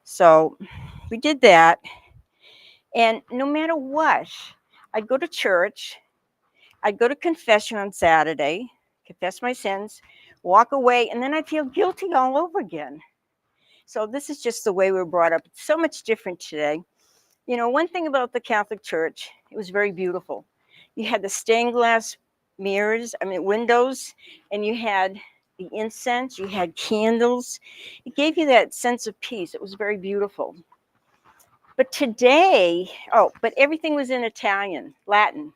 So we did that. And no matter what, I'd go to church, I'd go to confession on Saturday, confess my sins, walk away, and then I'd feel guilty all over again. So this is just the way we were brought up. It's so much different today. You know, one thing about the Catholic Church, it was very beautiful. You had the stained glass mirrors, windows, and you had the incense, you had candles. It gave you that sense of peace. It was very beautiful. But today, but everything was in Italian, Latin.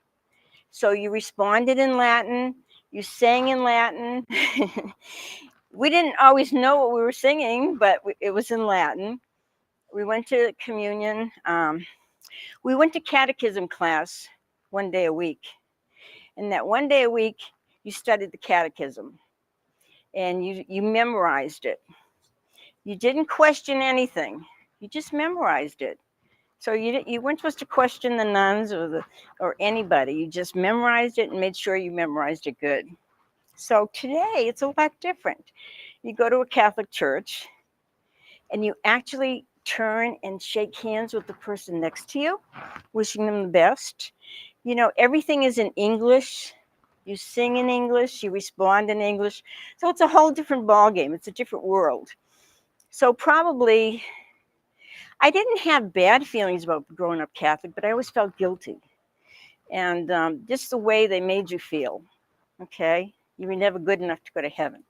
So you responded in Latin, you sang in Latin. We didn't always know what we were singing, but it was in Latin. We went to communion. We went to catechism class one day a week. And that one day a week, you studied the catechism and you memorized it. You didn't question anything. You just memorized it. So you weren't supposed to question the nuns or anybody. You just memorized it and made sure you memorized it good. So today it's a lot different. You go to a Catholic church and you actually turn and shake hands with the person next to you, wishing them the best. You know, everything is in English. You sing in English, you respond in English. So it's a whole different ballgame. It's a different world. So probably I didn't have bad feelings about growing up Catholic, but I always felt guilty. And just the way they made you feel, okay? You were never good enough to go to heaven.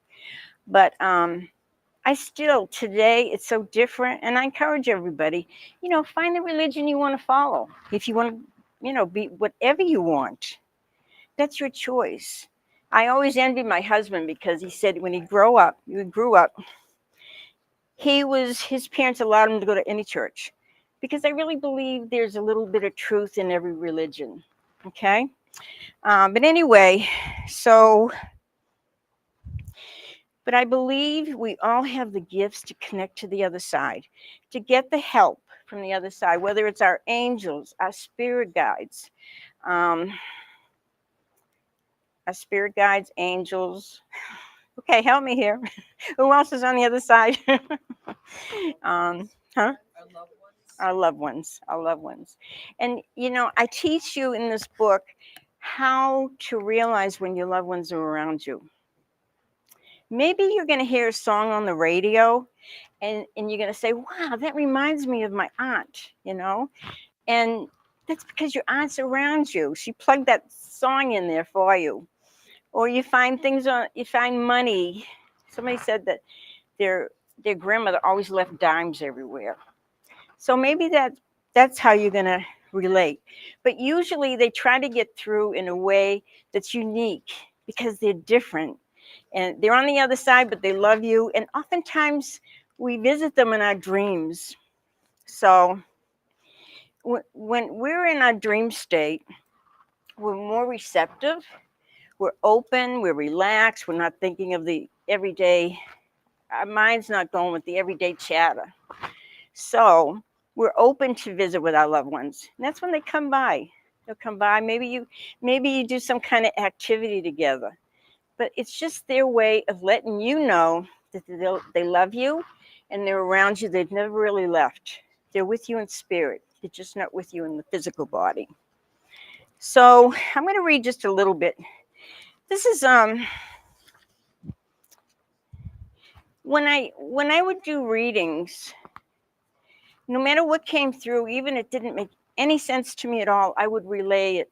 But I still, today, it's so different. And I encourage everybody, find the religion you want to follow. If you want to, be whatever you want, that's your choice. I always envy my husband because he said when he grew up, his parents allowed him to go to any church because I really believe there's a little bit of truth in every religion. Okay. But anyway, but I believe we all have the gifts to connect to the other side, to get the help from the other side, whether it's our angels, our spirit guides, angels. Okay, help me here. Who else is on the other side? Huh? Our loved ones. And, I teach you in this book how to realize when your loved ones are around you. Maybe you're going to hear a song on the radio and you're going to say, wow, that reminds me of my aunt, and that's because your aunt's around you. She plugged that song in there for you. Or you find money. Somebody said that their grandmother always left dimes everywhere. So maybe that's how you're going to relate. But usually they try to get through in a way that's unique because they're different. And they're on the other side, but they love you. And oftentimes we visit them in our dreams. So when we're in our dream state, we're more receptive. We're open, we're relaxed, we're not thinking of the everyday, our mind's not going with the everyday chatter. So we're open to visit with our loved ones. And that's when they come by. They'll come by. Maybe you do some kind of activity together. But it's just their way of letting you know that they love you and they're around you. They've never really left. They're with you in spirit. They're just not with you in the physical body. So I'm going to read just a little bit. This is when I would do readings, no matter what came through, even it didn't make any sense to me at all, I would relay it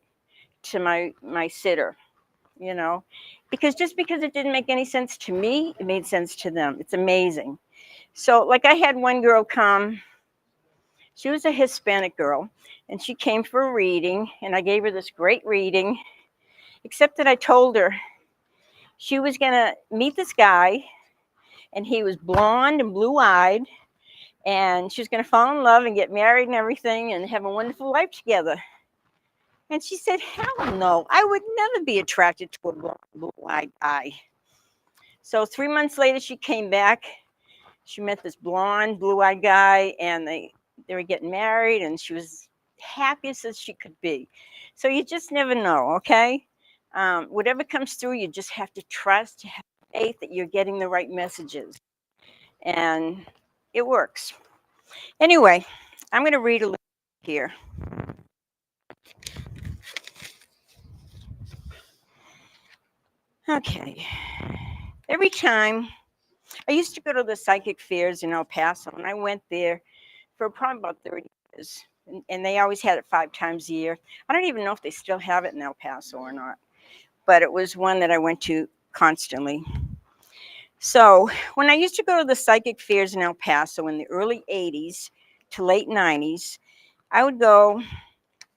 to my sitter, because just because it didn't make any sense to me, it made sense to them. It's amazing. So like I had one girl come, she was a Hispanic girl, and she came for a reading, and I gave her this great reading, except that I told her she was going to meet this guy, and he was blonde and blue-eyed, and she was going to fall in love and get married and everything and have a wonderful life together. And she said, hell no, I would never be attracted to a blonde, blue-eyed guy. So 3 months later, she came back. She met this blonde, blue-eyed guy, and they were getting married, and she was happiest as she could be. So you just never know, okay? Whatever comes through, you just have to trust, you have faith that you're getting the right messages. And it works. Anyway, I'm going to read a little here. Okay. Every time I used to go to the psychic fairs in El Paso, and I went there for probably about 30 years. And they always had it 5 times a year. I don't even know if they still have it in El Paso or not, but it was one that I went to constantly. So when I used to go to the psychic fairs in El Paso in the early 80s to late 90s, I would go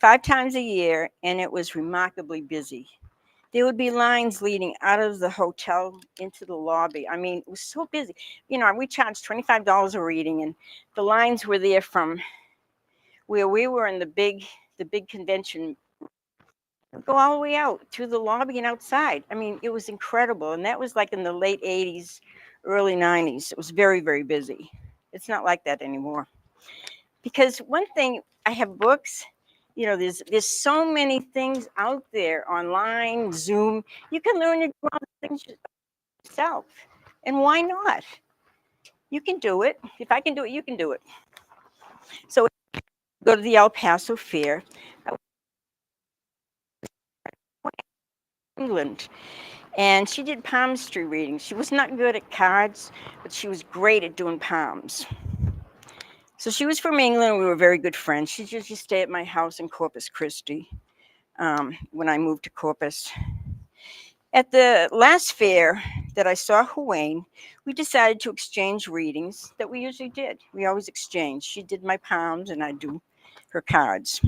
5 times a year, and it was remarkably busy. There would be lines leading out of the hotel into the lobby. I mean, it was so busy. You know, we charged $25 a reading, and the lines were there from where we were in the big convention, go all the way out to the lobby and outside. I mean, it was incredible, and that was like in the late 80s, early 90s. It was very, very busy. It's not like that anymore. Because one thing, I have books. You know, there's so many things out there online, Zoom. You can learn to do all the things yourself. And why not? You can do it. If I can do it, you can do it. So go to the El Paso Fair. I went to England, and she did palmistry readings. She was not good at cards, but she was great at doing palms. So she was from England. We were very good friends. She used to stay at my house in Corpus Christi when I moved to Corpus. At the last fair that I saw Huane, we decided to exchange readings that we usually did. We always exchanged. She did my palms, and I do her cards.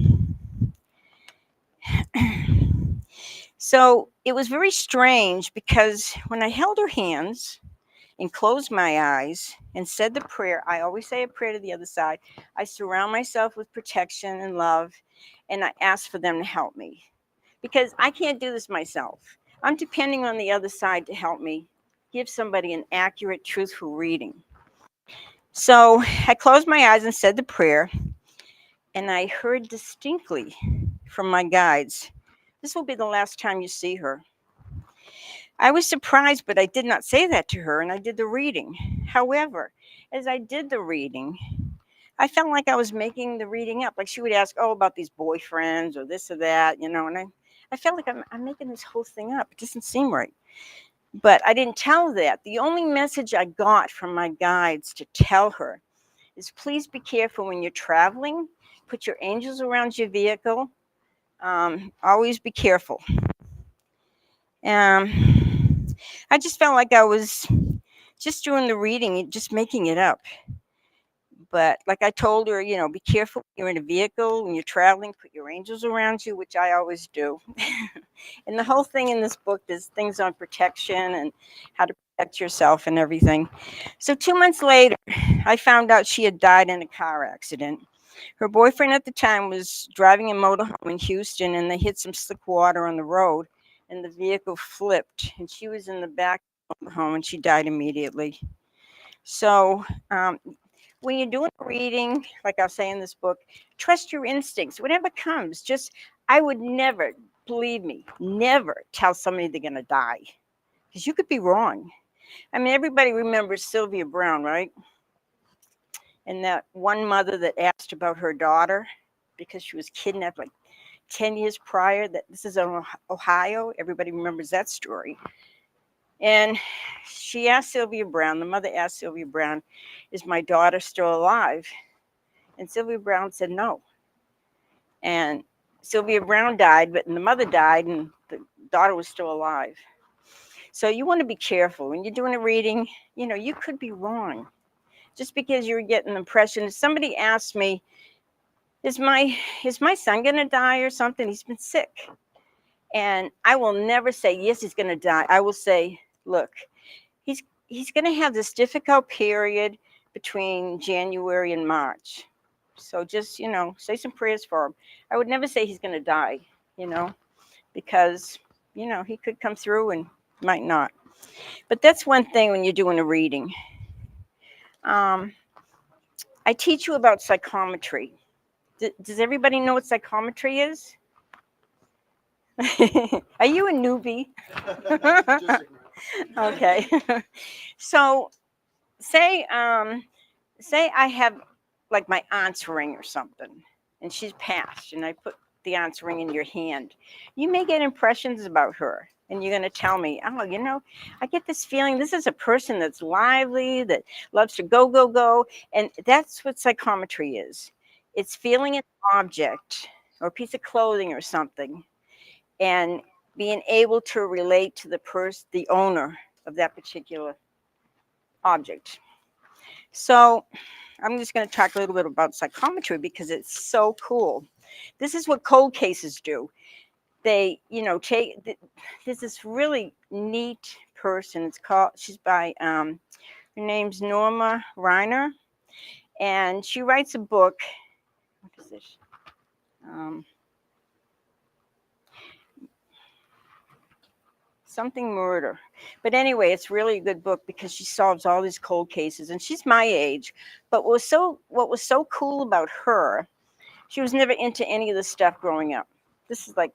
So it was very strange because when I held her hands and closed my eyes and said the prayer, I always say a prayer to the other side. I surround myself with protection and love, and I ask for them to help me because I can't do this myself. I'm depending on the other side to help me give somebody an accurate, truthful reading. So I closed my eyes and said the prayer, and I heard distinctly from my guides, "This will be the last time you see her." I was surprised, but I did not say that to her, and I did the reading. However, as I did the reading, I felt like I was making the reading up. Like she would ask, "Oh, about these boyfriends or this or that," you know, and I felt like I'm making this whole thing up. It doesn't seem right. But I didn't tell that. The only message I got from my guides to tell her is please be careful when you're traveling. Put your angels around your vehicle. Always be careful. I just felt like I was just doing the reading, just making it up. But like I told her, you know, be careful when you're in a vehicle, when you're traveling, put your angels around you, which I always do. And the whole thing in this book is things on protection and how to protect yourself and everything. So 2 months later, I found out she had died in a car accident. Her boyfriend at the time was driving a motorhome in Houston, and they hit some slick water on the road, and the vehicle flipped, and she was in the back of the home, and she died immediately. So when you're doing a reading, like I'll say in this book, trust your instincts. Whatever comes, just, I would never, believe me, never tell somebody they're going to die because you could be wrong. I mean, everybody remembers Sylvia Brown, right? And that one mother that asked about her daughter because she was kidnapped like 10 years prior. That this is in Ohio. Everybody remembers that story. And she asked Sylvia Brown, the mother asked Sylvia Brown, "Is my daughter still alive?" And Sylvia Brown said no. And Sylvia Brown died, but the mother died, and the daughter was still alive. So you want to be careful when you're doing a reading. You know, you could be wrong. Just because you're getting an impression. Somebody asked me, is my son going to die or something? He's been sick. And I will never say, yes, he's going to die. I will say, look, he's going to have this difficult period between January and March. So just, you know, say some prayers for him. I would never say he's going to die, you know, because, you know, he could come through and might not. But that's one thing when you're doing a reading. I teach you about psychometry. Does everybody know what psychometry is? Are you a newbie? Okay. So say I have like my aunt's ring or something, and she's passed, and I put the aunt's ring in your hand, you may get impressions about her. And you're going to tell me, oh, I get this feeling this is a person that's lively, that loves to go, go, go. And that's what psychometry is. It's feeling an object or a piece of clothing or something and being able to relate to the owner of that particular object. So I'm just going to talk a little bit about psychometry because it's so cool. This is what cold cases do. They, there's this really neat person. She's by, her name's Norma Reiner, and she writes a book. What is this? Something murder. But anyway, it's really a good book because she solves all these cold cases, and she's my age. But what was so cool about her, she was never into any of this stuff growing up. This is like,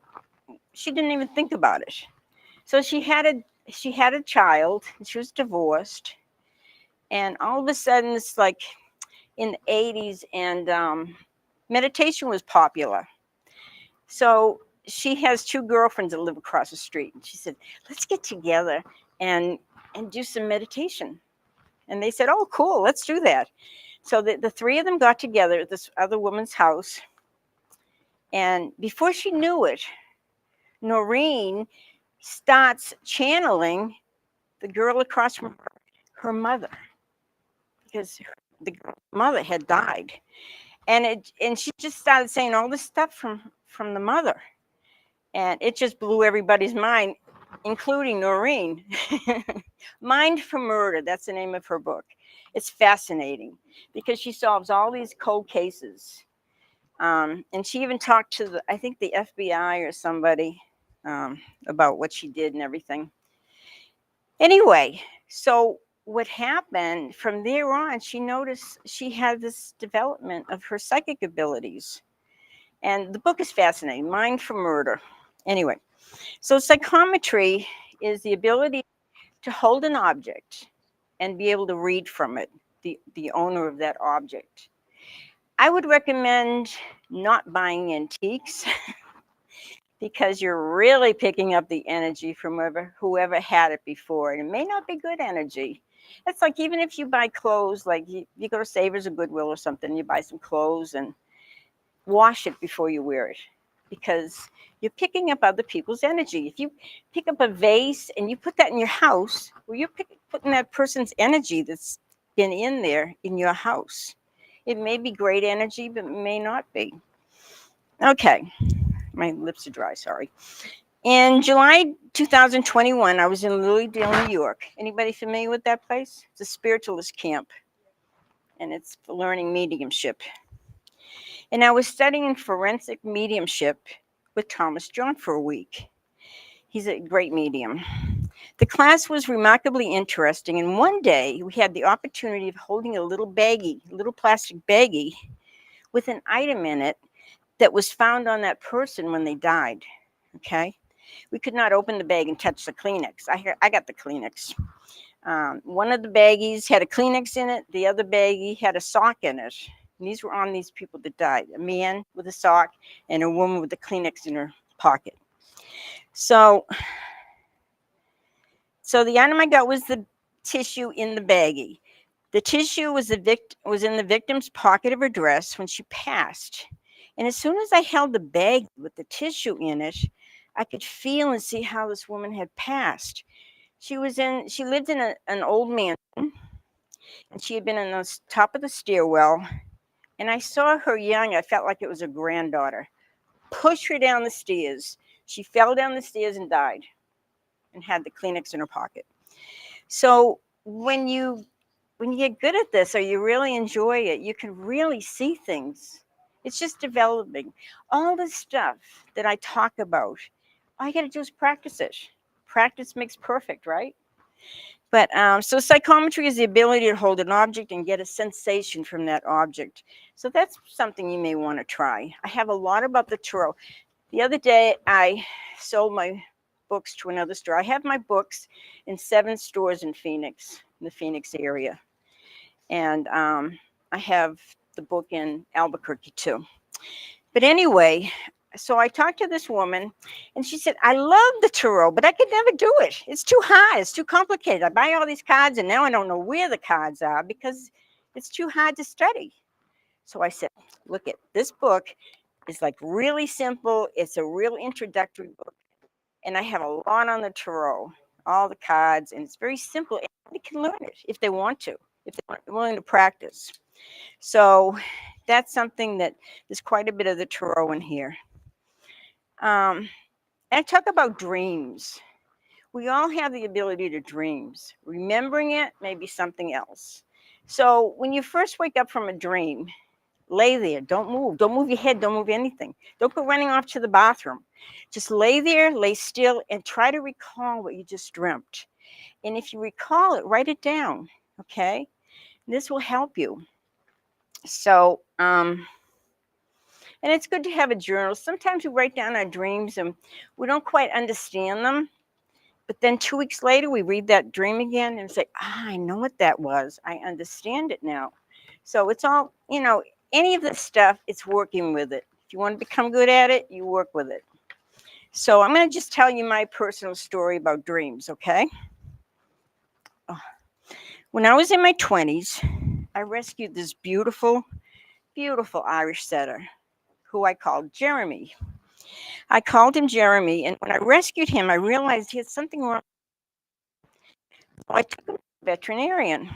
she didn't even think about it. So she had a child, and she was divorced, and all of a sudden it's like in the 80s, and meditation was popular. So she has two girlfriends that live across the street, and she said, let's get together and do some meditation. And they said, oh, cool, let's do that. So the three of them got together at this other woman's house, and before she knew it, Noreen starts channeling the girl across from her mother, because the mother had died, and she just started saying all this stuff from the mother, and it just blew everybody's mind, including Noreen. Mind for Murder, that's the name of her book. It's fascinating because she solves all these cold cases, and she even talked to I think the FBI or somebody, about what she did and everything. Anyway, so what happened from there on, she noticed she had this development of her psychic abilities. And the book is fascinating, Mind for Murder. Anyway, so psychometry is the ability to hold an object and be able to read from it, the owner of that object. I would recommend not buying antiques because you're really picking up the energy from whoever had it before. And it may not be good energy. It's like even if you buy clothes, like you go to Savers or Goodwill or something, you buy some clothes and wash it before you wear it, because you're picking up other people's energy. If you pick up a vase and you put that in your house, well, you're putting that person's energy that's been in there in your house. It may be great energy, but it may not be. Okay. My lips are dry, sorry. In July 2021, I was in Lilydale, New York. Anybody familiar with that place? It's a spiritualist camp, and it's for learning mediumship. And I was studying forensic mediumship with Thomas John for a week. He's a great medium. The class was remarkably interesting, and one day we had the opportunity of holding a little plastic baggie with an item in it that was found on that person when they died. Okay, we could not open the bag and touch the Kleenex. I got the Kleenex. One of the baggies had a Kleenex in it. The other baggie had a sock in it. And these were on these people that died. A man with a sock and a woman with a Kleenex in her pocket. So the item I got was the tissue in the baggie. The tissue was in the victim's pocket of her dress when she passed. And as soon as I held the bag with the tissue in it, I could feel and see how this woman had passed. She lived in an old mansion, and she had been on the top of the stairwell. And I saw her young. I felt like it was a granddaughter. Push her down the stairs. She fell down the stairs and died, and had the Kleenex in her pocket. So when you get good at this, or you really enjoy it, you can really see things. It's just developing. All the stuff that I talk about, all you got to do is practice it. Practice makes perfect, right? But so psychometry is the ability to hold an object and get a sensation from that object. So that's something you may want to try. I have a lot about the tarot. The other day, I sold my books to another store. I have my books in 7 stores in the Phoenix area. And I have the book in Albuquerque too. But anyway, so I talked to this woman, and she said, I love the tarot, but I could never do it. It's too hard. It's too complicated. I buy all these cards, and now I don't know where the cards are because it's too hard to study. So I said, look, at this book is like really simple. It's a real introductory book. And I have a lot on the tarot, all the cards, and it's very simple. Anybody can learn it if they want to, if they're willing to practice. So that's something that there's quite a bit of the tarot in here. And I talk about dreams. We all have the ability to dreams. Remembering it may be something else. So when you first wake up from a dream, lay there. Don't move. Don't move your head. Don't move anything. Don't go running off to the bathroom. Just lay there, lay still, and try to recall what you just dreamt. And if you recall it, write it down. Okay? This will help you. So, and it's good to have a journal. Sometimes we write down our dreams and we don't quite understand them. But then 2 weeks later, we read that dream again and say, I know what that was. I understand it now. So it's all, any of this stuff, it's working with it. If you want to become good at it, you work with it. So I'm going to just tell you my personal story about dreams, okay? When I was in my 20s, I rescued this beautiful, beautiful Irish setter who I called Jeremy. I called him Jeremy, and when I rescued him, I realized he had something wrong. So I took him to the veterinarian.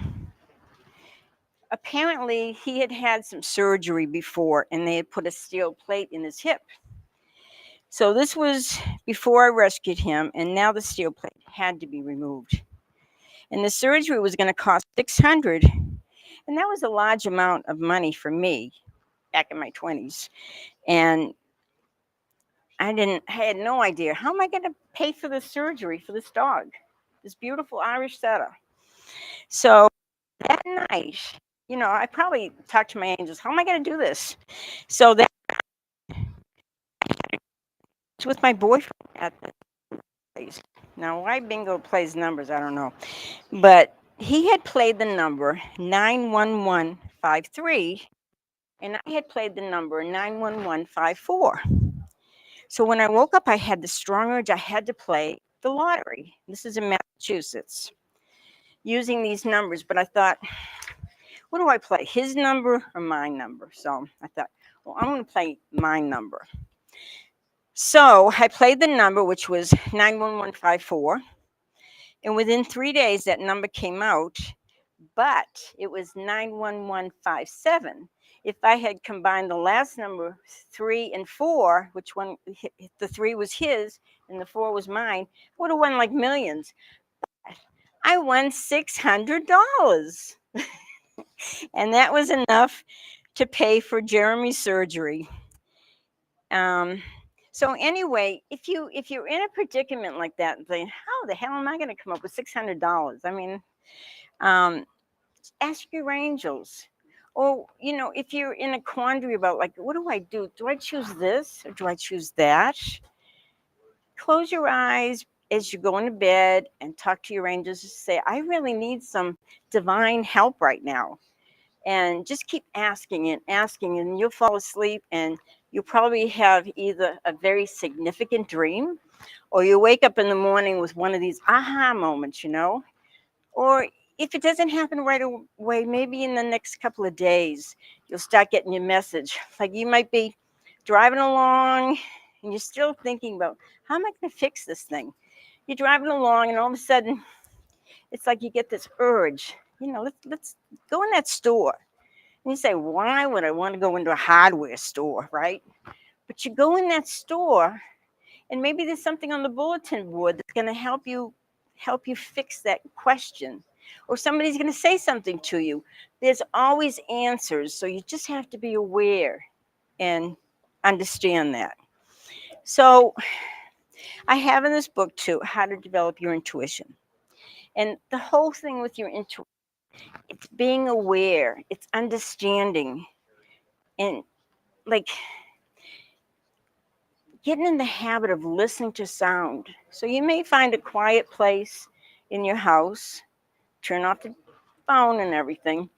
Apparently, he had had some surgery before, and they had put a steel plate in his hip. So this was before I rescued him, and now the steel plate had to be removed. And the surgery was going to cost $600, and that was a large amount of money for me back in my 20s. And I had no idea, how am I going to pay for the surgery for this dog, this beautiful Irish setter? So that night, I probably talked to my angels, how am I going to do this? So that was with my boyfriend at the place. Now, why bingo plays numbers, I don't know. But he had played the number 91153, and I had played the number 91154. So when I woke up, I had the strong urge I had to play the lottery. This is in Massachusetts, using these numbers. But I thought, what do I play, his number or my number? So I thought, well, I'm going to play my number. So I played the number, which was 91154. And within 3 days, that number came out, but it was 91157. If I had combined the last number, 3 and 4, which one, the 3 was his and the 4 was mine, I would have won like millions. But I won $600. And that was enough to pay for Jeremy's surgery. So anyway, if you're in a predicament like that and saying, how the hell am I going to come up with $600? I mean, ask your angels. Or, if you're in a quandary about, like, what do I do? Do I choose this or do I choose that? Close your eyes as you go into bed and talk to your angels. Just say, I really need some divine help right now. And just keep asking and you'll fall asleep, and you'll probably have either a very significant dream, or you wake up in the morning with one of these aha moments, or if it doesn't happen right away, maybe in the next couple of days, you'll start getting your message. Like, you might be driving along and you're still thinking about, how am I going to fix this thing? You're driving along and all of a sudden, it's like you get this urge, let's go in that store. And you say, why would I want to go into a hardware store, right? But you go in that store, and maybe there's something on the bulletin board that's going to help you fix that question. Or somebody's going to say something to you. There's always answers, so you just have to be aware and understand that. So I have in this book, too, how to develop your intuition. And the whole thing with your intuition, it's being aware, it's understanding, and like getting in the habit of listening to sound. So you may find a quiet place in your house, turn off the phone and everything,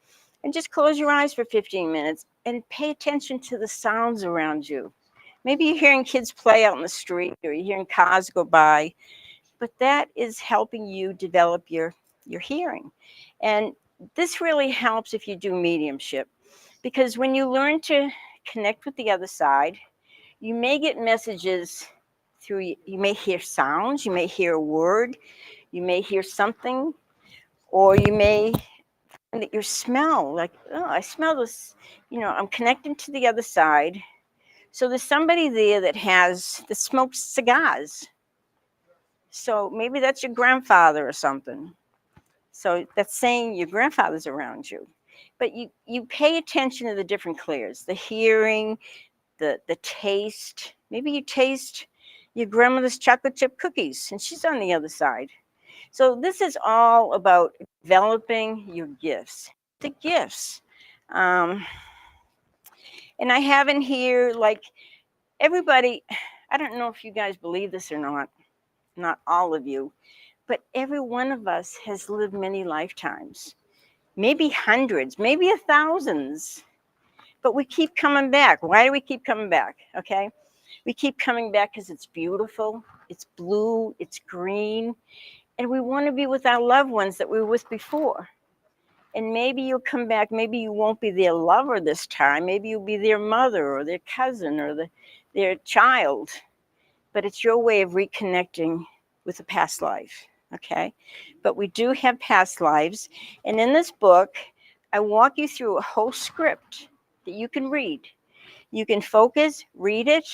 and just close your eyes for 15 minutes and pay attention to the sounds around you. Maybe you're hearing kids play out in the street or you're hearing cars go by, but that is helping you develop your hearing. And this really helps if you do mediumship, because when you learn to connect with the other side, you may get messages through, you may hear sounds, you may hear a word, you may hear something, or you may find that your smell, like, oh, I smell this, I'm connecting to the other side. So there's somebody there that smokes cigars. So maybe that's your grandfather or something. So that's saying your grandfather's around you. But you pay attention to the different clears, the hearing, the taste. Maybe you taste your grandmother's chocolate chip cookies and she's on the other side. So this is all about developing your gifts. The gifts. And I have in here, like, everybody, I don't know if you guys believe this or not all of you, but every one of us has lived many lifetimes, maybe hundreds, maybe thousands, but we keep coming back. Why do we keep coming back? Okay. We keep coming back because it's beautiful, it's blue, it's green, and we want to be with our loved ones that we were with before. And maybe you'll come back, maybe you won't be their lover this time, maybe you'll be their mother or their cousin or their child, but it's your way of reconnecting with a past life, okay? But we do have past lives, and in this book, I walk you through a whole script that you can read. You can focus, read it,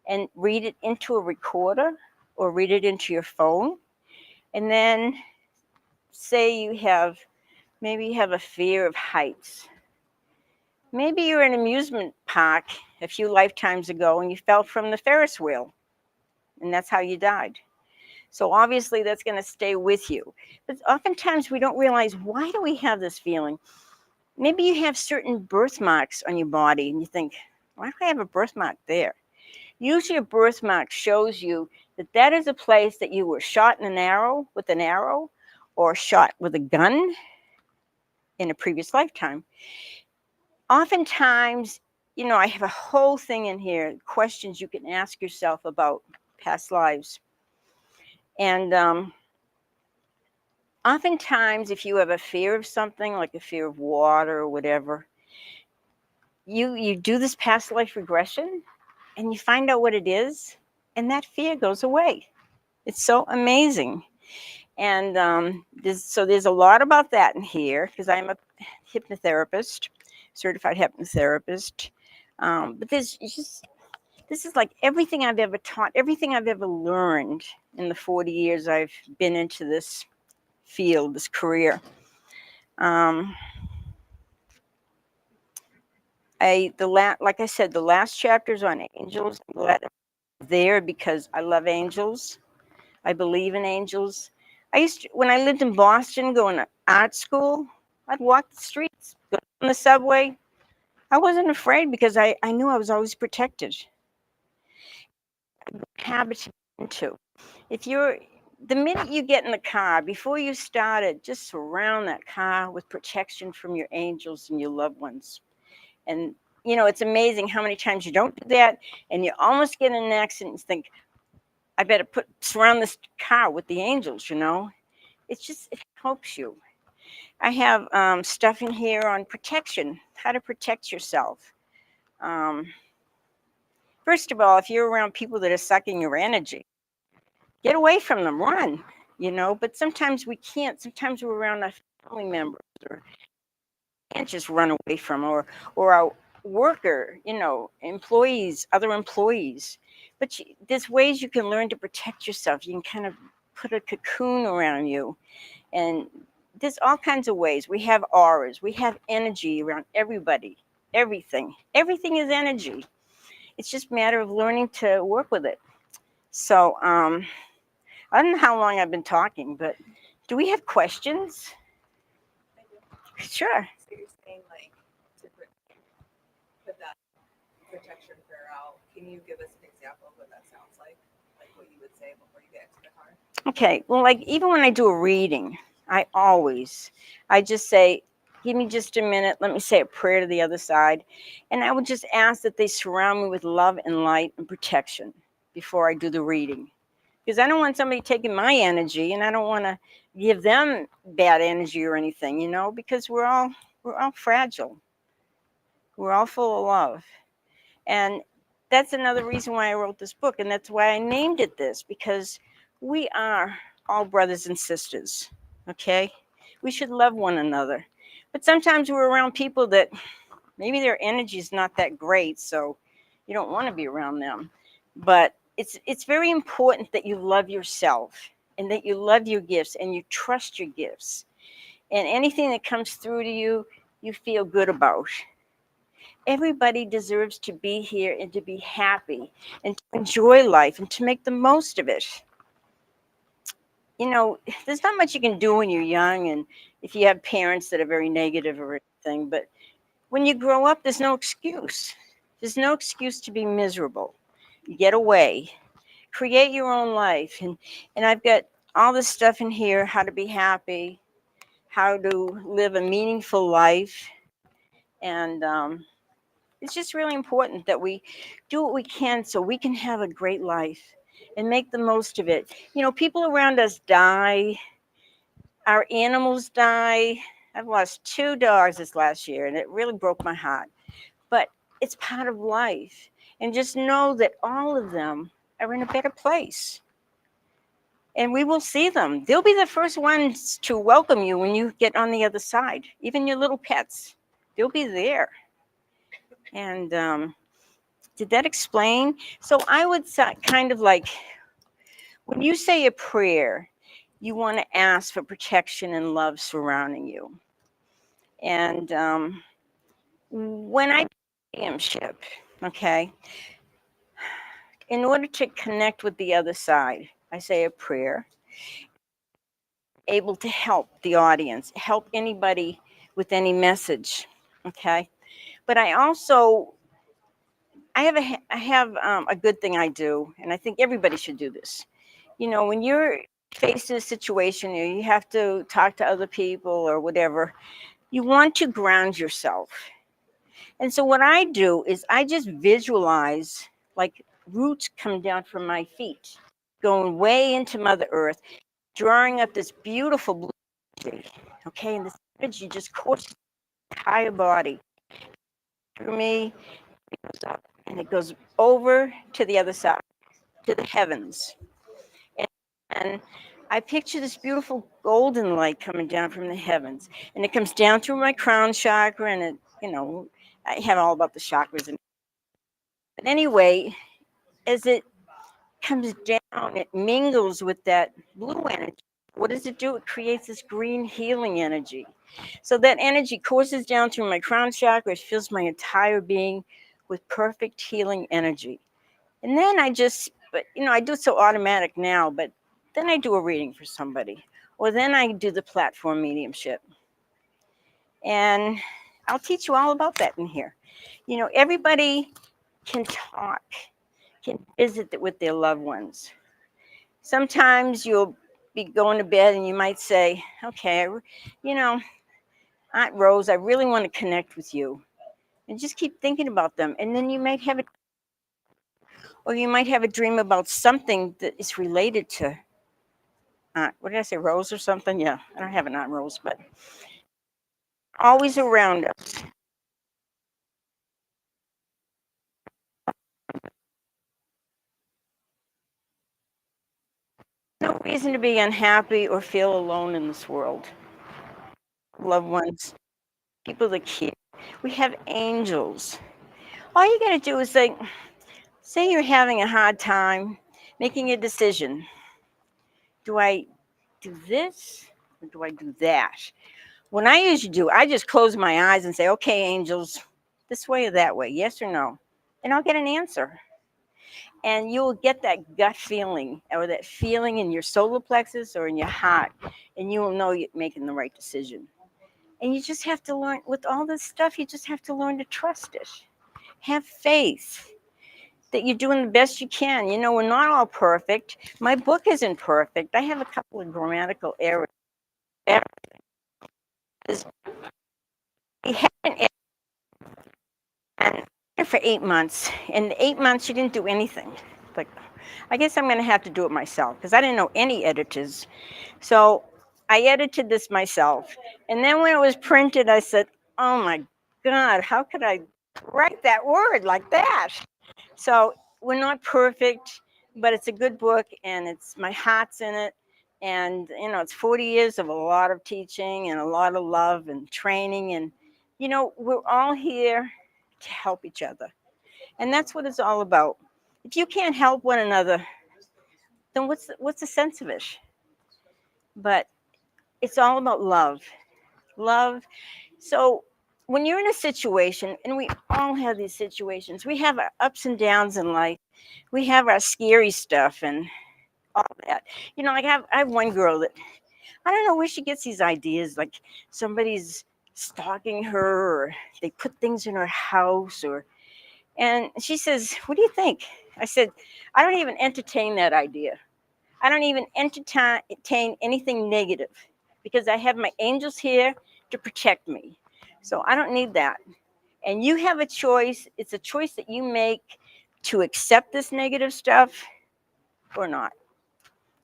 and read it into a recorder or read it into your phone. And then say maybe you have a fear of heights. Maybe you're in an amusement park a few lifetimes ago and you fell from the Ferris wheel, and that's how you died. So obviously that's going to stay with you. But oftentimes we don't realize, why do we have this feeling? Maybe you have certain birthmarks on your body and you think, why do I have a birthmark there? Usually a birthmark shows you that is a place that you were shot with an arrow, or shot with a gun in a previous lifetime. Oftentimes, I have a whole thing in here, questions you can ask yourself about past lives. And oftentimes, if you have a fear of something, like a fear of water or whatever, you do this past life regression and you find out what it is, and that fear goes away. It's so amazing. And there's a lot about that in here, because I'm a hypnotherapist, certified hypnotherapist. But this is like everything I've ever taught, everything I've ever learned in the 40 years I've been into this field, this career. Like I said, the last chapter's on angels. I'm glad I'm there because I love angels. I believe in angels. When I lived in Boston, going to art school, I'd walk the streets, go on the subway. I wasn't afraid because I knew I was always protected. Habit into. The minute you get in the car, before you start it, just surround that car with protection from your angels and your loved ones. And, it's amazing how many times you don't do that and you almost get in an accident and think, I better surround this car with the angels, it helps you. I have stuff in here on protection, how to protect yourself. First of all, if you're around people that are sucking your energy, get away from them, run, but sometimes we can't. Sometimes we're around our family members, or can't just run away from, or our worker, employees, other employees. But there's ways you can learn to protect yourself. You can kind of put a cocoon around you. And there's all kinds of ways. We have auras. We have energy around everybody, everything. Everything is energy. It's just a matter of learning to work with it. So I don't know how long I've been talking, but do we have questions? Sure. So you're saying, like, to put that protection prayer out. Can you give us an example of what that sounds like? Like what you would say before you get into the car? Okay. Well, like, even when I do a reading, I just say, give me just a minute. Let me say a prayer to the other side. And I would just ask that they surround me with love and light and protection before I do the reading. Because I don't want somebody taking my energy, and I don't want to give them bad energy or anything, because we're all fragile. We're all full of love. And that's another reason why I wrote this book. And that's why I named it this, because we are all brothers and sisters. Okay? We should love one another. But sometimes we're around people that maybe their energy is not that great, so you don't want to be around them. But it's very important that you love yourself and that you love your gifts and you trust your gifts. And anything that comes through to you, you feel good about. Everybody deserves to be here and to be happy and to enjoy life and to make the most of it. There's not much you can do when you're young, and if you have parents that are very negative or anything, but when you grow up, there's no excuse. There's no excuse to be miserable. You get away, create your own life. And I've got all this stuff in here, how to be happy, how to live a meaningful life. And it's just really important that we do what we can so we can have a great life and make the most of it. People around us die. Our animals die. I've lost 2 dogs this last year, and it really broke my heart. But it's part of life. And just know that all of them are in a better place. And we will see them. They'll be the first ones to welcome you when you get on the other side. Even your little pets, they'll be there. And did that explain? So I would say, kind of like, when you say a prayer, you want to ask for protection and love surrounding you. And when I do mediumship, okay, in order to connect with the other side, I say a prayer, able to help the audience, help anybody with any message, okay? But I also, I have a good thing I do, and I think everybody should do this. When you're faced in a situation, or you have to talk to other people or whatever, you want to ground yourself. And so what I do is I just visualize like roots coming down from my feet, going way into Mother Earth, drawing up this beautiful blue energy, okay? And this energy just courses the entire body through me, it goes up, and it goes over to the other side, to the heavens. And I picture this beautiful golden light coming down from the heavens, and it comes down through my crown chakra, and it, I have all about the chakras. But anyway, as it comes down, it mingles with that blue energy. What does it do? It creates this green healing energy. So that energy courses down through my crown chakra. It fills my entire being with perfect healing energy. And then I do it so automatic now, but then I do a reading for somebody. Or then I do the platform mediumship. And I'll teach you all about that in here. Everybody can talk, can visit with their loved ones. Sometimes you'll be going to bed and you might say, okay, Aunt Rose, I really want to connect with you. And just keep thinking about them. And then you might have a dream about something that is related to what did I say, Rose or something? Yeah, I don't have an Aunt Rose, but always around us. No reason to be unhappy or feel alone in this world. Loved ones, people that care. We have angels. All you got to do is say you're having a hard time making a decision. Do I do this or do I do that? What I usually do, I just close my eyes and say, okay, angels, this way or that way, yes or no? And I'll get an answer. And you'll get that gut feeling or that feeling in your solar plexus or in your heart, and you will know you're making the right decision. And you just have to learn, with all this stuff, you just have to learn to trust it. Have faith that you're doing the best you can. We're not all perfect. My book isn't perfect. I have a couple of grammatical errors. we had an editor for 8 months. In the 8 months, she didn't do anything. Like, I guess I'm going to have to do it myself because I didn't know any editors. So I edited this myself. And then when it was printed, I said, oh my God, how could I write that word like that? So we're not perfect, but it's a good book and it's my heart's in it. And, you know, it's 40 years of a lot of teaching and a lot of love and training. And, you know, we're all here to help each other. And that's what it's all about. If you can't help one another, then what's the sense of it? But it's all about love. Love. So when you're in a situation, and we all have these situations, we have our ups and downs in life. We have our scary stuff and all that. You know, like I have one girl that I don't know where she gets these ideas, like somebody's stalking her or they put things in her house and she says, what do you think? I said, I don't even entertain that idea. I don't even entertain anything negative because I have my angels here to protect me. So I don't need that. And you have a choice. It's a choice that you make to accept this negative stuff or not.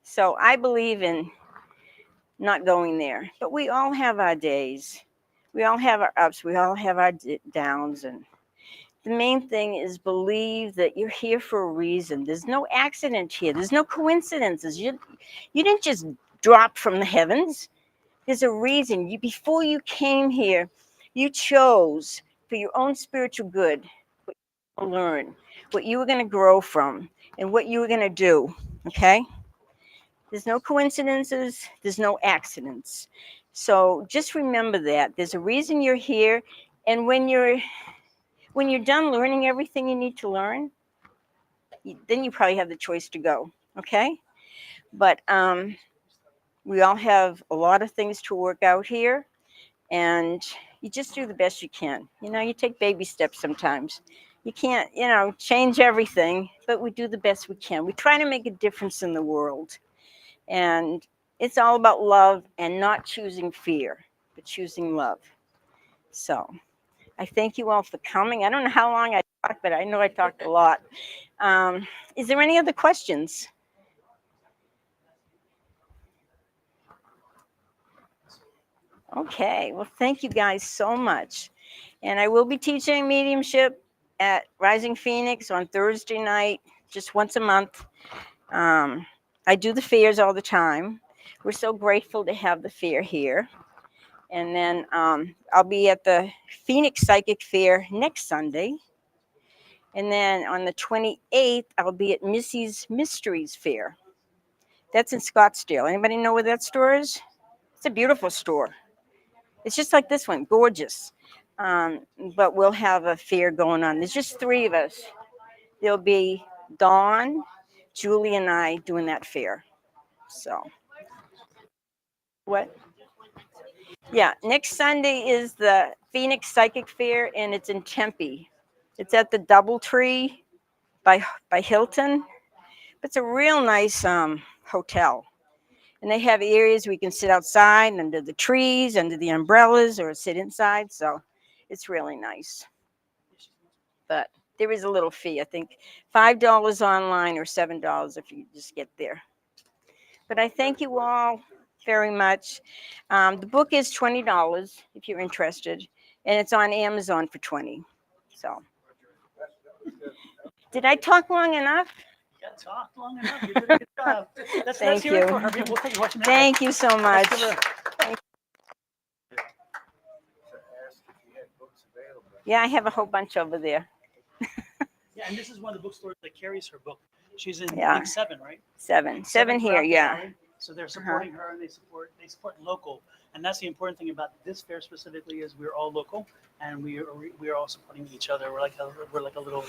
So I believe in not going there. But we all have our days. We all have our ups. We all have our downs. And the main thing is believe that you're here for a reason. There's no accident here. There's no coincidences. You didn't just drop from the heavens. There's a reason. Before you came here, you chose for your own spiritual good what you learn, what you were going to grow from, and what you were going to do. Okay? There's no coincidences. There's no accidents. So just remember that. There's a reason you're here. And when you're done learning everything you need to learn, then you probably have the choice to go. Okay? But we all have a lot of things to work out here. And you just do the best you can. You know, you take baby steps sometimes. You can't, you know, change everything, but we do the best we can. We try to make a difference in the world. And it's all about love and not choosing fear, but choosing love. So I thank you all for coming. I don't know how long I talked, but I know I talked a lot. Is there any other questions? Okay, well, thank you guys so much. And I will be teaching mediumship at Rising Phoenix on Thursday night, just once a month. I do the fairs all the time. We're so grateful to have the fair here. And then I'll be at the Phoenix Psychic Fair next Sunday. And then on the 28th, I'll be at Missy's Mysteries Fair. That's in Scottsdale. Anybody know where that store is? It's a beautiful store. It's just like this one, gorgeous. But we'll have a fair going on. There's just three of us. There'll be Dawn, Julie, and I doing that fair. So, what? Yeah, next Sunday is the Phoenix Psychic Fair, and it's in Tempe. It's at the DoubleTree by Hilton. It's a real nice hotel. And they have areas we can sit outside under the trees, under the umbrellas, or sit inside. So it's really nice. But there is a little fee, I think $5 online or $7 if you just get there. But I thank you all very much. The book is $20 if you're interested, and it's on Amazon for $20. So, did I talk long enough? Yeah, talked long enough. You did a good job. Thank you. Thank you so much. Yeah, I have a whole bunch over there. Yeah, and this is one of the bookstores that carries her book. She's in Yeah. I think 7, right? Seven here, throughout the yeah. valley. So they're supporting her, and they support local. And that's the important thing about this fair specifically is we're all local, and we are all supporting each other. We're like a little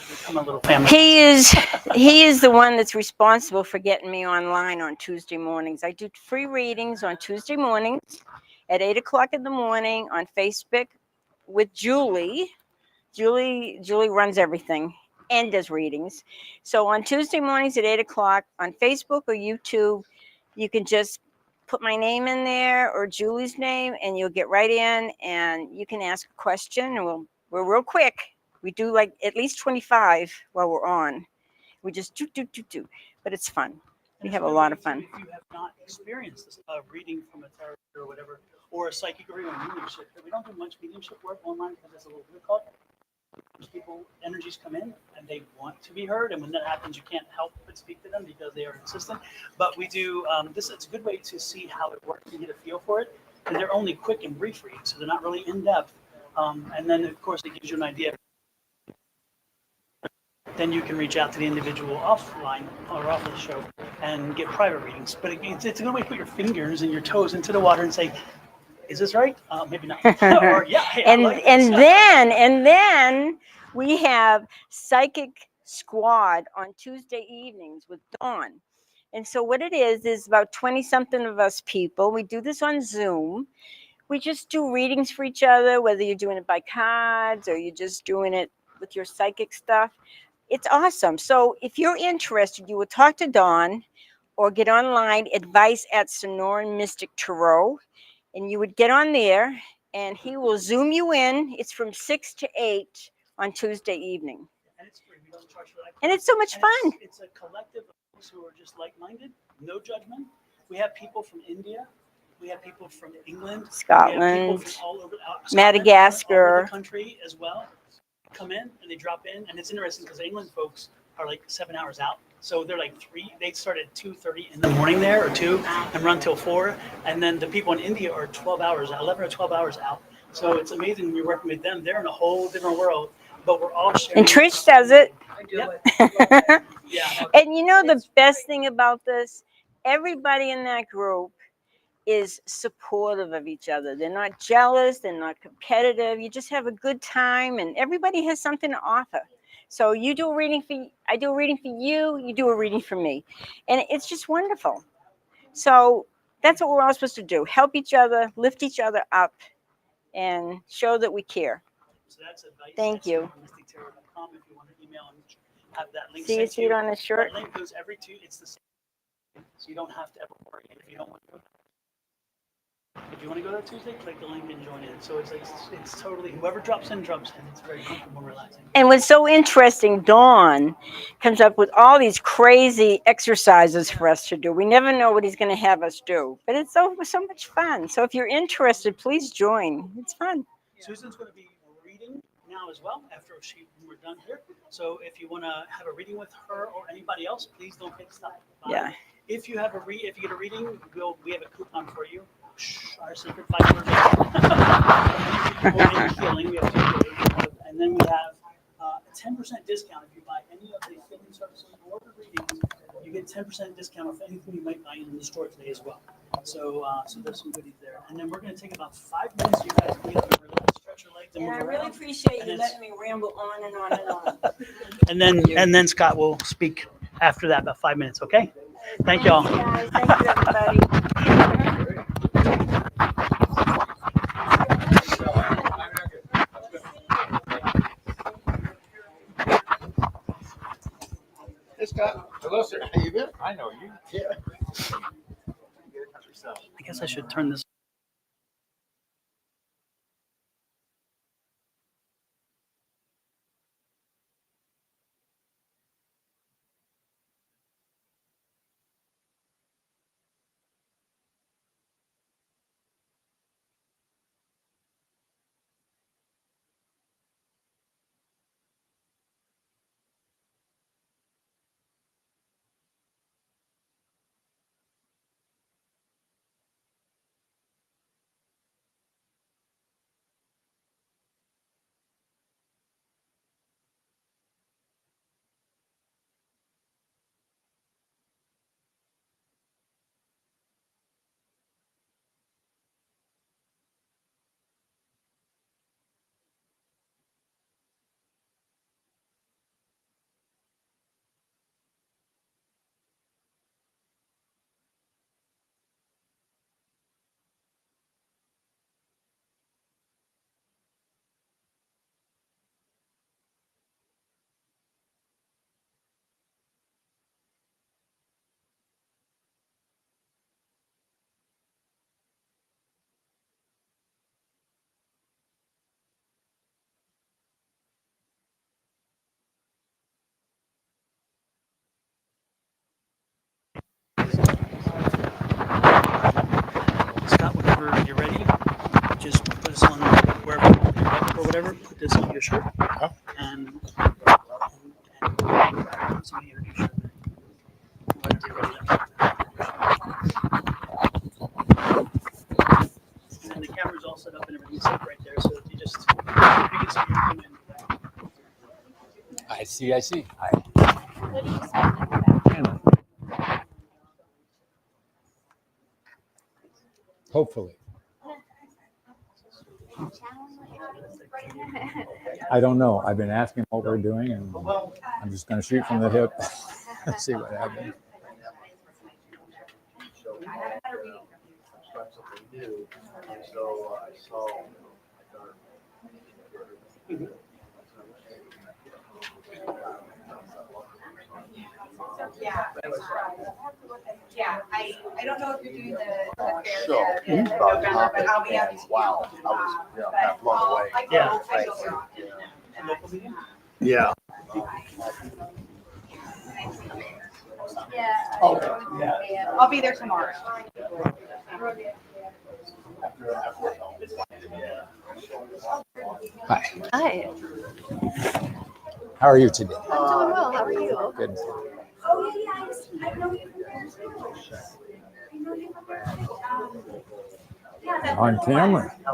family. He is the one that's responsible for getting me online on Tuesday mornings. I do free readings on Tuesday mornings at 8:00 in the morning on Facebook with Julie. Julie runs everything and does readings. So on Tuesday mornings at 8:00 on Facebook or YouTube, you can just put my name in there or Julie's name, and you'll get right in, and you can ask a question. And we're real quick. We do like at least 25 while we're on. We just do, but it's fun. We have a lot of fun. If you have not experienced this, reading from a tarot or whatever, or a psychic or even mediumship, we don't do much mediumship work online because it's a little difficult. People, energies come in and they want to be heard, and when that happens, you can't help but speak to them because they are insistent. But we do this. It's a good way to see how it works and get a feel for it. And they're only quick and brief reads, so they're not really in depth. And then, of course, it gives you an idea. Then you can reach out to the individual offline or off the show and get private readings. But it's a good way to put your fingers and your toes into the water and say, "Is this right? Maybe not." Or yeah, hey, and I like and this. then we have Psychic Squad on Tuesday evenings with Dawn. And so what it is about 20 something of us people. We do this on Zoom. We just do readings for each other, whether you're doing it by cards or you're just doing it with your psychic stuff. It's awesome. So if you're interested, you will talk to Dawn or get online, advice at Sonoran Mystic Tarot, and you would get on there and he will Zoom you in. It's from 6 to 8 on Tuesday evening. And it's free. We don't charge for that. And it's so much fun. It's a collective of folks who are just like-minded, no judgment. We have people from India. We have people from England. We have Scotland, people from all over Madagascar. all over the country as well. Come in and they drop in, and it's interesting because England folks are like 7 hours out. So they're like 3. They start at 2:30 in the morning there, or 2, and run till 4. And then the people in India are 12 hours, 11 or 12 hours out. So it's amazing when you're working with them. They're in a whole different world, but we're all sharing. And Trish does it. I do Yeah. it. Yeah. And you know the best thing about this? Everybody in that group is supportive of each other. They're not jealous, they're not competitive. You just have a good time, and everybody has something to offer. So you do a reading for, I do a reading for you, you do a reading for me. And it's just wonderful. So that's what we're all supposed to do. Help each other, lift each other up, and show that we care. So that's advice. Thank you. mystictarot.com if you want to email and have that link See, you sent to see it on the That shirt? link goes every 2. It's the same, so you don't have to ever worry if you don't want to go. If you want to go that Tuesday, click the link and join in. So it's like it's totally whoever drops in. It's very comfortable and relaxing. And what's so interesting, Dawn comes up with all these crazy exercises for us to do. We never know what he's going to have us do, but it's so much fun. So if you're interested, please join. It's fun. Susan's going to be reading now as well after we're done here. So if you want to have a reading with her or anybody else, please don't take stop. Yeah. If you get a reading, we have a coupon for you. Our secret 5 word. Healing, we have 2 days, and then we have a 10% discount if you buy any of the healing services or the readings. You get 10% discount off anything you might buy in the store today as well. So there's some goodies there. And then we're going to take about 5 minutes. So you guys can get up and relax, stretch your legs, and And move I really around. appreciate And you it's- letting me ramble on and on and on. And then Scott will speak after that, about 5 minutes. Okay. Thank y'all. You guys. Thank you, everybody. Hey, Scott. Hello, sir. How you been? I know you. Yeah. I guess I should turn this. whatever, put this on your shirt, Oh. and somebody introduce you. But get rid of that. And the camera's all set up and everything's set right there, so if you just you can see everything. I see. Hi. What do you expect? Hopefully. I don't know. I've been asking what we're doing, and I'm just going to shoot from the hip and see what happens. Yeah, I don't know if you're doing the fair Show. yet in November, but I'll be at. Wow, I was half blown away. Yeah. Yeah. Yeah. Oh, yeah. I'll be there tomorrow. Hi. Hi. How are you today? I'm doing well. How are you? Good. Oh, yeah, I know you from there too. I know you from there too. Yeah, that's On camera. yeah, I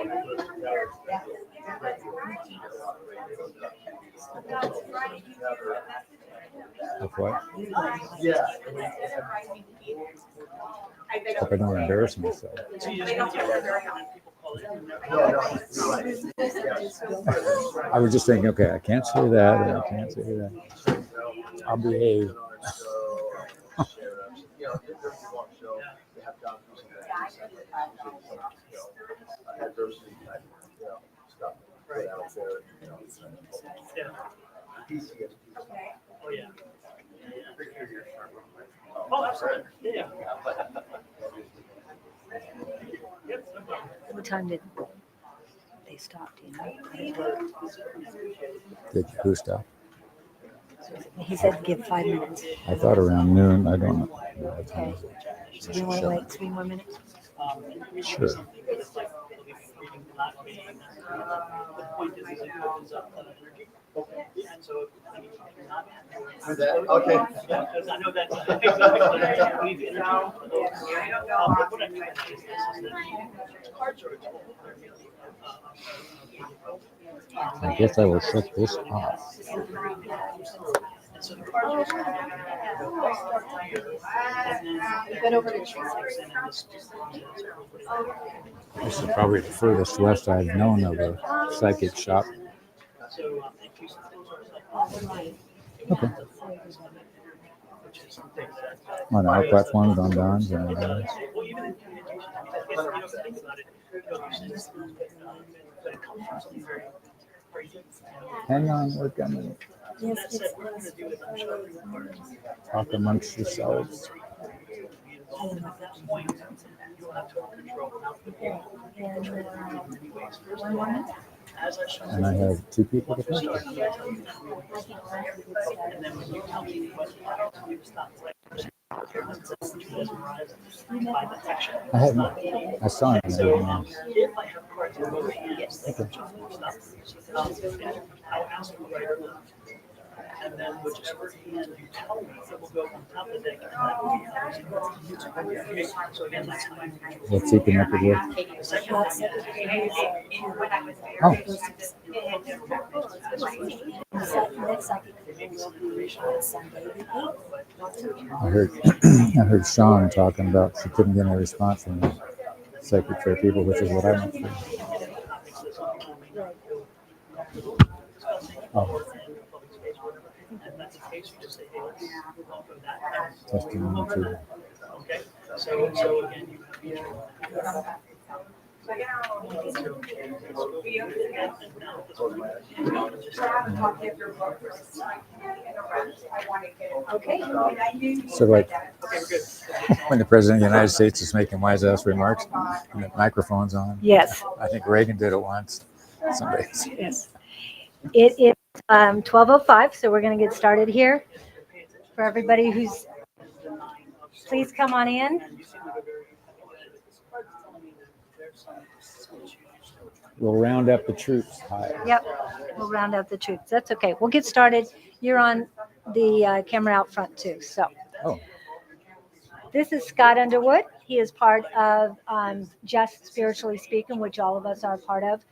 know you from there. Yeah, that's right. That's right. Of what? Yeah. Hope I don't embarrass myself. So you just want to get there and people call it. I was just thinking, okay, I can't say that, and I can't say that. I'll behave. Oh yeah. Oh, absolutely. Yeah. Yep. What time did they stop? Do you know? Did who stop? He said give 5 minutes. I thought around noon. I don't know. What time Okay. is So do you want to wait 3 more minutes? Sure. It's like reading, not reading. The point is it opens up energy. And so, I mean, if you're not Okay. yeah, because I know that's exactly we've energy. But what I mean by that is that cards are a tool. I guess I will shut this off. And so the cards are You've been over to This is probably the furthest west I've known of a psychic shop. Okay. On our platforms, on Don's, and everything else. Hang on, we're coming. Talk amongst yourselves. And I have 2 people to talk to. I haven't. I saw him. And then we'll just and you tell me that we'll go on top of the deck. So again, that's fine. What's he connected with? Oh. I heard I heard Sean talking about she couldn't get any response from the Psychic Fair people, which is what I went through. Oh. Testimony too. Okay. So again, you Okay. So like when the President of the United States is making wise ass remarks and the microphone's on. Yes. I think Reagan did it once. Somebody. Yes. It is 12:05, so we're going to get started here. For everybody who's, please come on in. We'll round up the troops. Hi. Yep, we'll round out the troops. That's okay. We'll get started. You're on the camera out front too. So Oh, this is Scott Underwood. He is part of Just Spiritually Speaking, which all of us are part of.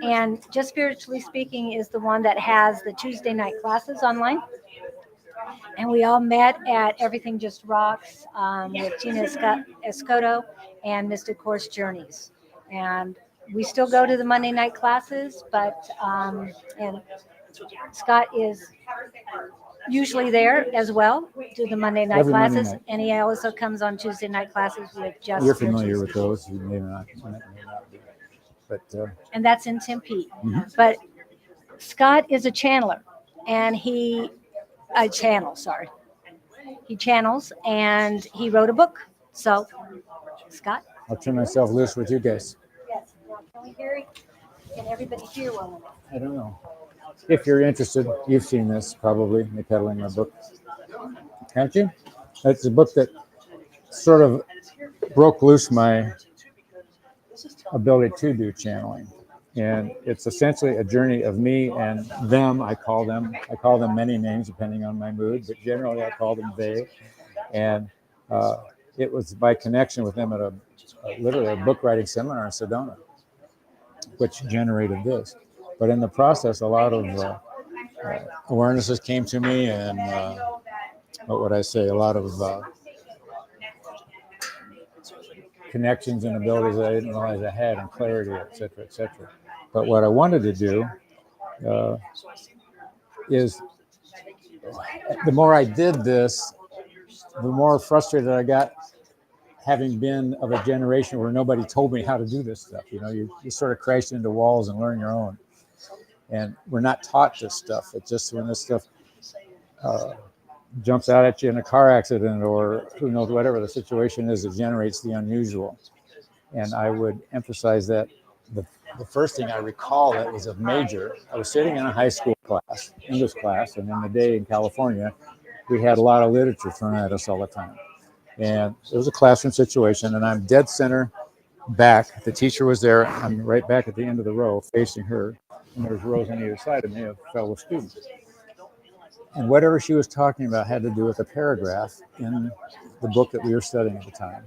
And Just Spiritually Speaking is the one that has the Tuesday night classes online. And we all met at Everything Just Rocks with Tina Escoto and Mystic Course Journeys. And we still go to the Monday night classes, but and Scott is usually there as well, do the Monday night Every Monday classes. night. And he also comes on Tuesday night classes with Just you're Spiritually familiar with Speaking. those. You may not be. But And that's in Tempe. Mhm. But Scott is a channeler, and he channels, and he wrote a book. So, Scott? I'll turn myself loose with you guys. Yes. Now, can everybody hear one of them? I don't know. If you're interested, you've seen this probably, me peddling my book. Haven't you? It's a book that sort of broke loose my ability to do channeling. And it's essentially a journey of me and them. I call them many names depending on my mood, but generally I call them they. And it was by connection with them at literally a book writing seminar in Sedona, which generated this. But in the process, a lot of awarenesses came to me, and what would I say? A lot of connections and abilities that I didn't realize I had, and clarity, et cetera, et cetera. But what I wanted to do is, the more I did this, the more frustrated I got, having been of a generation where nobody told me how to do this stuff. You know, you sort of crash into walls and learn your own. And we're not taught this stuff. It's just when this stuff jumps out at you in a car accident, or who knows, whatever the situation is, it generates the unusual. And I would emphasize that the first thing I recall that was a major, I was sitting in a high school class, English class, and in the day in California, we had a lot of literature thrown at us all the time. And it was a classroom situation, and I'm dead center back. The teacher was there. I'm right back at the end of the row facing her, and there's rows on either side of me of fellow students. And whatever she was talking about had to do with a paragraph in the book that we were studying at the time.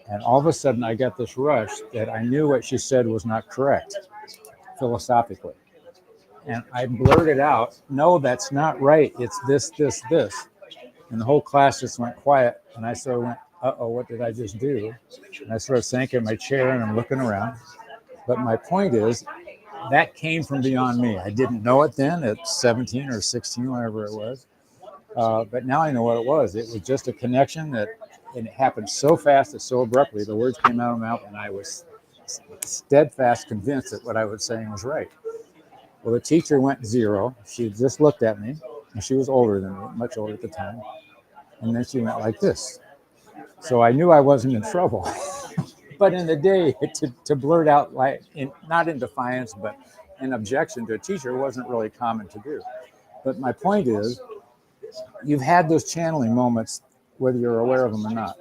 And all of a sudden, I got this rush that I knew what she said was not correct, philosophically. And I blurted out, "No, that's not right. It's this, this, this." And the whole class just went quiet. And I sort of went, uh-oh, what did I just do? And I sort of sank in my chair, and I'm looking around. But my point is, that came from beyond me. I didn't know it then at 17 or 16, whatever it was. But now I know what it was. It was just a connection and it happened so fast and so abruptly. The words came out of my mouth, and I was steadfast convinced that what I was saying was right. Well, the teacher went zero. She just looked at me, and she was older than me, much older at the time. And then she went like this. So I knew I wasn't in trouble. But in the day, to blurt out, not in defiance, but in objection to a teacher, wasn't really common to do. But my point is, you've had those channeling moments, whether you're aware of them or not.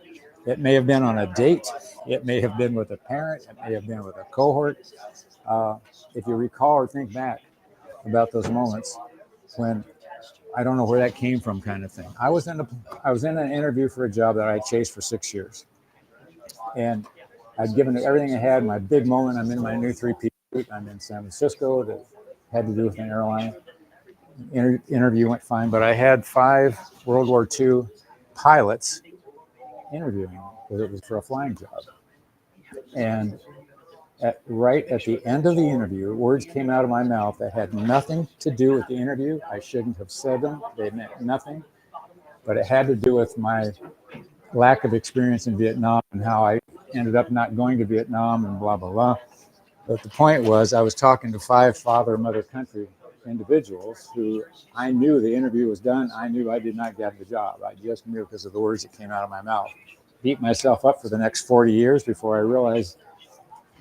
It may have been on a date. It may have been with a parent. It may have been with a cohort. If you recall or think back about those moments when I don't know where that came from, kind of thing. I was in an interview for a job that I chased for 6 years. And I'd given it everything I had. My big moment, I'm in my new 3-piece suit. I'm in San Francisco that had to do with an airline. Interview went fine, but I had 5 World War II pilots interviewing me because it was for a flying job. And right at the end of the interview, words came out of my mouth that had nothing to do with the interview. I shouldn't have said them. They meant nothing. But it had to do with my lack of experience in Vietnam and how I ended up not going to Vietnam and blah, blah, blah. But the point was, I was talking to 5 father, mother country individuals who I knew the interview was done. I knew I did not get the job. I just knew because of the words that came out of my mouth. Beat myself up for the next 40 years before I realized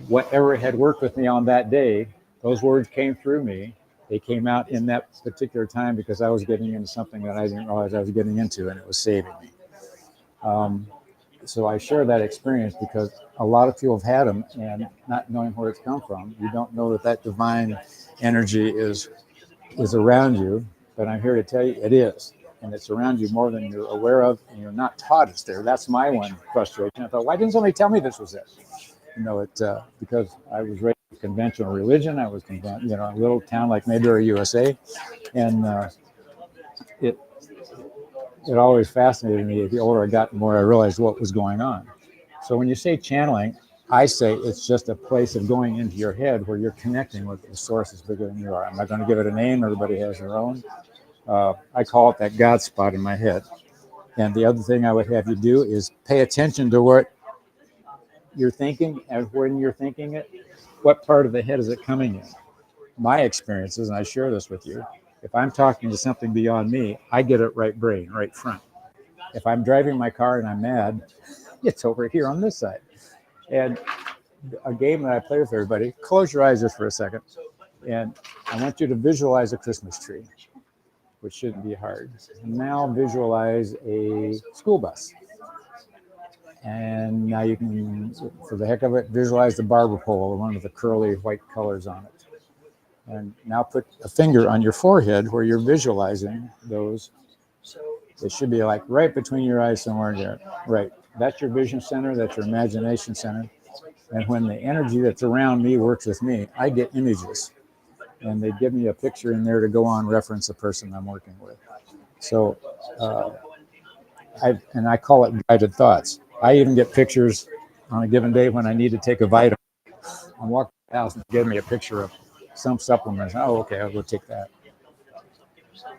whatever had worked with me on that day, those words came through me. They came out in that particular time because I was getting into something that I didn't realize I was getting into, and it was saving me. so I share that experience because a lot of people have had them, and not knowing where it's come from, you don't know that that divine energy is around you. But I'm here to tell you it is, and it's around you more than you're aware of, and you're not taught it's there. That's my one frustration. I thought, why didn't somebody tell me this was it? Because I was raised in conventional religion. I was, a little town like Mayberry, USA, and it always fascinated me. The older I got, the more I realized what was going on. So when you say channeling, I say it's just a place of going into your head where you're connecting with the sources bigger than you are. I'm not going to give it a name. Everybody has their own. I call it that God spot in my head. And the other thing I would have you do is pay attention to what you're thinking, and when you're thinking it, what part of the head is it coming in? My experiences, and I share this with you, if I'm talking to something beyond me, I get it right brain, right front. If I'm driving my car and I'm mad, it's over here on this side. And a game that I play with everybody, close your eyes just for a second, and I want you to visualize a Christmas tree, which shouldn't be hard. Now visualize a school bus. And now you can, for the heck of it, visualize the barber pole, the one with the curly white colors on it. And now put a finger on your forehead where you're visualizing those. It should be like right between your eyes somewhere there. Right. That's your vision center. That's your imagination center. And when the energy that's around me works with me, I get images. And they give me a picture in there to go on reference the person I'm working with. So I call it guided thoughts. I even get pictures on a given day when I need to take a vitamin. I'm walking the house and give me a picture of some supplements. Oh, okay, I'll go take that.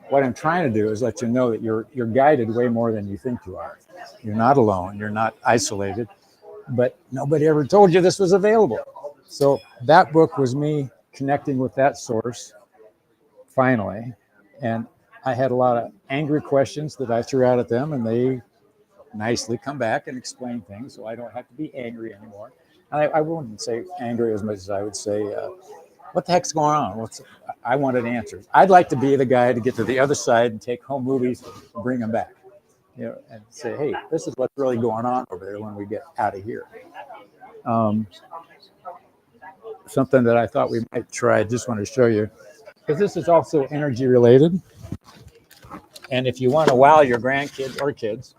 What I'm trying to do is let you know that you're guided way more than you think you are. You're not alone. You're not isolated. But nobody ever told you this was available. So that book was me connecting with that source finally. And I had a lot of angry questions that I threw out at them, and they nicely come back and explain things, so I don't have to be angry anymore. And I wouldn't say angry as much as I would say, what the heck's going on? I wanted answers. I'd like to be the guy to get to the other side and take home movies and bring them back, and say, hey, this is what's really going on over there when we get out of here. Something that I thought we might try, I just want to show you, because this is also energy related. And if you want to wow your grandkids or kids,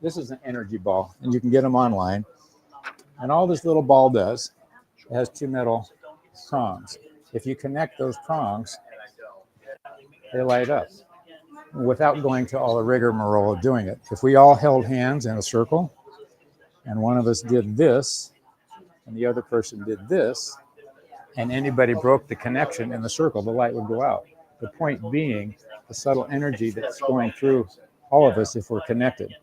this is an energy ball, and you can get them online. And all this little ball does, it has two metal prongs. If you connect those prongs, they light up without going to all the rigmarole of doing it. If we all held hands in a circle, and one of us did this, and the other person did this, and anybody broke the connection in the circle, the light would go out. The point being the subtle energy that's going through all of us if we're connected.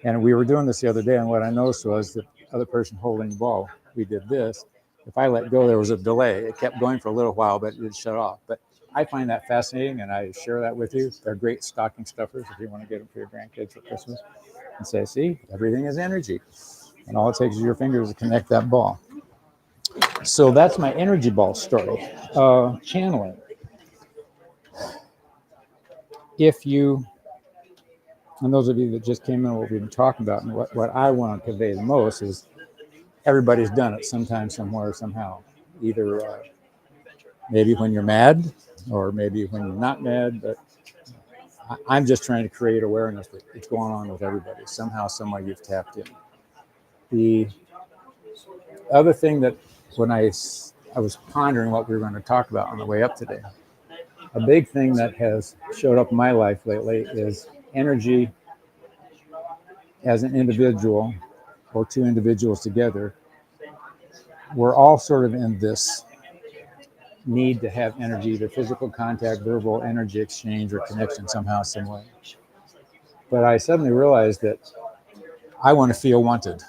And we were doing this the other day, and what I noticed was that the other person holding the ball, we did this. If I let go, there was a delay. It kept going for a little while, but it would shut off. But I find that fascinating, and I share that with you. They're great stocking stuffers if you want to get them for your grandkids for Christmas. And say, see, everything is energy. And all it takes is your fingers to connect that ball. So that's my energy ball story. Channeling. If you, and those of you that just came in, what we've been talking about, and what I want to convey the most is everybody's done it sometime, somewhere, somehow. Either maybe when you're mad, or maybe when you're not mad, but I'm just trying to create awareness that it's going on with everybody. Somehow, somewhere you've tapped in. The other thing that when I was pondering what we were going to talk about on the way up today, a big thing that has showed up in my life lately is energy as an individual or two individuals together. We're all sort of in this need to have energy, either physical contact, verbal energy exchange, or connection somehow, some way. But I suddenly realized that I want to feel wanted.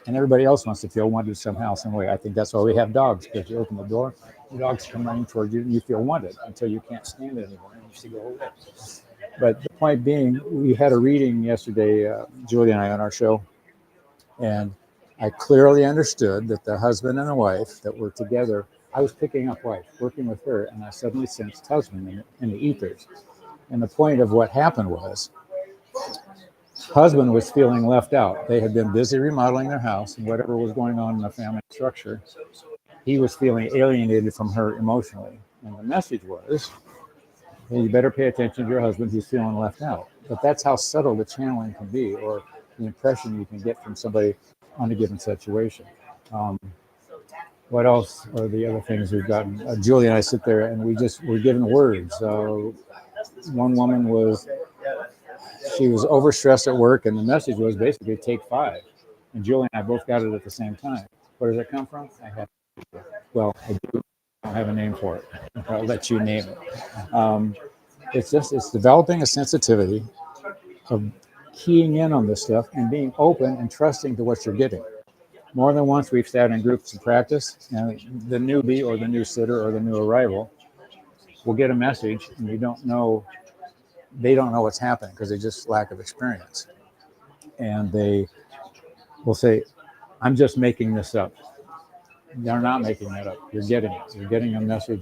And everybody else wants to feel wanted somehow, some way. I think that's why we have dogs, because you open the door, the dogs come running toward you, and you feel wanted until you can't stand it anymore, and you see go away. But the point being, we had a reading yesterday, Julie and I, on our show, and I clearly understood that the husband and the wife that were together, I was picking up wife, working with her, and I suddenly sensed husband in the ethers. And the point of what happened was, husband was feeling left out. They had been busy remodeling their house, and whatever was going on in the family structure, he was feeling alienated from her emotionally. And the message was, hey, you better pay attention to your husband. He's feeling left out. But that's how subtle the channeling can be, or the impression you can get from somebody on a given situation. What else are the other things we've gotten? Julie and I sit there and we're given words. One woman she was overstressed at work, and the message was basically take 5. And Julie and I both got it at the same time. Where does it come from? I don't have a name for it. I'll let you name it. It's developing a sensitivity of keying in on this stuff and being open and trusting to what you're getting. More than once, we've sat in groups of practice, and the newbie or the new sitter or the new arrival will get a message, and they don't know what's happening because they just lack of experience. And they will say, I'm just making this up. They're not making that up. You're getting it. You're getting a message.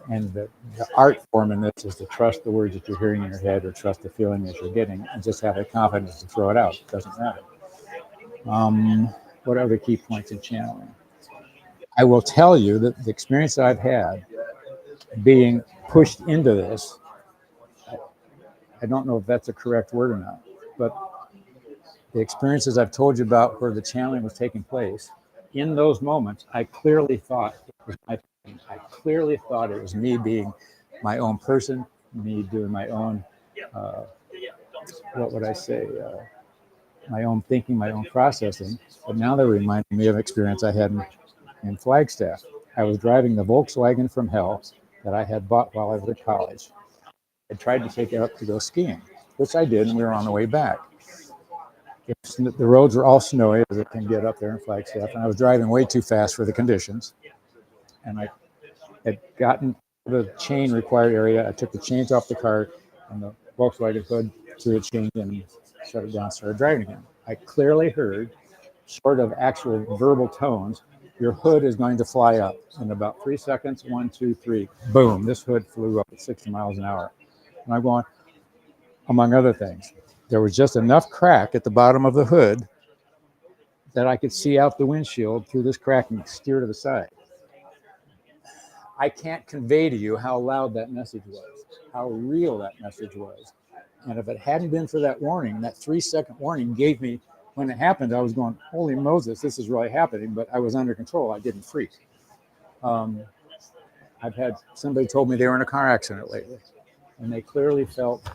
And the art form in this is to trust the words that you're hearing in your head, or trust the feeling that you're getting, and just have the confidence to throw it out. It doesn't matter. What are the key points in channeling? I will tell you that the experience that I've had being pushed into this, I don't know if that's a correct word or not, but the experiences I've told you about where the channeling was taking place, in those moments, I clearly thought it was me being my own person, me doing my own, what would I say, my own thinking, my own processing. But now they're reminding me of experience I had in Flagstaff. I was driving the Volkswagen from hell that I had bought while I was at college. I tried to take it up to go skiing, which I did, and we were on the way back. The roads were all snowy as it can get up there in Flagstaff, and I was driving way too fast for the conditions. And I had gotten the chain required area. I took the chains off the car and the Volkswagen hood, threw the chain in, and shut it down, started driving again. I clearly heard, short of actual verbal tones, your hood is going to fly up in about 3 seconds. 1, 2, 3, boom, this hood flew up at 60 miles an hour. And I'm going, among other things, there was just enough crack at the bottom of the hood that I could see out the windshield through this crack and steer to the side. I can't convey to you how loud that message was, how real that message was. And if it hadn't been for that warning, that 3-second warning gave me, when it happened, I was going, holy Moses, this is really happening, but I was under control. I didn't freak. I've had somebody told me they were in a car accident lately, and they clearly felt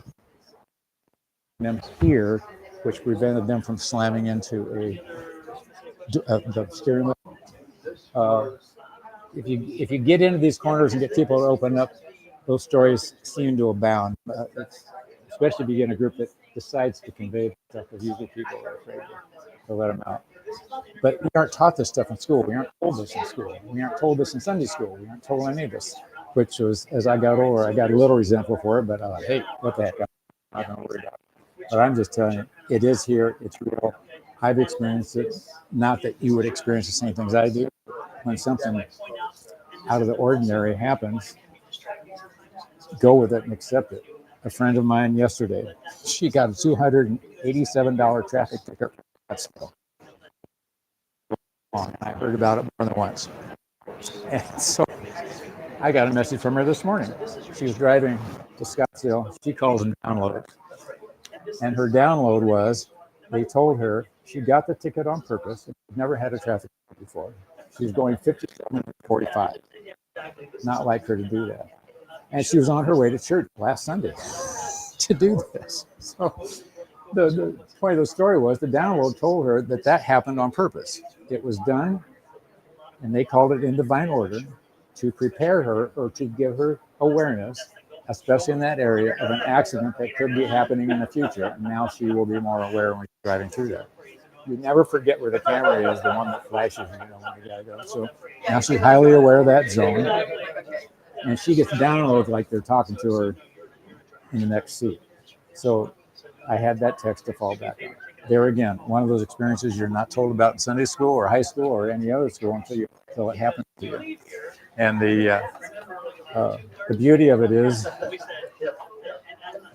them here, which prevented them from slamming into the steering wheel. If you get into these corners and get people to open up, those stories seem to abound. Especially if you get in a group that decides to convey stuff, because usually people are afraid to let them out. But we aren't taught this stuff in school. We aren't told this in school. We aren't told this in Sunday school. We aren't told any of this, which was, as I got older, I got a little resentful for it, but hey, what the heck, I'm not going to worry about it. But I'm just telling you, it is here. It's real. I've experienced it. Not that you would experience the same things I do. When something out of the ordinary happens, go with it and accept it. A friend of mine yesterday, she got a $287 traffic ticket. I heard about it more than once. And so I got a message from her this morning. She was driving to Scottsdale. She calls them downloads. And her download was, they told her she got the ticket on purpose. She'd never had a traffic ticket before. She was going 57 and 45. Not like her to do that. And she was on her way to church last Sunday to do this. So the point of the story was the download told her that happened on purpose. It was done, and they called it in divine order to prepare her or to give her awareness, especially in that area, of an accident that could be happening in the future. And now she will be more aware when she's driving through that. You never forget where the camera is, the one that flashes when you don't want to go. So now she's highly aware of that zone. And she gets downloads like they're talking to her in the next seat. So I had that text to fall back on. There again, one of those experiences you're not told about in Sunday school or high school or any other school until it happens to you. And the beauty of it is,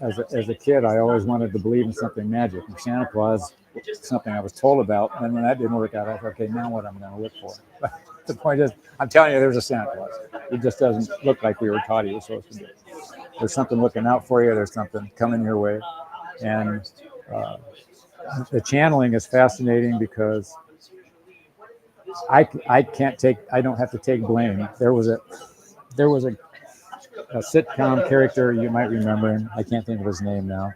as a kid, I always wanted to believe in something magic. And Santa Claus, something I was told about. And when that didn't work out, I thought, okay, now what I'm going to look for. But the point is, I'm telling you, there's a Santa Claus. He just doesn't look like we were taught he was supposed to do. There's something looking out for you. There's something coming your way. And the channeling is fascinating because I don't have to take blame. There was a sitcom character, you might remember him. I can't think of his name now,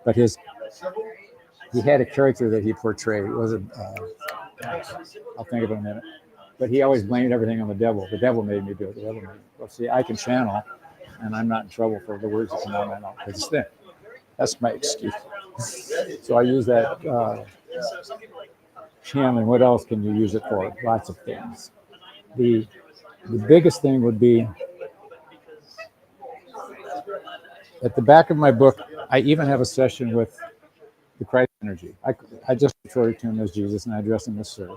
but he had a character that he portrayed. It was I'll think of it in a minute. But he always blamed everything on the devil. The devil made me do it. The devil made me. Well, see, I can channel, and I'm not in trouble for the words that come out of my mouth. It's thin. That's my excuse. So I use that channeling. What else can you use it for? Lots of things. The biggest thing would be, at the back of my book, I even have a session with the Christ energy. I just refer to him as Jesus, and I address him as Sir,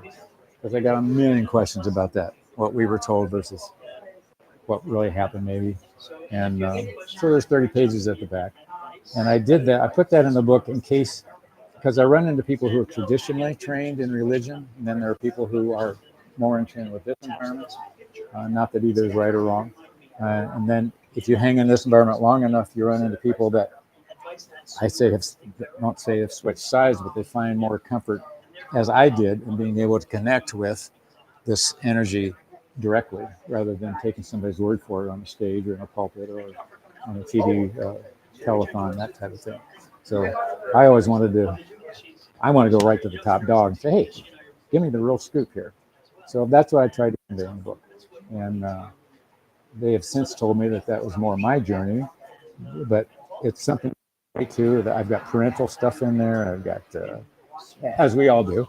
because I got a million questions about that, what we were told versus what really happened, maybe. And so there's 30 pages at the back. And I did that. I put that in the book in case, because I run into people who are traditionally trained in religion, and then there are people who are more in tune with this environment. Not that either is right or wrong. And then if you hang in this environment long enough, you run into people that don't say have switched sides, but they find more comfort, as I did, in being able to connect with this energy directly, rather than taking somebody's word for it on the stage or in a pulpit or on a TV telethon, that type of thing. So I always want to go right to the top dog and say, hey, give me the real scoop here. So that's what I tried to convey in the book. And they have since told me that was more my journey, but it's something too that I've got parental stuff in there. I've got, as we all do,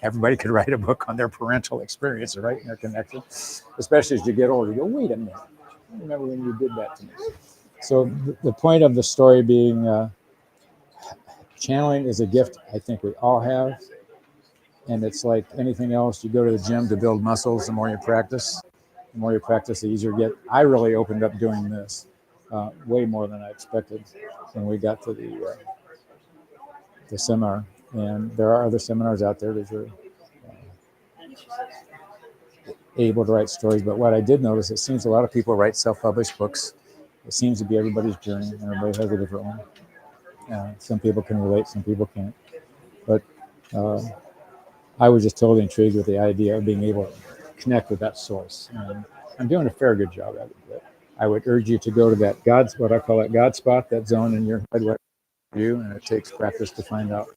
everybody could write a book on their parental experience, right? And their connection, especially as you get older. You go, wait a minute, I remember when you did that to me. So the point of the story being, channeling is a gift I think we all have. And it's like anything else. You go to the gym to build muscles. The more you practice, the easier you get. I really opened up doing this way more than I expected when we got to the seminar. And there are other seminars out there that are able to write stories. But what I did notice, it seems a lot of people write self-published books. It seems to be everybody's journey. Everybody has a different one. Some people can relate, some people can't. But I was just totally intrigued with the idea of being able to connect with that source. And I'm doing a fair good job at it. But I would urge you to go to that what I call that God spot, that zone in your head, what you, and it takes practice to find out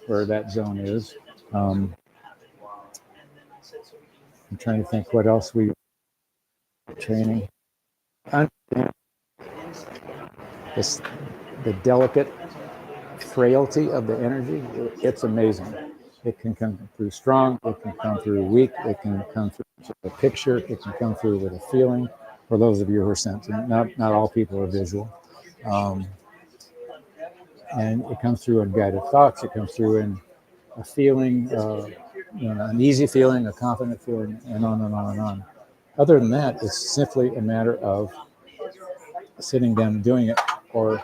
where that zone is. I'm trying to think what else we training. Understand the delicate frailty of the energy. It's amazing. It can come through strong, it can come through weak, it can come through a picture, it can come through with a feeling. For those of you who are sensitive, not all people are visual. And it comes through in guided thoughts, it comes through in a feeling, an easy feeling, a confident feeling, and on and on and on. Other than that, it's simply a matter of sitting down and doing it, or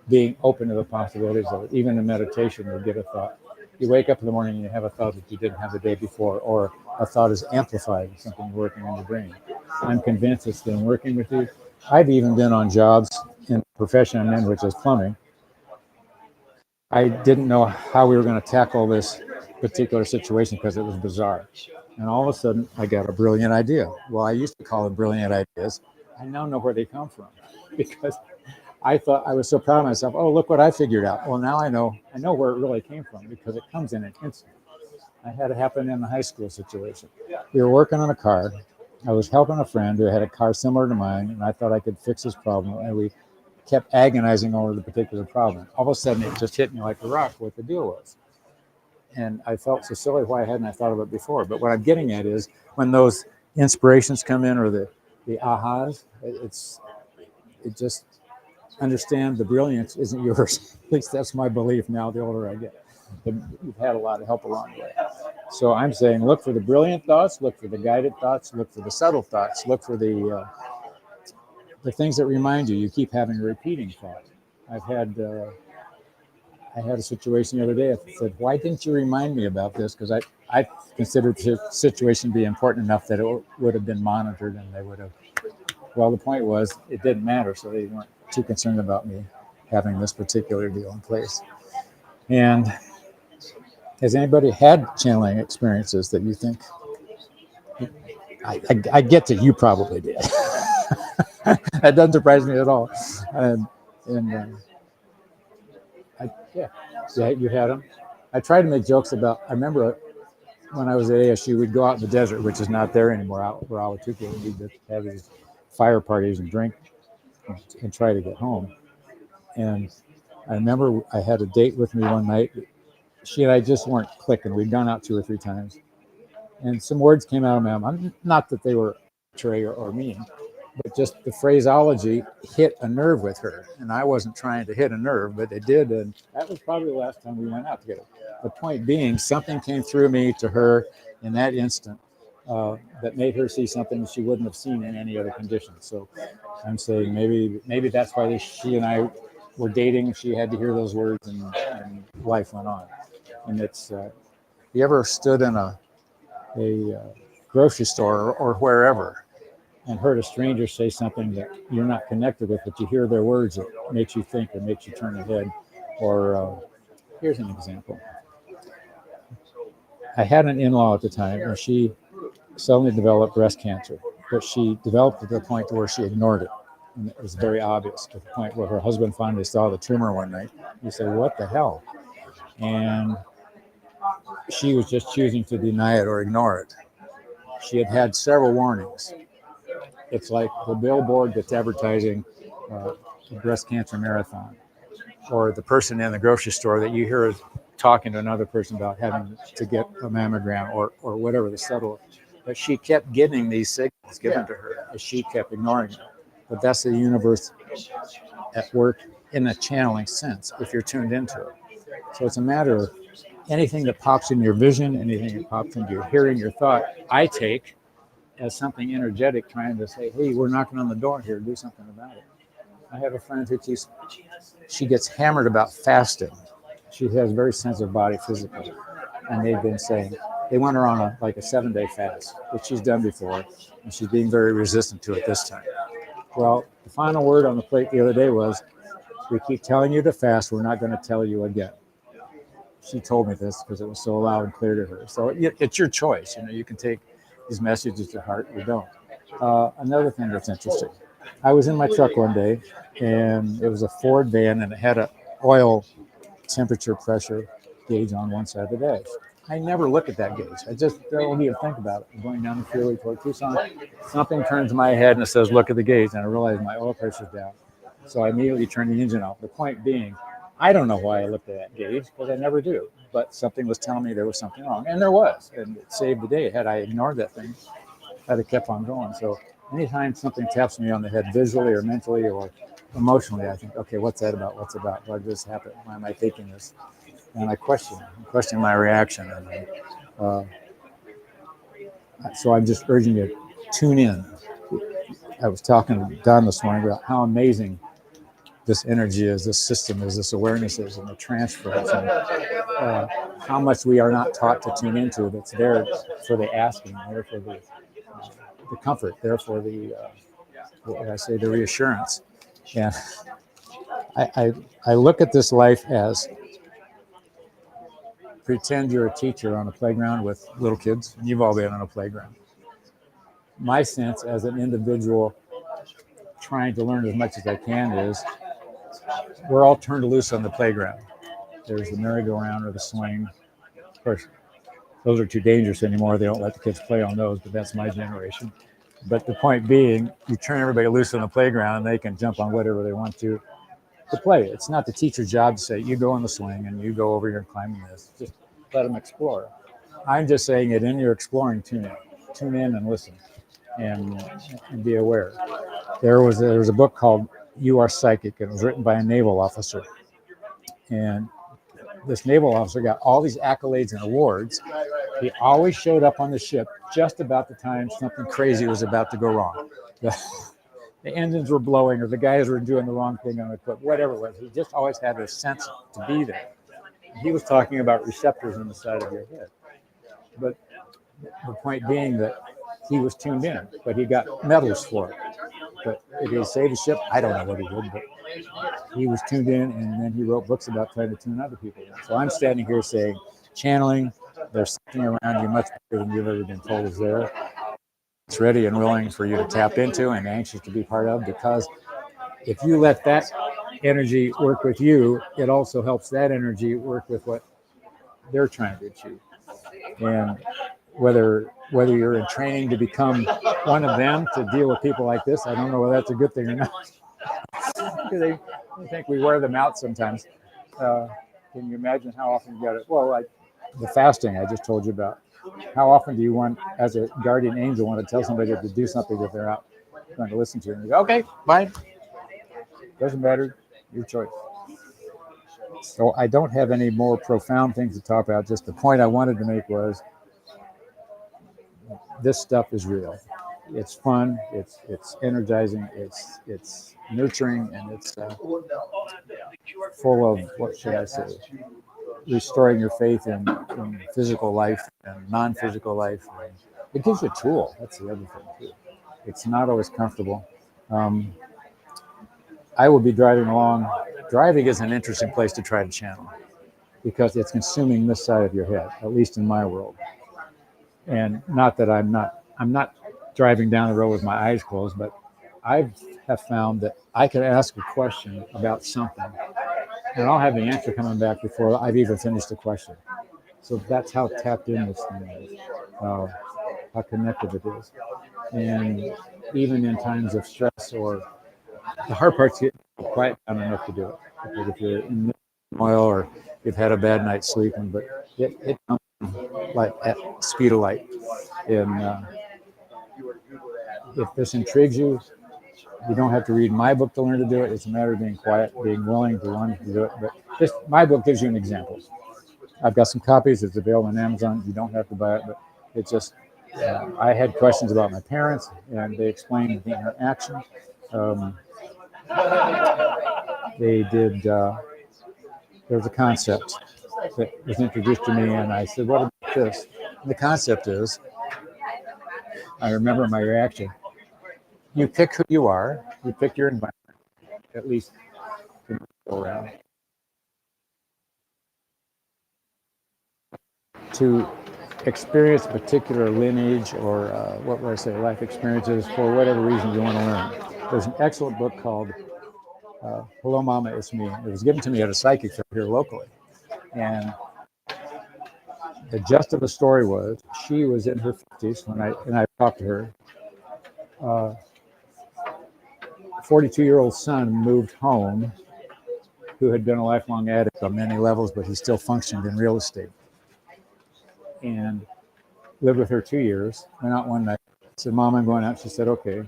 being open to the possibilities of it. Even in meditation, you'll get a thought. You wake up in the morning and you have a thought that you didn't have the day before, or a thought is amplified, something working in your brain. I'm convinced it's been working with you. I've even been on jobs in the profession I'm in, which is plumbing. I didn't know how we were going to tackle this particular situation because it was bizarre. And all of a sudden, I got a brilliant idea. Well, I used to call them brilliant ideas. I now know where they come from, because I thought, I was so proud of myself. Oh, look what I figured out. Well, now I know where it really came from, because it comes in an instant. I had it happen in the high school situation. We were working on a car. I was helping a friend who had a car similar to mine, and I thought I could fix his problem. And we kept agonizing over the particular problem. All of a sudden, it just hit me like a rock what the deal was. And I felt so silly why hadn't I thought of it before. But what I'm getting at is, when those inspirations come in, or the ahas, it just, understand the brilliance isn't yours. At least that's my belief now, the older I get. But you've had a lot of help along the way. So I'm saying, look for the brilliant thoughts, look for the guided thoughts, look for the subtle thoughts, look for the the things that remind you, you keep having a repeating thought. I've had, I had a situation the other day. I said, why didn't you remind me about this? Because I considered the situation to be important enough that it would have been monitored and they would have, well, the point was it didn't matter. So they weren't too concerned about me having this particular deal in place. And has anybody had channeling experiences that you think, I get that you probably did. That doesn't surprise me at all. Yeah, you had them. I tried to make jokes about, I remember when I was at ASU, we'd go out in the desert, which is not there anymore, out where Awatuki, and we'd just have these fire parties and drink and try to get home. And I remember I had a date with me one night. She and I just weren't clicking. We'd gone out 2 or 3 times. And some words came out of my mouth. Not that they were arbitrary or mean, but just the phraseology hit a nerve with her. And I wasn't trying to hit a nerve, but it did. And that was probably the last time we went out together. The point being, something came through me to her in that instant that made her see something she wouldn't have seen in any other condition. So I'm saying maybe that's why she and I were dating. She had to hear those words, and life went on. And it's, you ever stood in a grocery store or wherever and heard a stranger say something that you're not connected with, but you hear their words, it makes you think or makes you turn your head. Or here's an example. I had an in-law at the time, and she suddenly developed breast cancer, but she developed it to the point to where she ignored it. And it was very obvious, to the point where her husband finally saw the tumor one night. He said, what the hell? And she was just choosing to deny it or ignore it. She had had several warnings. It's like the billboard that's advertising the breast cancer marathon, or the person in the grocery store that you hear talking to another person about having to get a mammogram or whatever the subtle. But she kept getting these signals given to her as she kept ignoring them. But that's the universe at work in a channeling sense if you're tuned into it. So it's a matter of anything that pops in your vision, anything that pops into your hearing, your thought, I take as something energetic trying to say, hey, we're knocking on the door here, do something about it. I have a friend who she gets hammered about fasting. She has a very sensitive body physically. And they've been saying, they went her on a 7-day fast, which she's done before, and she's being very resistant to it this time. Well, the final word on the plate the other day was, we keep telling you to fast, we're not going to tell you again. She told me this because it was so loud and clear to her. So it's your choice. You can take these messages to heart or don't. Another thing that's interesting. I was in my truck one day, and it was a Ford van, and it had an oil temperature pressure gauge on one side of the dash. I never look at that gauge. I just don't even think about it. I'm going down the freeway toward Tucson. Something turns my head and it says, look at the gauge. And I realize my oil pressure's down. So I immediately turn the engine off. The point being, I don't know why I looked at that gauge, because I never do. But something was telling me there was something wrong. And there was. And it saved the day. Had I ignored that thing, I'd have kept on going. So anytime something taps me on the head visually or mentally or emotionally, I think, okay, what's that about? What's about? Why did this happen? Why am I thinking this? And I question my reaction. And so I'm just urging you to tune in. I was talking to Don this morning about how amazing this energy is, this system is, this awareness is, and the transfers, and how much we are not taught to tune into. That's there for the asking, there for the comfort, there for the the reassurance. And I look at this life as, pretend you're a teacher on a playground with little kids, and you've all been on a playground. My sense as an individual trying to learn as much as I can is, we're all turned loose on the playground. There's the merry-go-round or the swing. Of course, those are too dangerous anymore. They don't let the kids play on those, but that's my generation. But the point being, you turn everybody loose on the playground and they can jump on whatever they want to play. It's not the teacher's job to say, you go on the swing and you go over here and climb this. Just let them explore. I'm just saying that in your exploring, tune in and listen and be aware. There was a book called You Are Psychic. It was written by a naval officer. And this naval officer got all these accolades and awards. He always showed up on the ship just about the time something crazy was about to go wrong. the engines were blowing or the guys were doing the wrong thing on the equipment, whatever it was. He just always had a sense to be there. He was talking about receptors on the side of your head. But the point being that he was tuned in, but he got medals for it. But if he saved the ship, I don't know what he did, but he was tuned in, and then he wrote books about trying to tune other people in. So I'm standing here saying, channeling, there's something around you much better than you've ever been told is there. It's ready and willing for you to tap into and anxious to be part of, because if you let that energy work with you, it also helps that energy work with what they're trying to achieve. And whether you're in training to become one of them to deal with people like this, I don't know whether that's a good thing or not. They think we wear them out sometimes. Can you imagine how often you got it? Well, like the fasting I just told you about. How often do you want, as a guardian angel, want to tell somebody to do something that they're not going to listen to? And you go, okay, fine. Doesn't matter. Your choice. So I don't have any more profound things to talk about. Just the point I wanted to make was this stuff is real. It's fun. It's energizing. It's nurturing, and it's full of, what should I say, restoring your faith in physical life and non-physical life. It gives you a tool. That's the other thing too. It's not always comfortable. I will be driving along. Driving is an interesting place to try to channel because it's consuming this side of your head, at least in my world. And not that I'm not driving down the road with my eyes closed, but I have found that I can ask a question about something and I'll have the answer coming back before I've even finished the question. So that's how tapped in this thing is, how connected it is. And even in times of stress, or the hard part's get quiet down enough to do it. Because if you're in oil or you've had a bad night's sleeping, but it comes like at speed of light. And if this intrigues you, you don't have to read my book to learn to do it. It's a matter of being quiet, being willing to learn to do it. But my book gives you an example. I've got some copies. It's available on Amazon. You don't have to buy it, but it's just, I had questions about my parents, and they explained the interaction. They did, there was a concept that was introduced to me, and I said, what about this? And the concept is, I remember my reaction. You pick who you are, you pick your environment, at least to go around. To experience a particular lineage or what would I say, life experiences for whatever reason you want to learn. There's an excellent book called Hello Mama, It's Me. It was given to me at a psychic fair here locally. And the gist of the story was she was in her 50s when I talked to her. 42-year-old son moved home who had been a lifelong addict on many levels, but he still functioned in real estate. And lived with her 2 years, went out one night, said, Mom, I'm going out. She said, okay.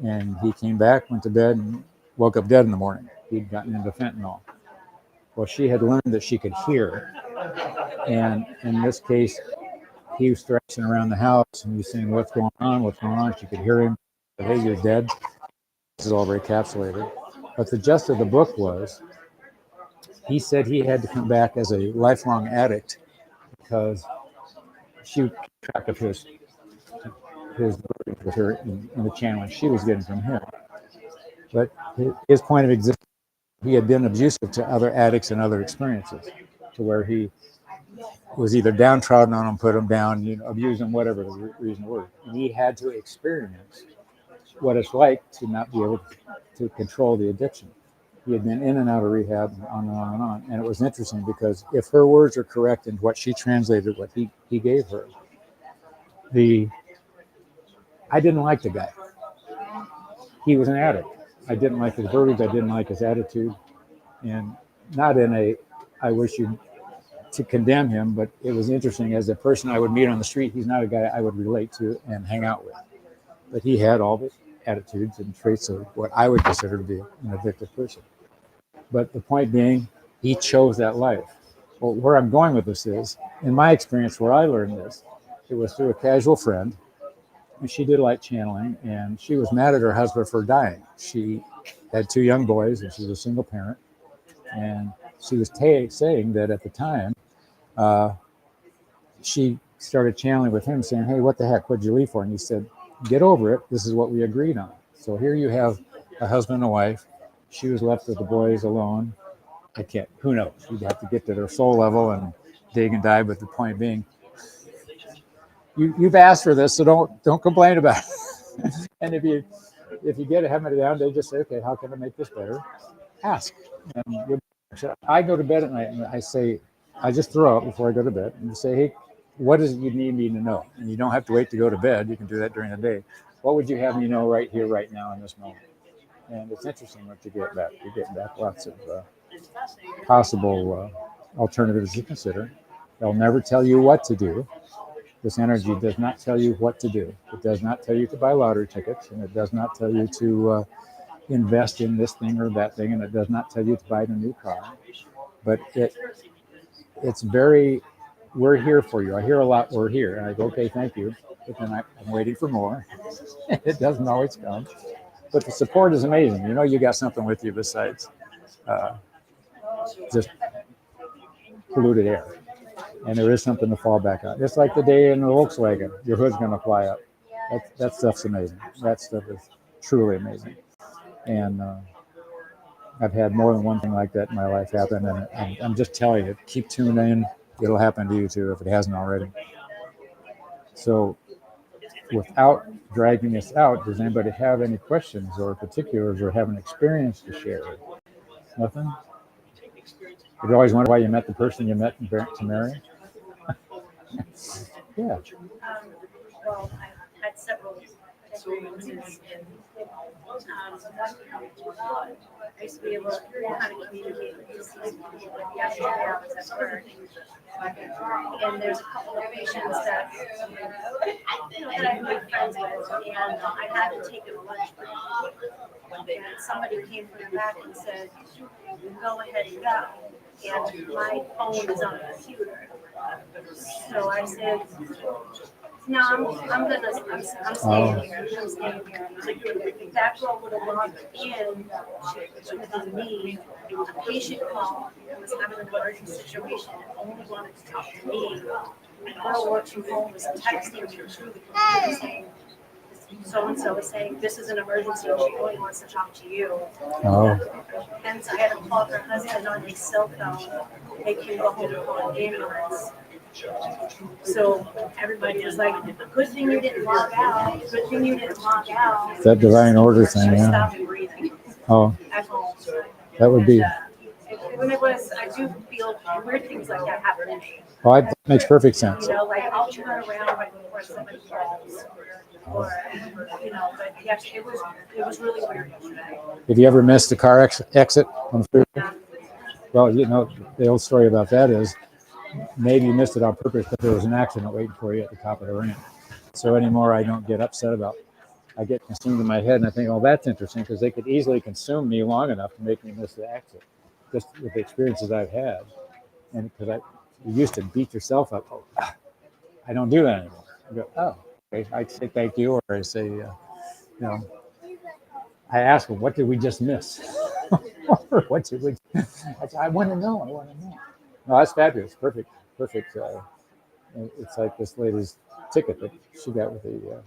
And he came back, went to bed, and woke up dead in the morning. He'd gotten into fentanyl. Well, she had learned that she could hear. And in this case, he was stretching around the house and he was saying, what's going on? What's going on? She could hear him. Said, hey, you're dead. This is all very encapsulated. But the gist of the book was, he said he had to come back as a lifelong addict because she kept track of his with her in the challenge she was getting from him. But his point of existence, he had been abusive to other addicts and other experiences, to where he was either downtrodden on them, put them down, abused them, whatever the reason was. And he had to experience what it's like to not be able to control the addiction. He had been in and out of rehab, and on and on and on. And it was interesting because if her words are correct in what she translated, what he gave her, I didn't like the guy. He was an addict. I didn't like his verbiage. I didn't like his attitude. And not in a, I wish you to condemn him, but it was interesting. As a person I would meet on the street, he's not a guy I would relate to and hang out with. But he had all the attitudes and traits of what I would consider to be an addictive person. But the point being, he chose that life. Well, where I'm going with this is, in my experience, where I learned this, it was through a casual friend and she did like channeling, and she was mad at her husband for dying. She had 2 young boys, and she was a single parent. And she was saying that at the time, she started channeling with him, saying, "Hey, what the heck? What'd you leave for?" And he said, "Get over it. This is what we agreed on." So here you have a husband and a wife. She was left with the boys alone. Who knows? You'd have to get to their soul level and dig and dive. But the point being, you've asked for this, so don't complain about it. And if you get a hammer down, they just say, "Okay, how can I make this better?" Ask. And I go to bed at night and I just throw up before I go to bed and say, "Hey, what is it you need me to know?" And you don't have to wait to go to bed. You can do that during the day. What would you have me know right here, right now, in this moment? And it's interesting what you get back. You get back lots of possible alternatives to consider. They'll never tell you what to do. This energy does not tell you what to do. It does not tell you to buy lottery tickets, and it does not tell you to invest in this thing or that thing, and it does not tell you to buy a new car. But it's very, we're here for you. I hear a lot, "We're here," and I go, "Okay, thank you," but then I'm waiting for more. It doesn't always come, but the support is amazing. You know, you got something with you besides just polluted air, and there is something to fall back on. Just like the day in the Volkswagen, your hood's going to fly up. That stuff's amazing. That stuff is truly amazing. And I've had more than one thing like that in my life happen, and I'm just telling you, keep tuning in. It'll happen to you too if it hasn't already. So without dragging this out, does anybody have any questions or particulars or have an experience to share? Nothing? You've always wondered why you met the person you met to marry? Yeah. Well, I had several experiences, and I used to be able to kind of communicate with these people, but yesterday I was at work, and there's a couple of patients that I made friends with, and I had to take a lunch break. And somebody came from the back and said, "Go ahead and go." And my phone is on the computer. So I said, "No, I'm staying here. I'm staying here." If that girl would have logged in with me, a patient called and was having an emergency situation and only wanted to talk to me. The girl works from home was texting me through the computer saying, "So-and-so is saying this is an emergency and she only wants to talk to you." Oh. Hence, I had to call her husband on his cell phone, make him go home and call an ambulance. So everybody was like, "Good thing you didn't log out. Good thing you didn't log out." It's that divine order thing, She yeah. stopped breathing Oh, at home. that would be. When it was, I do feel weird things like that happen to me. Well, that makes perfect sense. You know, like I'll turn around right before somebody falls, or but yes, it was really weird yesterday. Have you ever missed a car exit on the freeway? Well, you know, the old story about that is maybe you missed it on purpose, but there was an accident waiting for you at the top of the ramp. So anymore, I don't get upset about it. I get consumed in my head, and I think, "Oh, that's interesting," because they could easily consume me long enough to make me miss the exit, just with the experiences I've had. And because you used to beat yourself up, I don't do that anymore. I go, "Oh, okay." I say thank you, or I say, I ask them, "What did we just miss?" Or what did we? I want to know. I want to know. No, that's fabulous. Perfect. It's like this lady's ticket that she got with the.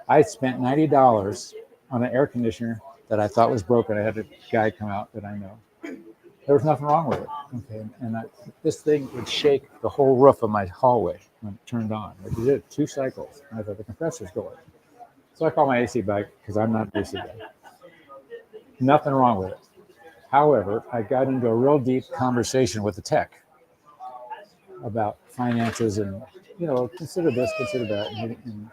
I spent $90 on an air conditioner that I thought was broken. I had a guy come out that I know. There was nothing wrong with it. Okay, and this thing would shake the whole roof of my hallway when it turned on. It did 2 cycles. And I thought the compressor's going. So I called my AC back because I'm not an AC guy. Nothing wrong with it. However, I got into a real deep conversation with the tech about finances and, consider this, consider that. And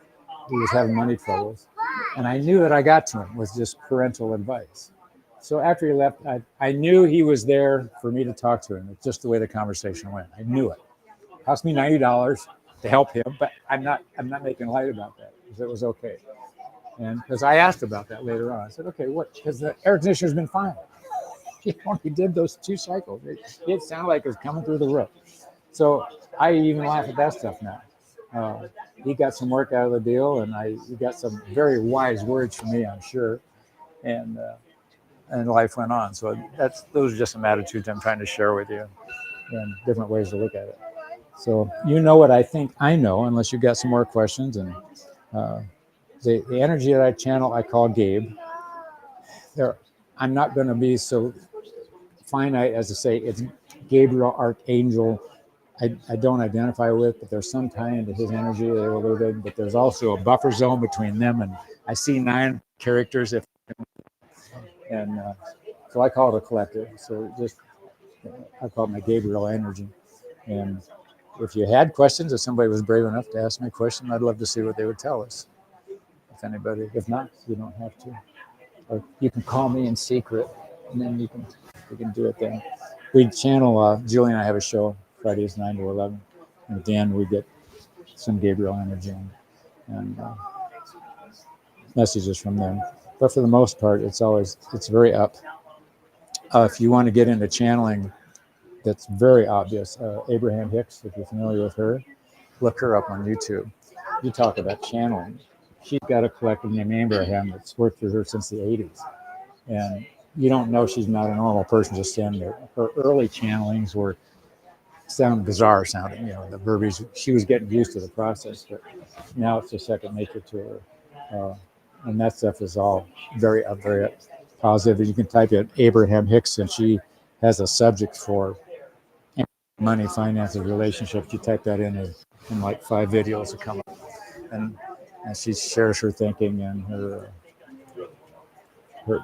he was having money troubles. And I knew that I got to him with just parental advice. So after he left, I knew he was there for me to talk to him. It's just the way the conversation went. I knew it. It cost me $90 to help him, but I'm not making light about that because it was okay. And because I asked about that later on, I said, "Okay, what?" Because the air conditioner's been fine. He only did those 2 cycles. It sounded like it was coming through the roof. So I even laugh at that stuff now. He got some work out of the deal, and he got some very wise words from me, I'm sure. And life went on. So those are just some attitudes I'm trying to share with you, and different ways to look at it. So you know what I think I know, unless you got some more questions. And the energy that I channel, I call Gabe. I'm not going to be so finite as to say it's Gabriel Archangel. I don't identify with, but there's some tie into his energy. They were alluded, but there's also a buffer zone between them, and I see 9 characters. So I call it a collective. So I call it my Gabriel energy. And if you had questions, if somebody was brave enough to ask me a question, I'd love to see what they would tell us. If not, you don't have to. Or you can call me in secret, and then we can do it then. We channel, Julie and I have a show Fridays 9 to 11. And at the end, we get some Gabriel energy and messages from them. But for the most part, it's very up. If you want to get into channeling, that's very obvious. Abraham Hicks, if you're familiar with her, look her up on YouTube. You talk about channeling. She's got a collective named Abraham that's worked for her since the 80s. And you don't know she's not a normal person just standing there. Her early channelings sound bizarre sounding, the verbiage. She was getting used to the process, but now it's a second nature to her. And that stuff is all very positive. You can type in Abraham Hicks, and she has a subject for money, finances, relationships. You type that in like 5 videos that come up. And she shares her thinking and her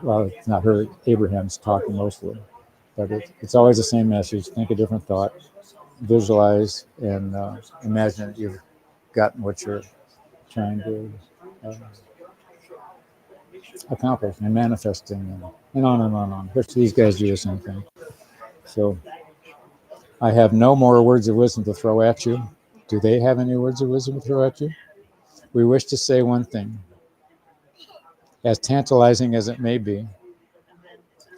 well, it's not her, Abraham's talking mostly. But it's always the same message. Think a different thought, visualize, and imagine that you've gotten what you're trying to accomplish and manifesting, and on and on and on. Which these guys do the same thing. So I have no more words of wisdom to throw at you. Do they have any words of wisdom to throw at you? We wish to say one thing. As tantalizing as it may be,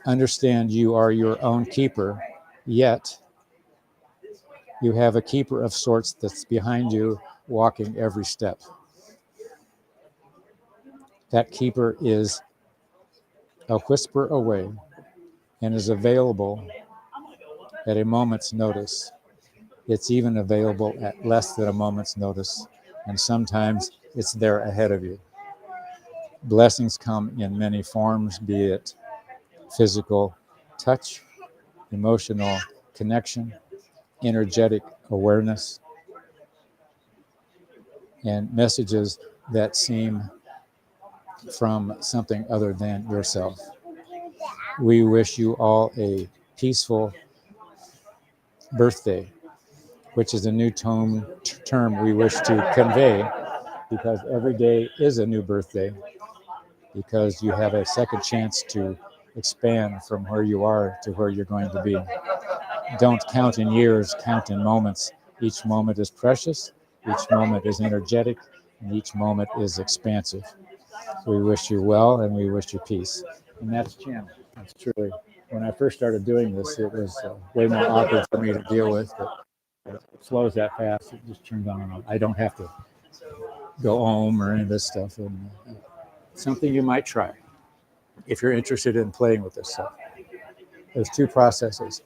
understand you are your own keeper, yet you have a keeper of sorts that's behind you, walking every step. That keeper is a whisper away and is available at a moment's notice. It's even available at less than a moment's notice, and sometimes it's there ahead of you. Blessings come in many forms, be it physical touch, emotional connection, energetic awareness, and messages that seem from something other than yourself. We wish you all a peaceful birthday, which is a new term we wish to convey, because every day is a new birthday, because you have a second chance to expand from where you are to where you're going to be. Don't count in years, count in moments. Each moment is precious, each moment is energetic, and each moment is expansive. We wish you well, and we wish you peace. And that's channel. That's truly, when I first started doing this, it was way more awkward for me to deal with, but it flows that fast. It just turns on and on. I don't have to go home or any of this stuff. And something you might try if you're interested in playing with this stuff. There's 2 processes.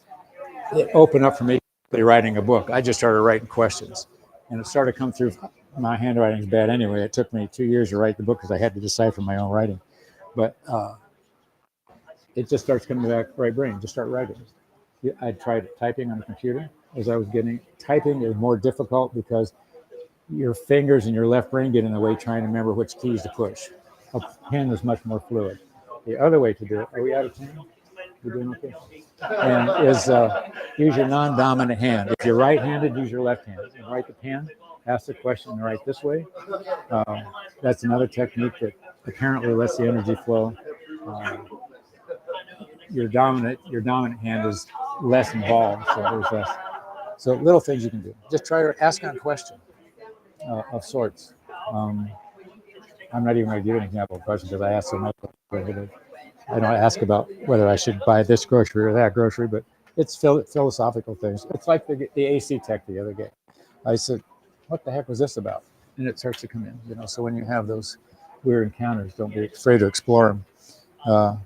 It opened up for me writing a book. I just started writing questions, and it started to come through. My handwriting is bad anyway. It took me 2 years to write the book because I had to decipher my own writing. But it just starts coming back right brain. Just start writing. I tried typing on the computer. As I was typing is more difficult because your fingers and your left brain get in the way trying to remember which keys to push. A pen is much more fluid. The other way to do it, are we out of time? We're doing okay? And is use your non-dominant hand. If you're right-handed, use your left hand. And write the pen, ask the question, and write this way. That's another technique that apparently lets the energy flow. Your dominant hand is less involved, so there's less. So little things you can do. Just try to ask a question of sorts. I'm not even going to give an example of a question because I ask so much. I don't ask about whether I should buy this grocery or that grocery, but it's philosophical things. It's like the AC tech the other day. I said, what the heck was this about? And it starts to come in, you know. So when you have those weird encounters, don't be afraid to explore them.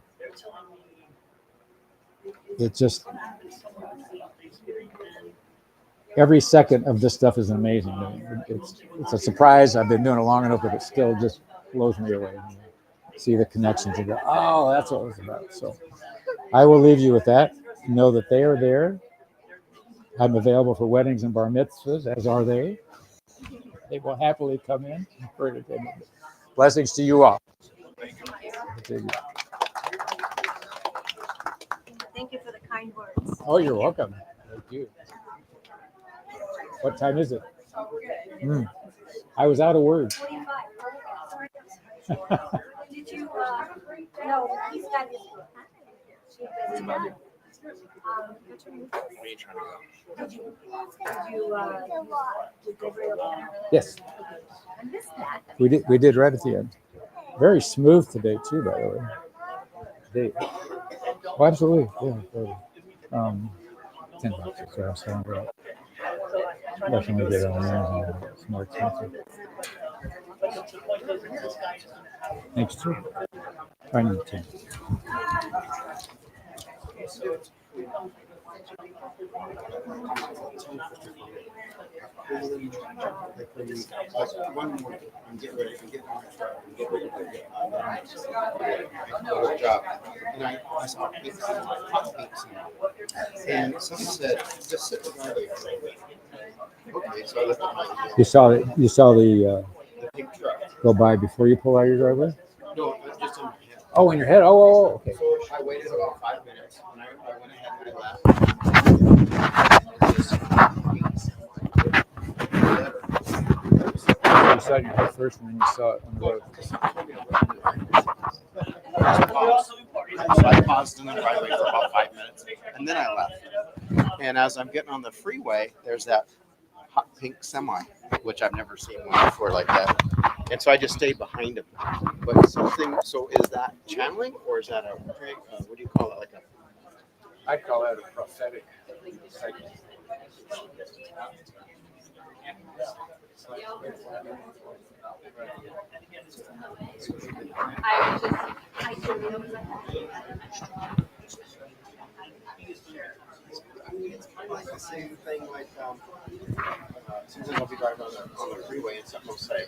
It just, every second of this stuff is amazing. It's a surprise. I've been doing it long enough that it still just blows me away. See the connections and go, oh, that's what it was about. So I will leave you with that. Know that they are there. I'm available for weddings and bar mitzvahs, as are they. They will happily come in for entertainment. Blessings to you all. Thank you for the kind words. Oh, you're welcome. Thank you. What time is it? I was out of words. 45. Did you, no, he's got his book. Did Gabriel? Yes, I missed that. we did. We did right at the end. Very smooth today, too, by the way. Oh, absolutely. Yeah. Totally. $10. So I'm selling it. Definitely get it on Amazon. It's more expensive. Thanks, too. I need 10. One more. I'm getting ready to get on the truck. Get ready to get on the job. And I saw pink sand. And someone said, just sit beside it for a bit. Okay, so I looked at my You saw the pink truck. go by before you pull out of your driveway? No, it was just in my head. Oh, in your head? Oh, okay. So I waited about 5 minutes and I went ahead and I left. You saw it in your head first, and then you saw it on the road. So I paused in the driveway for about 5 minutes and then I left. And as I'm getting on the freeway, there's that hot pink semi, which I've never seen one before like that. And so I just stayed behind him. But something, so is that channeling or is that what do you call it? Like a, I call that a prophetic psychic. like the same thing like sometimes I'll be driving on the freeway and something will say,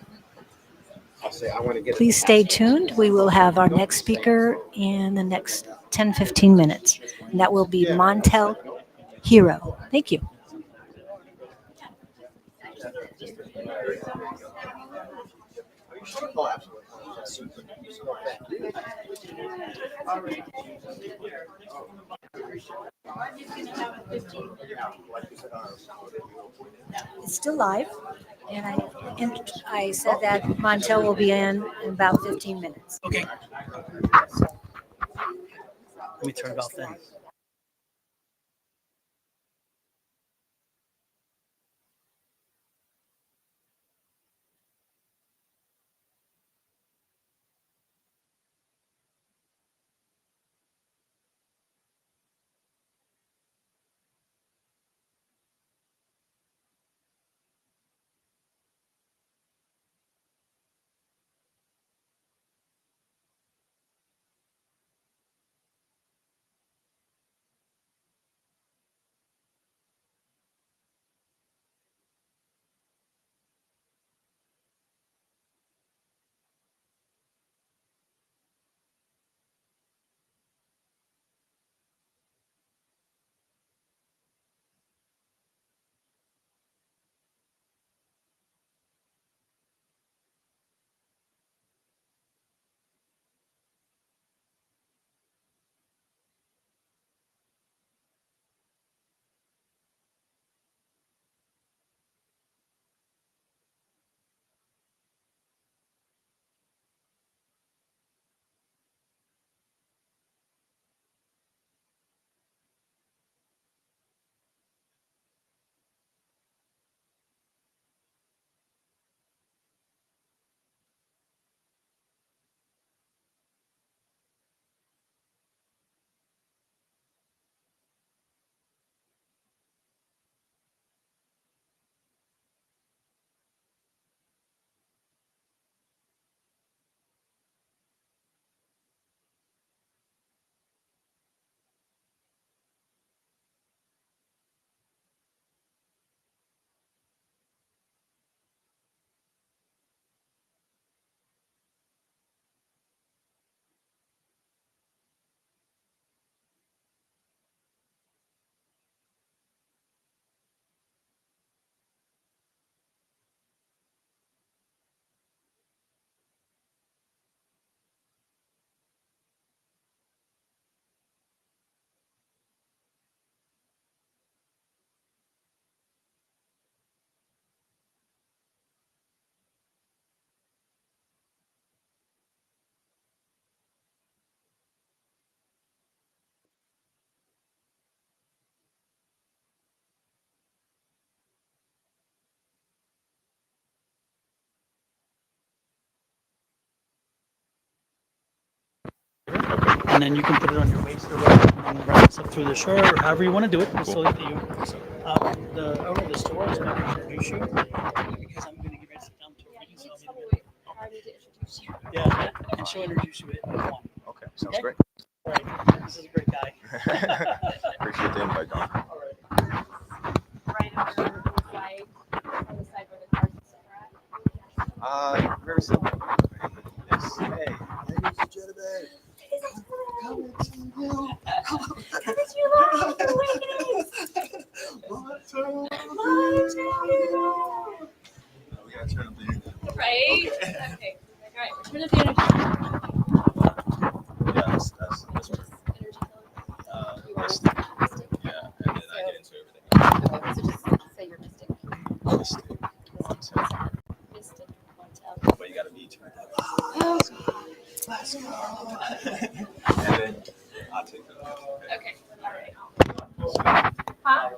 I'll say, I want to get Please stay tuned. We will have our next speaker in the next 10-15 minutes. And that will be Montel Hero. Thank you. Oh, absolutely. It's still live. And I said that Montel will be in about 15 minutes. Okay. Let me turn it off then. and then you can put it on your waist or whatever, and then run this up through the shirt or however you want to do it. It's totally up to you. The owner of the store is going to introduce you because I'm going to get ready to sit down to a reading, so I'll be I need to introduce you. yeah, and she'll introduce you at 1. Okay, sounds Okay. great. All right, this is a great guy. Appreciate the invite, Don. All right. Right over on the side where the cars and stuff are at. Very simple. Yes. Hey, ladies and gentlemen. Coming to you. Coming to you live, Awakenings. We gotta turn up the energy. Right? Okay. All right, turn up the energy. Yeah, that's right. Energy color. You are Mystic. mystic. Yeah, and then I get into everything. Okay, so just say you're mystic. Mystic. One tell. Mystic. One tell. But you gotta be turned up. Let's go. And then I'll take the rest. Okay. All right. Huh?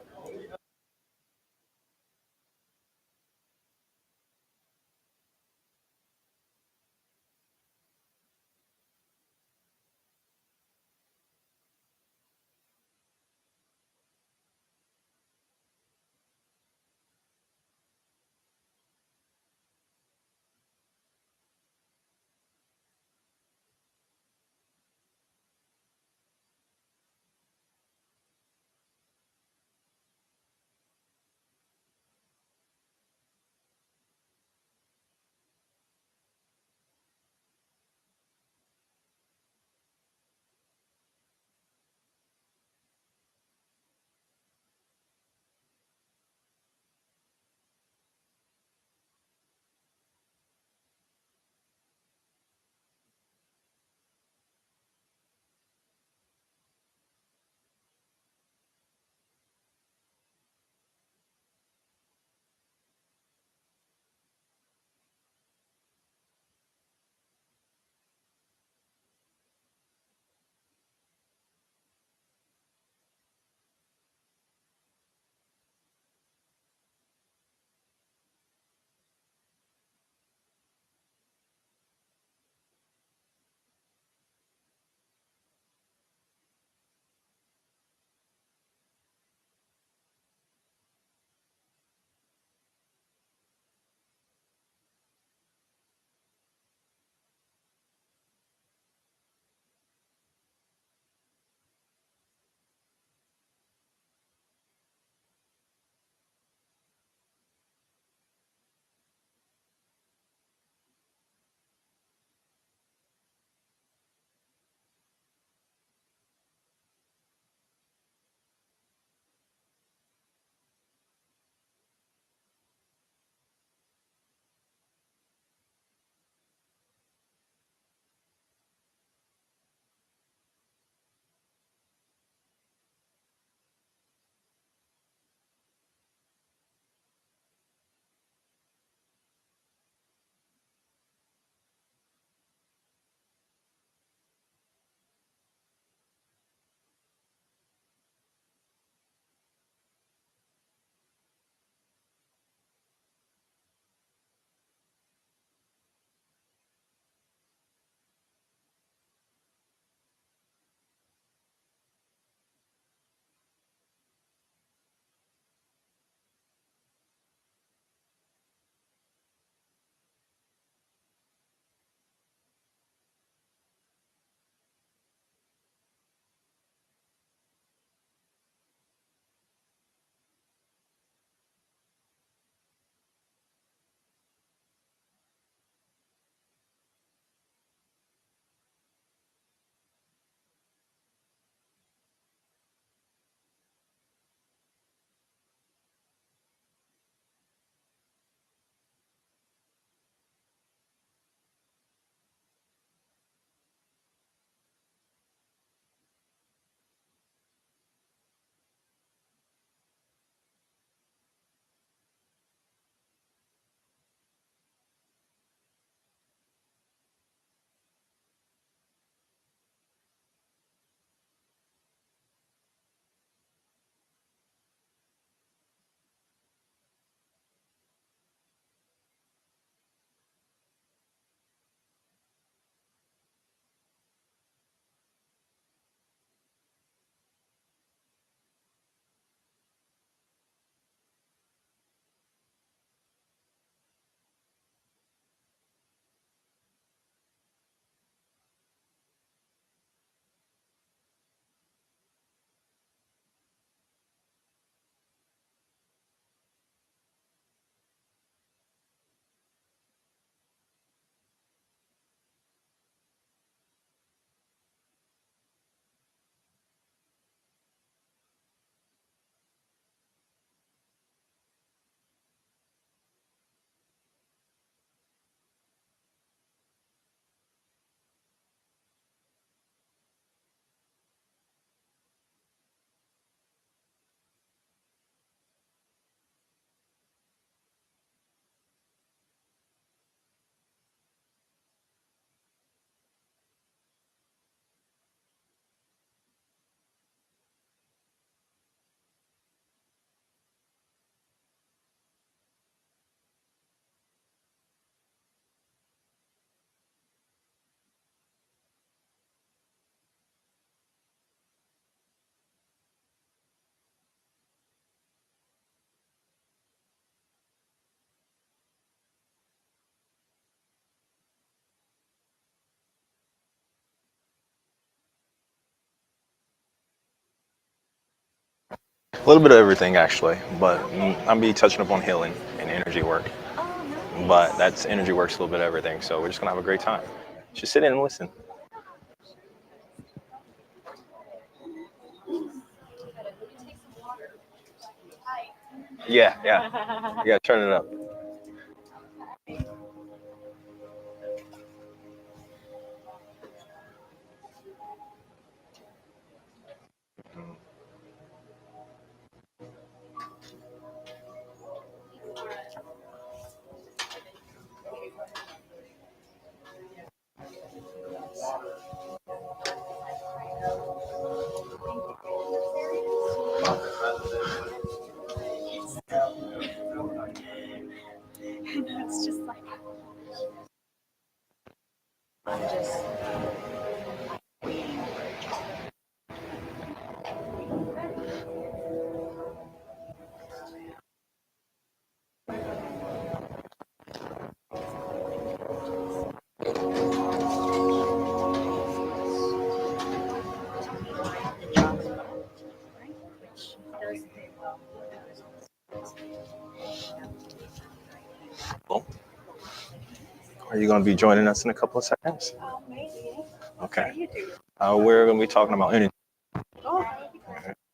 little bit of everything actually, but I'm be touching up on healing and energy work. But that's energy works a little bit of everything. So we're just gonna have a great time. Just sit in and listen. Yeah, yeah, yeah. Turn it up. It's just like Cool. Are you going to be joining us in a couple of seconds? Okay. We're going to be talking about energy.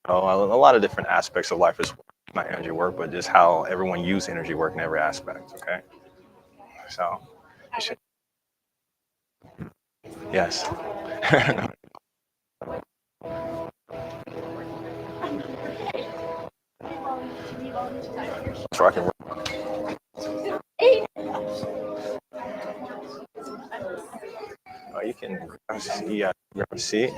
A lot of different aspects of life is not energy work, but just how everyone uses energy work in every aspect. Okay. So, you should, yes. Let's rock and roll. Oh, you can grab a seat.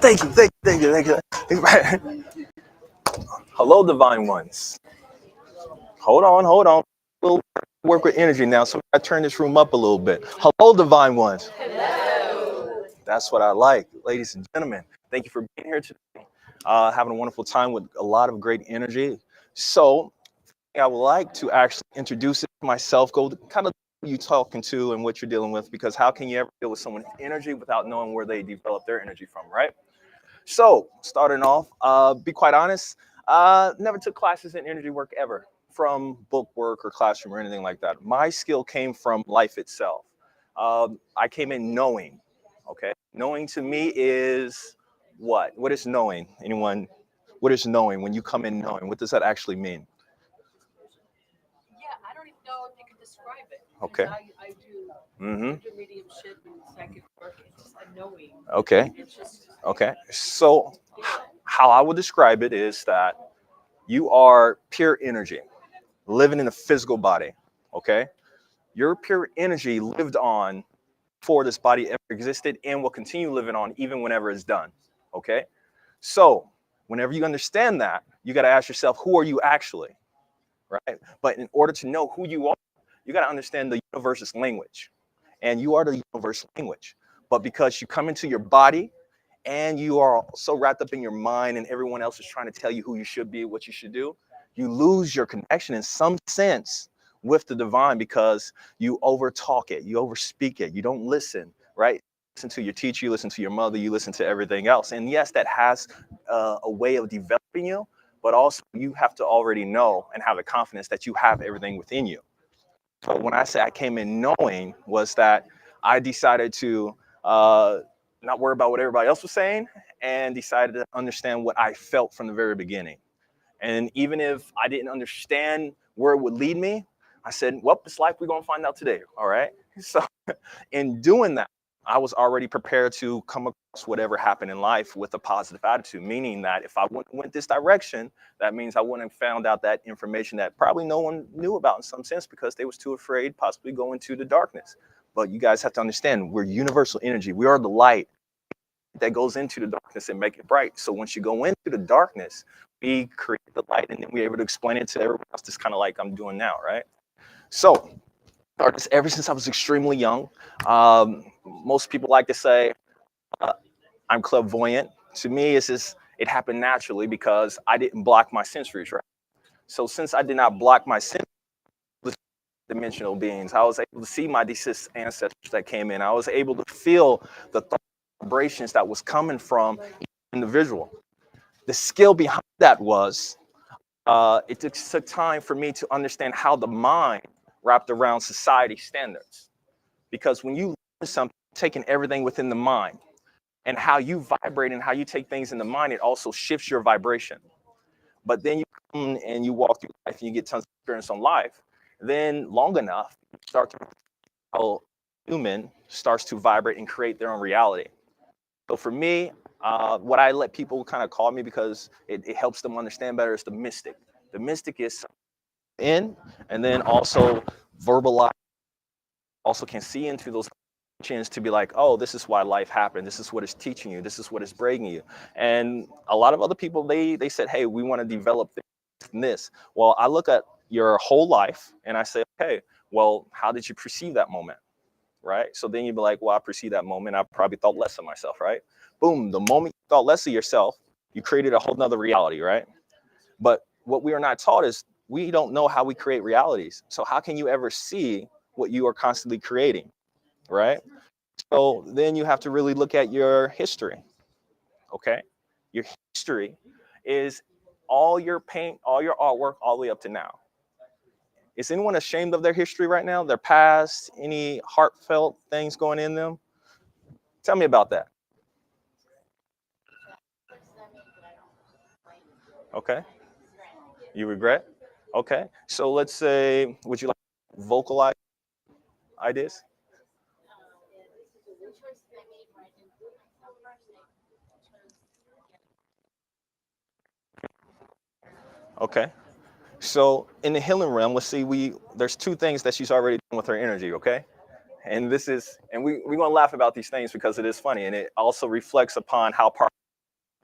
Thank you. Hello, divine ones. Hold on. We'll work with energy now, so I turn this room up a little bit. Hello, divine ones. Hello. That's what I like, ladies and gentlemen. Thank you for being here today. Having a wonderful time with a lot of great energy. So, I would like to actually introduce myself, go kind of who you talking to and what you're dealing with, because how can you ever deal with someone's energy without knowing where they develop their energy from, right? So, starting off, be quite honest, never took classes in energy work ever, from book work or classroom or anything like that. My skill came from life itself. I came in knowing, okay? Knowing to me is what? What is knowing? Anyone? What is knowing? When you come in knowing, what does that actually mean? Yeah, I don't even know if you can describe it. Okay. I do mediumship and psychic work. It's just a knowing. Okay. It's just Okay. So, how I would describe it is that you are pure energy living in a physical body. Okay. Your pure energy lived on before this body ever existed and will continue living on even whenever it's done. Okay. So, whenever you understand that, you got to ask yourself, who are you actually? Right. But in order to know who you are, you got to understand the universe's language. And you are the universe language. But because you come into your body and you are so wrapped up in your mind and everyone else is trying to tell you who you should be, what you should do, you lose your connection in some sense with the divine because you overtalk it, you overspeak it, you don't listen, right? Listen to your teacher, you listen to your mother, you listen to everything else. And yes, that has a way of developing you, but also you have to already know and have the confidence that you have everything within you. So when I say I came in knowing was that I decided to not worry about what everybody else was saying and decided to understand what I felt from the very beginning. And even if I didn't understand where it would lead me, I said, well, it's life, we're going to find out today. All right. So in doing that, I was already prepared to come across whatever happened in life with a positive attitude, meaning that if I went this direction, that means I wouldn't have found out that information that probably no one knew about in some sense because they was too afraid possibly go into the darkness. But you guys have to understand, we're universal energy. We are the light that goes into the darkness and make it bright. So once you go into the darkness, we create the light and then we're able to explain it to everyone else, just kind of like I'm doing now, right? So, artists ever since I was extremely young. Most people like to say I'm clairvoyant. To me, it's just it happened naturally because I didn't block my sensories, right? So since I did not block my sensories, dimensional beings, I was able to see my deceased ancestors that came in. I was able to feel the vibrations that was coming from each individual. The skill behind that was it took time for me to understand how the mind wrapped around society standards. Because when you learn something, taking everything within the mind and how you vibrate and how you take things in the mind, it also shifts your vibration. But then you come and you walk through life and you get tons of experience on life. Then long enough, you start to how human starts to vibrate and create their own reality. So for me, what I let people kind of call me because it helps them understand better is the mystic. The mystic is in, and then also verbalize, also can see into those to be like, oh, this is why life happened. This is what it's teaching you. This is what it's breaking you. And a lot of other people, they said, hey, we want to develop this. Well, I look at your whole life and I say, okay, well, how did you perceive that moment? Right? So then you'd be like, well, I perceived that moment. I probably thought less of myself, right? Boom, the moment you thought less of yourself, you created a whole nother reality, right? But what we are not taught is we don't know how we create realities. So how can you ever see what you are constantly creating, right? So then you have to really look at your history, okay? Your history is all your paint, all your artwork, all the way up to now. Is anyone ashamed of their history right now? Their past, any heartfelt things going in them? Tell me about that. Okay. You regret? Okay. So let's say, would you like to vocalize ideas? Okay. So in the healing realm, let's see, there's two things that she's already done with her energy, okay? And this is, and we're going to laugh about these things because it is funny. And it also reflects upon how powerful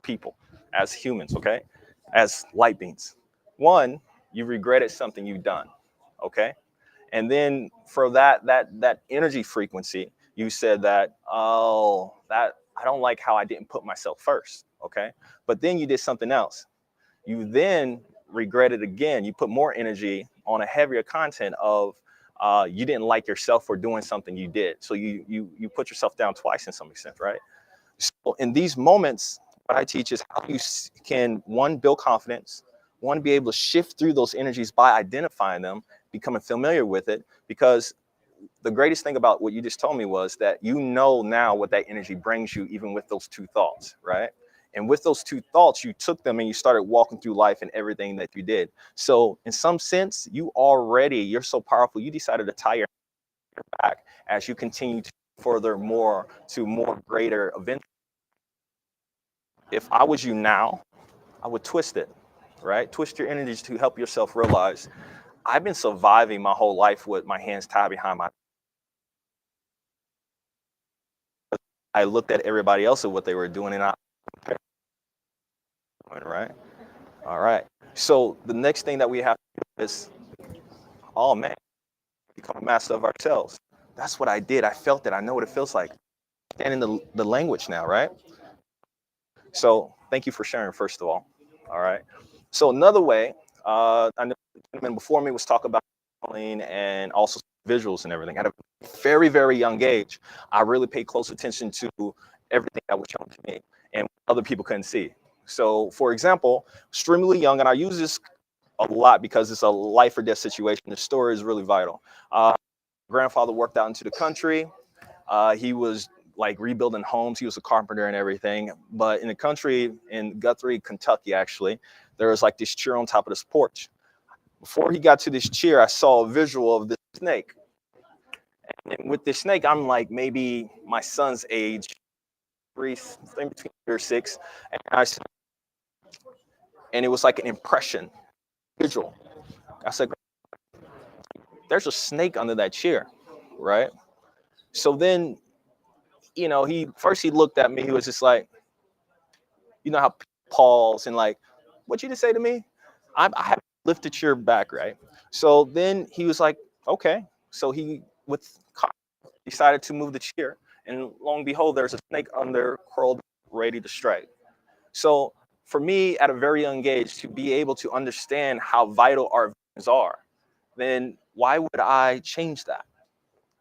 people as humans, okay? As light beings. One, you regretted something you've done, okay? And then for that energy frequency, you said that, oh, that I don't like how I didn't put myself first, okay? But then you did something else. You then regret it again. You put more energy on a heavier content of you didn't like yourself for doing something you did. So you put yourself down twice in some extent, right? So in these moments, what I teach is how you can, one, build confidence, one, be able to shift through those energies by identifying them, becoming familiar with it, because the greatest thing about what you just told me was that you know now what that energy brings you, even with those two thoughts, right? And with those two thoughts, you took them and you started walking through life and everything that you did. So in some sense, you're so powerful, you decided to tie your back as you continue to further more to more greater events. If I was you now, I would twist it, right? Twist your energies to help yourself realize I've been surviving my whole life with my hands tied behind my. I looked at everybody else and what they were doing, and I right. All right. So the next thing that we have to do is, oh man, become a master of ourselves. That's what I did. I felt it. I know what it feels like. And in the language now, right? So thank you for sharing, first of all. All right. So another way, I know the gentleman before me was talking about and also visuals and everything. At a very, very young age, I really paid close attention to everything that was shown to me and other people couldn't see. So, for example, extremely young, and I use this a lot because it's a life or death situation. The story is really vital. Grandfather worked out into the country. He was like rebuilding homes. He was a carpenter and everything. But in the country, in Guthrie, Kentucky, actually, there was like this chair on top of this porch. Before he got to this chair, I saw a visual of this snake. And with this snake, I'm like maybe my son's age, between 3 or 6, and it was like an impression, visual. I said, "There's a snake under that chair, right?" So then, he looked at me. He was just like, you know how pause and like, "What you just say to me?" I have lifted your back, right? So then he was like, Okay. So he, decided to move the chair, and lo and behold, there's a snake under, curled, ready to strike. So for me, at a very young age, to be able to understand how vital our visions are, then why would I change that?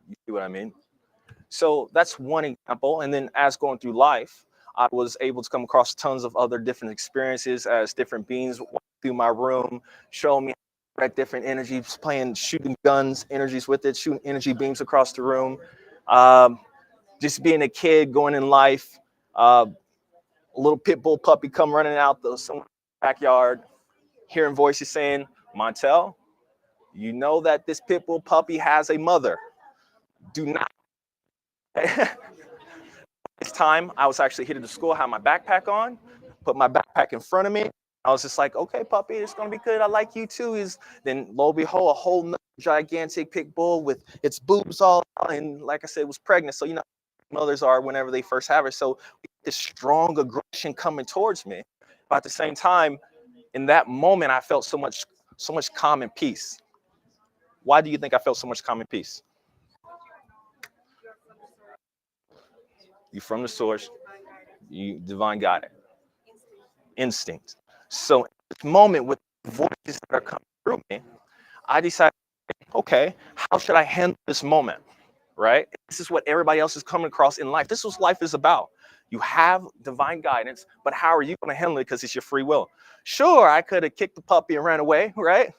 You see what I mean? So that's one example. And then as going through life, I was able to come across tons of other different experiences as different beings walk through my room, showing me different energies, shooting guns, energies with it, shooting energy beams across the room. Um, just being a kid going in life, a little pit bull puppy come running out the backyard, hearing voices saying, Montel, you know that this pit bull puppy has a mother. Do not. This time, I was actually headed to school, had my backpack on, put my backpack in front of me. I was just like, okay, puppy, it's going to be good. I like you too. Then lo and behold, a whole gigantic pit bull with its boobs all out. And like I said, was pregnant. So, you know, mothers are whenever they first have her. So this strong aggression coming towards me. But at the same time, in that moment, I felt so much calm and peace. Why do you think I felt so much calm and peace? You from the source, you divine guided. Instinct. So in this moment with voices that are coming through me, I decided, okay, how should I handle this moment? Right? This is what everybody else is coming across in life. This is what life is about. You have divine guidance, but how are you going to handle it? Because it's your free will. Sure, I could have kicked the puppy and ran away, right?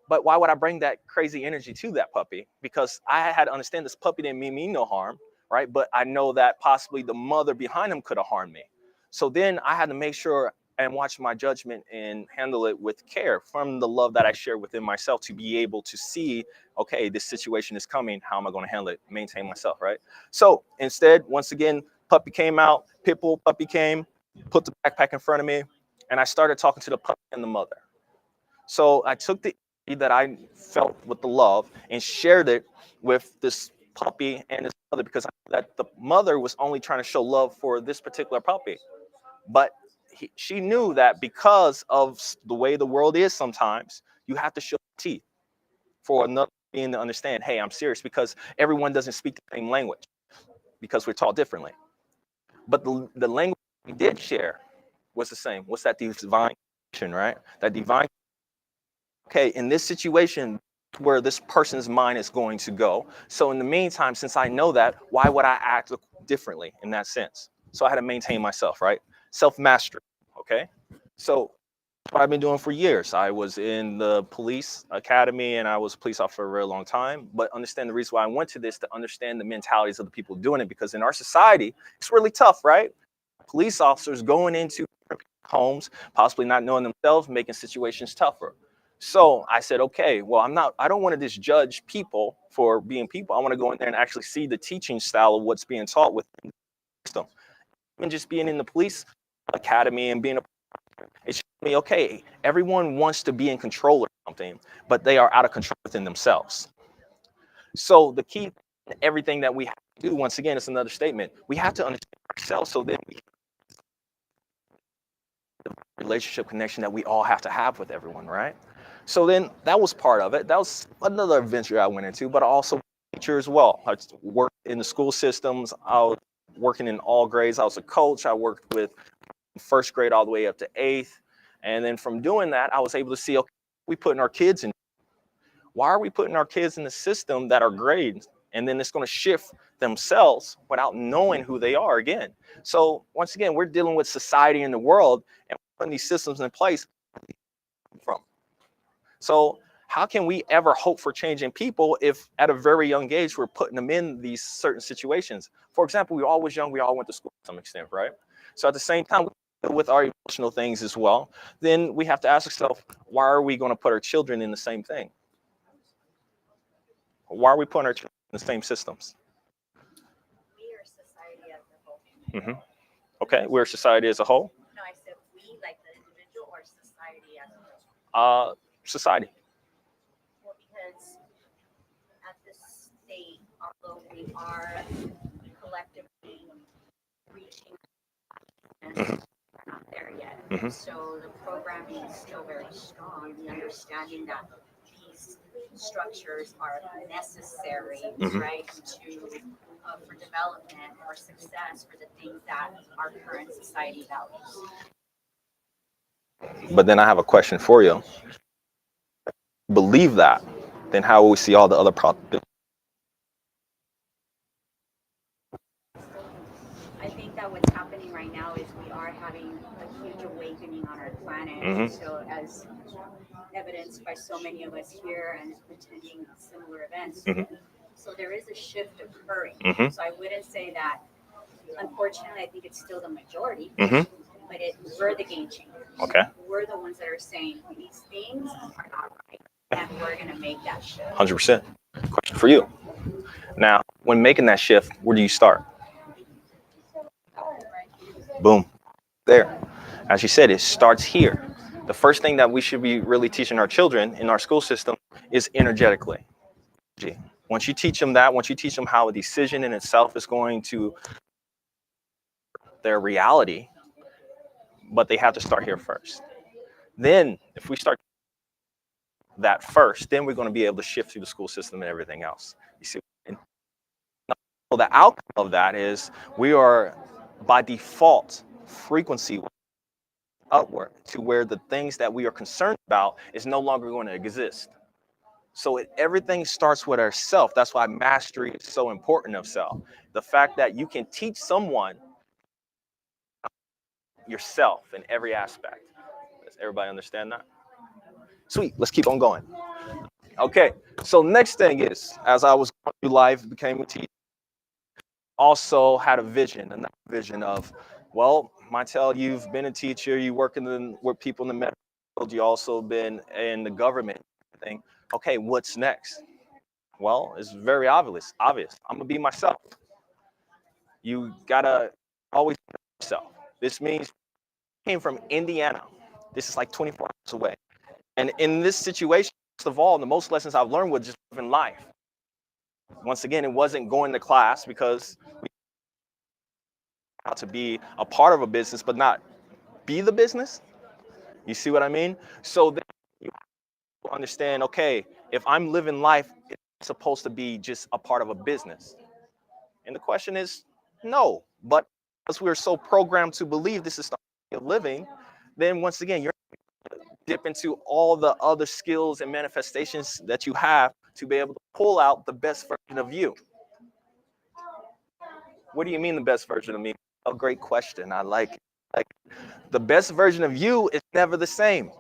But why would I bring that crazy energy to that puppy? Because I had to understand this puppy didn't mean me no harm, right? But I know that possibly the mother behind him could have harmed me. So then I had to make sure and watch my judgment and handle it with care from the love that I share within myself to be able to see, okay, this situation is coming. How am I going to handle it? Maintain myself, right? So instead, once again, puppy came out, pit bull puppy came, put the backpack in front of me, and I started talking to the puppy and the mother. So I took the energy that I felt with the love and shared it with this puppy and his mother, because I knew that the mother was only trying to show love for this particular puppy. But she knew that because of the way the world is sometimes, you have to show teeth for another being to understand, hey, I'm serious, because everyone doesn't speak the same language because we're taught differently. But the language we did share was the same. What's that divine connection, right? That divine, okay, in this situation, where this person's mind is going to go. So in the meantime, since I know that, why would I act differently in that sense? So I had to maintain myself, right? Self-mastery, okay? So what I've been doing for years. I was in the police academy and I was a police officer for a very long time, but understand the reason why I went to this, to understand the mentalities of the people doing it, because in our society, it's really tough, right? Police officers going into homes, possibly not knowing themselves, making situations tougher. So I said, okay, well, I don't want to just judge people for being people. I want to go in there and actually see the teaching style of what's being taught within the system. And just being in the police academy and being it showed me, okay, everyone wants to be in control of something, but they are out of control within themselves. So the key, everything that we have to do, once again, it's another statement. We have to understand ourselves so that we the relationship connection that we all have to have with everyone, right? So then that was part of it. That was another adventure I went into, but also teacher as well. I worked in the school systems. I was working in all grades. I was a coach. I worked with first grade all the way up to 8th. And then from doing that, I was able to see, okay, we putting our kids in. Why are we putting our kids in the system that are grades? And then it's going to shift themselves without knowing who they are again. So once again, we're dealing with society in the world and putting these systems in place from. So how can we ever hope for changing people if at a very young age we're putting them in these certain situations? For example, we were always young, we all went to school to some extent, right? So at the same time, with our emotional things as well, then we have to ask ourselves, why are we going to put our children in the same thing? Why are we putting our children in the same systems? We are society as a whole. Okay, we're society as a whole. No, I said we, like the individual, or society as a whole. Society. Well, because at this state, although we are collectively reaching, we're not there yet. So the programming is still very strong. The understanding that these structures are necessary, Mhm. right, to for development or success for the things that our current society values. But then I have a question for you. Believe that, then how will we see all the other problems? I think that what's happening right now is we are having a huge awakening on our planet. Mhm. So as evidenced by so many of us here and attending similar events. Mhm. So there is a shift occurring. Mhm. So I wouldn't say that, unfortunately, I think it's still the majority, Mhm. but we're the game changers. Okay. We're the ones that are saying these things are not right, and we're going to make that shift. 100%. Question for you. Now, when making that shift, where do you start? Boom. There. As you said, it starts here. The first thing that we should be really teaching our children in our school system is energetically. Once you teach them that, once you teach them how a decision in itself is going to their reality, but they have to start here first. Then, if we start that first, then we're going to be able to shift through the school system and everything else. You see, and so the outcome of that is we are by default frequency upward to where the things that we are concerned about is no longer going to exist. So everything starts with ourself. That's why mastery is so important of self. The fact that you can teach someone yourself in every aspect. Does everybody understand that? Sweet. Let's keep on going. Okay. So next thing is, as I was going through life, became a teacher, also had a vision, another vision of, well, Montel, you've been a teacher, you work with people in the medical field, you also been in the government thing. Okay, what's next? Well, it's very obvious. I'm gonna be myself. You gotta always be yourself. This means I came from Indiana. This is like 24 hours away. And in this situation, first of all, the most lessons I've learned was just living life. Once again, it wasn't going to class because we had to be a part of a business, but not be the business. You see what I mean? So then you understand, okay, if I'm living life, it's supposed to be just a part of a business. And the question is, no. But because we're so programmed to believe this is the way of living, then once again, you're dip into all the other skills and manifestations that you have to be able to pull out the best version of you. What do you mean the best version of me? A great question. I like it. Like the best version of you is never the same.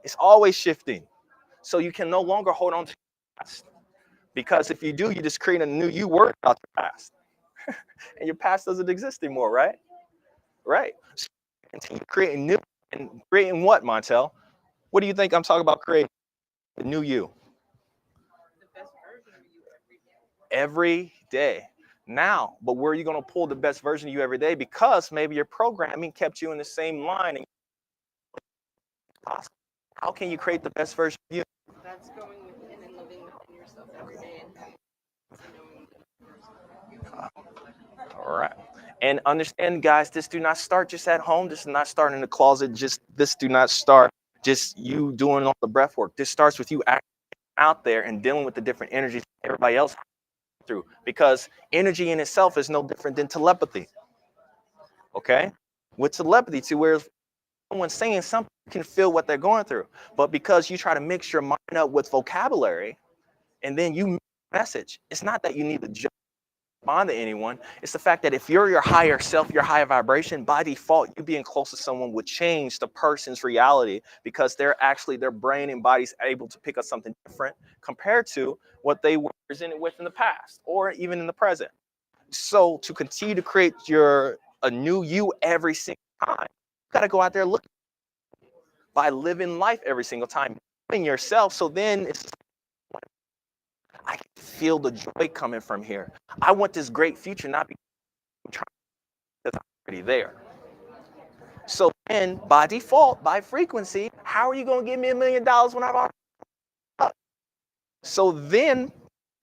It's always shifting. So you can no longer hold on to your past. Because if you do, you just create a new you word about your past. And your past doesn't exist anymore, right? Right. So continue creating new and creating what, Montel? What do you think I'm talking about creating? The new you. The best version of you every day. Every day. Now, but where are you going to pull the best version of you every day? Because maybe your programming kept you in the same line. How can you create the best version of you? That's going within and living within yourself every day and knowing yourself. All right. And understand, guys, this do not start just at home. This does not start in the closet. This do not start just you doing all the breath work. This starts with you out there and dealing with the different energies everybody else through. Because energy in itself is no different than telepathy. Okay? With telepathy, to where someone's saying something, you can feel what they're going through. But because you try to mix your mind up with vocabulary and then you message, it's not that you need to respond to anyone. It's the fact that if you're your higher self, your higher vibration, by default, you being close to someone would change the person's reality because they're actually, their brain and body's able to pick up something different compared to what they were presented with in the past or even in the present. So to continue to create a new you every single time, you got to go out there looking by living life every single time, being yourself. So then it's, I can feel the joy coming from here. I want this great future, not because I'm trying, because I'm already there. So then, by default, by frequency, how are you going to give me $1 million when I've already up? So then,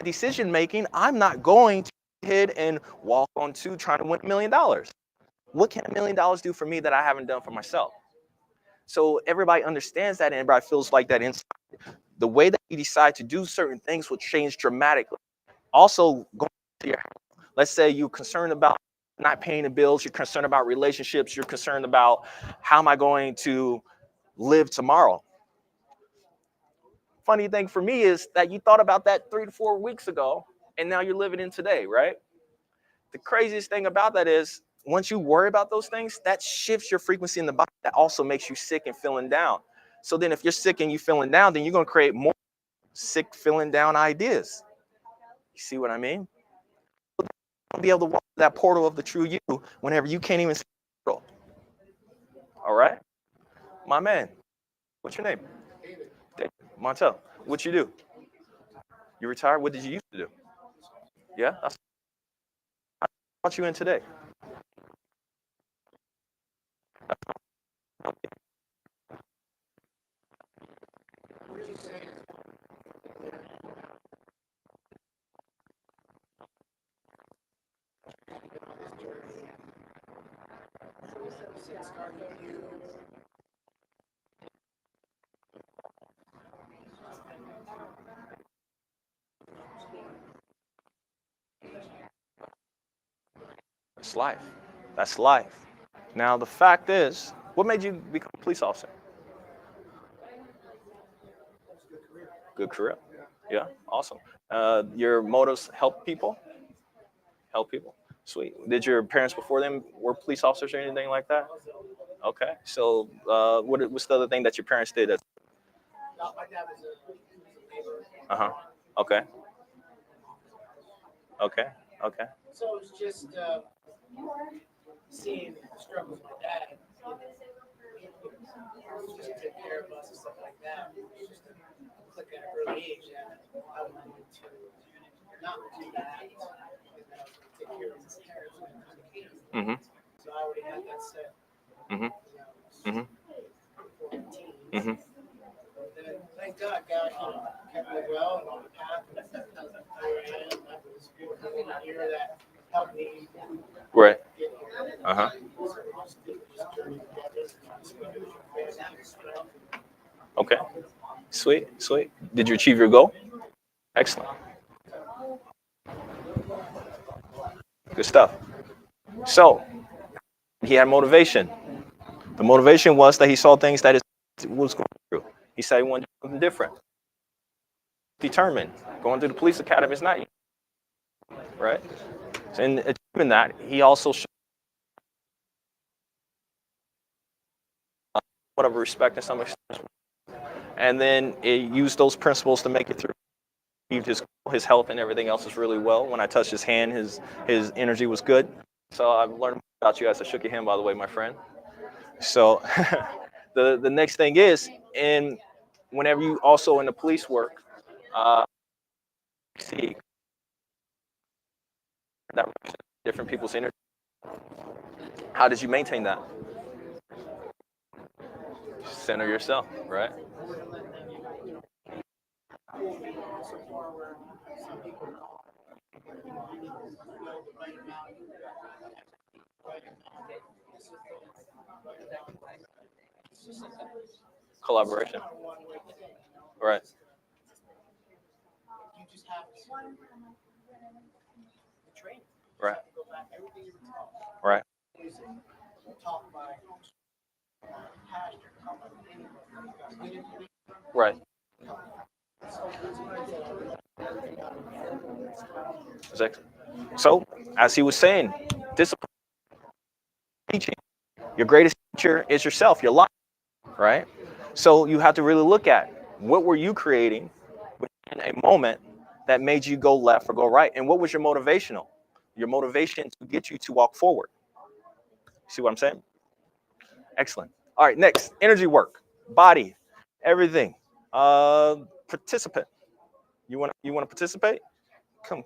decision making, I'm not going to go ahead and walk on to trying to win $1 million. What can $1 million do for me that I haven't done for myself? So everybody understands that, and everybody feels like that inside. the way that you decide to do certain things will change dramatically. Also, going to your health. Let's say you're concerned about not paying the bills, you're concerned about relationships, you're concerned about how am I going to live tomorrow. Funny thing for me is that you thought about that 3 to 4 weeks ago, and now you're living in today, right? The craziest thing about that is once you worry about those things, that shifts your frequency in the body. That also makes you sick and feeling down. So then if you're sick and you're feeling down, then you're going to create more sick, feeling down ideas. You see what I mean? You'll be able to walk that portal of the true you whenever you can't even see the portal. All right? My man, what's your name? David Montel. What you do? You retired? What did you used to do? Yeah? That's what brought you in today. That's life. That's life. Now, the fact is, what made you become a police officer? Good career. Yeah, awesome. Your motives help people? Help people. Sweet. Did your parents before them were police officers or anything like that? Okay. So what's the other thing that your parents did? My dad was a neighbor. Uh-huh. Okay. Okay. Okay. So it was just seeing the struggles my dad just to take care of us and stuff like that. It was just a click at an early age that I wanted to not do that. And then I was going to take care of his parents when it came. Mm-hmm. So I already had that set. Mm-hmm. Mm-hmm. Mm-hmm. Then, thank God, God kept me well and on the path. And here I am. I was working in a year that helped me. Right. Get here. Uh-huh. Okay. Sweet. Sweet. Did you achieve your goal? Excellent. Good stuff. So he had motivation. The motivation was that he saw things that was going through. He said he wanted to do something different. Determined. Going through the police academy is not easy, right? So in achieving that, he also showed whatever respect and some extent, and then it used those principles to make it through. His health and everything else is really well. When I touched his hand, his energy was good. So I've learned about you as I shook your hand, by the way, my friend. So the next thing is, and whenever you also in the police work, see that different people's energy. How did you maintain that? Center yourself, right? Collaboration. Right. You just have to train. Right. Right. Talk by pastor. Right. So, as he was saying, discipline, teaching. Your greatest teacher is yourself, your life, right? So you have to really look at what were you creating in a moment that made you go left or go right, and what was your motivation to get you to walk forward. See what I'm saying? Excellent. All right, next, energy work, body, everything. Participant. You want to participate? Come.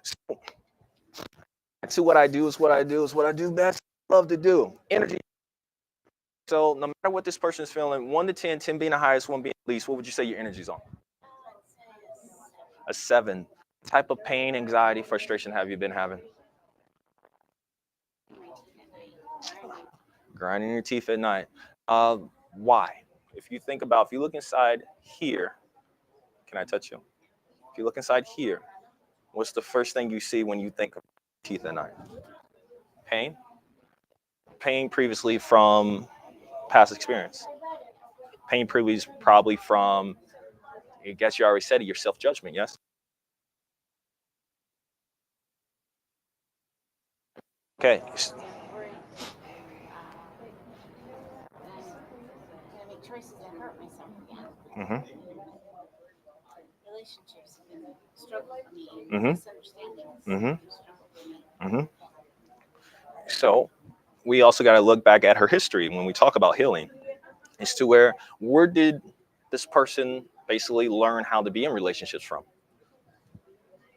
So, to what I do is what I do best. Love to do. Energy. So no matter what this person is feeling, 1 to 10, 10 being the highest, 1 being the least, what would you say your energy's on? A 7. What type of pain, anxiety, frustration have you been having? Grinding your teeth at night. Why? if you think about, if you look inside here, can I touch you? If you look inside here, what's the first thing you see when you think of teeth at night? Pain? Pain previously from past experience. Pain previously probably from, I guess you already said it, your self-judgment, yes? Okay. I make choices that hurt myself again. Mm-hmm. Relationships have been a struggle for me. Mm-hmm. Misunderstandings have been a struggle for me. Mm-hmm. So we also got to look back at her history when we talk about healing. It's to where did this person basically learn how to be in relationships from?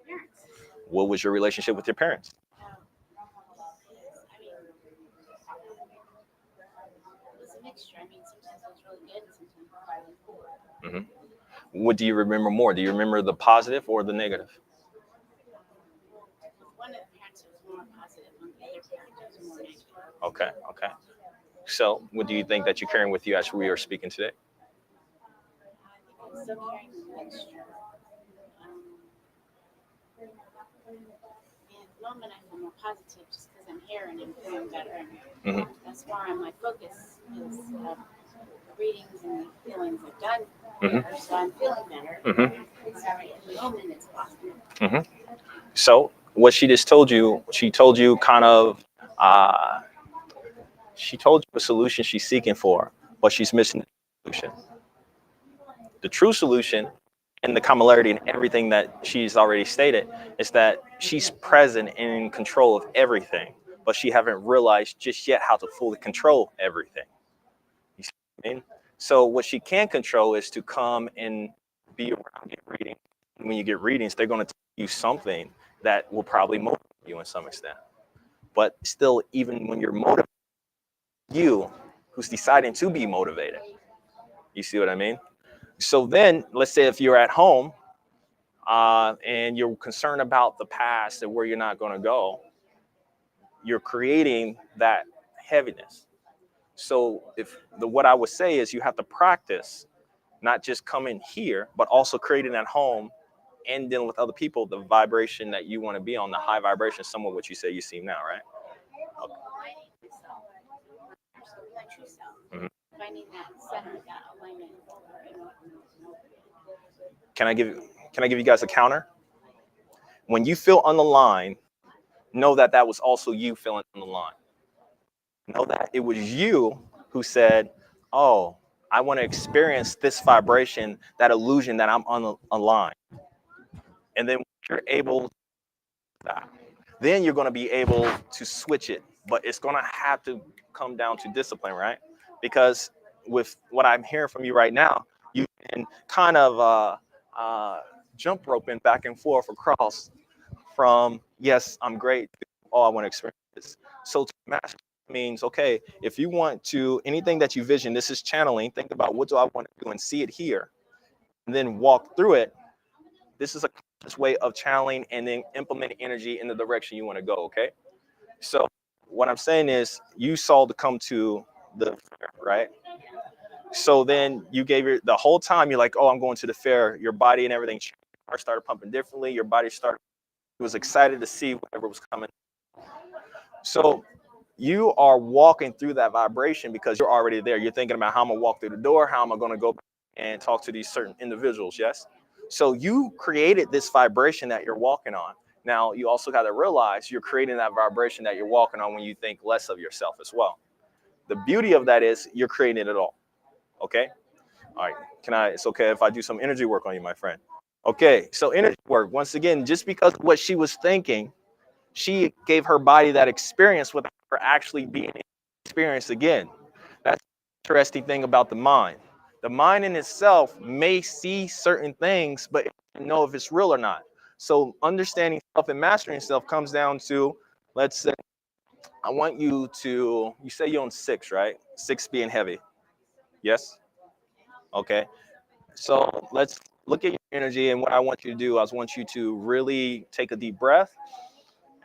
Parents. What was your relationship with your parents? I mean, it was a mixture. I mean, sometimes it was really good and sometimes it was really poor. Mm-hmm. What do you remember more? Do you remember the positive or the negative? One of the parents was more positive, one of the other parents was more negative. Okay, okay. So what do you think that you're carrying with you as we are speaking today? I'm still carrying the mixture. And at the moment, I feel more positive just because I'm here and I'm feeling better. And Mm-hmm. that's why my focus is the readings and the feelings I've done. Mm-hmm. So I'm feeling better. Mm-hmm. It's having a moment, it's positive. Mm-hmm. So what she just told you, she told you kind of, she told you a solution she's seeking for, but she's missing the solution. The true solution and the commonality in everything that she's already stated is that she's present and in control of everything, but she haven't realized just yet how to fully control everything. You see what I mean? So what she can control is to come and be around, get reading. When you get readings, they're going to tell you something that will probably motivate you in some extent. But still, even when you're motivated, you who's deciding to be motivated. You see what I mean? So then, let's say if you're at home and you're concerned about the past and where you're not going to go, you're creating that heaviness. So what I would say is you have to practice, not just coming here, but also creating at home and dealing with other people, the vibration that you want to be on, the high vibration, some of what you say you see now, right? Okay. My true self. Mm-hmm. Finding that center, that alignment. Can I give you guys a counter? When you feel unaligned, know that that was also you feeling unaligned. Know that it was you who said, oh, I want to experience this vibration, that illusion that I'm unaligned. And then you're able to do that. Then you're going to be able to switch it. But it's going to have to come down to discipline, right? Because with what I'm hearing from you right now, you can kind of jump roping back and forth across from, yes, I'm great, to, oh, I want to experience this. So to master means, okay, if you want to, anything that you vision, this is channeling, think about what do I want to do and see it here, and then walk through it. This is a conscious way of channeling and then implementing energy in the direction you want to go, okay? So what I'm saying is you saw to come to the fair, right? So then you gave the whole time you're like, oh, I'm going to the fair, your body and everything started pumping differently, your body was excited to see whatever was coming. So you are walking through that vibration because you're already there. You're thinking about how I'm gonna walk through the door, how am I gonna go and talk to these certain individuals, yes? So you created this vibration that you're walking on. Now, you also got to realize you're creating that vibration that you're walking on when you think less of yourself as well. The beauty of that is you're creating it all, okay? All right, it's okay if I do some energy work on you, my friend. Okay, so energy work, once again, just because of what she was thinking, she gave her body that experience without her actually being experienced again. That's the interesting thing about the mind. The mind in itself may see certain things, but it doesn't know if it's real or not. So understanding self and mastering self comes down to, let's say, I want you to, you say you're on 6, right? 6 being heavy. Yes? Okay. So let's look at your energy, and what I want you to do, I want you to really take a deep breath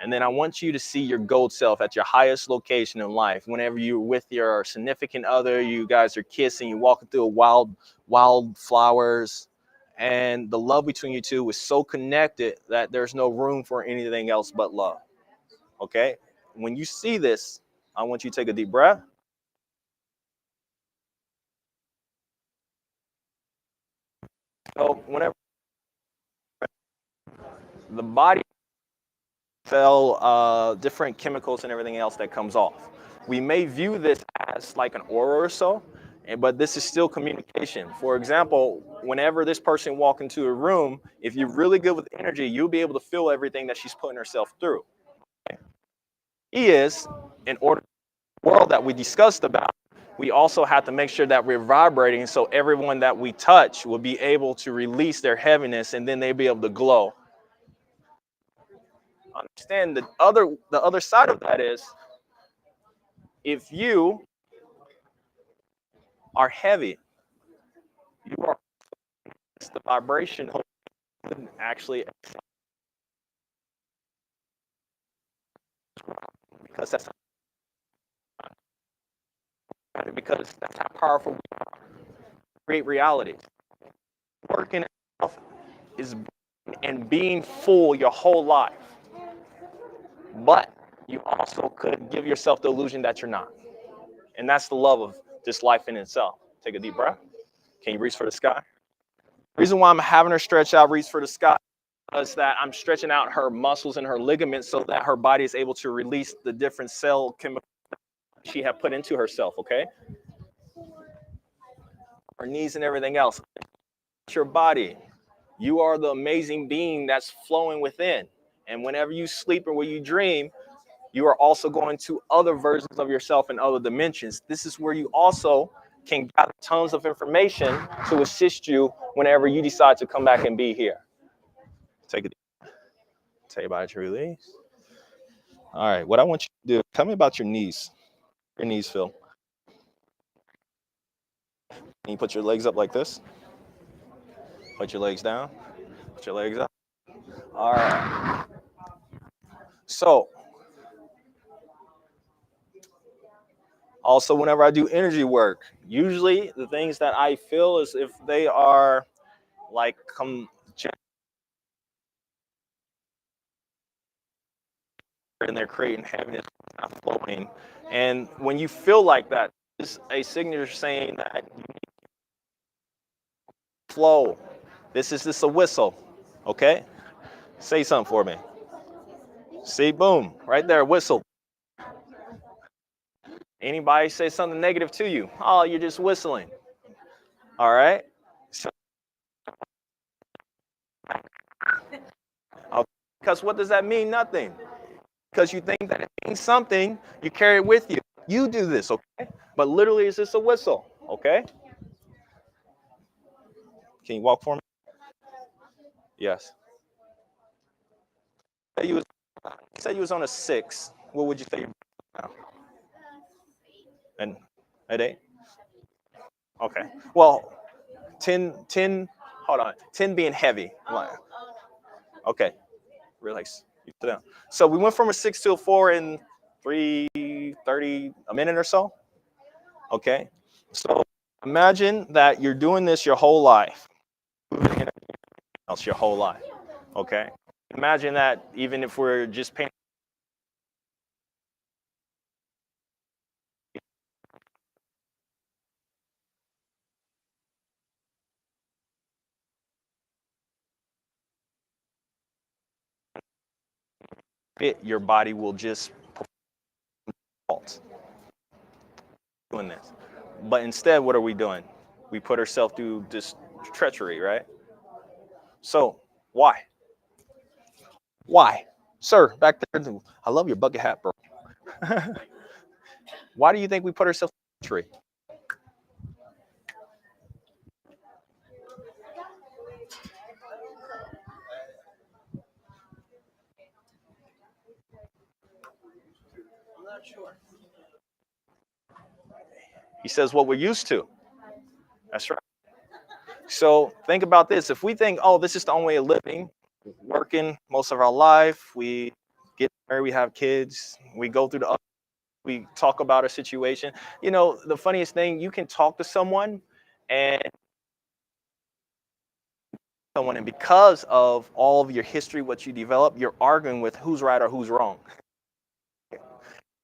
And then I want you to see your gold self at your highest location in life. Whenever you're with your significant other, you guys are kissing, you're walking through a wild flowers, and the love between you two is so connected that there's no room for anything else but love. Okay? When you see this, I want you to take a deep breath. So whenever the body fell different chemicals and everything else that comes off. We may view this as like an aura or so, but this is still communication. For example, whenever this person walks into a room, if you're really good with energy, you'll be able to feel everything that she's putting herself through. In order to the world that we discussed about, we also have to make sure that we're vibrating so everyone that we touch will be able to release their heaviness, and then they'll be able to glow. Understand the other side of that is, if you are heavy, you are the vibration actually, because that's how powerful we are. Create realities. Working itself is and being full your whole life, but you also could give yourself the illusion that you're not, and that's the love of this life in itself. Take a deep breath. Can you reach for the sky? The reason why I'm having her stretch out, reach for the sky, is that I'm stretching out her muscles and her ligaments so that her body is able to release the different cell chemicals she had put into herself, okay? Her knees and everything else. Your body. You are the amazing being that's flowing within. And whenever you sleep or when you dream, you are also going to other versions of yourself in other dimensions. This is where you also can gather tons of information to assist you whenever you decide to come back and be here. Take it. Tell you about your release. All right, what I want you to do, tell me about your knees. Your knees, Phil. Can you put your legs up like this? Put your legs down. Put your legs up. All right. So, also, whenever I do energy work, usually the things that I feel is if they are like and they're creating heaviness, not flowing. And when you feel like that, it's a signature saying that you need to flow. This is a whistle, okay? Say something for me. See, boom, right there, whistle. Anybody say something negative to you? Oh, you're just whistling. All right? So, because what does that mean? Nothing. Because you think that it means something, you carry it with you. You do this, okay? But literally, it's just a whistle, okay? Can you walk for me? Yes. You said you was on a 6. What would you say now? And at 8? Okay. Well, 10, hold on. 10 being heavy. Okay. Relax. You sit down. So we went from a 6 to a 4 in 3:30, a minute or so. Okay. So imagine that you're doing this your whole life. Else your whole life. Okay. Imagine that even if we're just painting. Your body will just doing this. But instead, what are we doing? We put ourselves through this treachery, right? So why? Why? Sir, back there, I love your bucket hat, bro. Why do you think we put ourselves through treachery? I'm not sure. He says what we're used to. That's right. So think about this. If we think, oh, this is the only way of living, working most of our life, we get married, we have kids, we go through we talk about a situation. You know, the funniest thing, you can talk to someone and because of all of your history, what you develop, you're arguing with who's right or who's wrong.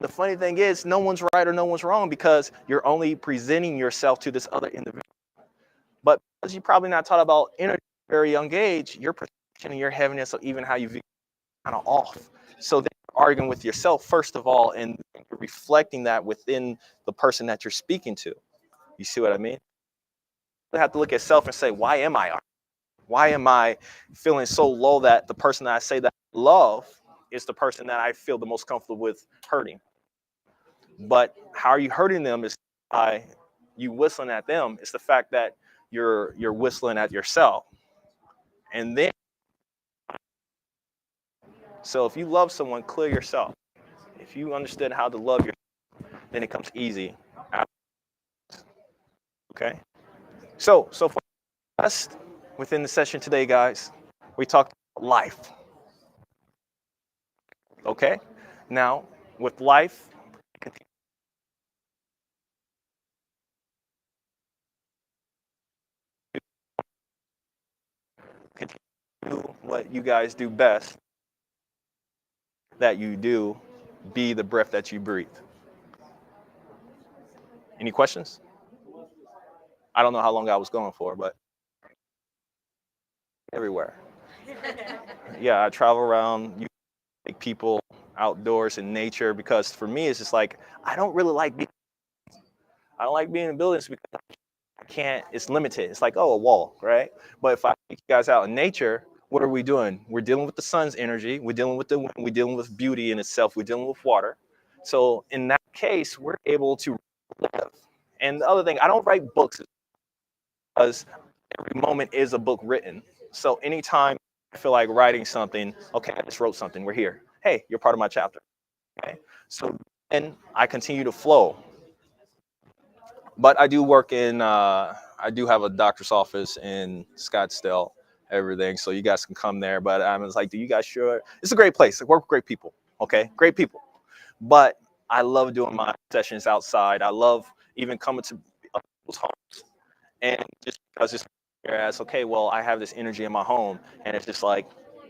The funny thing is, no one's right or no one's wrong because you're only presenting yourself to this other individual. But because you're probably not taught about energy at a very young age, your perception and your heaviness or even how you view kind of off. So then you're arguing with yourself, first of all, and you're reflecting that within the person that you're speaking to. You see what I mean? You have to look at self and say, why am I arguing? Why am I feeling so low that the person that I say that I love is the person that I feel the most comfortable with hurting? But how are you hurting them is by you whistling at them. It's the fact that you're whistling at yourself. And then, so if you love someone, clear yourself. If you understood how to love yourself, then it comes easy. Okay? So for us, within the session today, guys, we talked about life. Okay? Now, with life, continue to do what you guys do best, that you do, be the breath that you breathe. Any questions? I don't know how long I was going for, but everywhere. Yeah, I travel around, you take people outdoors in nature, because for me, it's just like, I don't like being in buildings because I can't, it's limited. It's like, oh, a wall, right? But if I take you guys out in nature, what are we doing? We're dealing with the sun's energy. We're dealing with the wind. We're dealing with beauty in itself. We're dealing with water. So in that case, we're able to live. And the other thing, I don't write books because every moment is a book written. So anytime I feel like writing something, okay, I just wrote something. We're here. Hey, you're part of my chapter. Okay. So then I continue to flow. But I do work in, I do have a doctor's office in Scottsdale, everything. So you guys can come there. But I was like, do you guys sure? It's a great place. I work with great people. Okay. Great people. But I love doing my sessions outside. I love even coming to people's homes. And just because it's whereas, okay, well, I have this energy in my home, and it's just like,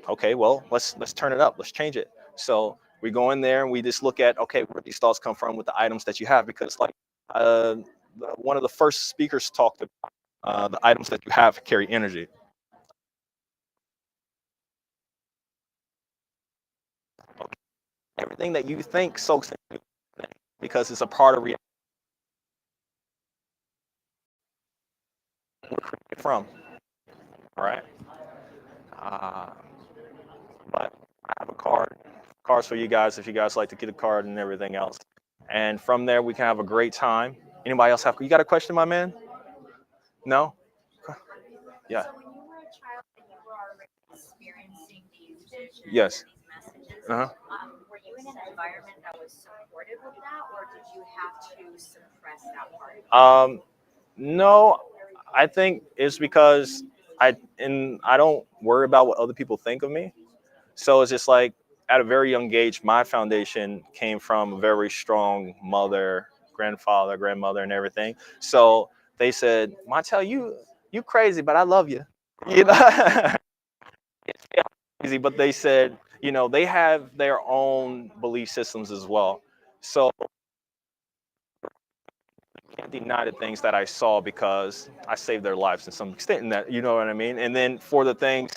okay, well, let's turn it up. Let's change it. So we go in there and we just look at, okay, where these thoughts come from with the items that you have, because like, one of the first speakers talked about the items that you have carry energy. Okay. Everything that you think soaks in because it's a part of reality. We're created from. All right. But I have a cards for you guys if you guys like to get a card and everything else. And from there, we can have a great time. Anybody else have? You got a question, my man? No? Yeah. So when you were a child and you were already experiencing these visions, Yes. these messages, Uh-huh. Were you in an environment that was supportive of that, or did you have to suppress that part? No, I think it's because I don't worry about what other people think of me. So it's just like at a very young age, my foundation came from a very strong mother, grandfather, grandmother, and everything. So they said, Montel, you crazy, but I love you. You know, it's crazy, but they said, you know, they have their own belief systems as well. So I can't deny the things that I saw because I saved their lives to some extent in that, you know what I mean? And then for the things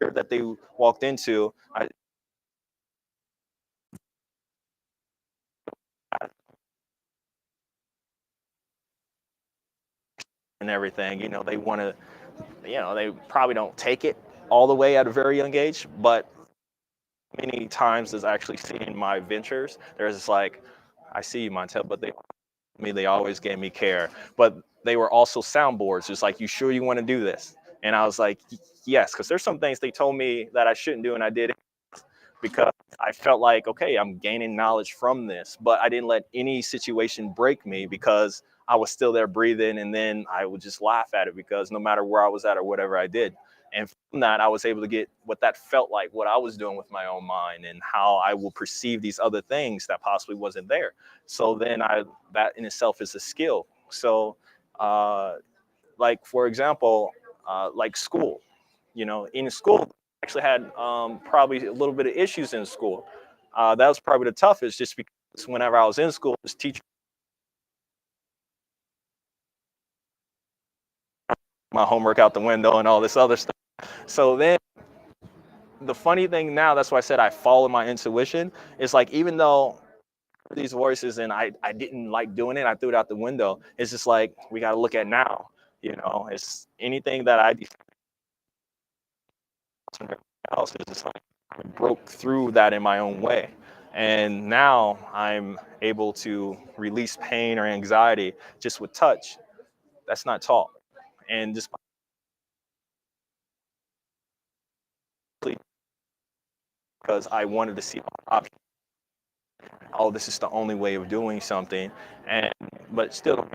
that they walked into, and everything, you know, they want to, you know, they probably don't take it all the way at a very young age, but many times is actually seeing my ventures. There's just like, I see you, Montel, but they always gave me care. But they were also soundboards. It's like, you sure you want to do this? And I was like, yes, because there's some things they told me that I shouldn't do, and I did it because I felt like, okay, I'm gaining knowledge from this, but I didn't let any situation break me because I was still there breathing, and then I would just laugh at it because no matter where I was at or whatever I did. And from that, I was able to get what that felt like, what I was doing with my own mind, and how I will perceive these other things that possibly wasn't there. So then that in itself is a skill. So like, for example, like school, in school, I actually had probably a little bit of issues in school. That was probably the toughest, just because whenever I was in school, this teacher, my homework out the window and all this other stuff. So then the funny thing now, that's why I said I follow my intuition. It's like, even though these voices and I didn't like doing it, I threw it out the window. It's just like, we got to look at now, it's anything that I do else is just like, I broke through that in my own way. And now I'm able to release pain or anxiety just with touch. That's not taught. And just because I wanted to see options. Oh, this is the only way of doing something. But still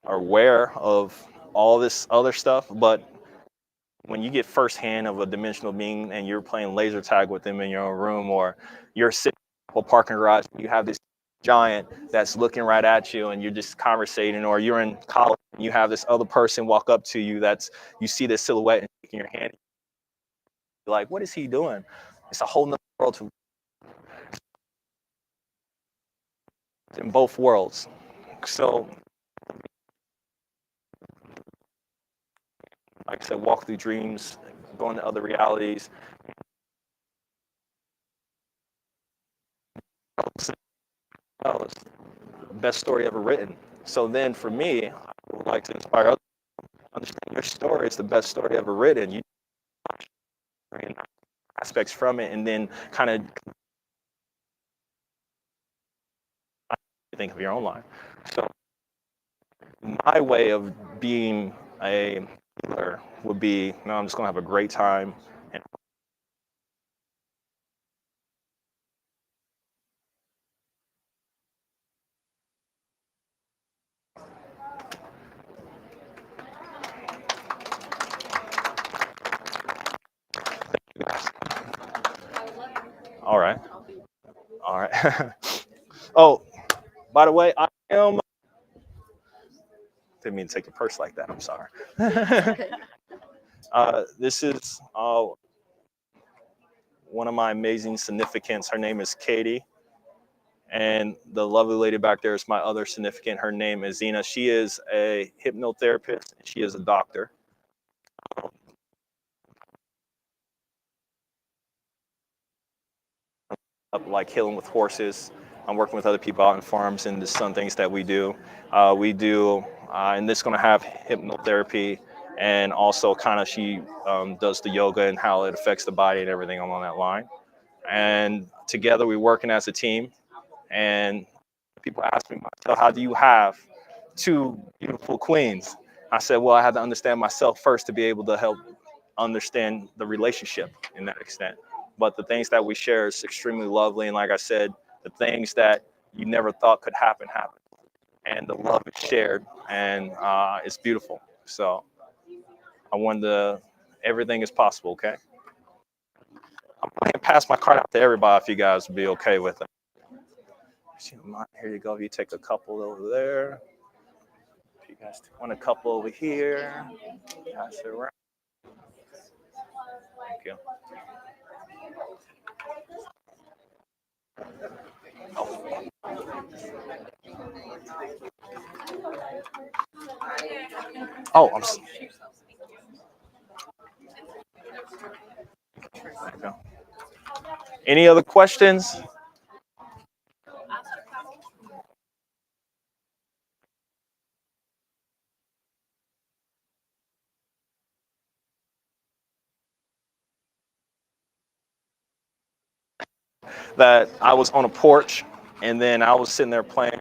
are aware of all this other stuff. But when you get firsthand of a dimensional being and you're playing laser tag with them in your own room, or you're sitting in a parking garage, you have this giant that's looking right at you and you're just conversating, or you're in college and you have this other person walk up to you you see this silhouette and shaking your hand. You're like, what is he doing? It's a whole nother world in both worlds. So like I said, walk through dreams, go into other realities. That was the best story ever written. So then for me, I would like to inspire others to understand your story is the best story ever written. You aspects from it, and then kind of think of your own life. So my way of being a healer would be, no, I'm just going to have a great time. And all right. All right. Oh, by the way, I am. Didn't mean to take your purse like that. I'm sorry. This is one of my amazing significants. Her name is Katie. And the lovely lady back there is my other significant. Her name is Zena. She is a hypnotherapist. She is a doctor. Like healing with horses. I'm working with other people out in farms, and there's some things that we do. And this is going to have hypnotherapy, and also kind of she does the yoga and how it affects the body and everything along that line. And together we're working as a team. And people ask me, so how do you have two beautiful queens? I said, well, I had to understand myself first to be able to help understand the relationship in that extent. But the things that we share is extremely lovely. And like I said, the things that you never thought could happen. And the love is shared, and it's beautiful. So I wanted to, everything is possible, okay? I'm going to pass my card out to everybody if you guys would be okay with it. Here you go. You take a couple over there. If you guys want a couple over here, pass it around. Thank you. Oh, I'm sorry. Any other questions? That I was on a porch, and then I was sitting there playing,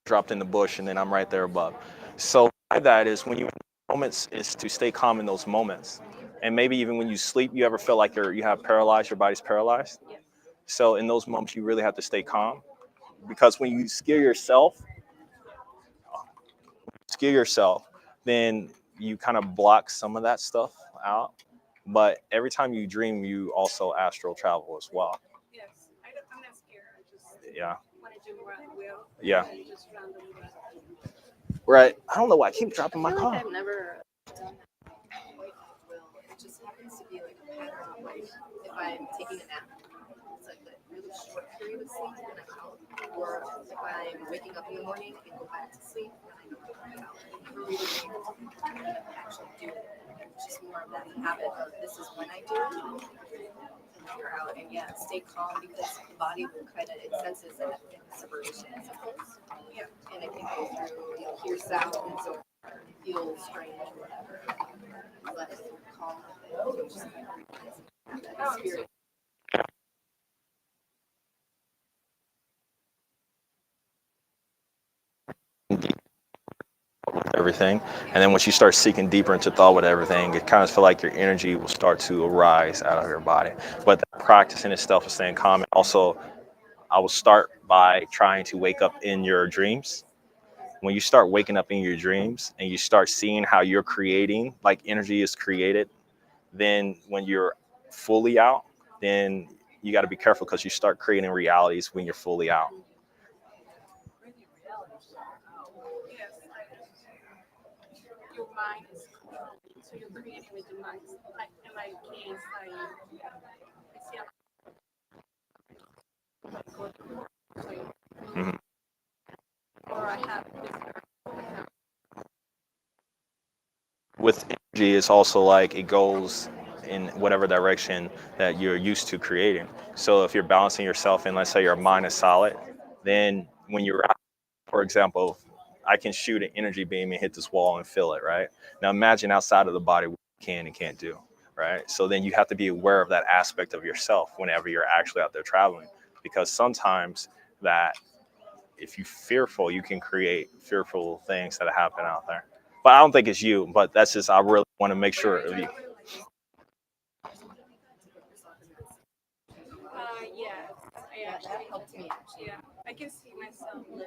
dropped in the bush, and then I'm right there above. So that is when you moments is to stay calm in those moments. And maybe even when you sleep, you ever feel like you have paralyzed, your body's paralyzed. So in those moments, you really have to stay calm, because when you scare yourself, then you kind of block some of that stuff out. But every time you dream, you also astral travel as well. Yes, I'm not scared. I just Yeah. want to do what I will. Yeah. And just randomly. Right. I don't know why I keep dropping my I feel car. like I've never done that quite at will. It just happens to be like a pattern of like if I'm taking a nap, it's like a really short period of sleep and I'm out. Or if I'm waking up in the morning and go back to sleep and I know I'm out. I've never really been able to actually do it. It's just more of that habit of this is when I do it and you're out. And yeah, stay calm because the body will kind of, it senses that separation, I suppose. Yeah. And it can go through, you'll hear sounds or feel strange or whatever. Let it calm with it. Just kind of that spirit. Everything, and then once you start seeking deeper into thought with everything, it kind of feel like your energy will start to arise out of your body. But the practice in itself is staying calm. And also, I will start by trying to wake up in your dreams. When you start waking up in your dreams and you start seeing how you're creating, like energy is created, then when you're fully out, then you got to be careful because you start creating realities when you're fully out. Yes, your mind is controlling, so you're creating with your mind. Like in my case, I see Mhm. or I have this. With energy, it's also like it goes in whatever direction that you're used to creating. So if you're balancing yourself and let's say your mind is solid, then when you're out, for example, I can shoot an energy beam and hit this wall and feel it, right? Now imagine outside of the body what you can and can't do, right? So then you have to be aware of that aspect of yourself whenever you're actually out there traveling, because sometimes that if you're fearful, you can create fearful things that happen out there. But I don't think it's you, but that's just, I really want to make sure of you. Yes, I actually helped me. Yeah, I can see myself when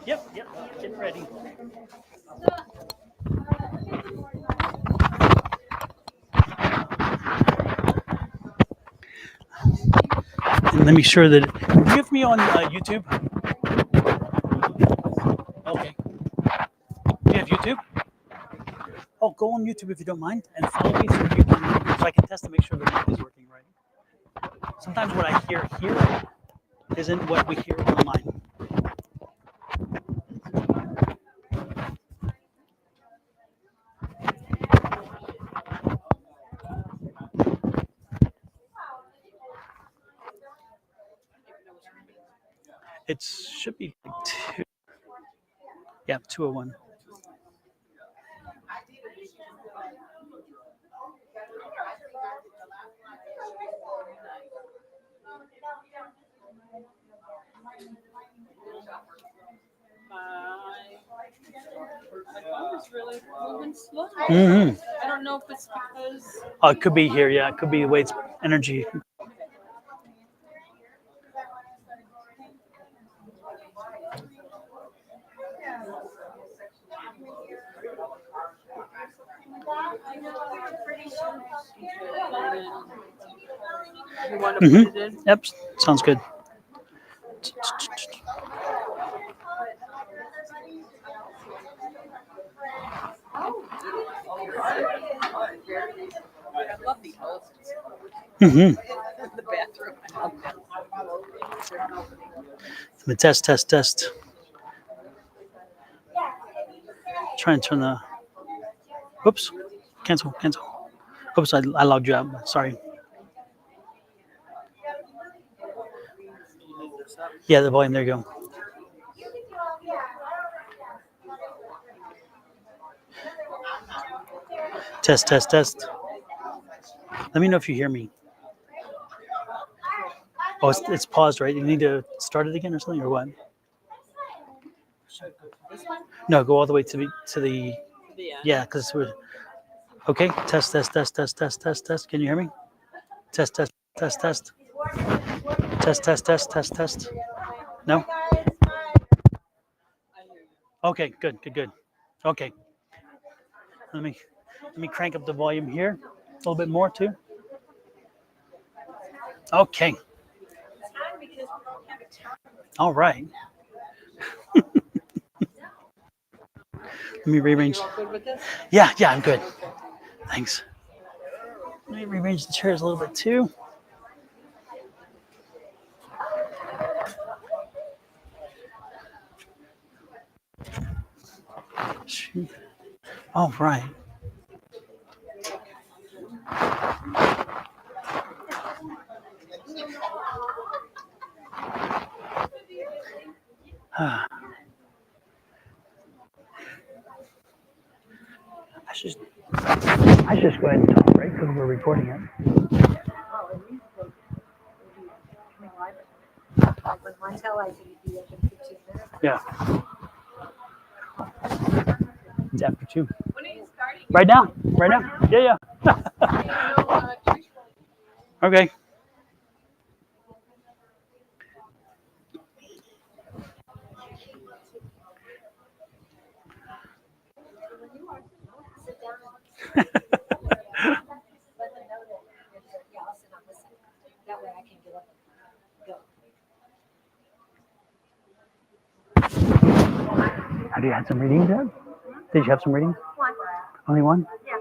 Yep, getting ready. And let me sure that you have me on YouTube. Okay. Do you have YouTube? Oh, go on YouTube if you don't mind, and follow me so you can, so I can test to make sure the mic is working right. Sometimes what I hear here isn't what we hear online. It should be like 2. Yeah, 201. My phone is really moving slow. Mm-hmm. I don't know if it's because Oh, it could be here. Yeah, it could be the way it's energy. you want to put it in. Yep, sounds good. I love the elephants. Mm-hmm. The bathroom. I love that. The test. Try and turn the. Whoops. Cancel. Oops, I logged you out. Sorry. Yeah, the volume. There you go. Test. Let me know if you hear me. Oh, it's paused, right? You need to start it again or something, or what? No, go all the way to the. Yeah, because we're. Okay. Test. Can you hear me? Test. No. Okay. Good. Okay. Let me crank up the volume here a little bit more too. Okay. All right. Let me rearrange. You all good with this? Yeah, I'm good. Thanks. Let me rearrange the chairs a little bit too. Shoot. All right. I should just go ahead and talk, right? Because we're recording it. Yeah. It's after 2. When are you starting? Right now. Yeah. Okay. Have you had some readings yet? Did you have some readings? One. Only one? Yeah.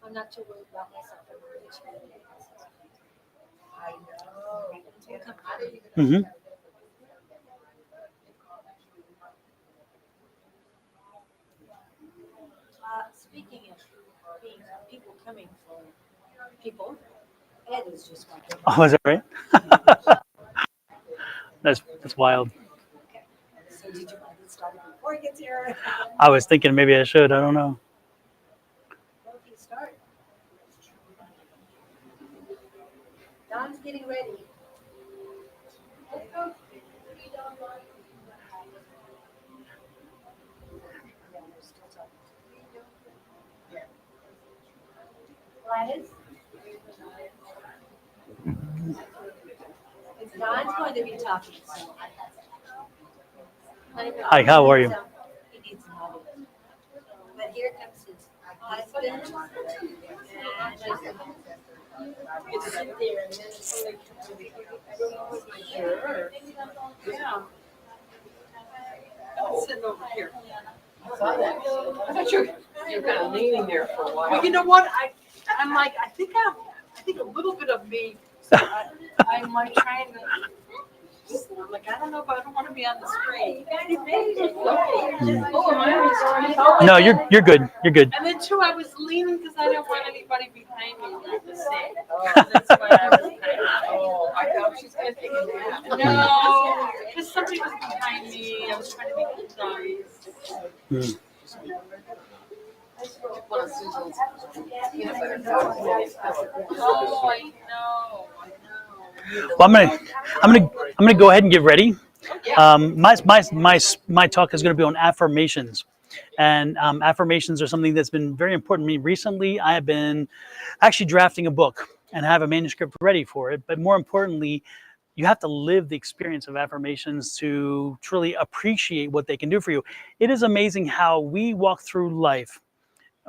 I'm not too worried about myself. Mm-hmm. Speaking of being people coming for people, Ed is just my goodness. Oh, is that right? That's wild. So did you want to get started before he gets here? I was thinking maybe I should. I don't know. Well, if you start. Don's getting ready. Let's go. Gladys? Don's going to be talking. Hi, how are you? He needs some help. But here comes his husband. And you sit there and then it's like, sure. Yeah. Sitting over here. I thought you were kind of leaning there for a while. Well, you know what? I'm like, I think a little bit of me. I'm like trying to. I'm like, I don't know if I don't want to be on the screen. No, you're good. You're good. And then too, I was leaning because I didn't want anybody behind me to sit. That's why I was kind of. I thought she's gonna take a nap. No, because somebody was behind me. I was trying to be nice. One of Susan's peanut butter Oh, I know. Well, I'm gonna go ahead and get ready. My talk is going to be on affirmations, and affirmations are something that's been very important to me recently. I have been actually drafting a book and have a manuscript ready for it. But more importantly, you have to live the experience of affirmations to truly appreciate what they can do for you. It is amazing how we walk through life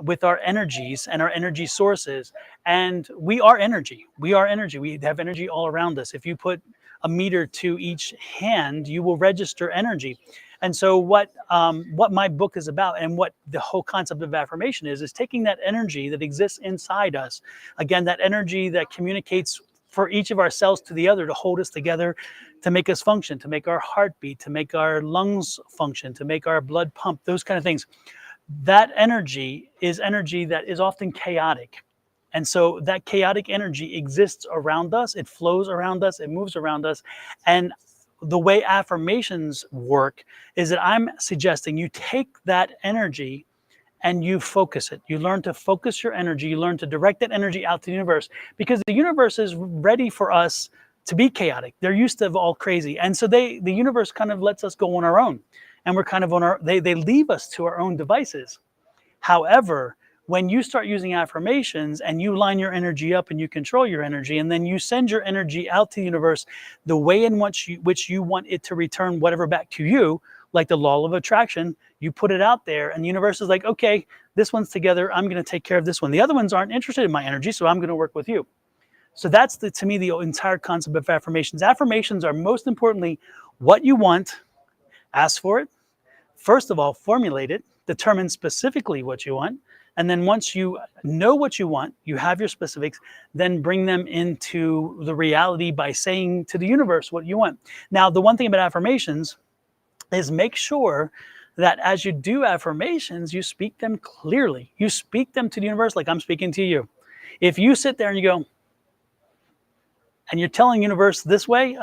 with our energies and our energy sources, and we are energy. We are energy. We have energy all around us. If you put a meter to each hand, you will register energy. And so what my book is about, and what the whole concept of affirmation is taking that energy that exists inside us, again, that energy that communicates for each of our cells to the other, to hold us together, to make us function, to make our heart beat, to make our lungs function, to make our blood pump, those kind of things. That energy is energy that is often chaotic. And so that chaotic energy exists around us, it flows around us, it moves around us. And the way affirmations work is that I'm suggesting you take that energy and you focus it. You learn to focus your energy, you learn to direct that energy out to the universe, because the universe is ready for us to be chaotic. They're used to all crazy. And so the universe kind of lets us go on our own. And we're kind of on they leave us to our own devices. However, when you start using affirmations and you line your energy up and you control your energy, and then you send your energy out to the universe the way in which you want it to return whatever back to you, like the law of attraction, you put it out there and the universe is like, okay, this one's together, I'm going to take care of this one. The other ones aren't interested in my energy, so I'm going to work with you. So that's, to me, the entire concept of affirmations. Affirmations are most importantly what you want. Ask for it. First of all, formulate it, determine specifically what you want. And then once you know what you want, you have your specifics, then bring them into the reality by saying to the universe what you want. Now, the one thing about affirmations is make sure that as you do affirmations, you speak them clearly. You speak them to the universe like I'm speaking to you. If you sit there and you go, and you're telling the universe this way,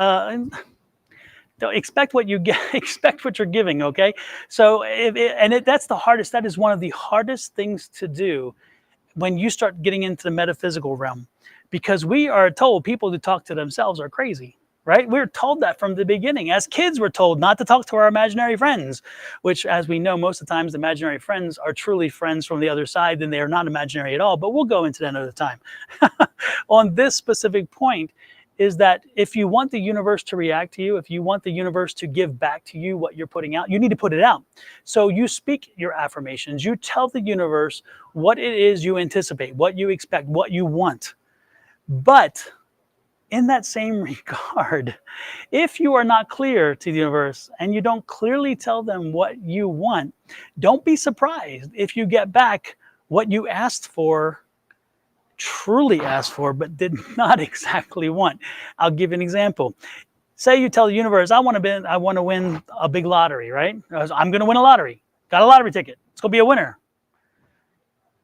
don't expect what you get, expect what you're giving, okay? So, that's the hardest, that is one of the hardest things to do when you start getting into the metaphysical realm, because we are told people who talk to themselves are crazy, right? We're told that from the beginning. As kids, we're told not to talk to our imaginary friends, which, as we know, most of the times, imaginary friends are truly friends from the other side, and they are not imaginary at all, but we'll go into that another time. On this specific point, is that if you want the universe to react to you, if you want the universe to give back to you what you're putting out, you need to put it out. So you speak your affirmations. You tell the universe what it is you anticipate, what you expect, what you want. But in that same regard, if you are not clear to the universe and you don't clearly tell them what you want, don't be surprised if you get back what you asked for, truly asked for, but did not exactly want. I'll give you an example. Say you tell the universe, I want to win a big lottery, right? I'm going to win a lottery. Got a lottery ticket. It's going to be a winner.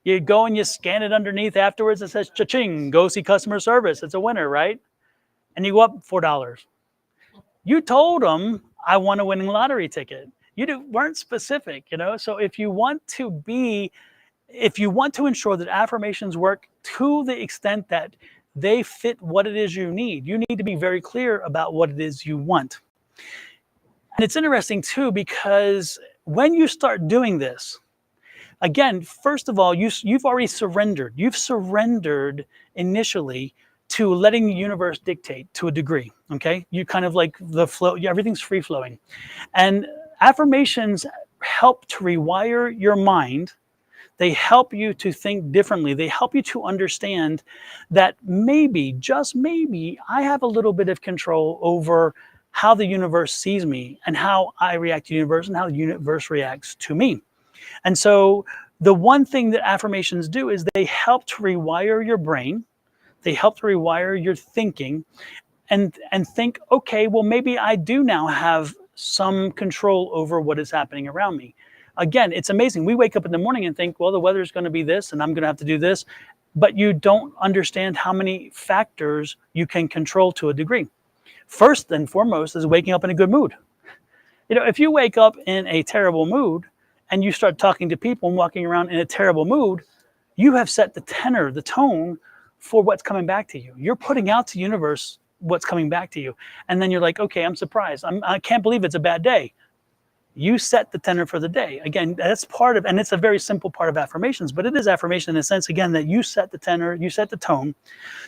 You go and you scan it underneath afterwards. It says, cha-ching, go see customer service. It's a winner, right? And you go up $4. You told them, I want a winning lottery ticket. You weren't specific, So if you want to ensure that affirmations work to the extent that they fit what it is you need to be very clear about what it is you want. And it's interesting too, because when you start doing this, again, first of all, you've already surrendered. You've surrendered initially to letting the universe dictate to a degree. Okay, you kind of like the flow. Everything's free flowing, and affirmations help to rewire your mind. They help you to think differently. They help you to understand that maybe, just maybe, I have a little bit of control over how the universe sees me and how I react to the universe and how the universe reacts to me. And so the one thing that affirmations do is they help to rewire your brain. They help to rewire your thinking and think, okay, well, maybe I do now have some control over what is happening around me. Again, it's amazing. We wake up in the morning and think, well, the weather's going to be this and I'm going to have to do this. But you don't understand how many factors you can control to a degree. First and foremost is waking up in a good mood. You know, if you wake up in a terrible mood and you start talking to people and walking around in a terrible mood, you have set the tenor, the tone for what's coming back to you. You're putting out to the universe what's coming back to you. And then you're like, okay, I'm surprised. I can't believe it's a bad day. You set the tenor for the day. Again, that's part of, and it's a very simple part of affirmations, but it is affirmation in a sense, again, that you set the tenor, you set the tone.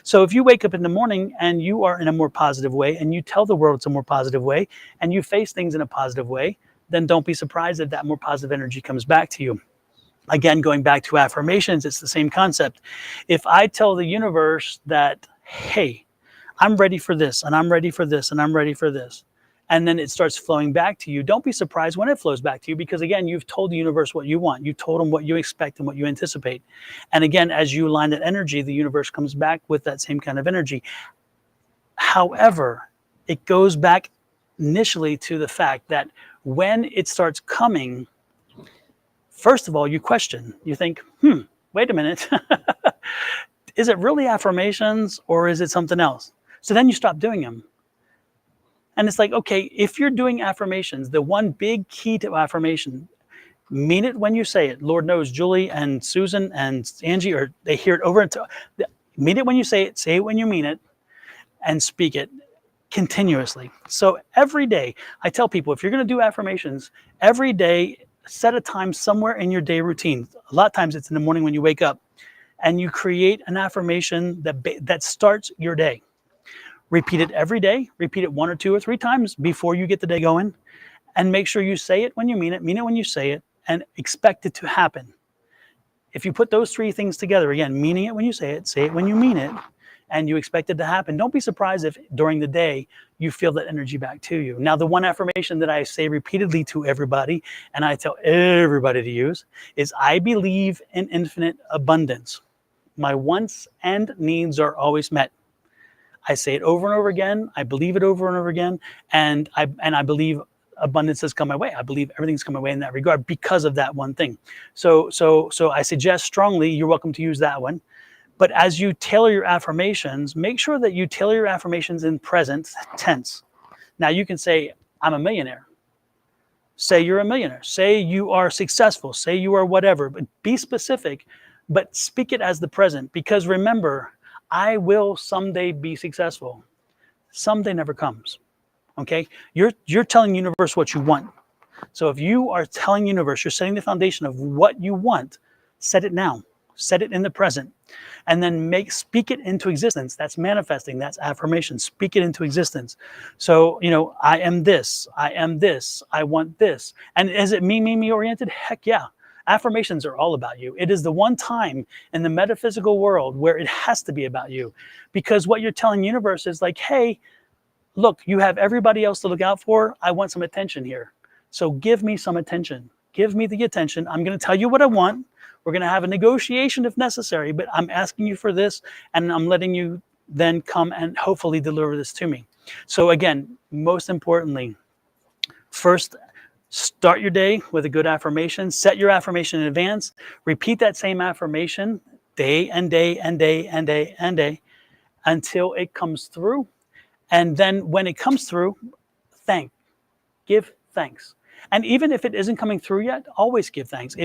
So if you wake up in the morning and you are in a more positive way and you tell the world it's a more positive way and you face things in a positive way, then don't be surprised if that more positive energy comes back to you. Again, going back to affirmations, it's the same concept. If I tell the universe that, hey, I'm ready for this and I'm ready for this and I'm ready for this, and then it starts flowing back to you, don't be surprised when it flows back to you because, again, you've told the universe what you want. You told them what you expect and what you anticipate. And again, as you align that energy, the universe comes back with that same kind of energy. However, it goes back initially to the fact that when it starts coming, first of all, you question. You think, wait a minute. Is it really affirmations or is it something else? So then you stop doing them. And it's like, okay, if you're doing affirmations, the one big key to affirmation, mean it when you say it. Lord knows Julie and Susan and Angie, or they hear it over and mean it when you say it when you mean it, and speak it continuously. So every day, I tell people, if you're going to do affirmations, every day, set a time somewhere in your day routine. A lot of times it's in the morning when you wake up, and you create an affirmation that starts your day. Repeat it every day. Repeat it 1 or 2 or 3 times before you get the day going. And make sure you say it when you mean it when you say it, and expect it to happen. If you put those 3 things together, again, meaning it when you say it when you mean it, and you expect it to happen, don't be surprised if during the day you feel that energy back to you. Now, the one affirmation that I say repeatedly to everybody, and I tell everybody to use, is I believe in infinite abundance. My wants and needs are always met. I say it over and over again. I believe it over and over again. And I believe abundance has come my way. I believe everything's come my way in that regard because of that one thing. So I suggest strongly, you're welcome to use that one. But as you tailor your affirmations, make sure that you tailor your affirmations in present tense. Now you can say, I'm a millionaire. Say you're a millionaire. Say you are successful. Say you are whatever. But be specific, but speak it as the present. Because remember, I will someday be successful. Someday never comes. Okay? You're telling the universe what you want. So if you are telling the universe, you're setting the foundation of what you want, set it now. Set it in the present. And then speak it into existence. That's manifesting. That's affirmation. Speak it into existence. So, I am this. I am this. I want this. And is it me oriented? Heck yeah. Affirmations are all about you. It is the one time in the metaphysical world where it has to be about you. Because what you're telling the universe is like, hey, look, you have everybody else to look out for. I want some attention here. So give me some attention. Give me the attention. I'm going to tell you what I want. We're going to have a negotiation if necessary, but I'm asking you for this, and I'm letting you then come and hopefully deliver this to me. So again, most importantly, first, start your day with a good affirmation. Set your affirmation in advance. Repeat that same affirmation day and day and day and day and day until it comes through. And then when it comes through, give thanks. And even if it isn't coming through yet, always give thanks.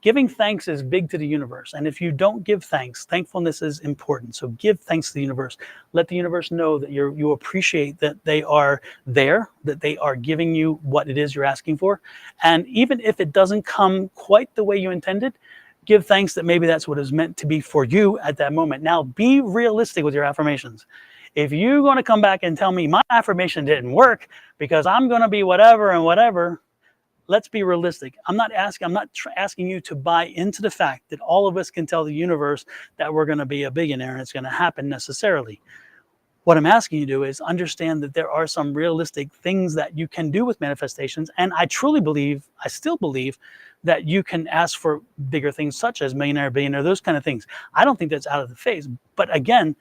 Giving thanks is big to the universe. And if you don't give thanks, thankfulness is important. So give thanks to the universe. Let the universe know that you appreciate that they are there, that they are giving you what it is you're asking for. And even if it doesn't come quite the way you intended, give thanks that maybe that's what is meant to be for you at that moment. Now, be realistic with your affirmations. If you're going to come back and tell me my affirmation didn't work because I'm going to be whatever and whatever, let's be realistic. I'm not asking you to buy into the fact that all of us can tell the universe that we're going to be a billionaire and it's going to happen necessarily. What I'm asking you to do is understand that there are some realistic things that you can do with manifestations. And I truly believe, I still believe, that you can ask for bigger things such as millionaire, billionaire, those kind of things. I don't think that's out of the phase. But again,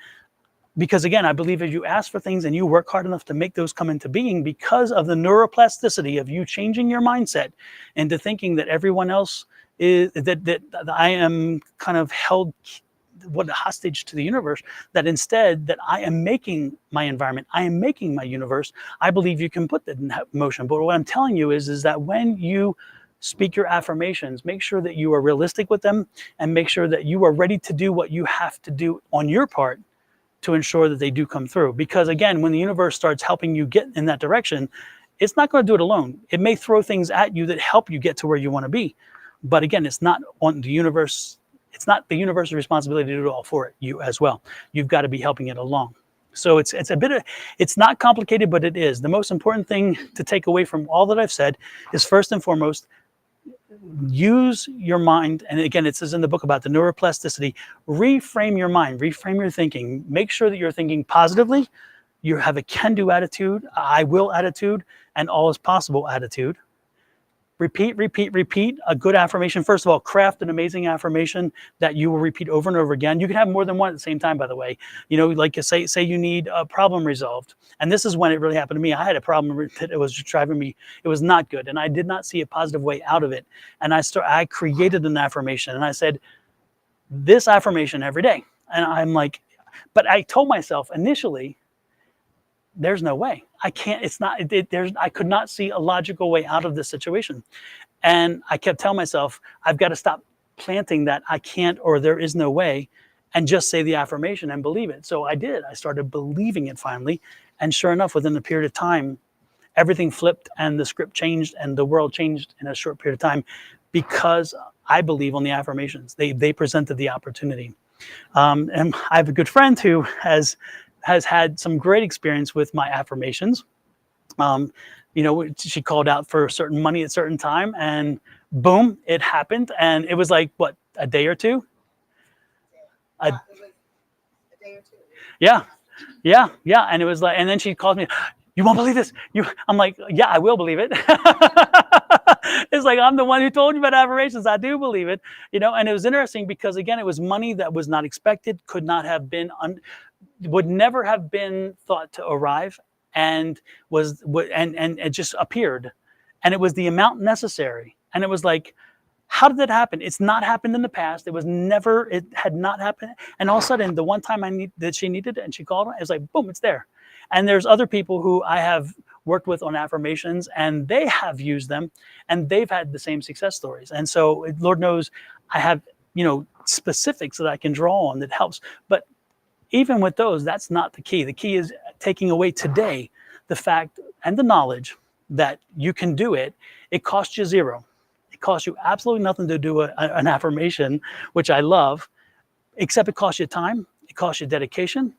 because again, I believe if you ask for things and you work hard enough to make those come into being, because of the neuroplasticity of you changing your mindset into thinking that everyone else is, that I am kind of held hostage to the universe, that instead that I am making my environment, I am making my universe, I believe you can put that in motion. But what I'm telling you is that when you speak your affirmations, make sure that you are realistic with them and make sure that you are ready to do what you have to do on your part to ensure that they do come through. Because again, when the universe starts helping you get in that direction, it's not going to do it alone. It may throw things at you that help you get to where you want to be. But again, it's not on the universe. It's not the universe's responsibility to do it all for it, you as well. You've got to be helping it along. So it's a bit of, it's not complicated, but it is. The most important thing to take away from all that I've said is, first and foremost, use your mind. And again, it says in the book about the neuroplasticity, reframe your mind, reframe your thinking. Make sure that you're thinking positively. You have a can-do attitude, I will attitude, and all is possible attitude. Repeat, repeat, repeat a good affirmation. First of all, craft an amazing affirmation that you will repeat over and over again. You can have more than one at the same time, by the way. You know, like you say you need a problem resolved. And this is when it really happened to me. I had a problem that it was driving me. It was not good. And I did not see a positive way out of it. And I created an affirmation and I said, this affirmation every day. And I'm like, but I told myself initially, there's no way. I can't, it's not, I could not see a logical way out of this situation. And I kept telling myself, I've got to stop planting that I can't, or there is no way, and just say the affirmation and believe it. So I did. I started believing it finally. And sure enough, within a period of time, everything flipped and the script changed and the world changed in a short period of time because I believe on the affirmations. They presented the opportunity. And I have a good friend who has had some great experience with my affirmations. You know, she called out for certain money at a certain time and boom, it happened. And it was like, what, a day or two? It was a day or two. Yeah. And it was like, and then she called me, you won't believe this. I'm like, yeah, I will believe it. It's like, I'm the one who told you about affirmations. I do believe it, you know. And it was interesting because again, it was money that was not expected, could not have been, would never have been thought to arrive, and it just appeared, and it was the amount necessary. And it was like, how did that happen? It's not happened in the past. It had not happened. And all of a sudden, the one time that she needed it and she called, it was like, boom, it's there. And there's other people who I have worked with on affirmations and they have used them and they've had the same success stories. And so Lord knows I have, you know, specifics that I can draw on that helps. But even with those, that's not the key. The key is taking away today the fact and the knowledge that you can do it. It costs you zero. It costs you absolutely nothing to do an affirmation, which I love, except it costs you time. It costs you dedication.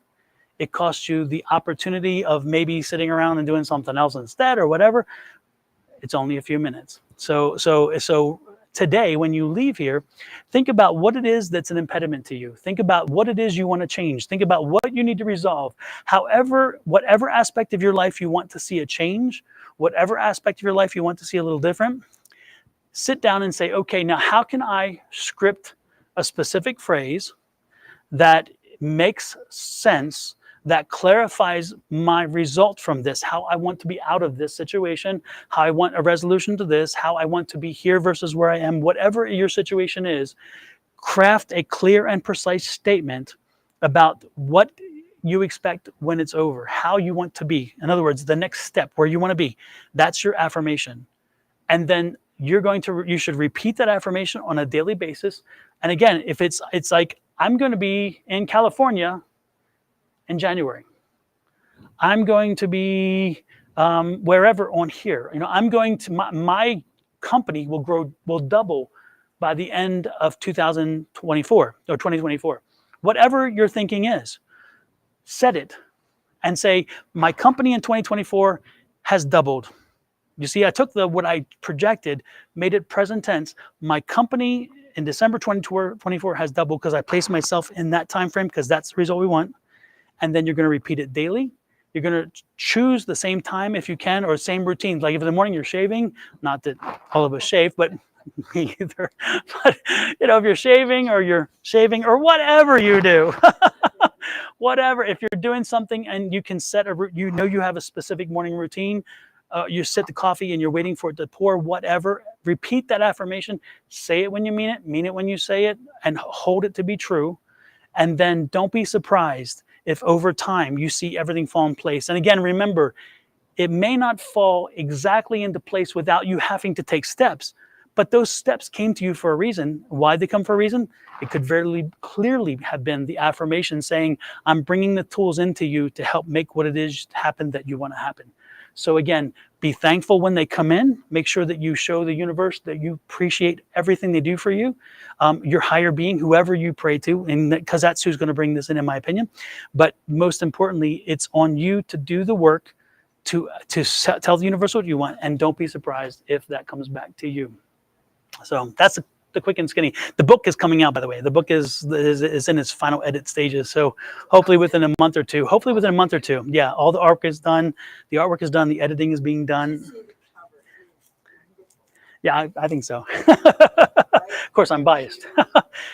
It costs you the opportunity of maybe sitting around and doing something else instead or whatever. It's only a few minutes. So today, when you leave here, think about what it is that's an impediment to you. Think about what it is you want to change. Think about what you need to resolve. Whatever aspect of your life you want to see a change, whatever aspect of your life you want to see a little different, sit down and say, okay, now how can I script a specific phrase that makes sense, that clarifies my result from this, how I want to be out of this situation, how I want a resolution to this, how I want to be here versus where I am, whatever your situation is, craft a clear and precise statement about what you expect when it's over, how you want to be. In other words, the next step, where you want to be. That's your affirmation. And then you should repeat that affirmation on a daily basis. And again, if it's like, I'm going to be in California in January. I'm going to be wherever on here. You know, I'm going to, my company will double by the end of 2024 or 2024. Whatever your thinking is, set it and say, my company in 2024 has doubled. You see, I took what I projected, made it present tense. My company in December 2024 has doubled because I placed myself in that time frame because that's the result we want. And then you're going to repeat it daily. You're going to choose the same time if you can, or same routines. Like if in the morning you're shaving, not that all of us shave, but me either. But if you're shaving or whatever you do, whatever, if you're doing something and you can set you have a specific morning routine, you set the coffee and you're waiting for it to pour, whatever, repeat that affirmation, say it when you mean it when you say it, and hold it to be true. And then don't be surprised if over time you see everything fall in place. And again, remember, it may not fall exactly into place without you having to take steps, but those steps came to you for a reason. Why they come for a reason? It could very clearly have been the affirmation saying, I'm bringing the tools into you to help make what it is happen that you want to happen. So again, be thankful when they come in. Make sure that you show the universe that you appreciate everything they do for you. Your higher being, whoever you pray to, and because that's who's going to bring this in my opinion. But most importantly, it's on you to do the work to tell the universe what you want, and don't be surprised if that comes back to you. So that's the quick and skinny. The book is coming out, by the way. The book is in its final edit stages. So hopefully within a month or two. Yeah, all the artwork is done. The artwork is done. The editing is being done. Yeah, I think so. Of course, I'm biased.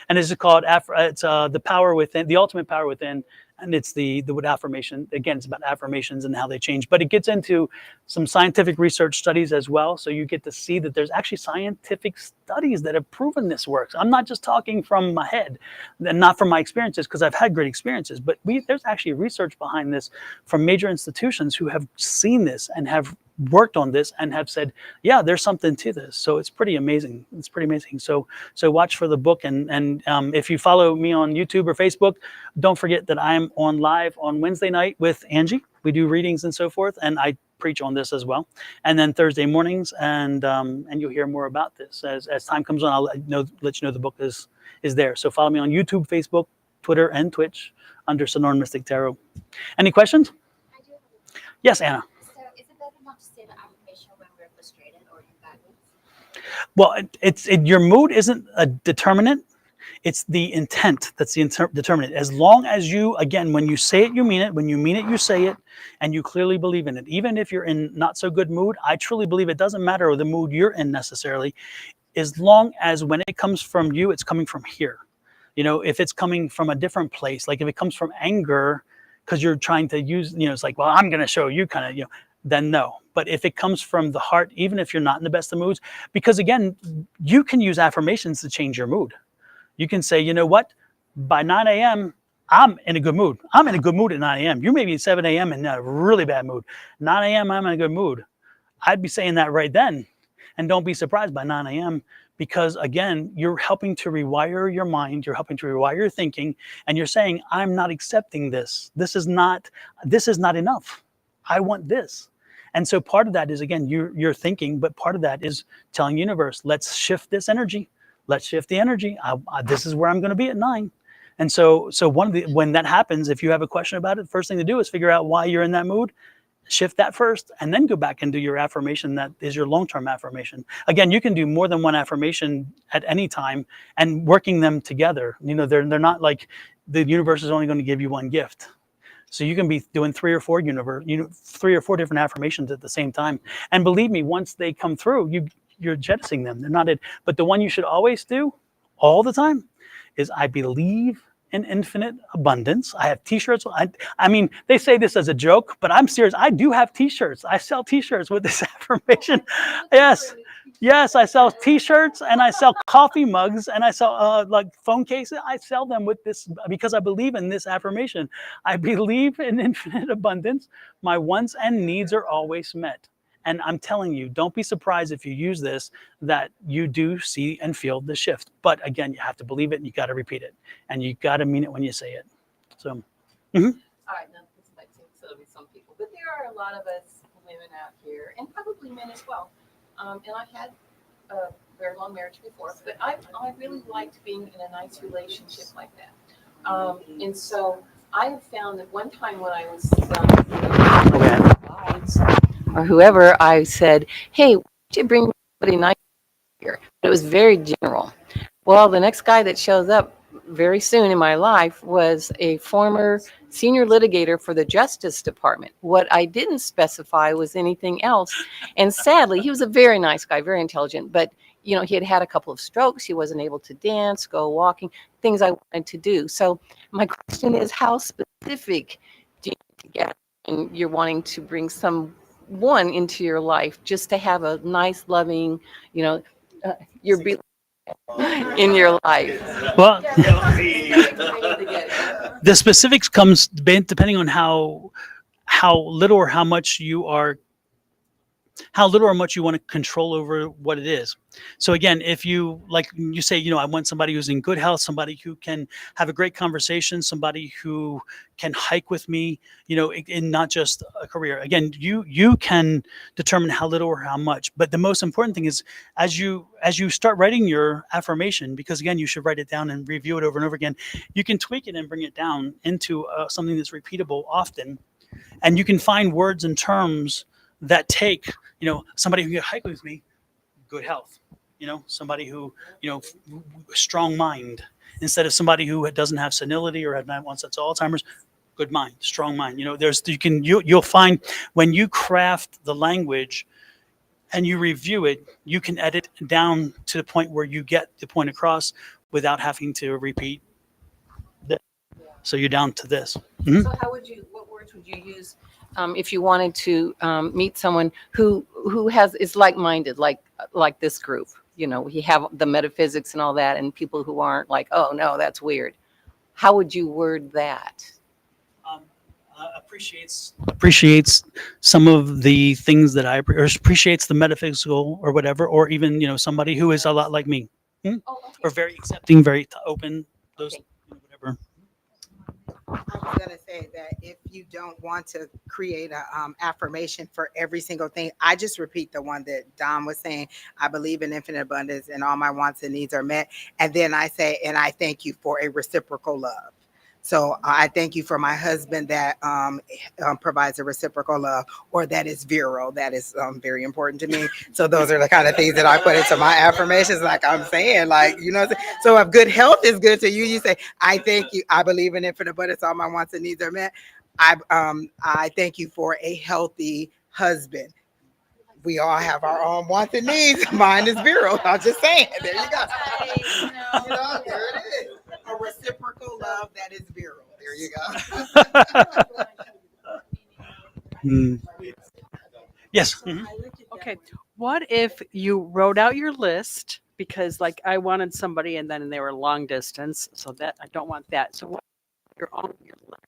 And it's called the power within, the ultimate power within. And it's the affirmation. Again, it's about affirmations and how they change. But it gets into some scientific research studies as well. So you get to see that there's actually scientific studies that have proven this works. I'm not just talking from my head and not from my experiences, because I've had great experiences. But there's actually research behind this from major institutions who have seen this and have worked on this and have said, yeah, there's something to this. So it's pretty amazing. It's pretty amazing. So watch for the book. And if you follow me on YouTube or Facebook, don't forget that I'm on live on Wednesday night with Angie. We do readings and so forth. And I preach on this as well. And then Thursday mornings, and you'll hear more about this. As time comes on, I'll let you know the book is there. So follow me on YouTube, Facebook, Twitter, and Twitch under Sonoran Mystic Tarot. Any questions? I do have a question. Yes, Anna. So is it better not to say the affirmation when we're frustrated or in bad moods? Well, your mood isn't a determinant. It's the intent that's the determinant. As long as you, again, when you say it, you mean it. When you mean it, you say it, and you clearly believe in it. Even if you're in not so good mood, I truly believe it doesn't matter the mood you're in necessarily, as long as when it comes from you, it's coming from here. If it's coming from a different place, like if it comes from anger, because you're trying to use, it's like, well, I'm going to show you kind of, then no. But if it comes from the heart, even if you're not in the best of moods, because again, you can use affirmations to change your mood. You can say, you know what, by 9 a.m., I'm in a good mood. I'm in a good mood at 9 a.m. You may be at 7 a.m. in a really bad mood. 9 a.m., I'm in a good mood. I'd be saying that right then. And don't be surprised by 9 a.m. because, again, you're helping to rewire your mind. You're helping to rewire your thinking. And you're saying, I'm not accepting this. This is not enough. I want this. And so part of that is, again, you're thinking, but part of that is telling universe, let's shift this energy. Let's shift the energy. This is where I'm going to be at 9. And so when that happens, if you have a question about it, first thing to do is figure out why you're in that mood, shift that first, and then go back and do your affirmation. That is your long-term affirmation. Again, you can do more than one affirmation at any time and working them together. They're not like the universe is only going to give you one gift. So you can be doing 3 or 4 different affirmations at the same time. And believe me, once they come through, you're jettisoning them. They're not it. But the one you should always do all the time is I believe in infinite abundance. I have t-shirts. I mean, they say this as a joke, but I'm serious. I do have t-shirts. I sell t-shirts with this affirmation. Yes, I sell t-shirts and I sell coffee mugs and I sell like phone cases. I sell them with this because I believe in this affirmation. I believe in infinite abundance. My wants and needs are always met. And I'm telling you, don't be surprised if you use this, that you do see and feel the shift. But again, you have to believe it and you got to repeat it. And you got to mean it when you say it. So, All right, now this might seem silly to some people, but there are a lot of us women out here, and probably men as well. And I had very long marriage before, but I really liked being in a nice relationship like that. And so I have found that one time when I was or whoever, I said, "Hey, why don't you bring somebody nice here?" But it was very general. Well, the next guy that shows up very soon in my life was a former senior litigator for the Justice Department. What I didn't specify was anything else. And sadly, he was a very nice guy, very intelligent, but you know, he had had a couple of strokes. He wasn't able to dance, go walking, things I wanted to do. So my question is, how specific do you need to get? And you're wanting to bring someone into your life just to have a nice, loving, you know, your in your life. Well, the specifics comes depending on how little or how much you are how little or much you want to control over what it is. So again, if you, like you say, you know, I want somebody who's in good health, somebody who can have a great conversation, somebody who can hike with me, you know, in not just a career. Again, you can determine how little or how much. But the most important thing is as you start writing your affirmation, because again, you should write it down and review it over and over again. You can tweak it and bring it down into something that's repeatable often, and you can find words and terms that take, you know, somebody who can hike with me, good health, you know, somebody who, you know, strong mind, instead of somebody who doesn't have senility or had onset to Alzheimer's, good mind, strong mind. You know, you'll find when you craft the language and you review it, you can edit down to the point where you get the point across without having to repeat this. So you're down to this. Mm-hmm. So what words would you use if you wanted to meet someone who is like-minded, like this group? You know, we have the metaphysics and all that, and people who aren't like, oh no, that's weird. How would you word that? Appreciates some of the things that I appreciates the metaphysical or whatever, or even, you know, somebody who is a lot like me, or very accepting, very open. Those, whatever. I was gonna say that if you don't want to create a affirmation for every single thing, I just repeat the one that Don was saying. I believe in infinite abundance, and all my wants and needs are met. And then I say, and I thank you for a reciprocal love. So I thank you for my husband that provides a reciprocal love, or that is virile. That is very important to me. So those are the kind of things that I put into my affirmations. Like I'm saying, like, you know, so if good health is good to you, you say, I thank you. I believe in infinite abundance. All my wants and needs are met. I thank you for a healthy husband. We all have our own wants and needs. Mine is virile. I'm just saying. There you go. You know, there it is. A reciprocal love that is virile. There you go. Yes. Mm-hmm. Okay. What if you wrote out your list? Because like I wanted somebody and then they were long distance, so that I don't want that. So what your own your list?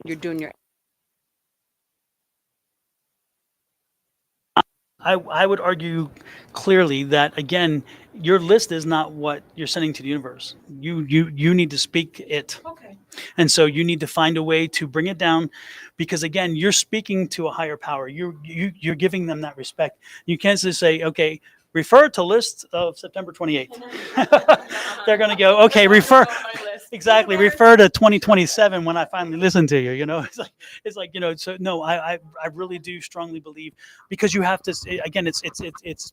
You're doing your. I would argue clearly that, again, your list is not what you're sending to the universe. You need to speak it. Okay. And so you need to find a way to bring it down, because again, you're speaking to a higher power. You're giving them that respect. You can't just say, okay, refer to list of September 28th. They're going to go, okay, refer to 2027 when I finally listen to you. You know, it's like, you know, so no, I really do strongly believe, because you have to, again, it's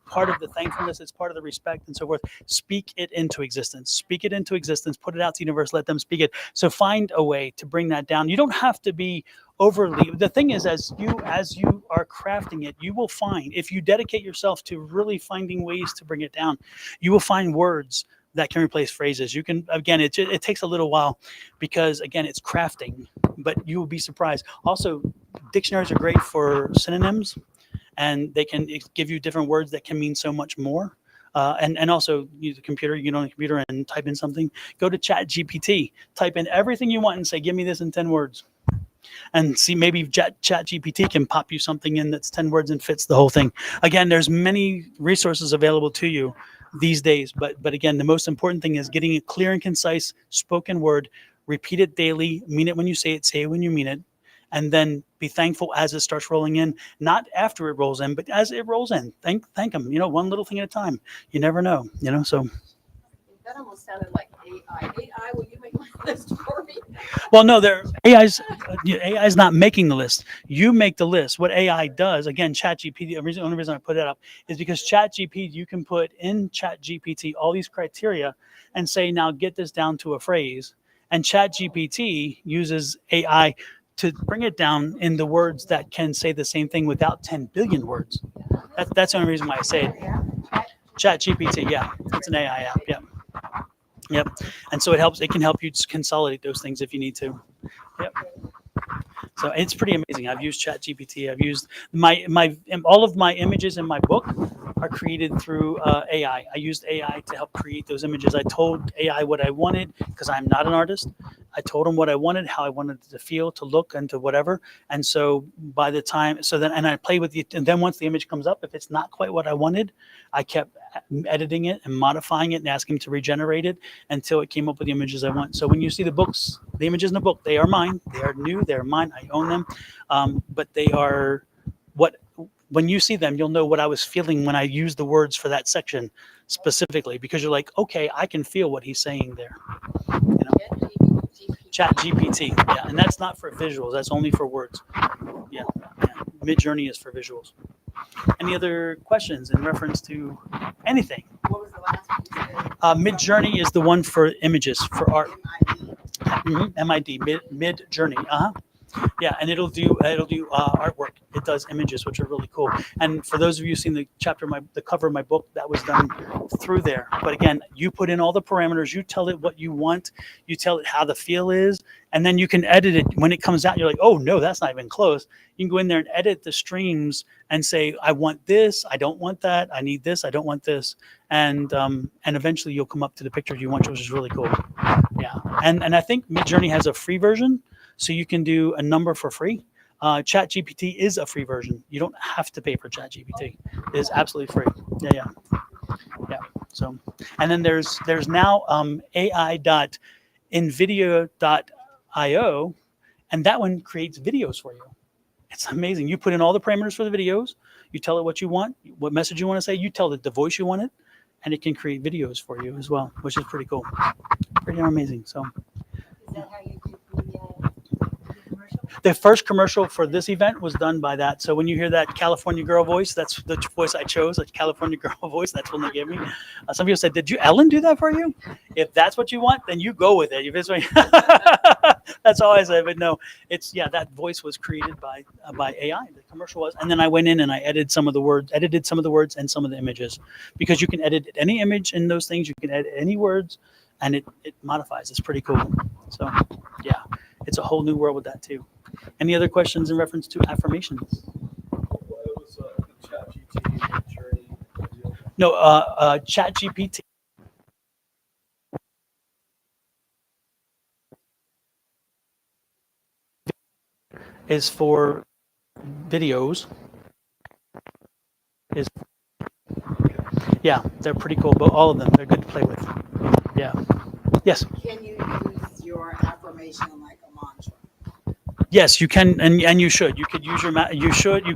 part of the thankfulness. It's part of the respect and so forth. Speak it into existence, put it out to the universe, let them speak it. So find a way to bring that down. You don't have to be overly. The thing is, as you are crafting it, you will find, if you dedicate yourself to really finding ways to bring it down, you will find words that can replace phrases. You can, again, it takes a little while, because again, it's crafting, but you will be surprised. Also, dictionaries are great for synonyms, and they can give you different words that can mean so much more. And also use a computer, you know, a computer and type in something. Go to Chat GPT, type in everything you want and say, give me this in 10 words. And see, maybe Chat GPT can pop you something in that's 10 words and fits the whole thing. Again, there's many resources available to you these days. But again, the most important thing is getting a clear and concise spoken word. Repeat it daily. Mean it when you say it when you mean it. And then be thankful as it starts rolling in, not after it rolls in, but as it rolls in. Thank them. One little thing at a time. You never know. So. That almost sounded like AI. AI, will you make my list for me? Well, no, AI is not making the list. You make the list. What AI does, again, ChatGPT. The only reason I put that up is because ChatGPT, you can put in ChatGPT all these criteria and say, now get this down to a phrase. And ChatGPT uses AI to bring it down in the words that can say the same thing without 10 billion words. That's the only reason why I say it. ChatGPT, yeah, it's an AI app, yeah. Yep. And so it can help you consolidate those things if you need to. Yep. So it's pretty amazing. I've used ChatGPT. I've used all of my images in my book are created through AI. I used AI to help create those images. I told AI what I wanted because I'm not an artist. I told him what I wanted, how I wanted it to feel, to look, and to whatever. And so by the time, and I play with it. And then once the image comes up, if it's not quite what I wanted, I kept editing it and modifying it and asking him to regenerate it until it came up with the images I want. So when you see the images in the book, they are mine. They are new. They're mine. I own them. But they are when you see them, you'll know what I was feeling when I used the words for that section specifically, because you're like, okay, I can feel what he's saying there. Chat GPT, yeah, and that's not for visuals. That's only for words. Yeah. Midjourney is for visuals. Any other questions in reference to anything? What was the last one? Midjourney is the one for images, for art. MID, Midjourney. Yeah, and it'll do artwork. It does images, which are really cool. And for those of you who've seen the cover of my book, that was done through there. But again, you put in all the parameters. You tell it what you want. You tell it how the feel is, and then you can edit it when it comes out. You're like, oh no, that's not even close. You can go in there and edit the streams and say, I want this. I don't want that. I need this. I don't want this. And eventually you'll come up to the picture you want, which is really cool. Yeah, and I think Midjourney has a free version. So you can do a number for free. ChatGPT is a free version. You don't have to pay for ChatGPT. It is absolutely free. Yeah. So, and then there's now AI.nvidia.io, and that one creates videos for you. It's amazing. You put in all the parameters for the videos. You tell it what you want, what message you want to say. You tell it the voice you want it, and it can create videos for you as well, which is pretty cool. Pretty amazing. So. Is that how you do the first commercial for this event was done by that. So when you hear that California girl voice, that's the voice I chose, a California girl voice. That's one they gave me. Some people said, did Ellen do that for you? If that's what you want, then you go with it. That's all I said. But no, that voice was created by AI. The commercial was. And then I went in and I edited some of the words and some of the images, because you can edit any image in those things. You can edit any words, and it modifies. It's pretty cool. So yeah, it's a whole new world with that too. Any other questions in reference to affirmations? No, ChatGPT is for videos. Yeah, they're pretty cool, but all of them, they're good to play with. Yeah. Yes. Can you use your affirmation like a mantra? Yes, you can, and you should. You could use you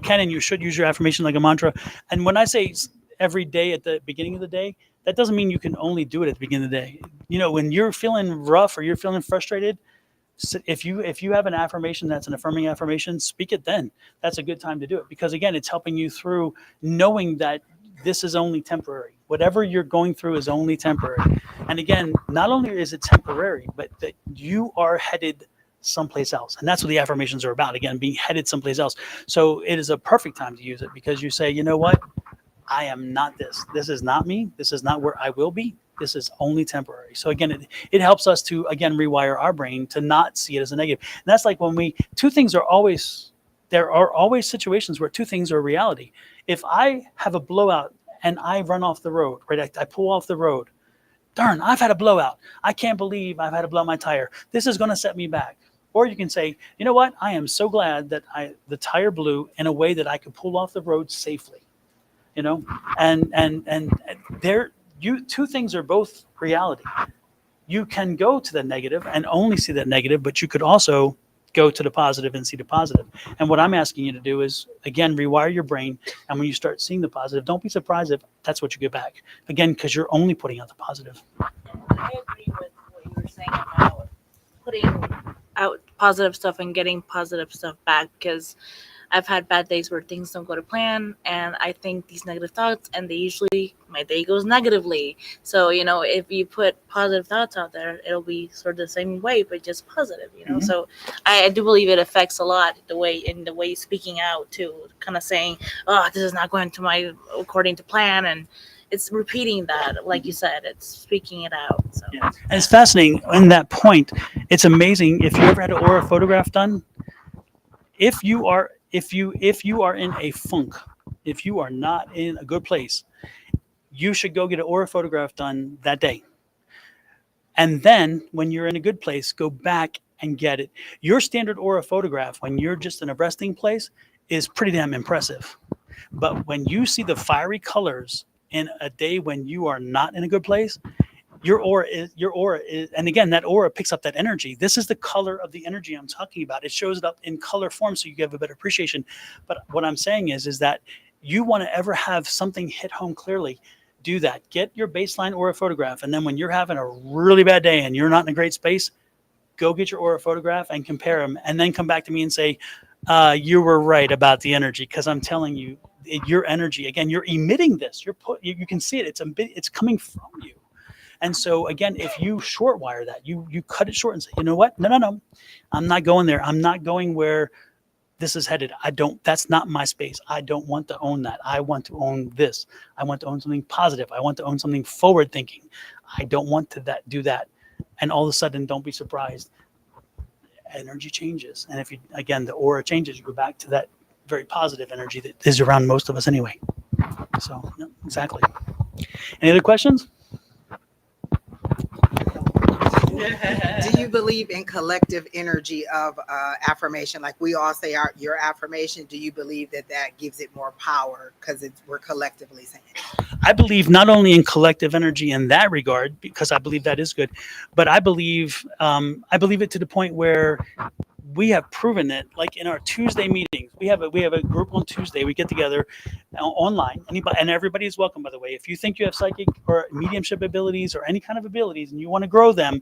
can and you should use your affirmation like a mantra. And when I say every day at the beginning of the day, that doesn't mean you can only do it at the beginning of the day. When you're feeling rough or you're feeling frustrated, if you have an affirmation that's an affirming affirmation, speak it then. That's a good time to do it, because again, it's helping you through knowing that this is only temporary. Whatever you're going through is only temporary. And again, not only is it temporary, but that you are headed someplace else. And that's what the affirmations are about. Again, being headed someplace else. So it is a perfect time to use it, because you say, you know what? I am not this. This is not me. This is not where I will be. This is only temporary. So again, it helps us to, again, rewire our brain to not see it as a negative. And that's like when there are always situations where two things are reality. If I have a blowout and I run off the road, right? I pull off the road. Darn, I've had a blowout. I can't believe I've had to blow out my tire. This is going to set me back. Or you can say, you know what? I am so glad that the tire blew in a way that I could pull off the road safely. And two things are both reality. You can go to the negative and only see that negative, but you could also go to the positive and see the positive. And what I'm asking you to do is, again, rewire your brain. And when you start seeing the positive, don't be surprised if that's what you get back. Again, because you're only putting out the positive. I agree with what you were saying about putting out positive stuff and getting positive stuff back, because I've had bad days where things don't go to plan, and I think these negative thoughts, and my day goes negatively. So, if you put positive thoughts out there, it'll be sort of the same way, but just positive, Mhm. So I do believe it affects a lot the way speaking out too, kind of saying, oh, this is not going according to plan. And it's repeating that, like you said, it's speaking it out. So. Yeah. And it's fascinating in that point. It's amazing. If you ever had an aura photograph done, if you are in a funk, if you are not in a good place, you should go get an aura photograph done that day. And then when you're in a good place, go back and get it. Your standard aura photograph, when you're just in a resting place, is pretty damn impressive. But when you see the fiery colors in a day when you are not in a good place, your aura is, and again, that aura picks up that energy. This is the color of the energy I'm talking about. It shows it up in color form so you have a better appreciation. But what I'm saying is that you want to ever have something hit home clearly, do that. Get your baseline aura photograph. And then when you're having a really bad day and you're not in a great space, go get your aura photograph and compare them. And then come back to me and say, you were right about the energy. Because I'm telling you, your energy, again, you're emitting this. You can see it. It's coming from you. And so again, if you short wire that, you cut it short and say, you know what? No. I'm not going there. I'm not going where this is headed. That's not my space. I don't want to own that. I want to own this. I want to own something positive. I want to own something forward thinking. I don't want to do that. And all of a sudden, don't be surprised. Energy changes. And the aura changes, you go back to that very positive energy that is around most of us anyway. So, yeah, exactly. Any other questions? Do you believe in collective energy of affirmation? Like we all say your affirmation. Do you believe that gives it more power because we're collectively saying it? I believe not only in collective energy in that regard, because I believe that is good, but I believe it to the point where we have proven it. Like in our Tuesday meetings, we have a group on Tuesday. We get together online. Anybody and everybody is welcome, by the way. If you think you have psychic or mediumship abilities or any kind of abilities and you want to grow them,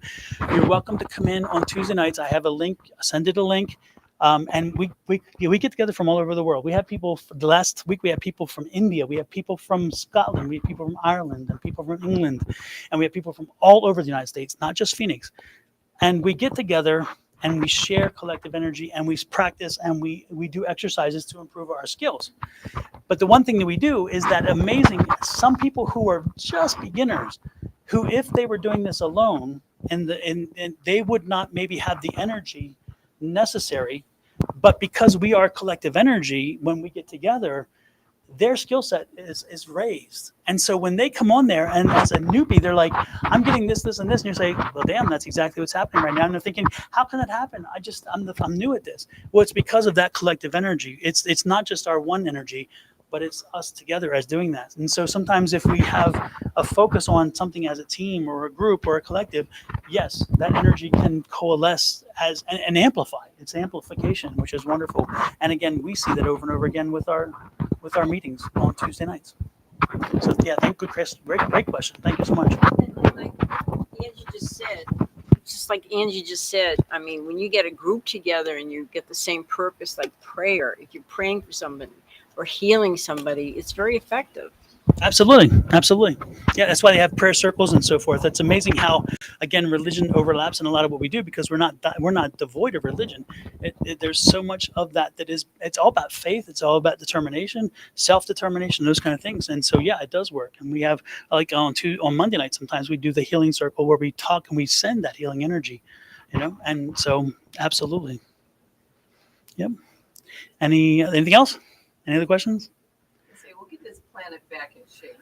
you're welcome to come in on Tuesday nights. I have a link. Send it a link. And we get together from all over the world. We have people. The last week we had people from India. We have people from Scotland. We have people from Ireland and people from England, and we have people from all over the United States, not just Phoenix. And we get together and we share collective energy and we practice and we do exercises to improve our skills. But the one thing that we do is that amazing. Some people who are just beginners, who if they were doing this alone, and they would not maybe have the energy necessary. But because we are collective energy, when we get together, their skill set is raised. And so when they come on there and as a newbie, they're like, I'm getting this, and this. And you say, well, damn, that's exactly what's happening right now. And they're thinking, how can that happen? I'm new at this. Well, it's because of that collective energy. It's not just our one energy, but it's us together as doing that. And so sometimes if we have a focus on something as a team or a group or a collective, yes, that energy can coalesce as and amplify. It's amplification, which is wonderful. And again, we see that over and over again with our meetings on Tuesday nights. So yeah, good, Chris. Great question. Thank you so much. Like Angie just said, I mean, when you get a group together and you get the same purpose, like prayer, if you're praying for somebody or healing somebody, it's very effective. Absolutely. Yeah, that's why they have prayer circles and so forth. It's amazing how, again, religion overlaps in a lot of what we do because we're not devoid of religion. There's so much of that is. It's all about faith. It's all about determination, self-determination, those kind of things. And so, yeah, it does work. And we have like on Monday night, sometimes we do the healing circle where we talk and we send that healing energy, And so, absolutely. Yep. Anything else? Any other questions? We'll get this planet back in shape.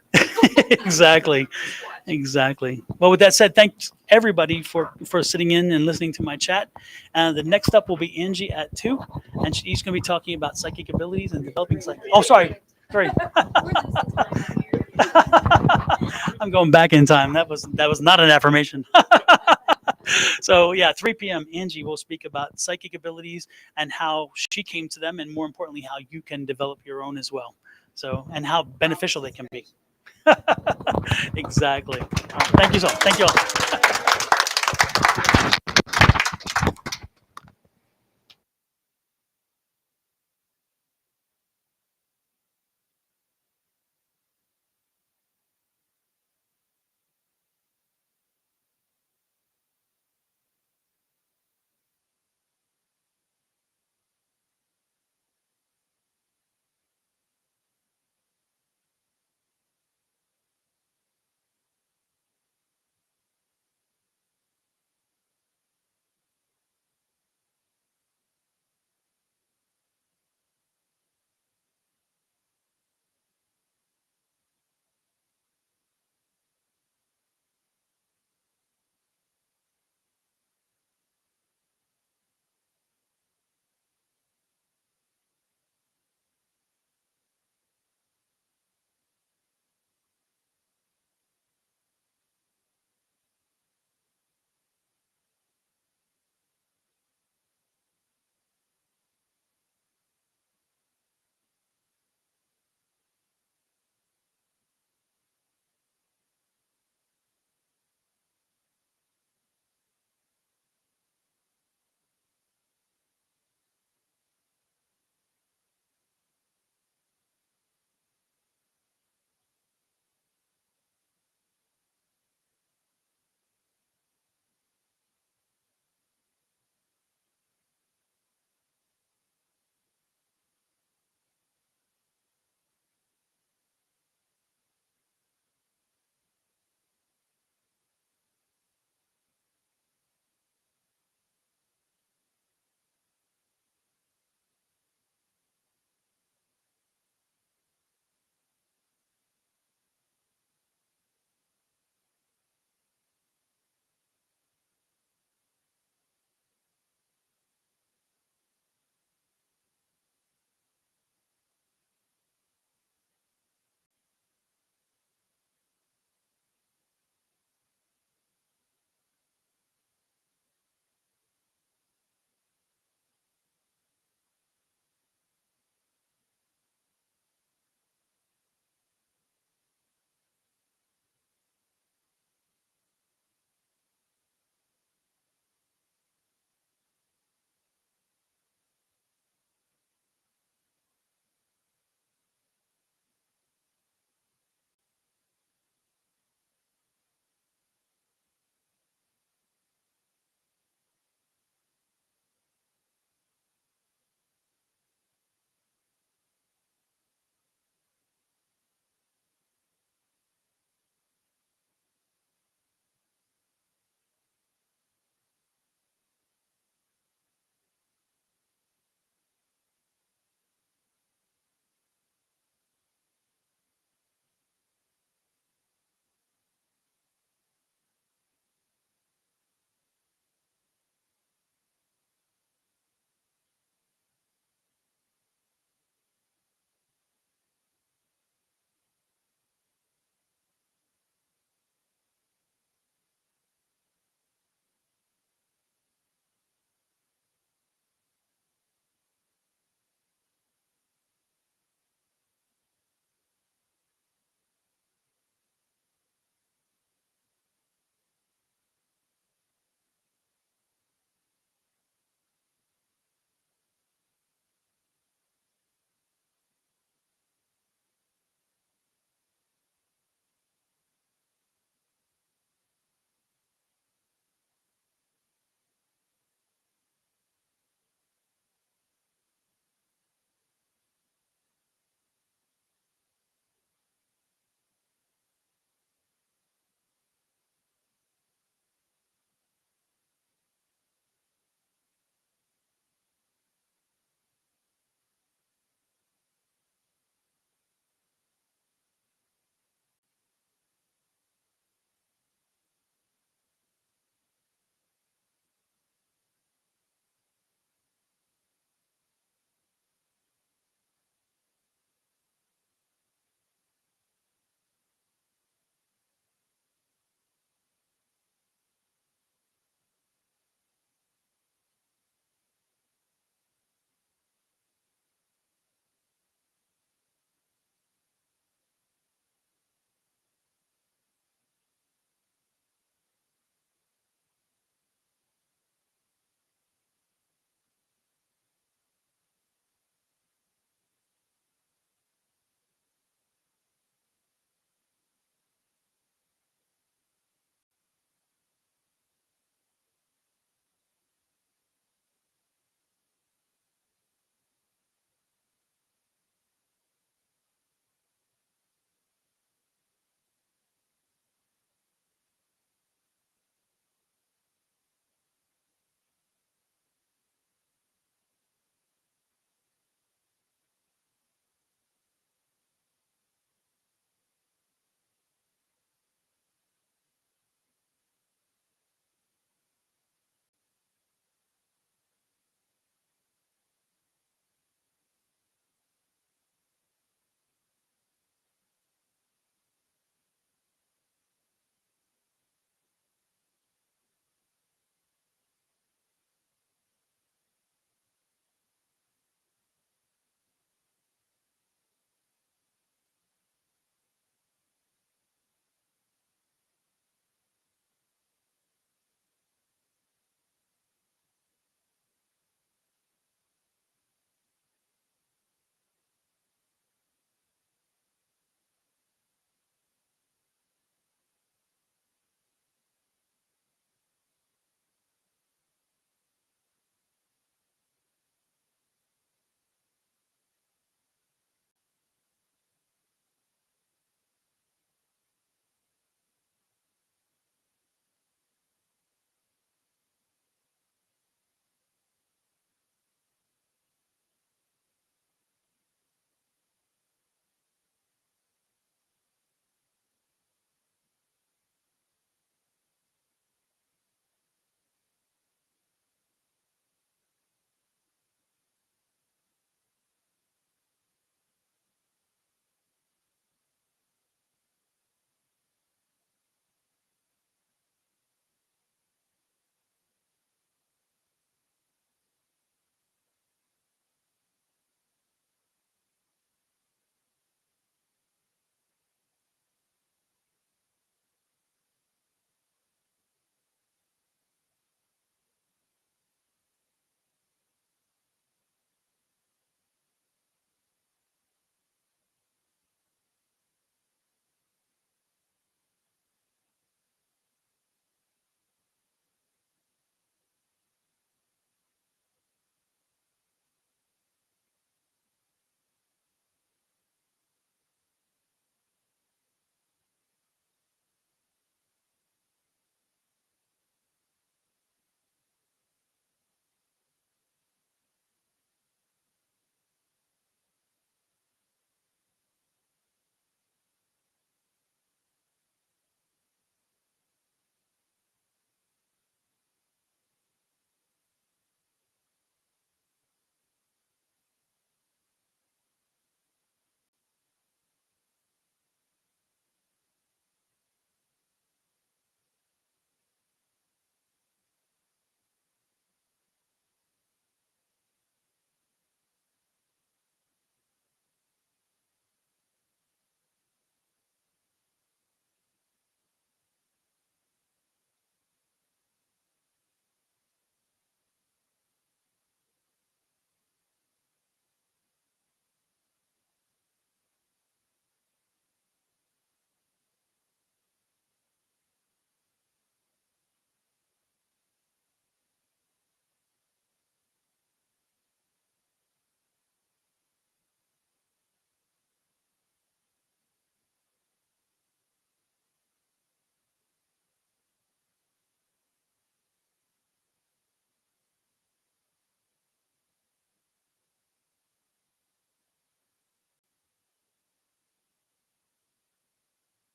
Exactly. Well, with that said, thanks everybody for sitting in and listening to my chat. The next up will be Angie at 2, and she's going to be talking about psychic abilities and developing psychic. Oh, sorry. I'm going back in time. That was not an affirmation. So yeah, 3 p.m. Angie will speak about psychic abilities and how she came to them, and more importantly, how you can develop your own as well. So, and how beneficial they can be. Exactly. Thank you so. Thank you all.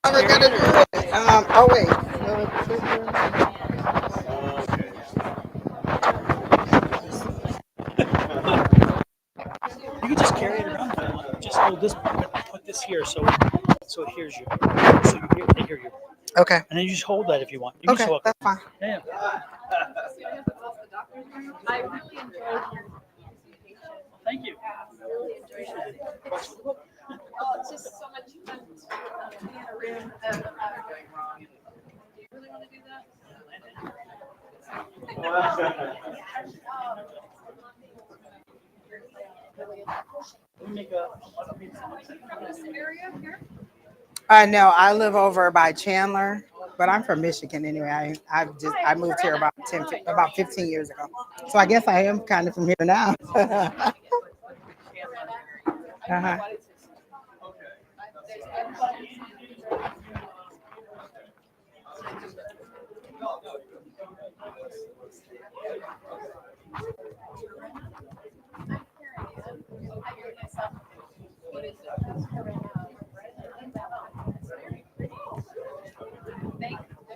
how we're gonna do it. Oh wait. You can just carry it around if you want. Just hold this. Put this here, so it hears you. So they hear you. Okay. And then you just hold that if you want. You Okay, can that's fine. Yeah. I really enjoyed your Thank you. really enjoyed it. Oh, it's just so much fun to be in a room of do you really want to do that? Let me make a. From this area here? No, I live over by Chandler, but I'm from Michigan anyway. I moved here about 15 years ago. So I guess I am kind of from here now. Uh-huh.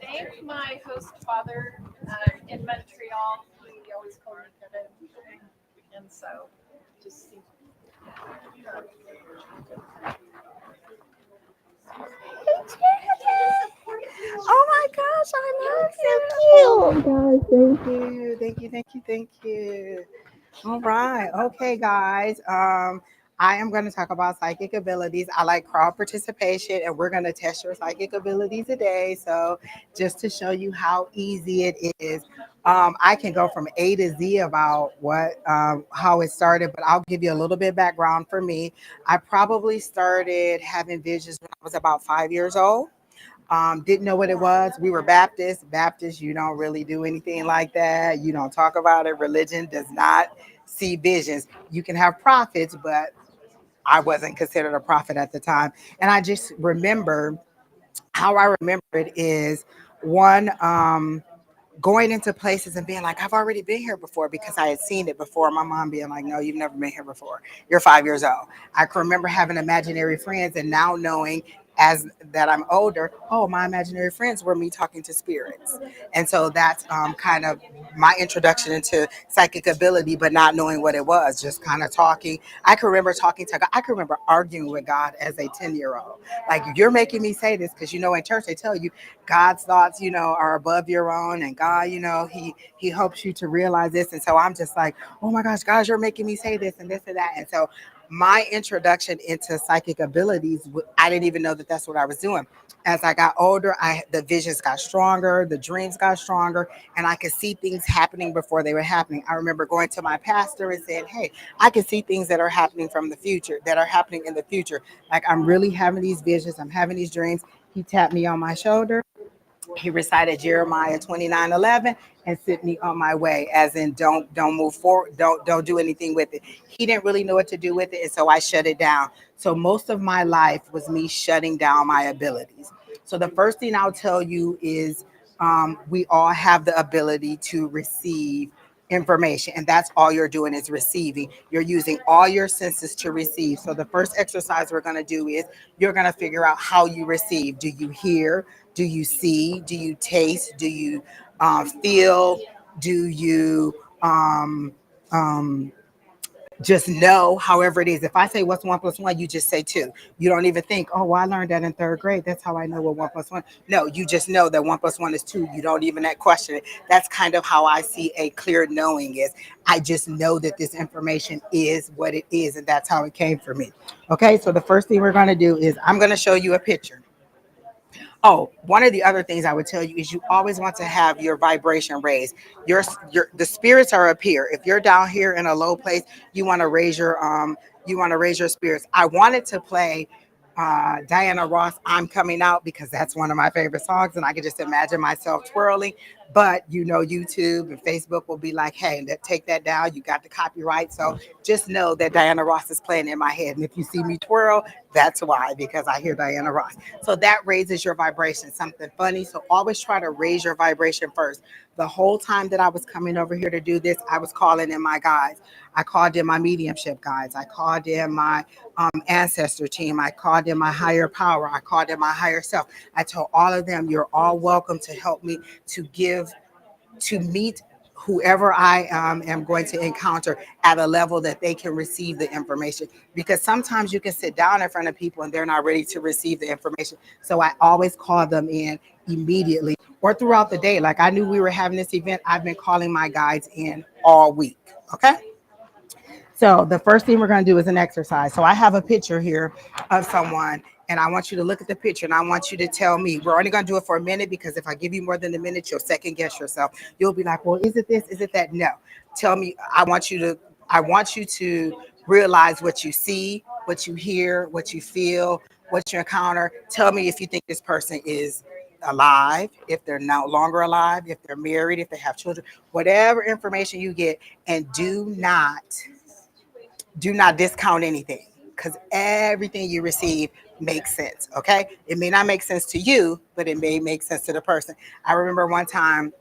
Thank my host father in Montreal. He always called me Kevin. And so just Oh my gosh, I love you. Guys, thank you. All right. Okay, guys. I am going to talk about psychic abilities. I like crowd participation, and we're going to test your psychic ability today. So, just to show you how easy it is, I can go from A to Z about how it started, but I'll give you a little bit background for me. I probably started having visions when I was about 5 years old. Didn't know what it was. We were Baptists. Baptists, you don't really do anything like that. You don't talk about it. Religion does not see visions. You can have prophets, but I wasn't considered a prophet at the time. And I just remember how I remember it is one, going into places and being like, I've already been here before because I had seen it before. My mom being like, no, you've never been here before. You're 5 years old. I can remember having imaginary friends and now knowing as that I'm older, oh, my imaginary friends were me talking to spirits. And so that's kind of my introduction into psychic ability, but not knowing what it was, just kind of talking. I can remember talking to God. I can remember arguing with God as a 10-year-old. Like, you're making me say this because, in church, they tell you God's thoughts, are above your own. And God, he helps you to realize this. And so I'm just like, oh my gosh, God, you're making me say this and this and that. And so my introduction into psychic abilities, I didn't even know that that's what I was doing. As I got older, the visions got stronger, the dreams got stronger, and I could see things happening before they were happening. I remember going to my pastor and saying, hey, I can see things that are happening from the future, that are happening in the future. Like, I'm really having these visions, I'm having these dreams. He tapped me on my shoulder. He recited Jeremiah 29:11 and sent me on my way, as in don't move forward, don't do anything with it. He didn't really know what to do with it, and so I shut it down. So most of my life was me shutting down my abilities. So the first thing I'll tell you is we all have the ability to receive information, and that's all you're doing is receiving. You're using all your senses to receive. So the first exercise we're going to do is you're going to figure out how you receive. Do you hear? Do you see? Do you taste? Do you feel? Do you just know? However it is. If I say what's 1+1, you just say 2. You don't even think, oh, well, I learned that in 3rd grade. That's how I know what 1+1. No, you just know that 1+1 is 2. You don't even question it. That's kind of how I see a clear knowing is. I just know that this information is what it is, and that's how it came for me. Okay, so the first thing we're going to do is I'm going to show you a picture. Oh, one of the other things I would tell you is you always want to have your vibration raised. The spirits are up here. If you're down here in a low place, you want to raise your spirits. I wanted to play Diana Ross, I'm Coming Out, because that's one of my favorite songs, and I could just imagine myself twirling. But YouTube and Facebook will be like, hey, take that down. You got the copyright. So just know that Diana Ross is playing in my head. And if you see me twirl, That's why, because I hear Diana Ross. So that raises your vibration, something funny. So always try to raise your vibration first. The whole time that I was coming over here to do this, I was calling in my guides. I called in my mediumship guides. I called in my ancestor team. I called in my higher power. I called in my higher self. I told all of them, you're all welcome to help me to meet whoever I am going to encounter at a level that they can receive the information. Because sometimes you can sit down in front of people and they're not ready to receive the information. So I always call them in immediately or throughout the day. Like I knew we were having this event. I've been calling my guides in all week. Okay. So the first thing we're going to do is an exercise. So I have a picture here of someone, and I want you to look at the picture, and I want you to tell me. We're only going to do it for a minute, because if I give you more than a minute, you'll second guess yourself. You'll be like, well, is it this? Is it that? No. Tell me. I want you to realize what you see, what you hear, what you feel, what you encounter. Tell me if you think this person is alive, if they're no longer alive, if they're married, if they have children, whatever information you get, and do not discount anything, because everything you receive makes sense. Okay, it may not make sense to you, but it may make sense to the person. I remember one time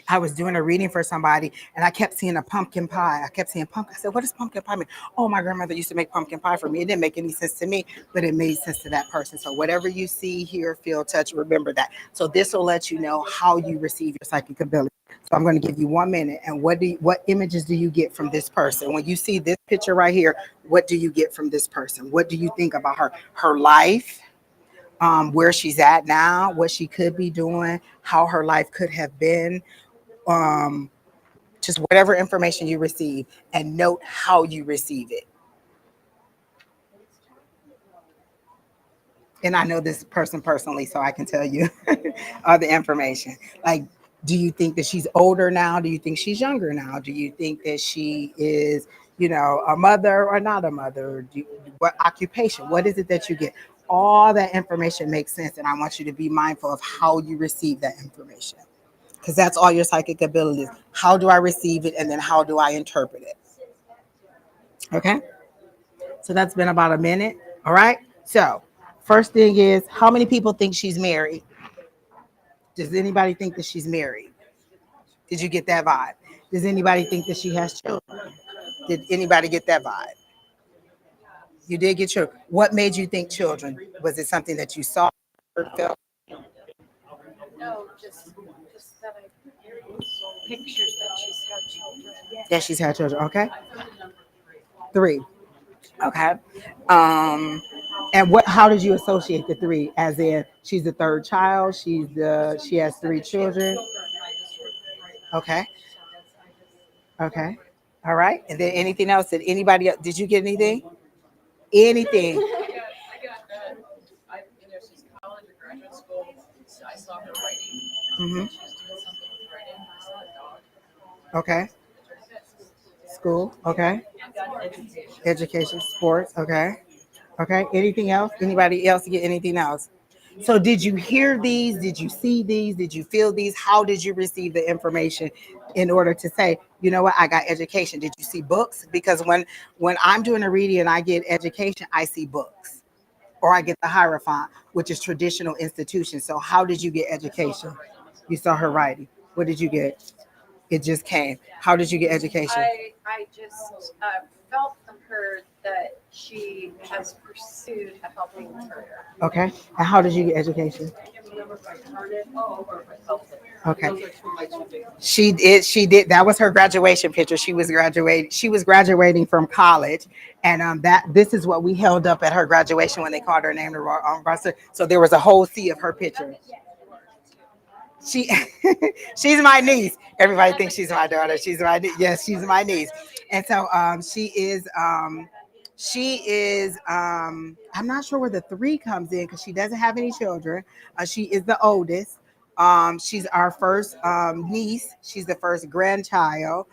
I was doing a reading for somebody, and I kept seeing a pumpkin pie. I kept seeing pumpkin. I said, what does pumpkin pie mean? Oh, my grandmother used to make pumpkin pie for me. It didn't make any sense to me, but it made sense to that person. So whatever you see, hear, feel, touch, remember that. So this will let you know how you receive your psychic ability. So I'm going to give you 1 minute. And what images do you get from this person? When you see this picture right here, what do you get from this person? What do you think about her life, where she's at now, what she could be doing, how her life could have been, just whatever information you receive, and note how you receive it. And I know this person personally, so I can tell you all the information. Like, do you think that she's older now? Do you think she's younger now? Do you think that she is, a mother or not a mother? What occupation? What is it that you get? All that information makes sense, and I want you to be mindful of how you receive that information, because that's all your psychic abilities. How do I receive it, and then how do I interpret it? Okay? So that's been about a minute. All right? So first thing is, how many people think she's married? Does anybody think that she's married? Did you get that vibe? Does anybody think that she has children? Did anybody get that vibe? You did get children. What made you think children? Was it something that you saw or felt? No, just that I pictured that she's had children. Yeah, she's had children. Okay. 3. Okay. And how did you associate the 3? As in, she's the third child, she has 3 children. Okay. Okay. All right. And then anything else? Did you get anything? Anything? She's college or graduate school. I saw her writing. Mm-hmm. She's doing something with writing. I saw a dog. Okay. School. Okay. Education, sports. Okay. Okay. Anything else? Anybody else get anything else? So did you hear these? Did you see these? Did you feel these? How did you receive the information in order to say, you know what, I got education? Did you see books? Because when I'm doing a reading and I get education, I see books. Or I get the Hierophant, which is traditional institution. So how did you get education? You saw her writing. What did you get? It just came. How did you get education? I just felt from her that she has pursued a helping career. Okay. And how did you get education? Okay. She did. That was her graduation picture. She was graduating from college. And this is what we held up at her graduation when they called her name the roster. So there was a whole sea of her pictures. She's my niece. Everybody thinks she's my daughter. She's my niece. Yes, she's my niece. And so she is I'm not sure where the 3 comes in, because she doesn't have any children. She is the oldest. She's our first niece. She's the first grandchild.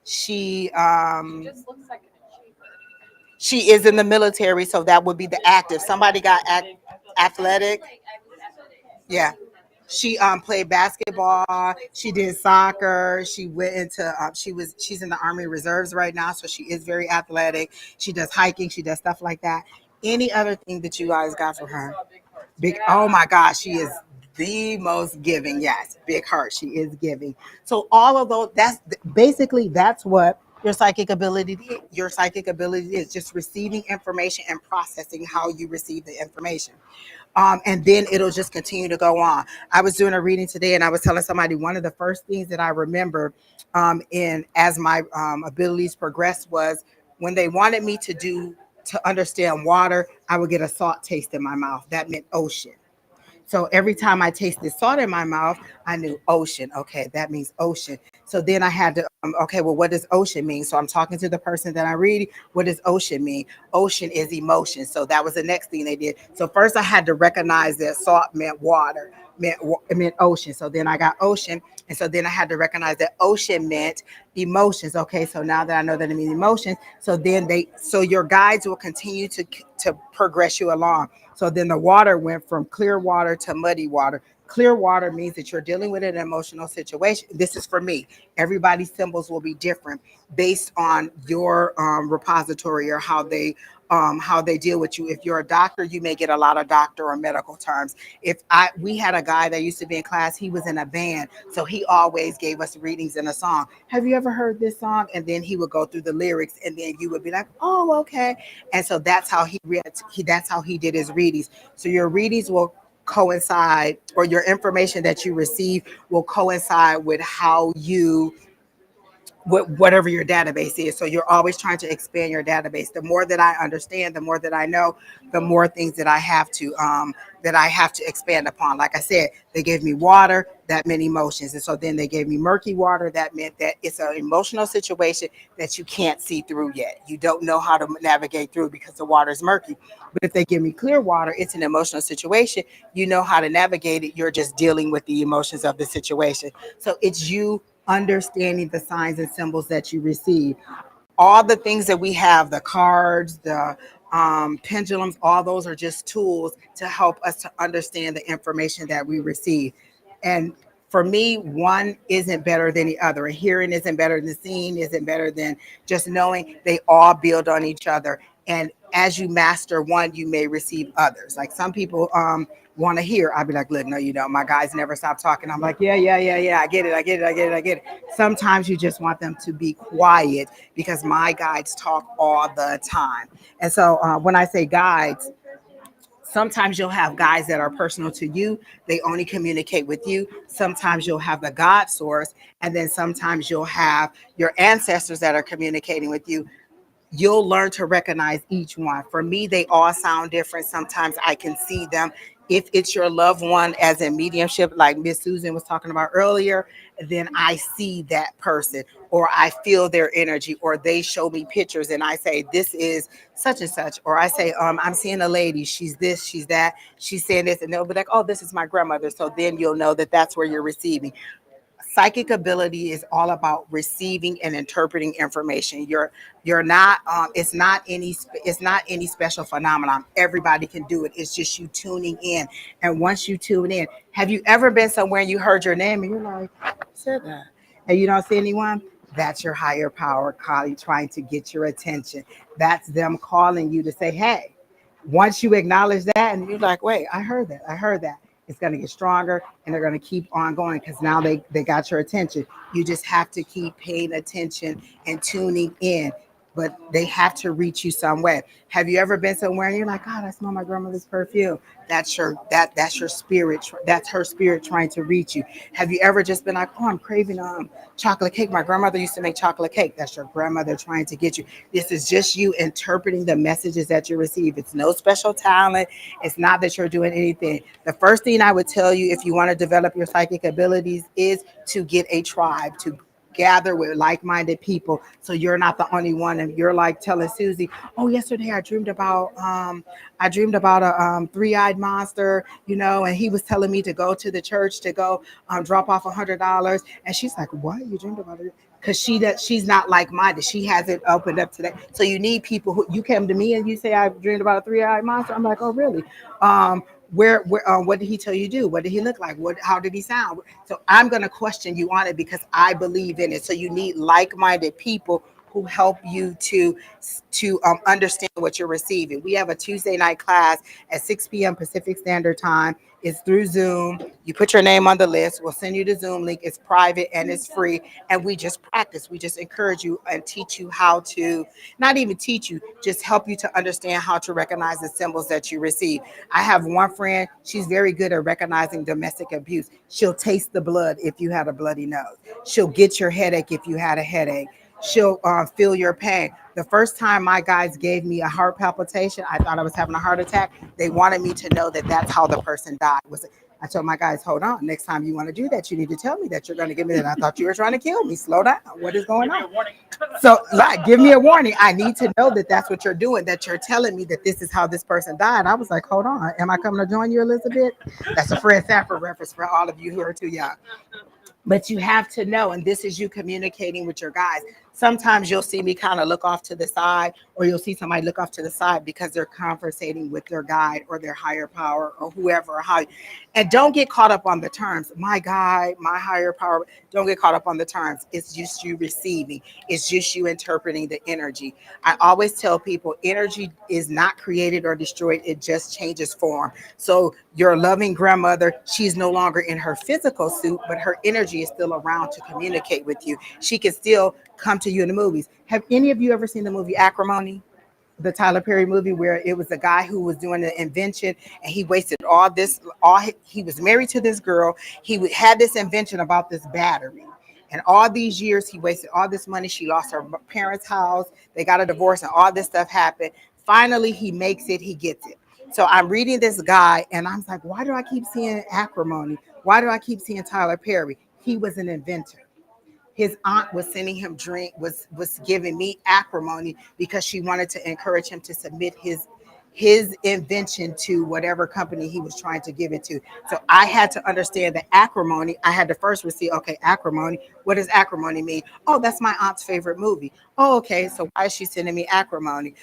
She just looks like an achiever. She is in the military, so that would be the active. Somebody got athletic. Yeah. She played basketball. She did soccer. She went into she's in the Army Reserves right now, so she is very athletic. She does hiking. She does stuff like that. Any other thing that you guys got for her? Big. Oh my gosh, she is the most giving. Yes, big heart. She is giving. So all of those. That's basically that's what your psychic ability. Your psychic ability is just receiving information and processing how you receive the information. And then it'll just continue to go on. I was doing a reading today, and I was telling somebody one of the first things that I remember in as my abilities progressed was when they wanted me to understand water, I would get a salt taste in my mouth. That meant ocean. So every time I tasted salt in my mouth, I knew ocean. Okay, that means ocean. So then I had to, okay, well, what does ocean mean? So I'm talking to the person that I read. What does ocean mean? Ocean is emotion. So that was the next thing they did. So first I had to recognize that salt meant water, it meant ocean. So then I got ocean. And so then I had to recognize that ocean meant emotions. Okay, so now that I know that it means emotions, so your guides will continue to progress you along. So then the water went from clear water to muddy water. Clear water means that you're dealing with an emotional situation. This is for me. Everybody's symbols will be different based on your repository or how they deal with you. If you're a doctor, you may get a lot of doctor or medical terms. We had a guy that used to be in class, he was in a band, so he always gave us readings in a song. Have you ever heard this song? And then he would go through the lyrics, and then you would be like, oh, okay. And so that's how that's how he did his readings. So your readings will coincide, or your information that you receive will coincide with how you whatever your database is. So you're always trying to expand your database. The more that I understand, the more that I know, the more things that I have to expand upon. Like I said, they gave me water, that meant emotions. And so then they gave me murky water, that meant that it's an emotional situation that you can't see through yet. You don't know how to navigate through because the water is murky. But if they give me clear water, it's an emotional situation. You know how to navigate it. You're just dealing with the emotions of the situation. So it's you understanding the signs and symbols that you receive. All the things that we have, the cards, the pendulums, all those are just tools to help us to understand the information that we receive. And for me, one isn't better than the other. A hearing isn't better than seeing, isn't better than just knowing. They all build on each other. And as you master one, you may receive others. Like some people want to hear. I'll be like, look, no, you don't. My guys never stop talking. I'm like, yeah. I get it. Sometimes you just want them to be quiet because my guides talk all the time. And so when I say guides, sometimes you'll have guides that are personal to you. They only communicate with you. Sometimes you'll have the God source. And then sometimes you'll have your ancestors that are communicating with you. You'll learn to recognize each one. For me, they all sound different. Sometimes I can see them. If it's your loved one as in mediumship, like Miss Susan was talking about earlier, then I see that person, or I feel their energy, or they show me pictures and I say, this is such and such. Or I say, I'm seeing a lady, she's this, she's that, she's saying this, and they'll be like, oh, this is my grandmother. So then you'll know that that's where you're receiving. Psychic ability is all about receiving and interpreting information. You're not it's not any special phenomenon. Everybody can do it. It's just you tuning in. And once you tune in, have you ever been somewhere and you heard your name and you're like, who said that? And you don't see anyone? That's your higher power calling, trying to get your attention. That's them calling you to say, hey. Once you acknowledge that and you're like, wait, I heard that. It's going to get stronger, and they're going to keep on going because now they got your attention. You just have to keep paying attention and tuning in, but they have to reach you some way. Have you ever been somewhere and you're like, God, I smell my grandmother's perfume? That's your spirit. That's her spirit trying to reach you. Have you ever just been like, oh, I'm craving chocolate cake. My grandmother used to make chocolate cake. That's your grandmother trying to get you. This is just you interpreting the messages that you receive. It's no special talent. It's not that you're doing anything. The first thing I would tell you if you want to develop your psychic abilities is to get a tribe, to gather with like-minded people, so you're not the only one. And you're like telling Susie, oh, yesterday I dreamed about a three-eyed monster, and he was telling me to go to the church to go drop off $100. And she's like, what? You dreamed about it? Because she's not like-minded. She hasn't opened up to that. So you need people who, you come to me and you say, I dreamed about a three-eyed monster. I'm like, oh, really? Where what did he tell you to do? What did he look like? How did he sound? So I'm going to question you on it because I believe in it. So you need like-minded people who help you to understand what you're receiving. We have a Tuesday night class at 6 p.m. Pacific Standard Time. It's through Zoom. You put your name on the list. We'll send you the Zoom link. It's private and it's free. And we just practice. We just encourage you and teach you how to, not even teach you, just help you to understand how to recognize the symbols that you receive. I have one friend, she's very good at recognizing domestic abuse. She'll taste the blood if you had a bloody nose. She'll get your headache if you had a headache. She'll feel your pain. The first time my guys gave me a heart palpitation, I thought I was having a heart attack. They wanted me to know that that's how the person died. I told my guys, hold on, next time you want to do that, you need to tell me that you're going to give me that. I thought you were trying to kill me. Slow down. What is going on? So, like, give me a warning. I need to know that that's what you're doing, that you're telling me that this is how this person died. I was like, hold on. Am I coming to join you, Elizabeth? That's a Fred Sanford reference for all of you who are too young. But you have to know, and this is you communicating with your guys. Sometimes you'll see me kind of look off to the side, or you'll see somebody look off to the side because they're conversating with their guide or their higher power or whoever. And don't get caught up on the terms. My guide, my higher power. Don't get caught up on the terms. It's just you receiving. It's just you interpreting the energy. I always tell people energy is not created or destroyed. It just changes form. So your loving grandmother, she's no longer in her physical suit, but her energy is still around to communicate with you. She can still come to you in the movies. Have any of you ever seen the movie Acrimony? The Tyler Perry movie where it was a guy who was doing an invention and he wasted he was married to this girl. He had this invention about this battery. And all these years he wasted all this money. She lost her parents' house. They got a divorce and all this stuff happened. Finally, he makes it. He gets it. So I'm reading this guy and I'm like, why do I keep seeing Acrimony? Why do I keep seeing Tyler Perry? He was an inventor. His aunt was sending him was giving me acrimony because she wanted to encourage him to submit his invention to whatever company he was trying to give it to. So I had to understand the acrimony. I had to first receive, okay, acrimony. What does acrimony mean? Oh, that's my aunt's favorite movie. Oh, okay. So why is she sending me acrimony?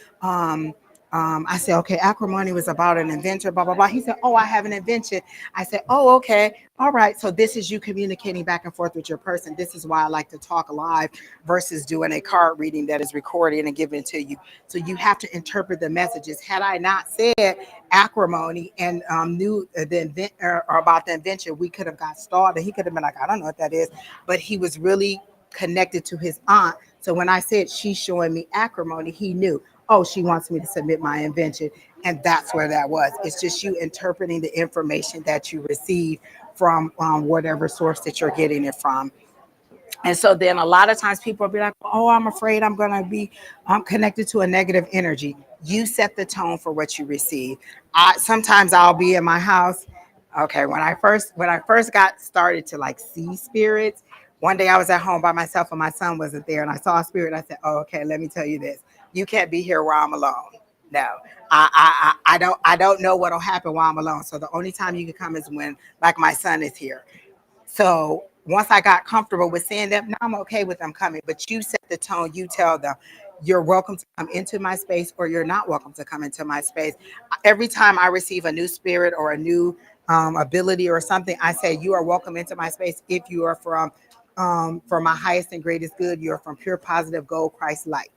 I said, okay, acrimony was about an inventor, blah, blah, blah. He said, oh, I have an invention. I said, oh, okay. All right. So this is you communicating back and forth with your person. This is why I like to talk live versus doing a card reading that is recorded and given to you. So you have to interpret the messages. Had I not said acrimony and knew about the invention, we could have got stalled and he could have been like, I don't know what that is. But he was really connected to his aunt. So when I said she's showing me acrimony, he knew, oh, she wants me to submit my invention. And that's where that was. It's just you interpreting the information that you receive from whatever source that you're getting it from. And so then a lot of times people will be like, oh, I'm afraid I'm going to be connected to a negative energy. You set the tone for what you receive. Sometimes I'll be in my house. Okay, when I first got started to like see spirits, one day I was at home by myself and my son wasn't there, and I saw a spirit. I said, oh, okay, let me tell you this. You can't be here while I'm alone. No, I don't know what'll happen while I'm alone. So the only time you can come is when like my son is here. So once I got comfortable with seeing them, now I'm okay with them coming. But you set the tone. You tell them you're welcome to come into my space or you're not welcome to come into my space. Every time I receive a new spirit or a new ability or something, I say you are welcome into my space if you are from my highest and greatest good. You're from pure positive gold Christ light.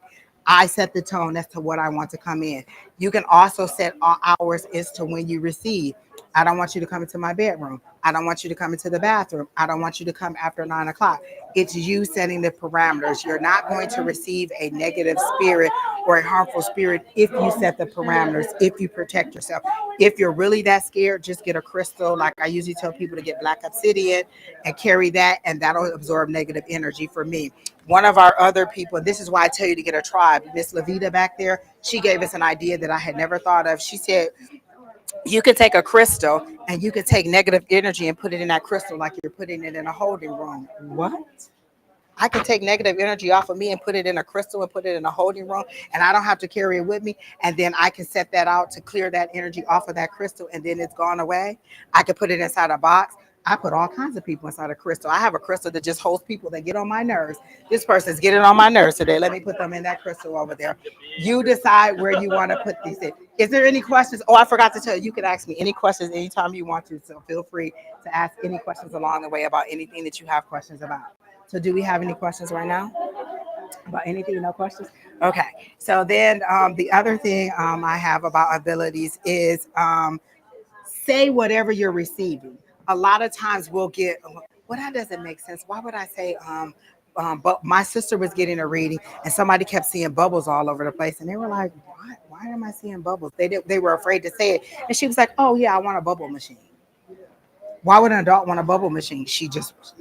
I set the tone as to what I want to come in. You can also set hours as to when you receive. I don't want you to come into my bedroom. I don't want you to come into the bathroom. I don't want you to come after 9 o'clock. It's you setting the parameters. You're not going to receive a negative spirit or a harmful spirit if you set the parameters, if you protect yourself. If you're really that scared, just get a crystal. Like I usually tell people to get black obsidian and carry that, and that'll absorb negative energy for me. One of our other people, this is why I tell you to get a tribe, Miss Levita back there, she gave us an idea that I had never thought of. She said, you could take a crystal and you could take negative energy and put it in that crystal like you're putting it in a holding room. What? I can take negative energy off of me and put it in a crystal and put it in a holding room, and I don't have to carry it with me. And then I can set that out to clear that energy off of that crystal, and then it's gone away. I can put it inside a box. I put all kinds of people inside a crystal. I have a crystal that just holds people that get on my nerves. This person's getting on my nerves today. Let me put them in that crystal over there. You decide where you want to put these in. Is there any questions? Oh, I forgot to tell you, you can ask me any questions anytime you want to. So feel free to ask any questions along the way about anything that you have questions about. So do we have any questions right now? About anything, no questions? Okay. So then the other thing I have about abilities is say whatever you're receiving. A lot of times we'll get, well, that doesn't make sense. Why would I say, but my sister was getting a reading and somebody kept seeing bubbles all over the place. And they were like, why am I seeing bubbles? They were afraid to say it. And she was like, oh, yeah, I want a bubble machine. Why would an adult want a bubble machine?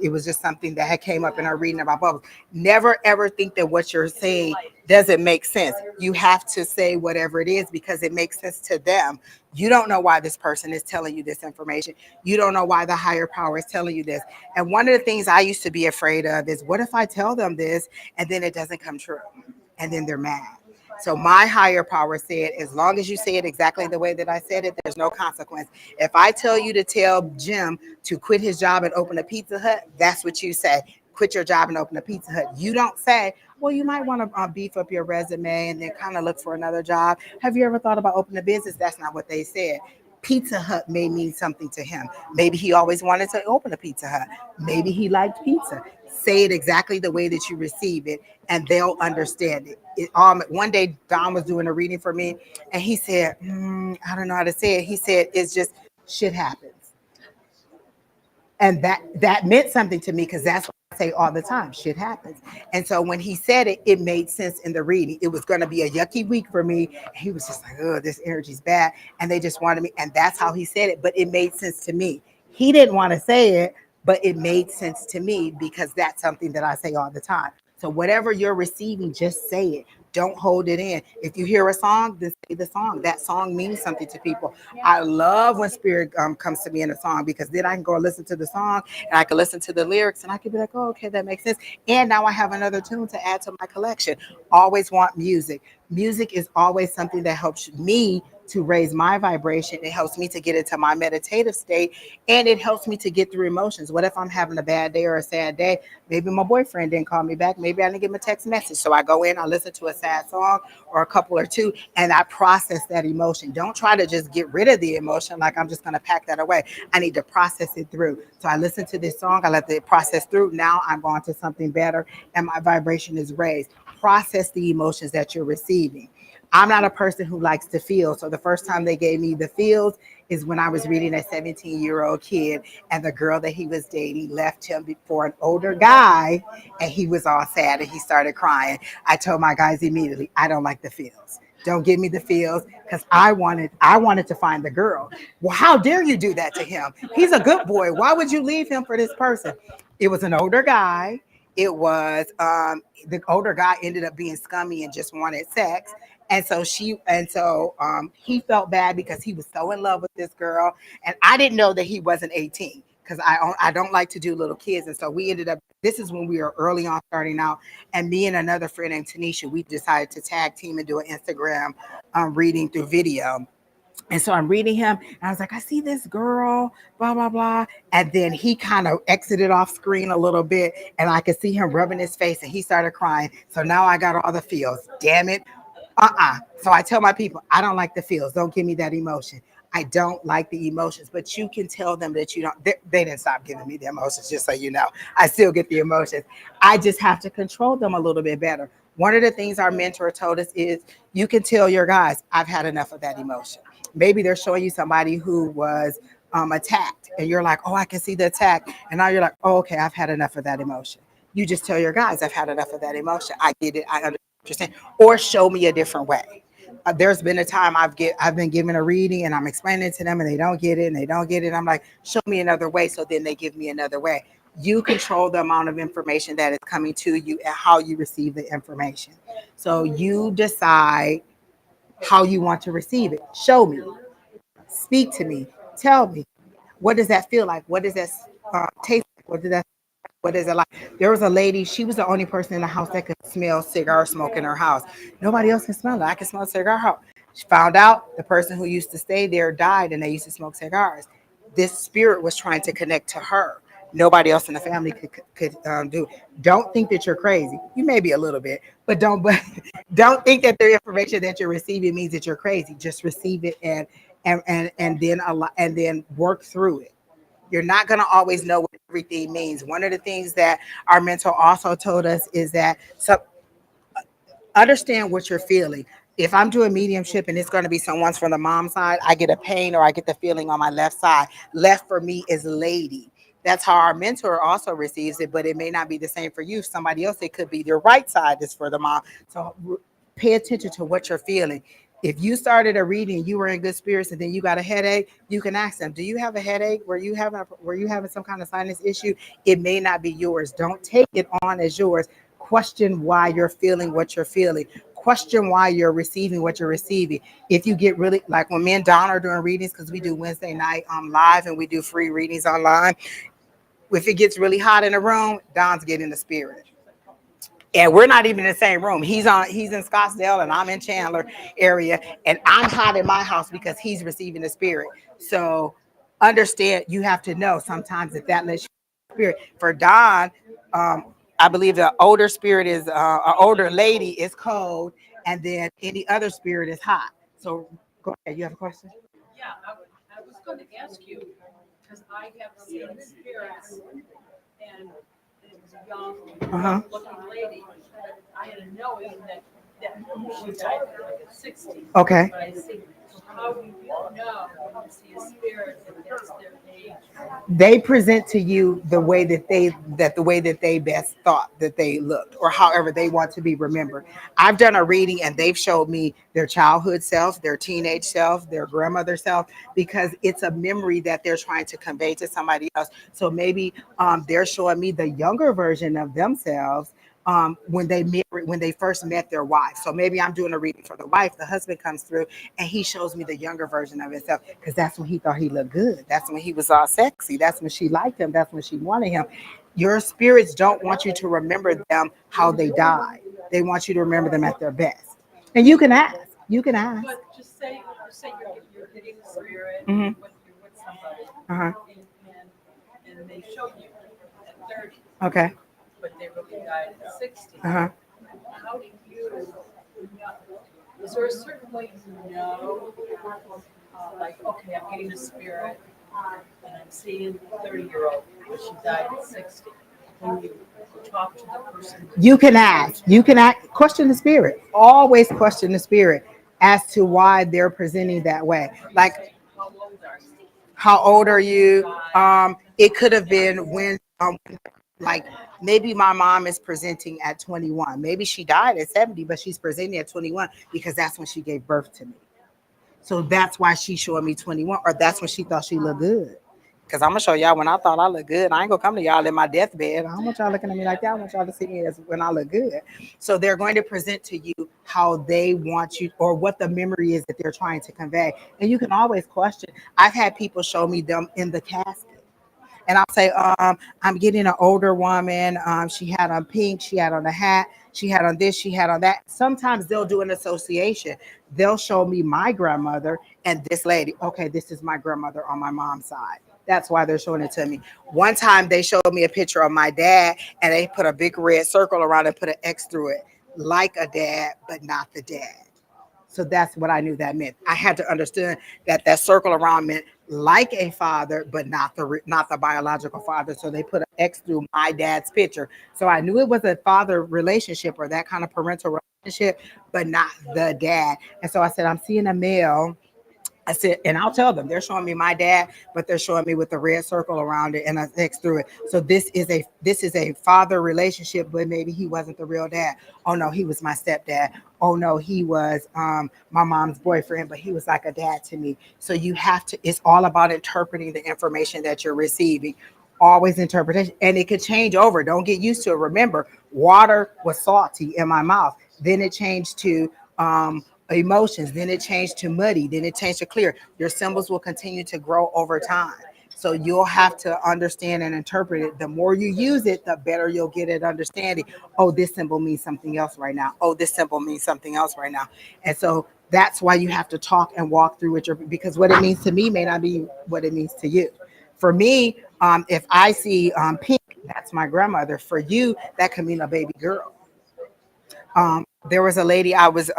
It was just something that had came up in her reading about bubbles. Never ever think that what you're saying doesn't make sense. You have to say whatever it is because it makes sense to them. You don't know why this person is telling you this information. You don't know why the higher power is telling you this. And one of the things I used to be afraid of is what if I tell them this and then it doesn't come true? And then they're mad. So my higher power said, as long as you say it exactly the way that I said it, there's no consequence. If I tell you to tell Jim to quit his job and open a Pizza Hut, that's what you say. Quit your job and open a Pizza Hut. You don't say, well, you might want to beef up your resume and then kind of look for another job. Have you ever thought about opening a business? That's not what they said. Pizza Hut may mean something to him. Maybe he always wanted to open a Pizza Hut. Maybe he liked pizza. Say it exactly the way that you receive it, and they'll understand it. One day, Don was doing a reading for me, and he said, I don't know how to say it. He said, it's just shit happens. And that meant something to me because that's what I say all the time. Shit happens. And so when he said it, it made sense in the reading. It was going to be a yucky week for me. He was just like, oh, this energy's bad. And they just wanted me. And that's how he said it. But it made sense to me. He didn't want to say it, but it made sense to me because that's something that I say all the time. So whatever you're receiving, just say it. Don't hold it in. If you hear a song, then say the song. That song means something to people. I love when spirit comes to me in a song because then I can go listen to the song and I can listen to the lyrics and I can be like, oh, okay, that makes sense. And now I have another tune to add to my collection. Always want music. Music is always something that helps me to raise my vibration. It helps me to get into my meditative state and it helps me to get through emotions. What if I'm having a bad day or a sad day? Maybe my boyfriend didn't call me back. Maybe I didn't get him a text message. So I go in, I listen to a sad song or a couple or two, and I process that emotion. Don't try to just get rid of the emotion like I'm just going to pack that away. I need to process it through. So I listen to this song, I let it process through. Now I'm on to something better and my vibration is raised. Process the emotions that you're receiving. I'm not a person who likes to feel. So the first time they gave me the feels is when I was reading a 17-year-old kid and the girl that he was dating left him for an older guy and he was all sad and he started crying. I told my guys immediately, I don't like the feels. Don't give me the feels because I wanted to find the girl. Well, how dare you do that to him? He's a good boy. Why would you leave him for this person? It was an older guy. It was the older guy ended up being scummy and just wanted sex. And so he felt bad because he was so in love with this girl. And I didn't know that he wasn't 18 because I don't like to do little kids. And so we ended up, this is when we were early on starting out. And me and another friend named Tanisha, we decided to tag team and do an Instagram reading through video. And so I'm reading him, and I was like, I see this girl, blah, blah, blah. And then he kind of exited off screen a little bit, and I could see him rubbing his face, and he started crying. So now I got all the feels. Damn it. So I tell my people, I don't like the feels. Don't give me that emotion. I don't like the emotions, but you can tell them that you don't. They didn't stop giving me the emotions, just so you know. I still get the emotions. I just have to control them a little bit better. One of the things our mentor told us is you can tell your guys, I've had enough of that emotion. Maybe they're showing you somebody who was attacked, and you're like, oh, I can see the attack. And now you're like, oh, okay, I've had enough of that emotion. You just tell your guys, I've had enough of that emotion. I get it. I understand. Or show me a different way. There's been a time I've been given a reading and I'm explaining it to them and they don't get it and they don't get it. I'm like, show me another way. So then they give me another way. You control the amount of information that is coming to you and how you receive the information. So you decide how you want to receive it. Show me, speak to me, tell me, what does that feel like? What does that taste like? What is it like? There was a lady, she was the only person in the house that could smell cigar smoke in her house. Nobody else can smell it. I can smell cigar smoke. She found out the person who used to stay there died and they used to smoke cigars. This spirit was trying to connect to her. Nobody else in the family could do it. Don't think that you're crazy. You may be a little bit, but don't think that the information that you're receiving means that you're crazy. Just receive it and then work through it. You're not going to always know what everything means. One of the things that our mentor also told us is that Understand what you're feeling. If I'm doing mediumship and it's going to be someone's from the mom side, I get a pain or I get the feeling on my left side. Left for me is lady. That's how our mentor also receives it, but it may not be the same for you. Somebody else, it could be their right side is for the mom. So pay attention to what you're feeling. If you started a reading, you were in good spirits, and then you got a headache, you can ask them, do you have a headache? Were you having some kind of sinus issue? It may not be yours. Don't take it on as yours. Question why you're feeling what you're feeling. Question why you're receiving what you're receiving. If you get really, like when me and Don are doing readings, because we do Wednesday night live and we do free readings online. If it gets really hot in the room, Don's getting the spirit. And we're not even in the same room. He's in Scottsdale and I'm in Chandler area, and I'm hot in my house because he's receiving the spirit. So understand, you have to know sometimes if that lets you spirit. For Don, I believe the older spirit is an older lady is cold, and then any other spirit is hot. So go ahead. You have a question? Yeah, I was going to ask you, because I have seen spirits, and it was a young looking lady. I had a knowing that she died at 60. Okay. But I see, how do you know when you see a spirit if that's their age? They present to you the way that they best thought that they looked, or however they want to be remembered. I've done a reading and they've showed me their childhood self, their teenage self, their grandmother self, because it's a memory that they're trying to convey to somebody else. So maybe they're showing me the younger version of themselves when they first met their wife. So maybe I'm doing a reading for the wife. The husband comes through and he shows me the younger version of himself, because that's when he thought he looked good. That's when he was all sexy. That's when she liked him. That's when she wanted him. Your spirits don't want you to remember them how they died. They want you to remember them at their best. And you can ask. You can ask. But just say you're getting the spirit Mhm. when you're with somebody, Uh-huh. and they show you at 30, Okay. but they really died at 60. Uh-huh. How do you know? Is there a certain way you know? Like, okay, I'm getting a spirit, and I'm seeing a 30-year-old, but she died at 60. When you talk to the person, You can ask. Question the spirit. Always question the spirit as to why they're presenting that way. Like, how old are you? how old are you? It could have been when, like, maybe my mom is presenting at 21. Maybe she died at 70, but she's presenting at 21 because that's when she gave birth to me. So that's why she's showing me 21, or that's when she thought she looked good. Because I'm gonna show y'all when I thought I looked good. I ain't gonna come to y'all in my deathbed. I don't want y'all looking at me like that. I want y'all to see me as when I look good. So they're going to present to you how they want you, or what the memory is that they're trying to convey. And you can always question. I've had people show me them in the casket. And I'll say, I'm getting an older woman. She had on pink, she had on a hat, she had on this, she had on that. Sometimes they'll do an association. They'll show me my grandmother and this lady. Okay, this is my grandmother on my mom's side. That's why they're showing it to me. One time they showed me a picture of my dad and they put a big red circle around and put an X through it, like a dad, but not the dad. So that's what I knew that meant. I had to understand that that circle around meant like a father, but not the biological father. So they put an X through my dad's picture. So I knew it was a father relationship or that kind of parental relationship, but not the dad. And so I said, I'm seeing a male. I said, and I'll tell them they're showing me my dad, but they're showing me with the red circle around it and a X through it. So this is a father relationship, but maybe he wasn't the real dad. Oh no, he was my stepdad. Oh no, he was my mom's boyfriend, but he was like a dad to me. So you have to. It's all about interpreting the information that you're receiving. Always interpretation, and it could change over. Don't get used to it. Remember, water was salty in my mouth. Then it changed to emotions, then it changed to muddy, then it changed to clear. Your symbols will continue to grow over time. So you'll have to understand and interpret it. The more you use it, the better you'll get at understanding. Oh, this symbol means something else right now. Oh, this symbol means something else right now. And so that's why you have to talk and walk through with because what it means to me may not be what it means to you. For me, if I see pink, that's my grandmother. For you, that could mean a baby girl. There was a lady I was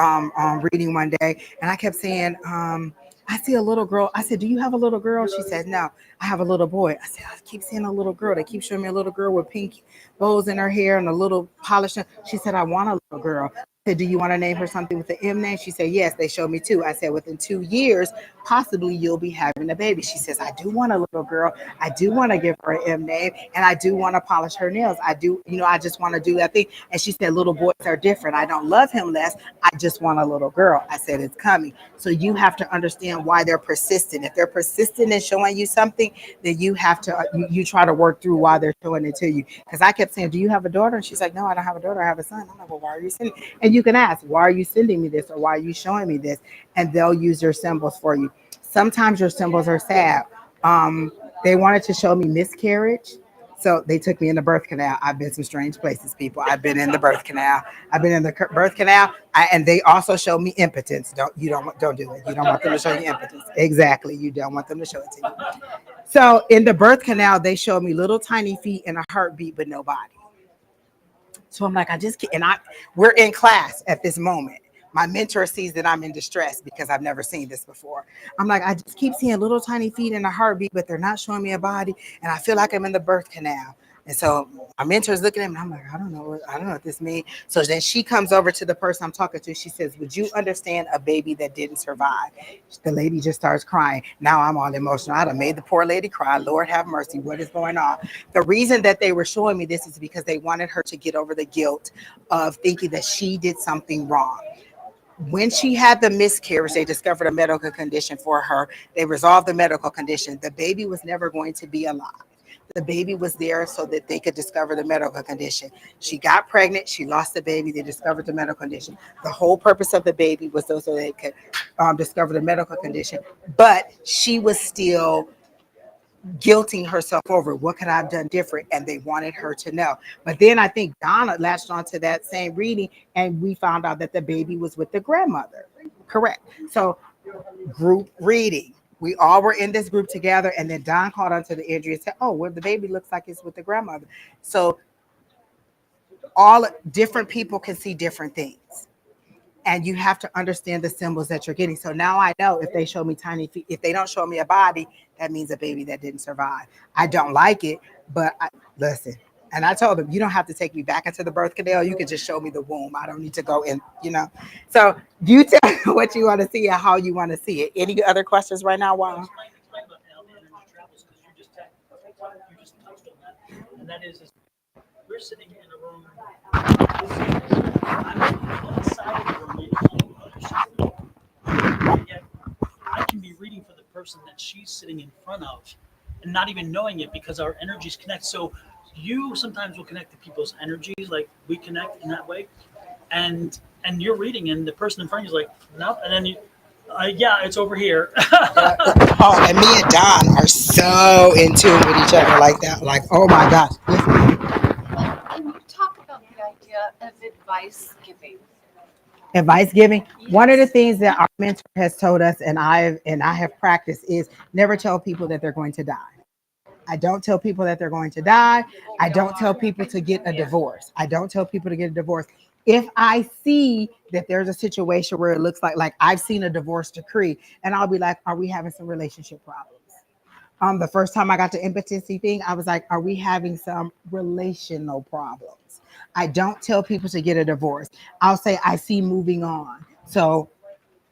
reading one day, and I kept saying, I see a little girl. I said, do you have a little girl? She said, no, I have a little boy. I said, I keep seeing a little girl. They keep showing me a little girl with pink bows in her hair and a little polished. She said, I want a little girl. said, do you want to name her something with the M name? She said, yes. They showed me two. I said, within 2 years, possibly you'll be having a baby. She says, I do want a little girl. I do want to give her an M name, and I do want to polish her nails. I do, I just want to do that thing. And she said, little boys are different. I don't love him less. I just want a little girl. I said, it's coming. So you have to understand why they're persistent. If they're persistent in showing you something, then you have to, you try to work through why they're showing it to you. Because I kept saying, do you have a daughter? And she's like, no, I don't have a daughter. I have a son. I'm like, well, why are you sending? And you can ask, why are you sending me this, or why are you showing me this? And they'll use your symbols for you. Sometimes your symbols are sad. They wanted to show me miscarriage. So they took me in the birth canal. I've been some strange places, people. I've been in the birth canal. I've been in the birth canal, and they also showed me impotence. Don't do it. You don't want them to show you impotence. Exactly. You don't want them to show it to you. So in the birth canal, they showed me little tiny feet and a heartbeat, but no body. So I'm like, I just can't. And we're in class at this moment. My mentor sees that I'm in distress because I've never seen this before. I'm like, I just keep seeing little tiny feet and a heartbeat, but they're not showing me a body. And I feel like I'm in the birth canal. And so my mentor's looking at me, and I'm like, I don't know what this means. So then she comes over to the person I'm talking to. She says, would you understand a baby that didn't survive? The lady just starts crying. Now I'm all emotional. I'd have made the poor lady cry. Lord have mercy. What is going on? The reason that they were showing me this is because they wanted her to get over the guilt of thinking that she did something wrong. When she had the miscarriage, they discovered a medical condition for her. They resolved the medical condition. The baby was never going to be alive. The baby was there so that they could discover the medical condition. She got pregnant. She lost the baby. They discovered the medical condition. The whole purpose of the baby was so they could discover the medical condition. But she was still guilting herself over what could I have done different, and they wanted her to know. But then I think Donna latched onto that same reading, and we found out that the baby was with the grandmother. Correct. So group reading. We all were in this group together, and then Don called onto the injury and said, oh, well, the baby looks like it's with the grandmother. So all different people can see different things. And you have to understand the symbols that you're getting. So now I know if they show me tiny feet, if they don't show me a body, that means a baby that didn't survive. I don't like it, but listen. And I told them, you don't have to take me back into the birth canal. You can just show me the womb. I don't need to go in, So you tell me what you want to see and how you want to see it. Any other questions right now, Juan? And that is we're sitting in a room. I'm inside of the room. And yet I can be reading for the person that she's sitting in front of and not even knowing it because our energies connect. So you sometimes will connect to people's energies, like we connect in that way. And you're reading, and the person in front of you is like, no, and then you, yeah, it's over here. Oh, and me and Don are so in tune with each other like that. Like, oh my gosh. Can you talk about the idea of advice giving? Advice giving. Yes. One of the things that our mentor has told us, and I have practiced, is never tell people that they're going to die. I don't tell people that they're going to die. I don't tell people to get a divorce. I don't tell people to get a divorce. If I see that there's a situation where it looks like I've seen a divorce decree, and I'll be like, are we having some relationship problems? The first time I got the impotency thing, I was like, are we having some relational problems? I don't tell people to get a divorce. I'll say, I see moving on. So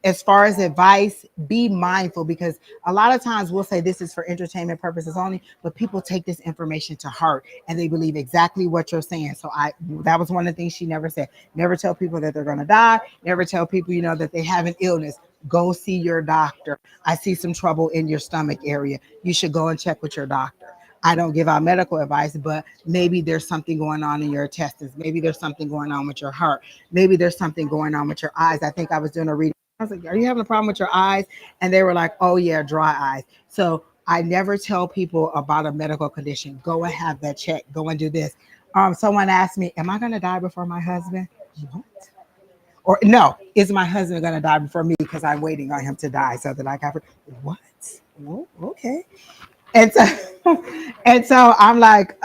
as far as advice, be mindful, because a lot of times we'll say this is for entertainment purposes only, but people take this information to heart and they believe exactly what you're saying. So that was one of the things she never said. Never tell people that they're going to die. Never tell people, that they have an illness. Go see your doctor. I see some trouble in your stomach area. You should go and check with your doctor. I don't give out medical advice, but maybe there's something going on in your intestines. Maybe there's something going on with your heart. Maybe there's something going on with your eyes. I think I was doing a reading. I was like, are you having a problem with your eyes? And they were like, oh yeah, dry eyes. So I never tell people about a medical condition. Go and have that check. Go and do this. Someone asked me, am I going to die before my husband? What? Or no, is my husband going to die before me because I'm waiting on him to die so that I can? What? Whoa, okay. And so I'm like,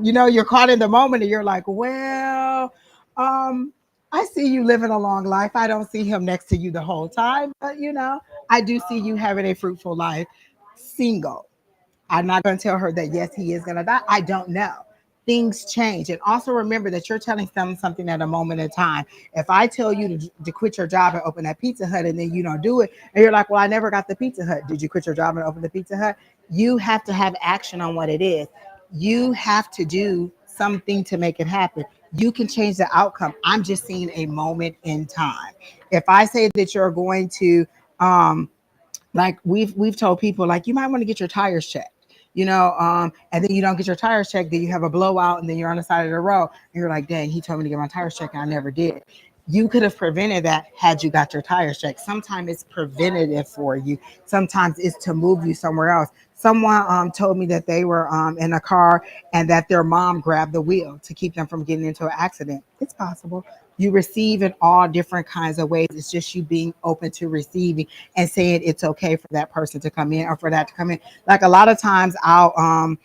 you're caught in the moment and you're like, well, I see you living a long life. I don't see him next to you the whole time, but I do see you having a fruitful life, single. I'm not going to tell her that, yes, he is going to die. I don't know. things change. And also remember that you're telling them something at a moment in time. If I tell you to quit your job and open that Pizza Hut and then you don't do it, and you're like, well, I never got the Pizza Hut. Did you quit your job and open the Pizza Hut? You have to have action on what it is. You have to do something to make it happen. You can change the outcome. I'm just seeing a moment in time. If I say that you're going to, like we've told people, like you might want to get your tires checked, and then you don't get your tires checked, then you have a blowout, and then you're on the side of the road, and you're like, dang, he told me to get my tires checked, and I never did. You could have prevented that had you got your tires checked. Sometimes it's preventative for you. Sometimes it's to move you somewhere else. Someone told me that they were in a car and that their mom grabbed the wheel to keep them from getting into an accident. It's possible. You receive in all different kinds of ways. It's just you being open to receiving and saying it's okay for that person to come in or for that to come in. Like a lot of times I'll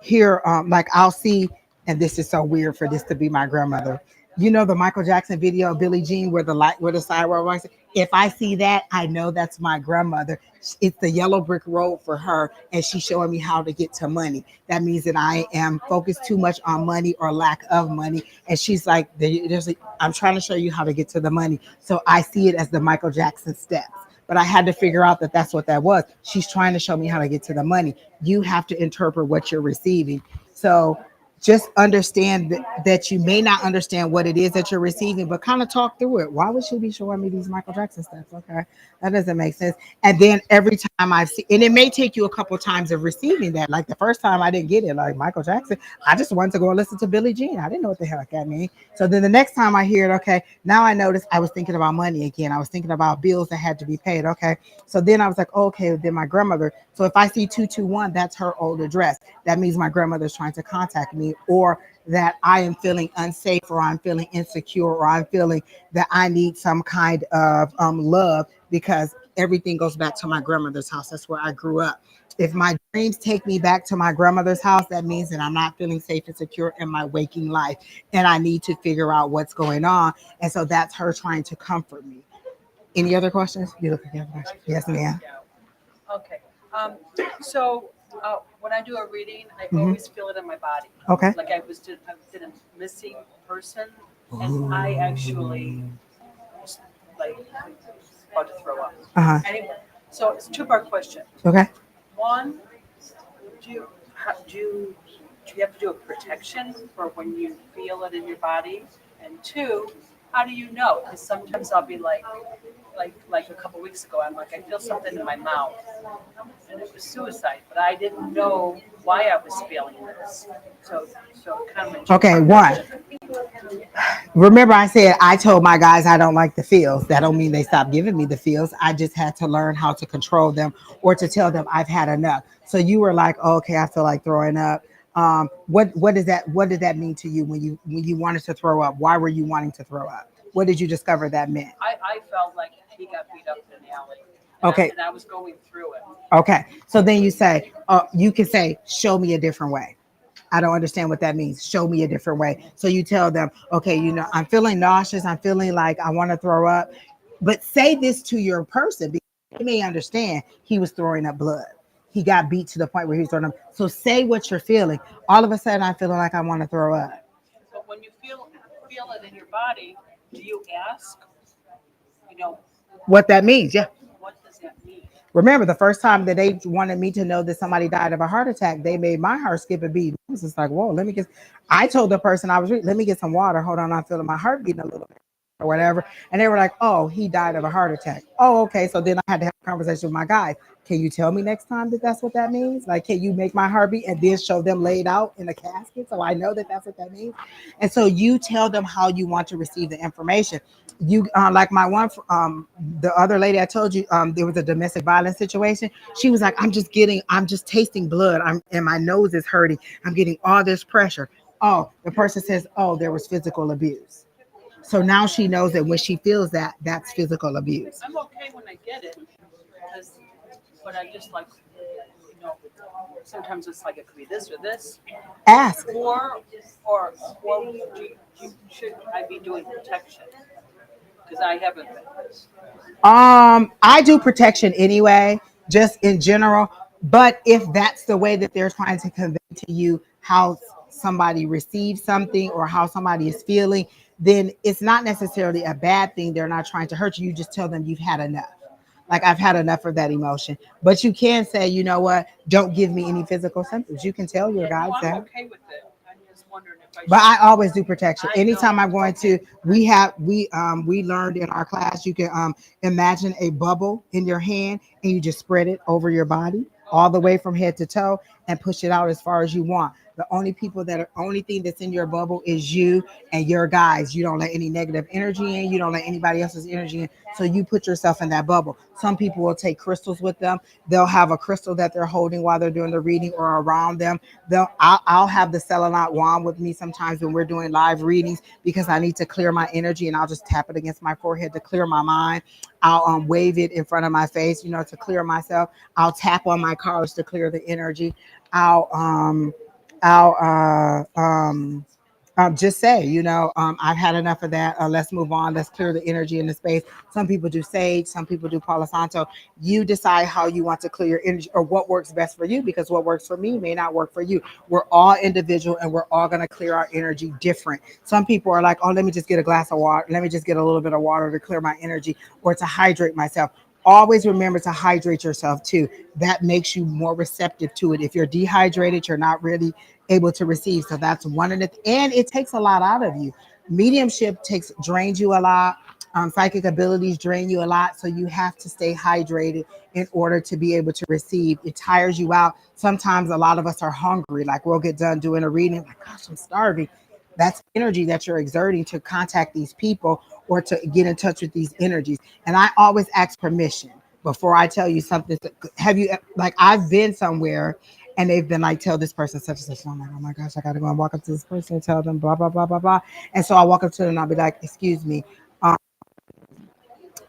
hear like I'll see, and this is so weird for this to be my grandmother. You know the Michael Jackson video of Billie Jean where the sidewalk lights. If I see that, I know that's my grandmother. It's the yellow brick road for her, and she's showing me how to get to money. That means that I am focused too much on money or lack of money. And she's like, I'm trying to show you how to get to the money. So I see it as the Michael Jackson steps. But I had to figure out that that's what that was. She's trying to show me how to get to the money. You have to interpret what you're receiving. So just understand that you may not understand what it is that you're receiving, but kind of talk through it. Why would she be showing me these Michael Jackson steps? Okay, that doesn't make sense. And then every time I've seen, and it may take you a couple times of receiving that. Like the first time I didn't get it, like Michael Jackson, I just wanted to go and listen to Billie Jean. I didn't know what the heck that mean. So then the next time I hear it, okay, now I notice I was thinking about money again. I was thinking about bills that had to be paid. Okay, so then I was like, okay, then my grandmother. So if I see 221, that's her old address. That means my grandmother's trying to contact me, or that I am feeling unsafe, or I'm feeling insecure, or I'm feeling that I need some kind of love, because everything goes back to my grandmother's house. That's where I grew up. If my dreams take me back to my grandmother's house, that means that I'm not feeling safe and secure in my waking life, and I need to figure out what's going on. And so that's her trying to comfort me. Any other questions? You look at questions. Yes, ma'am. Okay. So when I do a reading, I Mhm. always feel it in my body. Okay. Like I did a missing person, and I actually was like about to throw up. Uh-huh. Anyway, so it's a two-part question. Okay. One, do you have to do a protection for when you feel it in your body? And two, how do you know? Because sometimes I'll be like a couple weeks ago, I'm like, I feel something in my mouth, and it was suicide, but I didn't know why I was feeling this. So kind of. Okay, one. Remember I said I told my guys I don't like the feels. That don't mean they stopped giving me the feels. I just had to learn how to control them, or to tell them I've had enough. So you were like, oh, okay, I feel like throwing up. What did that mean to you when you wanted to throw up? Why were you wanting to throw up? What did you discover that meant? I felt like he got beat up in the alley. Okay. And I was going through it. Okay. So then you can say, show me a different way. I don't understand what that means. Show me a different way. So you tell them, okay, I'm feeling nauseous. I'm feeling like I want to throw up. But say this to your person, because they may understand he was throwing up blood. He got beat to the point where he was throwing up. So say what you're feeling. All of a sudden, I'm feeling like I want to throw up. But when you feel it in your body, do you ask, What that means, yeah. what does that mean? Remember, the first time that they wanted me to know that somebody died of a heart attack, they made my heart skip a beat. I was just like, whoa, I told the person I was reading, let me get some water. Hold on, I'm feeling my heart beating a little bit or whatever. And they were like, oh, he died of a heart attack. Oh, okay. So then I had to have a conversation with my guys. Can you tell me next time that that's what that means? Like, can you make my heart beat and then show them laid out in a casket so I know that that's what that means? And so you tell them how you want to receive the information. You like my one, the other lady I told you, there was a domestic violence situation. She was like, I'm just tasting blood. And my nose is hurting. I'm getting all this pressure. Oh, the person says, oh, there was physical abuse. So now she knows that when she feels that, that's physical abuse. I'm okay when I get it, but I just like, sometimes it's like it could be this or this. Ask. Or should I be doing protection? Because I haven't been. I do protection anyway, just in general. But if that's the way that they're trying to convey to you how somebody receives something or how somebody is feeling, then it's not necessarily a bad thing. They're not trying to hurt you. You just tell them you've had enough. Like, I've had enough of that emotion. But you can say, you know what? Don't give me any physical symptoms. You can tell your guys I'm that. okay with it. I'm just wondering if I But should. I always do protection. I Anytime know. I'm going to, we learned in our class, you can imagine a bubble in your hand and you just spread it over your body all the way from head to toe and push it out as far as you want. The only thing that's in your bubble is you and your guys. You don't let any negative energy in. You don't let anybody else's energy in. So you put yourself in that bubble. Some people will take crystals with them. They'll have a crystal that they're holding while they're doing the reading or around them. I'll have the selenite wand with me sometimes when we're doing live readings because I need to clear my energy, and I'll just tap it against my forehead to clear my mind. I'll wave it in front of my face, to clear myself. I'll tap on my cards to clear the energy. I'll I'll just say, I've had enough of that. Let's move on. Let's clear the energy in the space. Some people do sage, some people do Palo Santo. You decide how you want to clear your energy or what works best for you, because what works for me may not work for you. We're all individual and we're all going to clear our energy different. Some people are like, oh, let me just get a glass of water. Let me just get a little bit of water to clear my energy or to hydrate myself. Always remember to hydrate yourself too. That makes you more receptive to it. If you're dehydrated, you're not really able to receive. So that's one of the, and it takes a lot out of you. Mediumship drains you a lot. Psychic abilities drain you a lot. So you have to stay hydrated in order to be able to receive. It tires you out. Sometimes a lot of us are hungry. Like, we'll get done doing a reading. Like, gosh, I'm starving. That's energy that you're exerting to contact these people or to get in touch with these energies. And I always ask permission before I tell you something. Have you, like, I've been somewhere and they've been like, tell this person such and such. I'm like, oh my gosh, I gotta go and walk up to this person and tell them blah, blah, blah, blah, blah. And so I walk up to them and I'll be like, excuse me,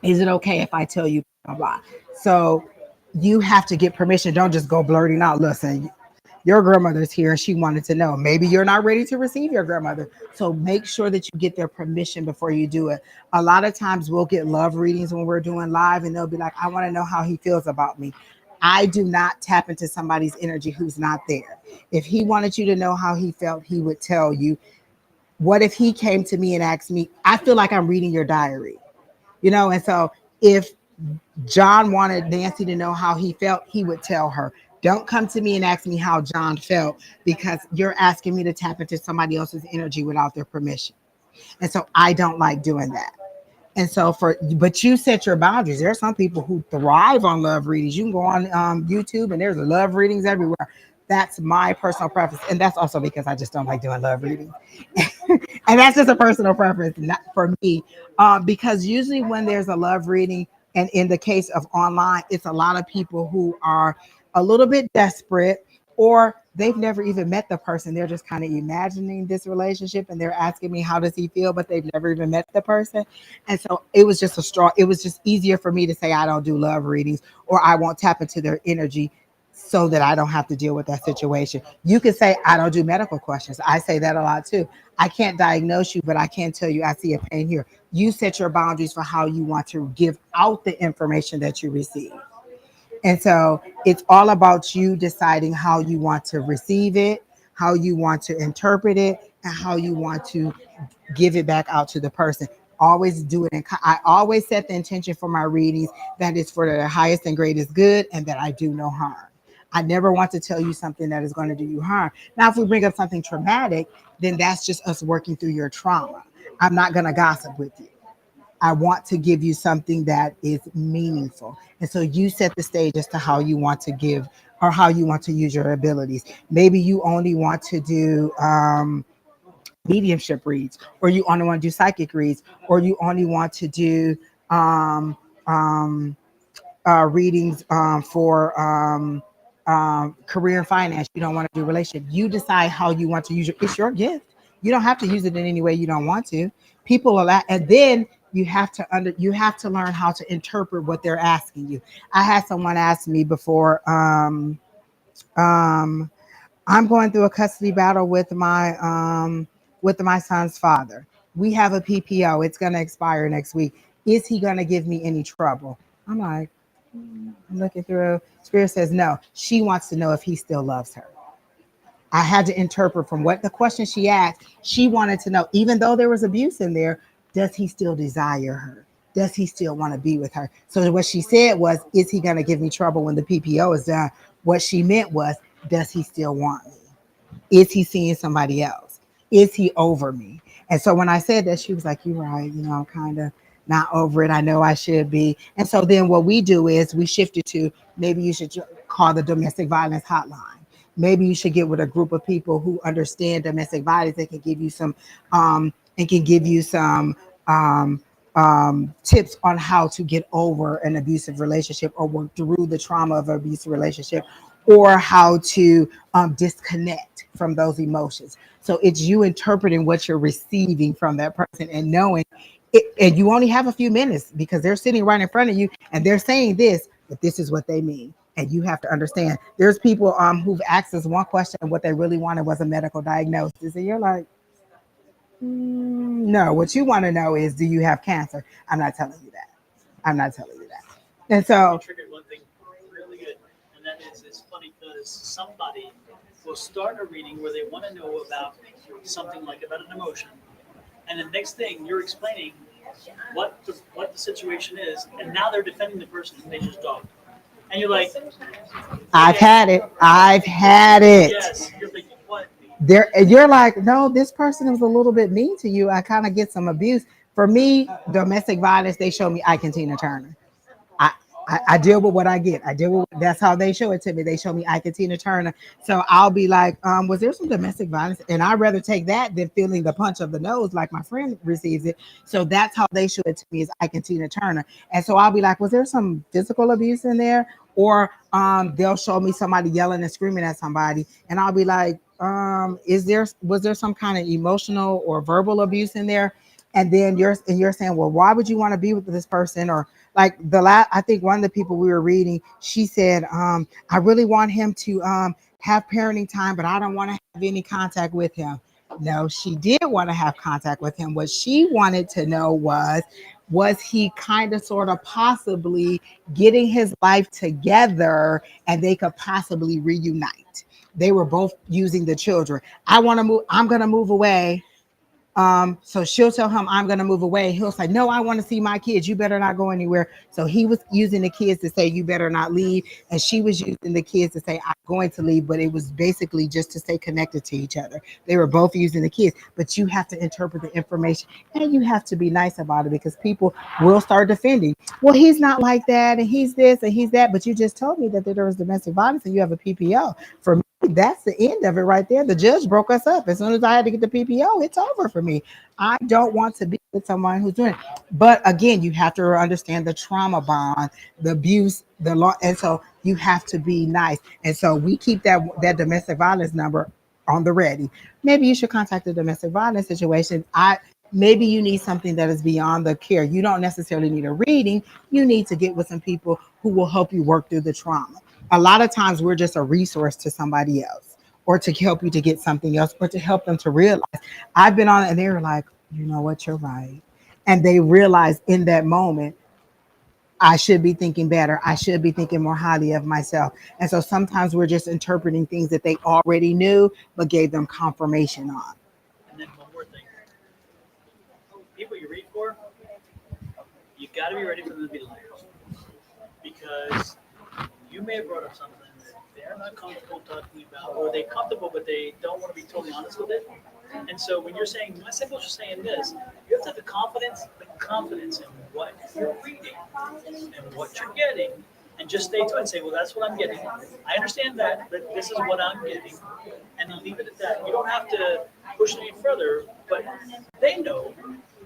is it okay if I tell you blah, blah, blah? So you have to get permission. Don't just go blurting out, listen, your grandmother's here and she wanted to know. Maybe you're not ready to receive your grandmother. So make sure that you get their permission before you do it. A lot of times we'll get love readings when we're doing live and they'll be like, I want to know how he feels about me. I do not tap into somebody's energy who's not there. If he wanted you to know how he felt, he would tell you. What if he came to me and asked me, I feel like I'm reading your diary, and so if John wanted Nancy to know how he felt, he would tell her. Don't come to me and ask me how John felt, because you're asking me to tap into somebody else's energy without their permission. And so I don't like doing that. And so but you set your boundaries. There are some people who thrive on love readings. You can go on YouTube and there's love readings everywhere. That's my personal preference. And that's also because I just don't like doing love readings. And that's just a personal preference, not for me. Because usually when there's a love reading, and in the case of online, it's a lot of people who are a little bit desperate, or they've never even met the person. They're just kind of imagining this relationship and they're asking me, how does he feel? But they've never even met the person. And so it was just easier for me to say, I don't do love readings, or I won't tap into their energy, so that I don't have to deal with that situation. You could say, I don't do medical questions. I say that a lot too. I can't diagnose you, but I can tell you, I see a pain here. You set your boundaries for how you want to give out the information that you receive. And so it's all about you deciding how you want to receive it, how you want to interpret it, and how you want to give it back out to the person. Always do it. I always set the intention for my readings that is for the highest and greatest good, and that I do no harm. I never want to tell you something that is going to do you harm. Now, if we bring up something traumatic, then that's just us working through your trauma. I'm not going to gossip with you. I want to give you something that is meaningful. And so you set the stage as to how you want to give or how you want to use your abilities. Maybe you only want to do mediumship reads, or you only want to do psychic reads, or you only want to do um, um, readings for career and finance. You don't want to do relationship. You decide how you want to use it. It's your gift. You don't have to use it in any way you don't want to. People are and then you have to learn how to interpret what they're asking you. I had someone ask me before, I'm going through a custody battle with my son's father. We have a PPO. It's going to expire next week. Is he going to give me any trouble? I'm like, I'm looking through. Spirit says no. She wants to know if he still loves her. I had to interpret from what the question she asked. She wanted to know, even though there was abuse in there, does he still desire her? Does he still want to be with her? So what she said was, is he going to give me trouble when the PPO is done? What she meant was, does he still want me? Is he seeing somebody else? Is he over me? And so when I said that, she was like, you're right. I'm kind of not over it. I know I should be. And so then what we do is we shift it to, maybe you should call the domestic violence hotline. Maybe you should get with a group of people who understand domestic violence. They can give you some um, tips on how to get over an abusive relationship or work through the trauma of an abusive relationship, or how to disconnect from those emotions. So it's you interpreting what you're receiving from that person and knowing it, and you only have a few minutes because they're sitting right in front of you and they're saying this, but this is what they mean. And you have to understand. There's people who've asked us one question and what they really wanted was a medical diagnosis. And you're like, no, what you want to know is, do you have cancer? I'm not telling you that. I'm not telling you that. And so You triggered one thing really good, and that is, it's funny because somebody will start a reading where they want to know about something like about an emotion, and the next thing you're explaining what the situation is, and now they're defending the person they just dogged. And you're like, I've had it. I've had it. yes, you're thinking, what? You're like, no, this person was a little bit mean to you. I kind of get some abuse. For me, domestic violence, they show me Ike and Tina Turner. I deal with what I get. That's how they show it to me. They show me Ike and Tina Turner. So I'll be like, was there some domestic violence? And I'd rather take that than feeling the punch of the nose like my friend receives it. So that's how they show it to me, is Ike and Tina Turner. And so I'll be like, was there some physical abuse in there? Or they'll show me somebody yelling and screaming at somebody. And I'll be like, was there some kind of emotional or verbal abuse in there? And then you're saying, well, why would you want to be with this person? Or like I think one of the people we were reading, she said, I really want him to have parenting time, but I don't want to have any contact with him. No, she did want to have contact with him. What she wanted to know was he kind of sort of possibly getting his life together and they could possibly reunite. They were both using the children. I'm going to move away. So she'll tell him, I'm going to move away. He'll say, no, I want to see my kids. You better not go anywhere. So he was using the kids to say, you better not leave. And she was using the kids to say, I'm going to leave. But it was basically just to stay connected to each other. They were both using the kids, but you have to interpret the information and you have to be nice about it, because people will start defending. Well, he's not like that. And he's this and he's that. But you just told me that there was domestic violence and you have a PPO. For me, that's the end of it right there. The judge broke us up. As soon as I had to get the PPO, it's over for me. I don't want to be with someone who's doing it. But again, you have to understand the trauma bond, the abuse, the law. And so you have to be nice. And so we keep that domestic violence number on the ready. Maybe you should contact the domestic violence situation. Maybe you need something that is beyond the care. You don't necessarily need a reading. You need to get with some people who will help you work through the trauma. A lot of times we're just a resource to somebody else, or to help you to get something else, or to help them to realize. I've been on it and they were like, you know what, you're right. And they realize in that moment, I should be thinking better. I should be thinking more highly of myself. And so sometimes we're just interpreting things that they already knew, but gave them confirmation on. And then one more thing. People you read for, you got to be ready for them to be liars. Because you may have brought up something that they're not comfortable talking about, or they're comfortable, but they don't want to be totally honest with it. And so when you're saying, my symbols are saying this, you have to have the confidence in what you're reading and what you're getting, and just stay to it and say, well, that's what I'm getting. I understand that, but this is what I'm getting. And then leave it at that. You don't have to push it any further, but they know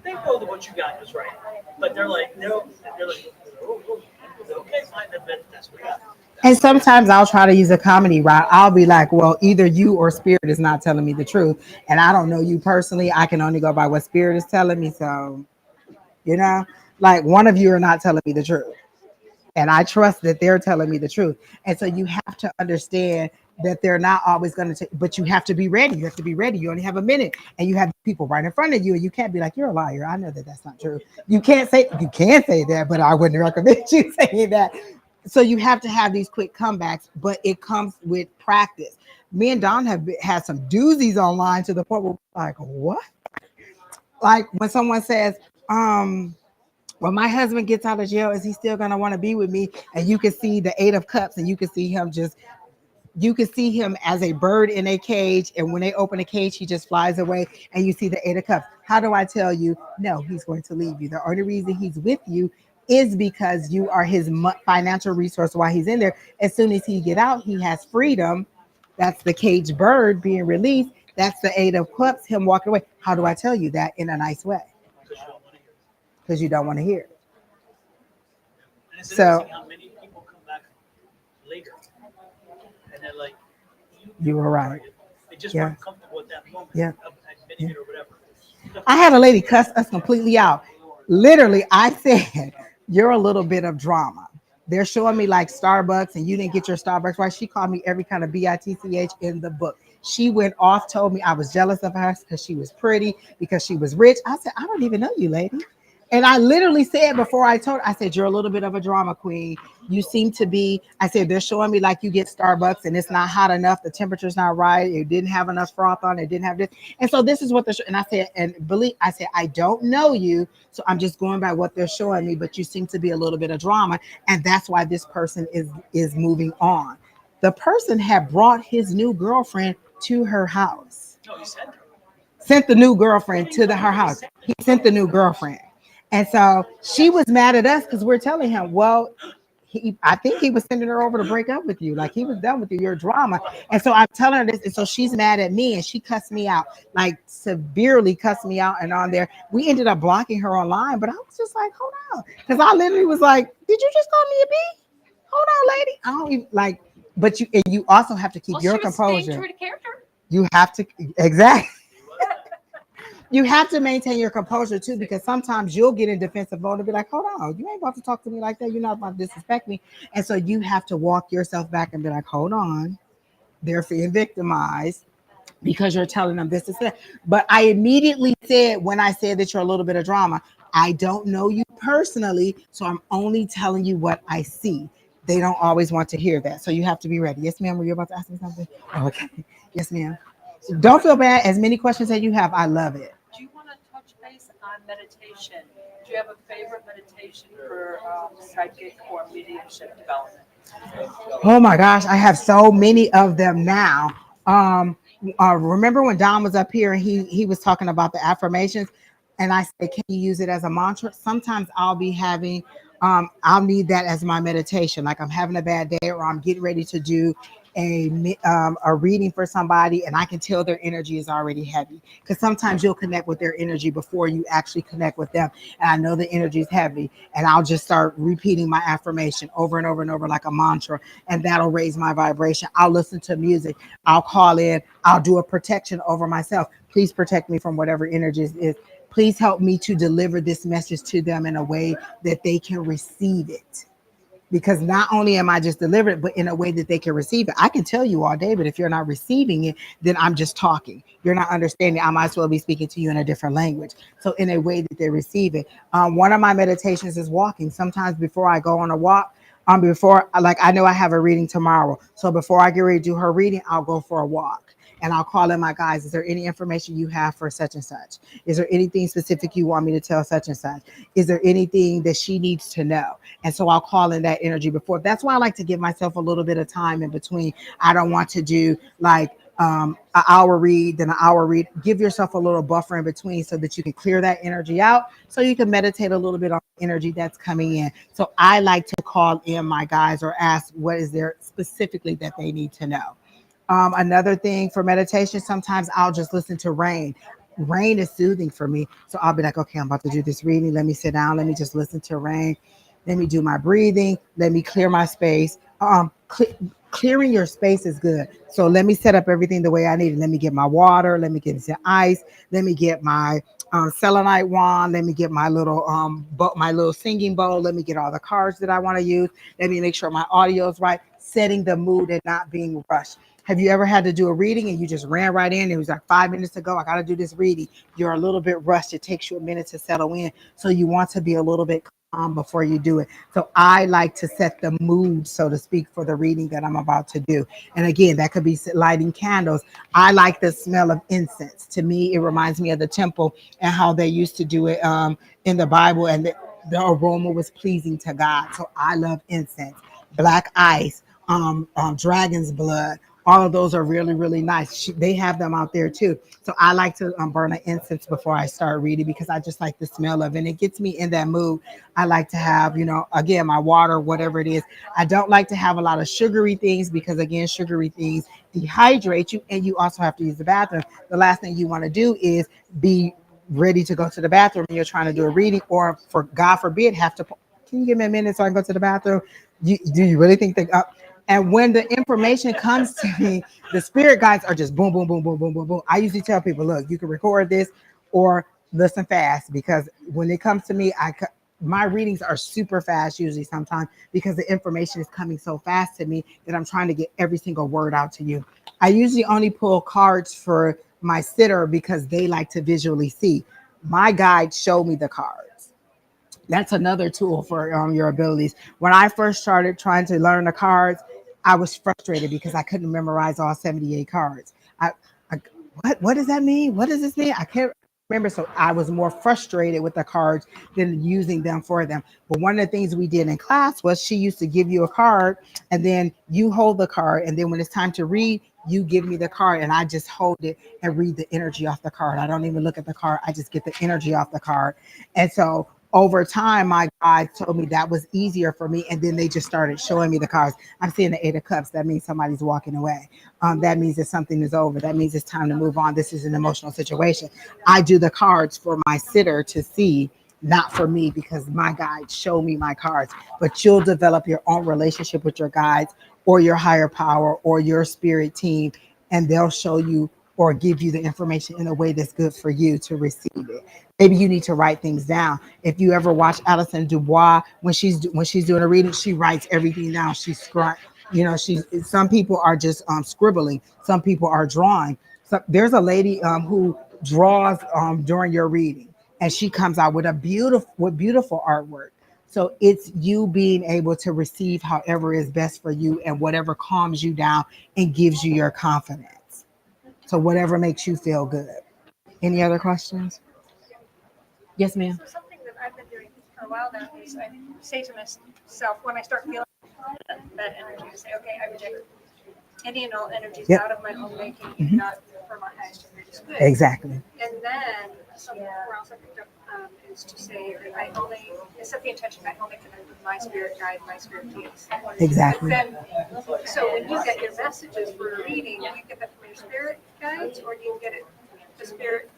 that what you got is right. But they're like, no, they're like, oh, okay, fine, that's what we got. And sometimes I'll try to use a comedy route. I'll be like, well, either you or spirit is not telling me the truth. And I don't know you personally. I can only go by what spirit is telling me. So, like one of you are not telling me the truth. And I trust that they're telling me the truth. And so you have to understand that they're not always going to take, but you have to be ready. You have to be ready. You only have a minute and you have people right in front of you, and you can't be like, you're a liar. I know that that's not true. You can say that, but I wouldn't recommend you saying that. So you have to have these quick comebacks, but it comes with practice. Me and Don have had some doozies online to the point where we're like, what? Like when someone says, when my husband gets out of jail, is he still gonna want to be with me? And you can see the Eight of Cups, and you can see him just, you can see him as a bird in a cage, and when they open a cage, he just flies away, and you see the Eight of Cups. How do I tell you? No, he's going to leave you. The only reason he's with you is because you are his financial resource while he's in there. As soon as he get out, he has freedom. That's the cage bird being released. That's the Eight of Cups, him walking away. How do I tell you that in a nice way? Because you don't want to hear it. And it's So interesting how many people come back later and they're like, you were right. they just Yeah. weren't comfortable at that moment Yeah. of admitting it or whatever. I had a lady cuss us completely out. Literally, I said, you're a little bit of drama. They're showing me like Starbucks and you didn't get your Starbucks right. She called me every kind of BITCH in the book. She went off, told me I was jealous of her because she was pretty, because she was rich. I said, I don't even know you, lady. And I literally said before I told her, I said, you're a little bit of a drama queen. You seem to be, I said, they're showing me like you get Starbucks and it's not hot enough. The temperature's not right. It didn't have enough froth on it. It didn't have this. And so this is what they're and I said, and believe, I said, I don't know you. So I'm just going by what they're showing me, but you seem to be a little bit of drama. And that's why this person is moving on. The person had brought his new girlfriend to her house. No, you said Sent the new girlfriend to her house. He sent the new girlfriend. And so she was mad at us because we're telling him, well, I think he was sending her over to break up with you. Like he was done with you, your drama. And so I'm telling her this. And so she's mad at me and she cussed me out, like severely cussed me out and on there. We ended up blocking her online, but I was just like, hold on. Because I literally was like, did you just call me a B? Hold on, lady. I don't even like, but you also have to keep your composure. You have to, exactly. You have to maintain your composure too, because sometimes you'll get in defensive mode and be like, hold on, you ain't about to talk to me like that. You're not about to disrespect me. And so you have to walk yourself back and be like, hold on, they're feeling victimized because you're telling them this is that. But I immediately said, when I said that you're a little bit of drama, I don't know you personally, so I'm only telling you what I see. They don't always want to hear that. So you have to be ready. Yes, ma'am. Were you about to ask me something? Oh, okay. Yes, ma'am. Don't feel bad. As many questions as you have, I love it. Do you want to touch base on meditation? Do you have a favorite meditation for psychic or mediumship development? Oh my gosh, I have so many of them now. Remember when Don was up here and he was talking about the affirmations, and I said, can you use it as a mantra? Sometimes I'll be having, I'll need that as my meditation. Like I'm having a bad day or I'm getting ready to do a reading for somebody, and I can tell their energy is already heavy, because sometimes you'll connect with their energy before you actually connect with them, and I know the energy is heavy, and I'll just start repeating my affirmation over and over and over like a mantra, and that'll raise my vibration. I'll listen to music, I'll call in, I'll do a protection over myself. Please protect me from whatever energy is. Please help me to deliver this message to them in a way that they can receive it. Because not only am I just delivering it, but in a way that they can receive it. I can tell you all day, but if you're not receiving it, then I'm just talking. You're not understanding. I might as well be speaking to you in a different language. So in a way that they receive it. One of my meditations is walking. Sometimes before I go on a walk, before, like I know I have a reading tomorrow. So before I get ready to do her reading, I'll go for a walk. And I'll call in my guys. Is there any information you have for such and such? Is there anything specific you want me to tell such and such? Is there anything that she needs to know? And so I'll call in that energy before. That's why I like to give myself a little bit of time in between. I don't want to do like an hour read, then an hour read. Give yourself a little buffer in between so that you can clear that energy out, so you can meditate a little bit on the energy that's coming in. So I like to call in my guys or ask what is there specifically that they need to know. Another thing for meditation, sometimes I'll just listen to rain. Rain is soothing for me. So I'll be like, okay, I'm about to do this reading. Let me sit down. Let me just listen to rain. Let me do my breathing. Let me clear my space. Clearing your space is good. So let me set up everything the way I need it. Let me get my water. Let me get some ice. Let me get my selenite wand. Let me get my little singing bowl. Let me get all the cards that I want to use. Let me make sure my audio is right. Setting the mood and not being rushed. Have you ever had to do a reading and you just ran right in? It was like 5 minutes to go. I got to do this reading. You're a little bit rushed. It takes you a minute to settle in. So you want to be a little bit before you do it. So I like to set the mood, so to speak, for the reading that I'm about to do. And again, that could be lighting candles. I like the smell of incense. To me, it reminds me of the temple and how they used to do it in the Bible, and the aroma was pleasing to God. So I love incense, black ice, dragon's blood. All of those are really, really nice. They have them out there too. So I like to burn an incense before I start reading because I just like the smell of it. And it gets me in that mood. I like to have, again, my water, whatever it is. I don't like to have a lot of sugary things because, again, sugary things dehydrate you and you also have to use the bathroom. The last thing you want to do is be ready to go to the bathroom and you're trying to do a reading or, for God forbid, have to. Can you give me a minute so I can go to the bathroom? Do you really think that? And when the information comes to me, the spirit guides are just boom, boom, boom, boom, boom, boom, boom. I usually tell people, look, you can record this or listen fast because when it comes to me, my readings are super fast usually sometimes because the information is coming so fast to me that I'm trying to get every single word out to you. I usually only pull cards for my sitter because they like to visually see. My guides show me the cards. That's another tool for your abilities. When I first started trying to learn the cards, I was frustrated because I couldn't memorize all 78 cards. I what does that mean? What does this mean? I can't remember. So I was more frustrated with the cards than using them for them. But one of the things we did in class was she used to give you a card and then you hold the card. And then when it's time to read, you give me the card and I just hold it and read the energy off the card. I don't even look at the card. I just get the energy off the card. And so over time, my guide told me that was easier for me. And then they just started showing me the cards. I'm seeing the 8 of Cups. That means somebody's walking away. That means that something is over. That means it's time to move on. This is an emotional situation. I do the cards for my sitter to see, not for me, because my guides show me my cards. But you'll develop your own relationship with your guides or your higher power or your spirit team, and they'll show you or give you the information in a way that's good for you to receive it. Maybe you need to write things down. If you ever watch Alison Dubois, when she's doing a reading, she writes everything down. Some people are just scribbling. Some people are drawing. So there's a lady who draws during your reading, and she comes out with beautiful artwork. So it's you being able to receive however is best for you and whatever calms you down and gives you your confidence. So whatever makes you feel good. Any other questions? Yes, ma'am. So something that I've been doing for a while now is I say to myself when I start feeling that energy, I say, okay, I reject any and all energies out of my own making, not for my highest and greatest good. Exactly. And then something else I picked up is to say that I set the intention I only connect with my spirit guide, my spirit teams. Exactly. So when you get your messages for a reading, do you get that from your spirit guides or do you get it the spirit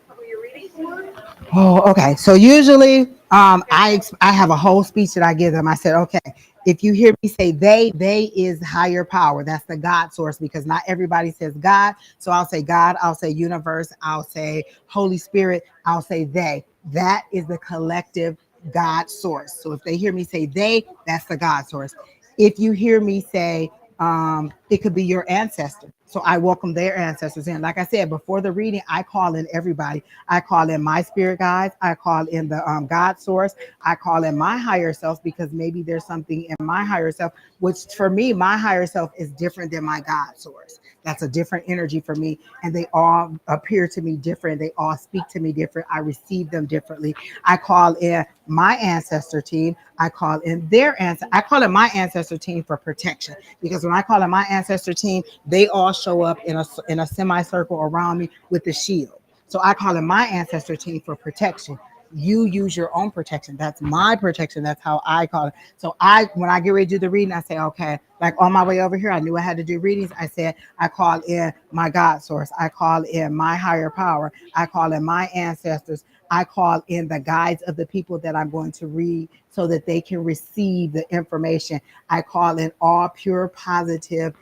who you're reading for? Oh, okay. So usually, I have a whole speech that I give them. I said, okay, if you hear me say they is higher power. That's the God source because not everybody says God. So I'll say God. I'll say universe. I'll say Holy Spirit. I'll say they. That is the collective God source. So if they hear me say they, that's the God source. If you hear me say it could be your ancestor. So I welcome their ancestors in. Like I said, before the reading, I call in everybody. I call in my spirit guides. I call in the God source. I call in my higher self because maybe there's something in my higher self, which for me, my higher self is different than my God source. That's a different energy for me. And they all appear to me different. They all speak to me different. I receive them differently. I call in my ancestor team. I call in their ancestor. I call in my ancestor team for protection because when I call in my ancestor team, they all show up in a semicircle around me with the shield. So I call in my ancestor team for protection. You use your own protection. That's my protection. That's how I call it. So when I get ready to do the reading, I say, okay, like on my way over here, I knew I had to do readings. I said, I call in my God source. I call in my higher power. I call in my ancestors. I call in the guides of the people that I'm going to read so that they can receive the information. I call in all pure positive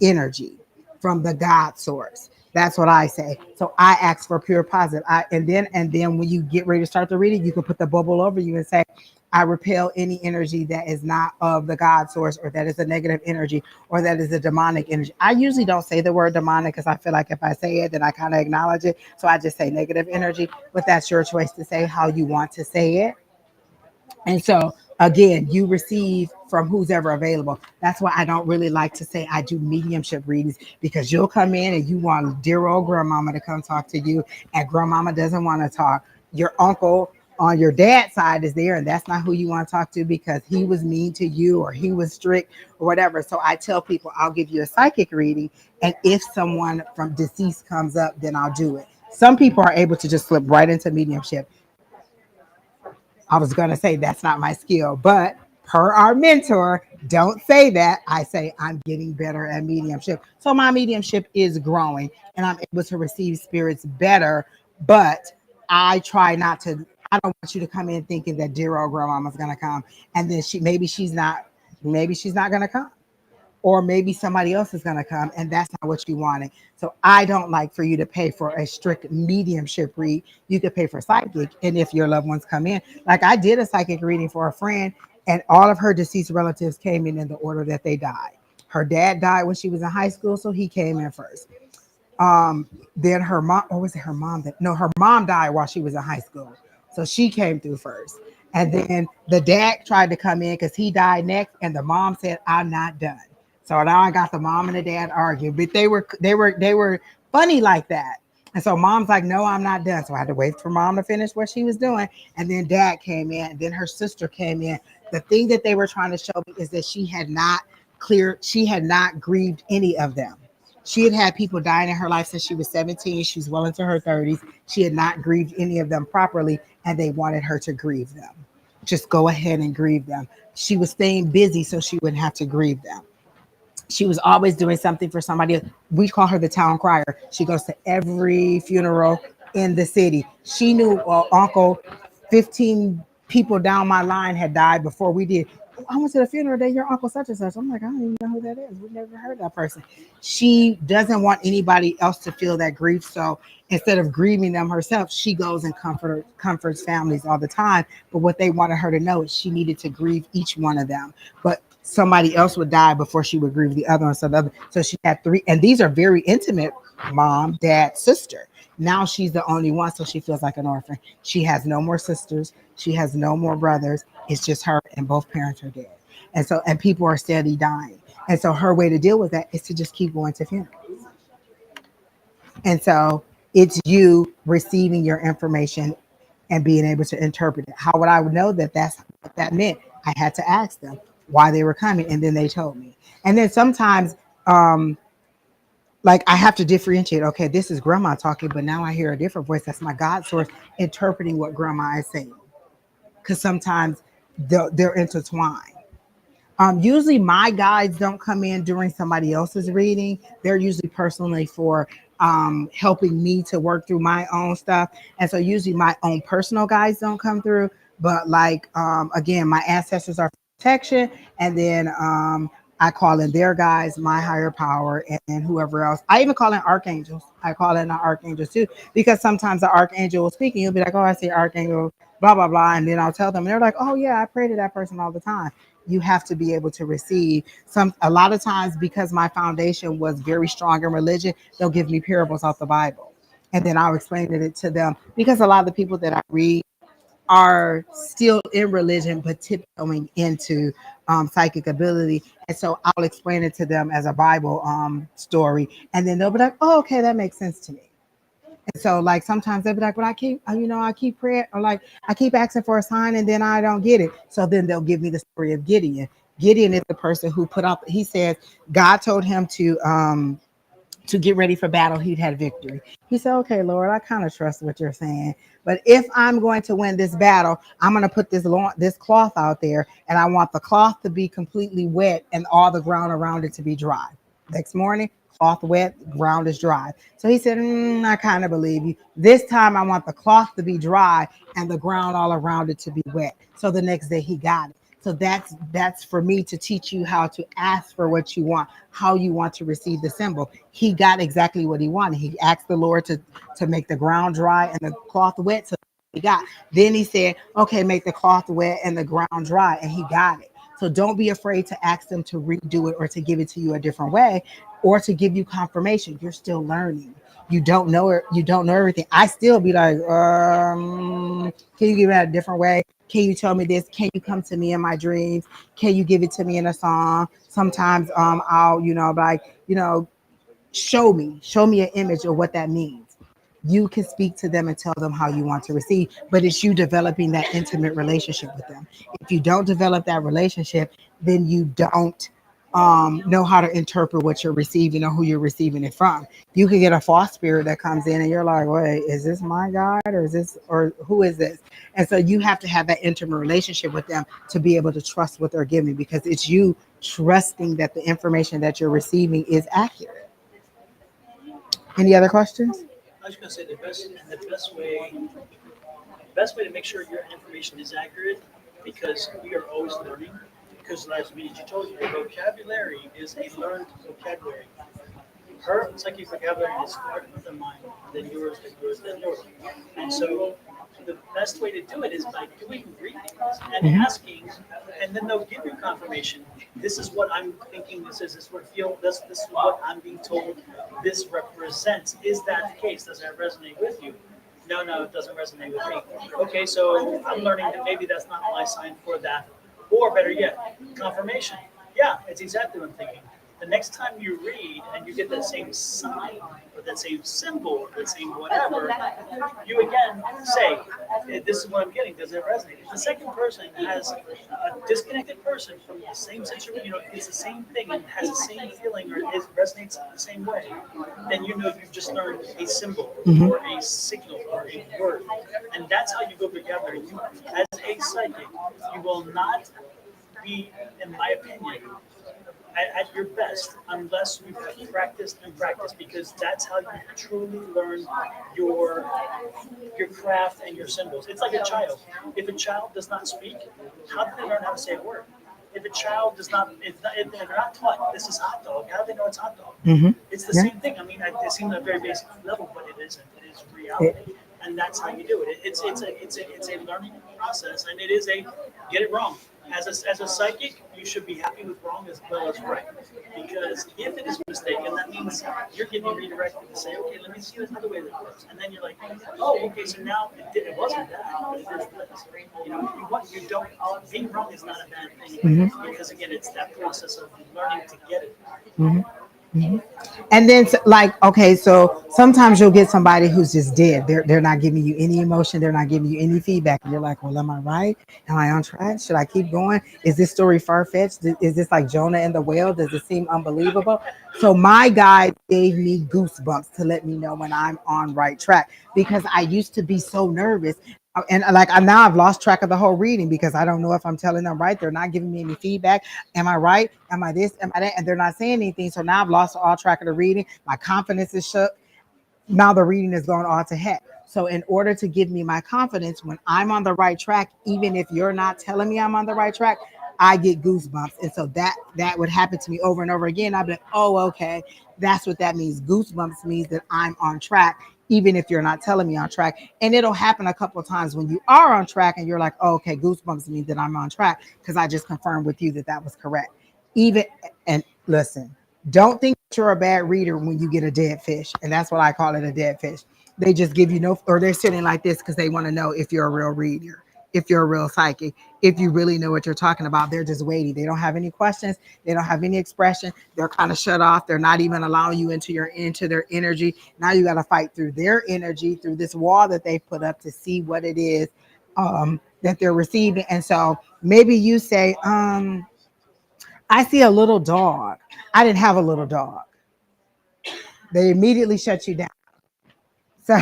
energy from the God source. That's what I say. So I ask for pure positive. And then when you get ready to start the reading, you can put the bubble over you and say, I repel any energy that is not of the God source, or that is a negative energy, or that is a demonic energy. I usually don't say the word demonic because I feel like if I say it, then I kind of acknowledge it. So I just say negative energy, but that's your choice to say how you want to say it. And so again, you receive from who's ever available. That's why I don't really like to say I do mediumship readings, because you'll come in and you want dear old grandmama to come talk to you, and grandmama doesn't want to talk. Your uncle on your dad's side is there, and that's not who you want to talk to because he was mean to you or he was strict or whatever. So I tell people I'll give you a psychic reading, and if someone from deceased comes up, then I'll do it. Some people are able to just slip right into mediumship. I was going to say that's not my skill, but per our mentor, don't say that. I say I'm getting better at mediumship. So my mediumship is growing and I'm able to receive spirits better, but I try not to. I don't want you to come in thinking that dear old grandmama's going to come, and then maybe she's not going to come, or maybe somebody else is going to come, and that's not what you wanted. So I don't like for you to pay for a strict mediumship read. You could pay for psychic, and if your loved ones come in, like I did a psychic reading for a friend, and all of her deceased relatives came in the order that they died. Her dad died when she was in high school, so he came in first. Then her mom, or was it her mom that? No, her mom died while she was in high school, so she came through first. And then the dad tried to come in because he died next, and the mom said, "I'm not done." So now I got the mom and the dad arguing, but they were funny like that. And so mom's like, "No, I'm not done." So I had to wait for mom to finish what she was doing, and then dad came in, and then her sister came in. The thing that they were trying to show me is that she had not grieved any of them. She had had people dying in her life since she was 17. She's well into her 30s. She had not grieved any of them properly, and they wanted her to grieve them. Just go ahead and grieve them. She was staying busy so she wouldn't have to grieve them. She was always doing something for somebody else. We call her the town crier. She goes to every funeral in the city. She knew uncle 15 people down my line had died before we did. "Oh, I went to the funeral day, your uncle such and such." I'm like, "I don't even know who that is. We've never heard that person." She doesn't want anybody else to feel that grief. So instead of grieving them herself, she goes and comforts families all the time. But what they wanted her to know is she needed to grieve each one of them. But somebody else would die before she would grieve the other one. So she had three, and these are very intimate: mom, dad, sister. Now she's the only one, so she feels like an orphan. She has no more sisters. She has no more brothers. It's just her, and both parents are dead. And people are steady dying. And so her way to deal with that is to just keep going to funerals. And so it's you receiving your information and being able to interpret it. How would I know that that's what that meant? I had to ask them why they were coming, and then they told me. And then sometimes, like I have to differentiate. Okay, this is grandma talking, but now I hear a different voice. That's my God source interpreting what grandma is saying. Because sometimes they're intertwined. Usually my guides don't come in during somebody else's reading. They're usually personally for helping me to work through my own stuff. And so usually my own personal guides don't come through. But like, again, my ancestors are for protection. And then I call in their guides, my higher power, and whoever else. I even call in archangels. I call in the archangels too, because sometimes the archangel will speak and you'll be like, "Oh, I see archangel, blah, blah, blah." And then I'll tell them, and they're like, "Oh yeah, I pray to that person all the time." You have to be able to receive a lot of times, because my foundation was very strong in religion, they'll give me parables off the Bible, and then I'll explain it to them, because a lot of the people that I read are still in religion but tiptoeing into psychic ability, and so I'll explain it to them as a Bible story, and then they'll be like, "Oh, okay, that makes sense to me." And so like sometimes they'll be like, "Well, I keep praying, or like I keep asking for a sign and then I don't get it." So then they'll give me the story of Gideon. Gideon is the person who put up, he says God told him to get ready for battle. He'd had victory. He said, "Okay, Lord, I kind of trust what you're saying, but if I'm going to win this battle, I'm going to put this cloth out there, and I want the cloth to be completely wet and all the ground around it to be dry." Next morning, cloth wet, ground is dry. So he said, "I kind of believe you. This time I want the cloth to be dry and the ground all around it to be wet." So the next day he got it. So that's for me to teach you how to ask for what you want, how you want to receive the symbol. He got exactly what he wanted. He asked the Lord to make the ground dry and the cloth wet. So he got. Then he said, "Okay, make the cloth wet and the ground dry," and he got it. So don't be afraid to ask them to redo it or to give it to you a different way or to give you confirmation. You're still learning. you don't know it, you don't know everything. I still be like, can you give it a different way? Can you tell me this? Can you come to me in my dreams? Can you give it to me in a song? Sometimes I'll, like, show me an image of what that means. You can speak to them and tell them how you want to receive, but it's you developing that intimate relationship with them. If you don't develop that relationship, then you don't know how to interpret what you're receiving or who you're receiving it from. You could get a false spirit that comes in and you're like, wait, is this my God or is this, or who is this? And so you have to have that intimate relationship with them to be able to trust what they're giving, because it's you trusting that the information that you're receiving is accurate. Any other questions? I was going to say the best way to make sure your information is accurate, because we are always learning. Because last meeting you told you your vocabulary is a learned vocabulary. Her psychic vocabulary is larger than mine, than yours, than yours, than yours. And so the best way to do it is by doing readings and asking, and then they'll give you confirmation. This is what I'm thinking. This is what I feel. This is what I'm being told. This represents. Is that the case? Does that resonate with you? No, it doesn't resonate with me. Okay, so I'm learning that maybe that's not my sign for that. Or better yet, confirmation. Yeah, it's exactly what I'm thinking. The next time you read and you get that same sign or that same symbol or that same whatever, you again say, this is what I'm getting. Does it resonate? If the second person has a disconnected person from the same situation, it's the same thing and has the same feeling or it resonates the same way, then you know you've just learned a symbol or a signal or a word. And that's how you go together. You, as a psychic, you will not be, in my opinion, at your best unless you have practiced and practiced, because that's how you truly learn your craft and your symbols. It's like a child. If a child does not speak, how do they learn how to say a word? If a child does not, if they're not taught this is hot dog, how do they know it's hot dog? It's the same thing. I mean, it seems at a very basic level, but it isn't. It is reality, and that's how you do it. It's a learning process, and it is a get it wrong. As a psychic, you should be happy with wrong as well as right. Because if it is mistaken, that means you're getting redirected to say, okay, let me see another way that works. And then you're like, oh, okay, so now it wasn't that, but it is this. You don't, being wrong is not a bad thing. Because again, it's that process of learning to get it. And then okay, so sometimes you'll get somebody who's just dead. They're not giving you any emotion. They're not giving you any feedback. And you're like, well, am I right? Am I on track? Should I keep going? Is this story far-fetched? Is this like Jonah and the whale? Does it seem unbelievable? So my guide gave me goosebumps to let me know when I'm on right track, because I used to be so nervous. And now I've lost track of the whole reading because I don't know if I'm telling them right. They're not giving me any feedback. Am I right? Am I this? Am I that? And they're not saying anything. So now I've lost all track of the reading. My confidence is shook. Now the reading is going all to heck. So in order to give me my confidence when I'm on the right track, even if you're not telling me I'm on the right track, I get goosebumps. And so that would happen to me over and over again. I'd be like, oh, okay, that's what that means. Goosebumps means that I'm on track, even if you're not telling me on track. And it'll happen a couple of times when you are on track and you're like, oh, okay, goosebumps means that I'm on track because I just confirmed with you that was correct. And listen, don't think you're a bad reader when you get a dead fish. And that's what I call it, a dead fish. They just give you no, or they're sitting like this because they want to know if you're a real reader, if you're a real psychic, if you really know what you're talking about. They're just waiting. They don't have any questions. They don't have any expression. They're kind of shut off. They're not even allowing you into their energy. Now you got to fight through their energy, through this wall that they put up to see what it is that they're receiving. And so maybe you say, I see a little dog. I didn't have a little dog. They immediately shut you down. So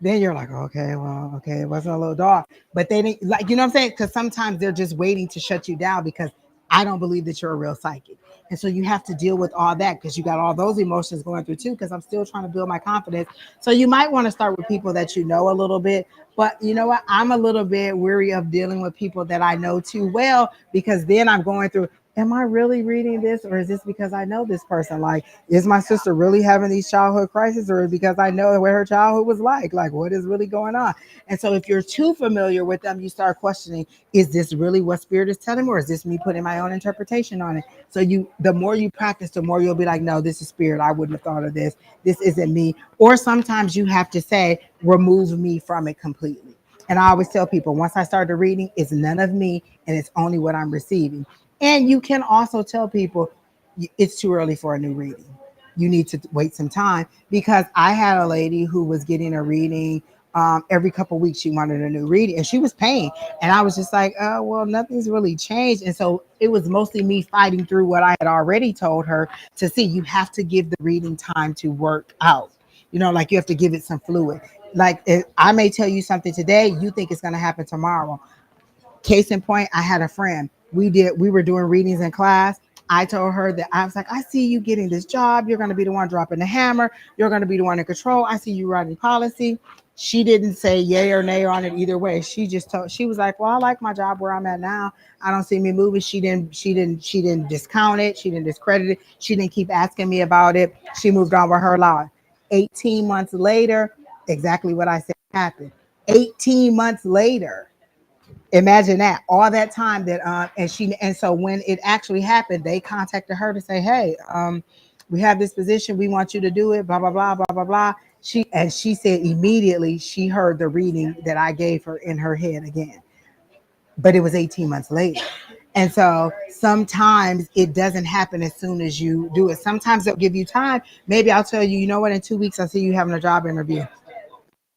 then you're like, okay, well, okay, it wasn't a little dog. But they didn't, like, you know what I'm saying? Because sometimes they're just waiting to shut you down because I don't believe that you're a real psychic. And so you have to deal with all that because you got all those emotions going through too, because I'm still trying to build my confidence. So you might want to start with people that you know a little bit. But you know what? I'm a little bit weary of dealing with people that I know too well, because then I'm going through, am I really reading this, or is this because I know this person? Like, is my sister really having these childhood crises, or because I know what her childhood was like? Like, what is really going on? And so if you're too familiar with them, you start questioning, is this really what spirit is telling me, or is this me putting my own interpretation on it? So the more you practice, the more you'll be like, no, this is spirit. I wouldn't have thought of this. This isn't me. Or sometimes you have to say, remove me from it completely. And I always tell people, once I started reading, it's none of me and it's only what I'm receiving. And you can also tell people it's too early for a new reading. You need to wait some time, because I had a lady who was getting a reading every couple of weeks. She wanted a new reading and she was paying. And I was just like, oh, well, nothing's really changed. And so it was mostly me fighting through what I had already told her to see. You have to give the reading time to work out. Like you have to give it some fluid. Like I may tell you something today, you think it's going to happen tomorrow. Case in point, I had a friend. We were doing readings in class. I told her that I was like, I see you getting this job. You're going to be the one dropping the hammer. You're going to be the one in control. I see you writing policy. She didn't say yay or nay on it either way. She was like, well, I like my job where I'm at now. I don't see me moving. She didn't discount it. She didn't discredit it. She didn't keep asking me about it. She moved on with her life. 18 months later, exactly what I said happened. 18 months later. Imagine that, all that time that and so when it actually happened, they contacted her to say, hey, we have this position, we want you to do it, blah blah blah blah blah blah. She said immediately she heard the reading that I gave her in her head again, but it was 18 months later. And so sometimes it doesn't happen as soon as you do it. Sometimes they'll give you time. Maybe I'll tell you, you know what, in 2 weeks I see you having a job interview.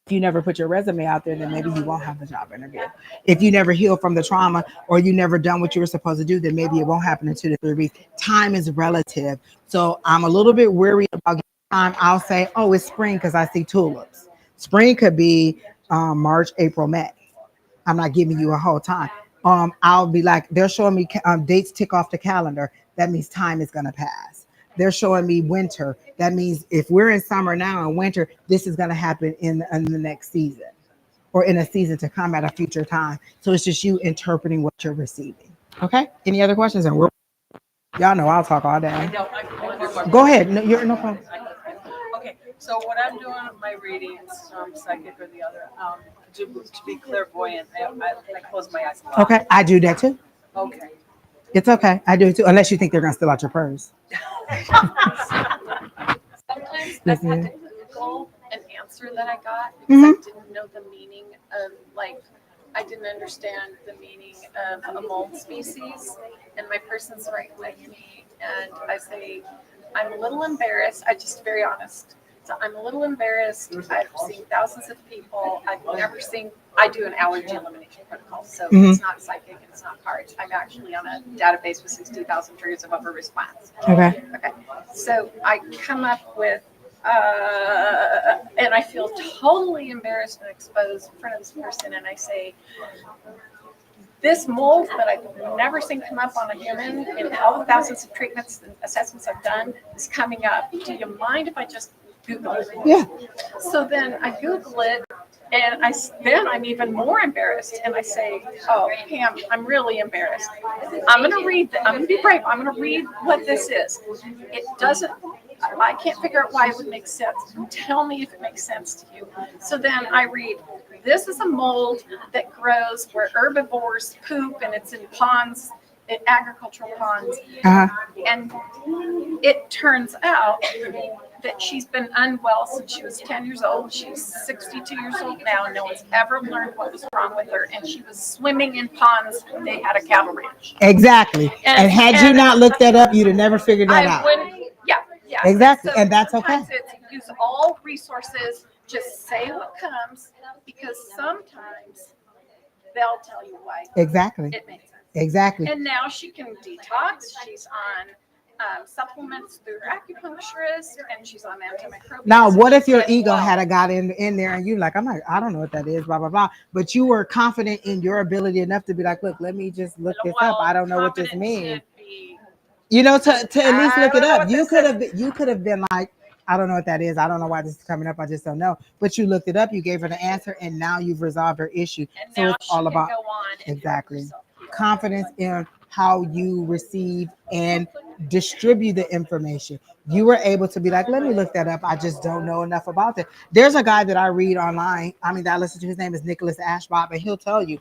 If you never put your resume out there, then maybe you won't have the job interview. If you never heal from the trauma, or you never done what you were supposed to do, then maybe it won't happen in 2 to 3 weeks. Time is relative. So I'm a little bit weary about time. I'll say, oh, it's spring because I see tulips. Spring could be March, April, May. I'm not giving you a whole time. I'll be like, they're showing me dates tick off the calendar. That means time is going to pass. They're showing me winter. That means if we're in summer now and winter, this is going to happen in the next season, or in a season to come at a future time. So it's just you interpreting what you're receiving. Okay. Any other questions? And y'all know I'll talk all day. I know. Go ahead. No, you're no problem. Okay, so when I'm doing my readings, psychic or the other, to be clairvoyant, I close my eyes a lot. Okay. I do that too. Okay. It's okay. I do it too. Unless you think they're going to steal out your purse. Sometimes I've had to Google an answer that I got because I didn't know the meaning of, like, I didn't understand the meaning of a mold species, and my person's right with me, and I say, I'm a little embarrassed. I just very honest. So I'm a little embarrassed. I've seen thousands of people. I've never seen. I do an allergy elimination protocol, so it's not psychic and it's not cards. I'm actually on a database with 60,000 triggers of over response. Okay. Okay. So I come up with, and I feel totally embarrassed and exposed in front of this person, and I say, this mold that I've never seen come up on a human in all the thousands of treatments and assessments I've done is coming up. Do you mind if I just Google it? Yeah. So then I Google it, and then I'm even more embarrassed, and I say, oh, Pam, I'm really embarrassed. I'm going to read, I'm going to be brave. I'm going to read what this is. It doesn't, I can't figure out why it would make sense. Tell me if it makes sense to you. So then I read, this is a mold that grows where herbivores poop, and it's in ponds, in agricultural ponds. And it turns out that she's been unwell since she was 10 years old. She's 62 years old now, and no one's ever learned what was wrong with her. And she was swimming in ponds when they had a cattle ranch. Exactly. And had you not looked that up, you'd have never figured that out. Yeah. Exactly. So And that's okay. sometimes it's use all resources, just say what comes, because sometimes they'll tell you why. Exactly. It makes sense. Exactly. And now she can detox. She's on supplements through her acupuncturist, and she's on antimicrobials. Now, what if your ego had got in there and you like, I don't know what that is, blah, blah, blah. But you were confident in your ability enough to be like, look, let me just look this up. I don't know what this means. You know, to at least look it up. You could have been like, I don't know what that is. I don't know why this is coming up. I just don't know. But you looked it up. You gave her the answer, and now you've resolved her issue. And so now it's all she can about go on and exactly confidence in how you receive and distribute the information. You were able to be like, let me look that up. I just don't know enough about it. There's a guy that I read online. I mean, that I listen to. His name is Nicholas Ashbop, and he'll tell you.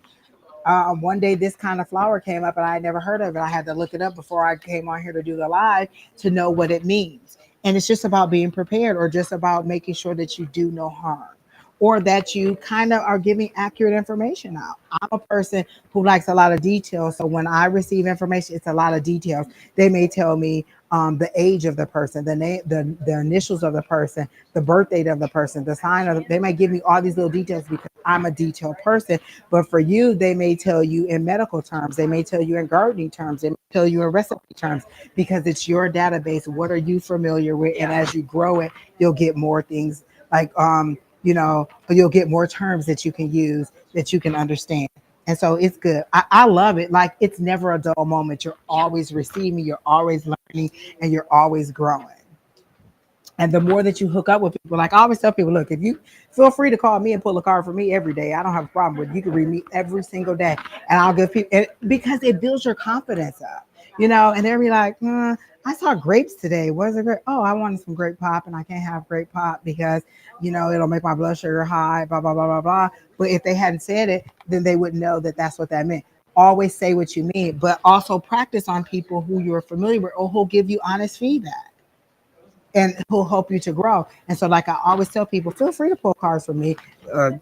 One day, this kind of flower came up, and I had never heard of it. I had to look it up before I came on here to do the live to know what it means. And it's just about being prepared, or just about making sure that you do no harm, or that you kind of are giving accurate information out. I'm a person who likes a lot of details. So when I receive information, it's a lot of details. They may tell me the age of the person, the name, the initials of the person, the birth date of the person, the sign of they might give me all these little details because I'm a detailed person. But for you, they may tell you in medical terms, they may tell you in gardening terms, they may tell you in recipe terms, because it's your database. What are you familiar with? And as you grow it, you'll get more things like you'll get more terms that you can use, that you can understand. And so it's good. I love it. Like, it's never a dull moment. You're always receiving, you're always learning, and you're always growing. And the more that you hook up with people, like I always tell people, look, if you feel free to call me and pull a card for me every day, I don't have a problem with it. You can read me every single day, and I'll give people, because it builds your confidence up, and they'll be like, I saw grapes today. Was it great? Oh, I wanted some grape pop, and I can't have grape pop because, it'll make my blood sugar high, blah, blah, blah, blah, blah. But if they hadn't said it, then they wouldn't know that that's what that meant. Always say what you mean, but also practice on people who you're familiar with or who'll give you honest feedback and who'll help you to grow. And so, like I always tell people, feel free to pull cards from me.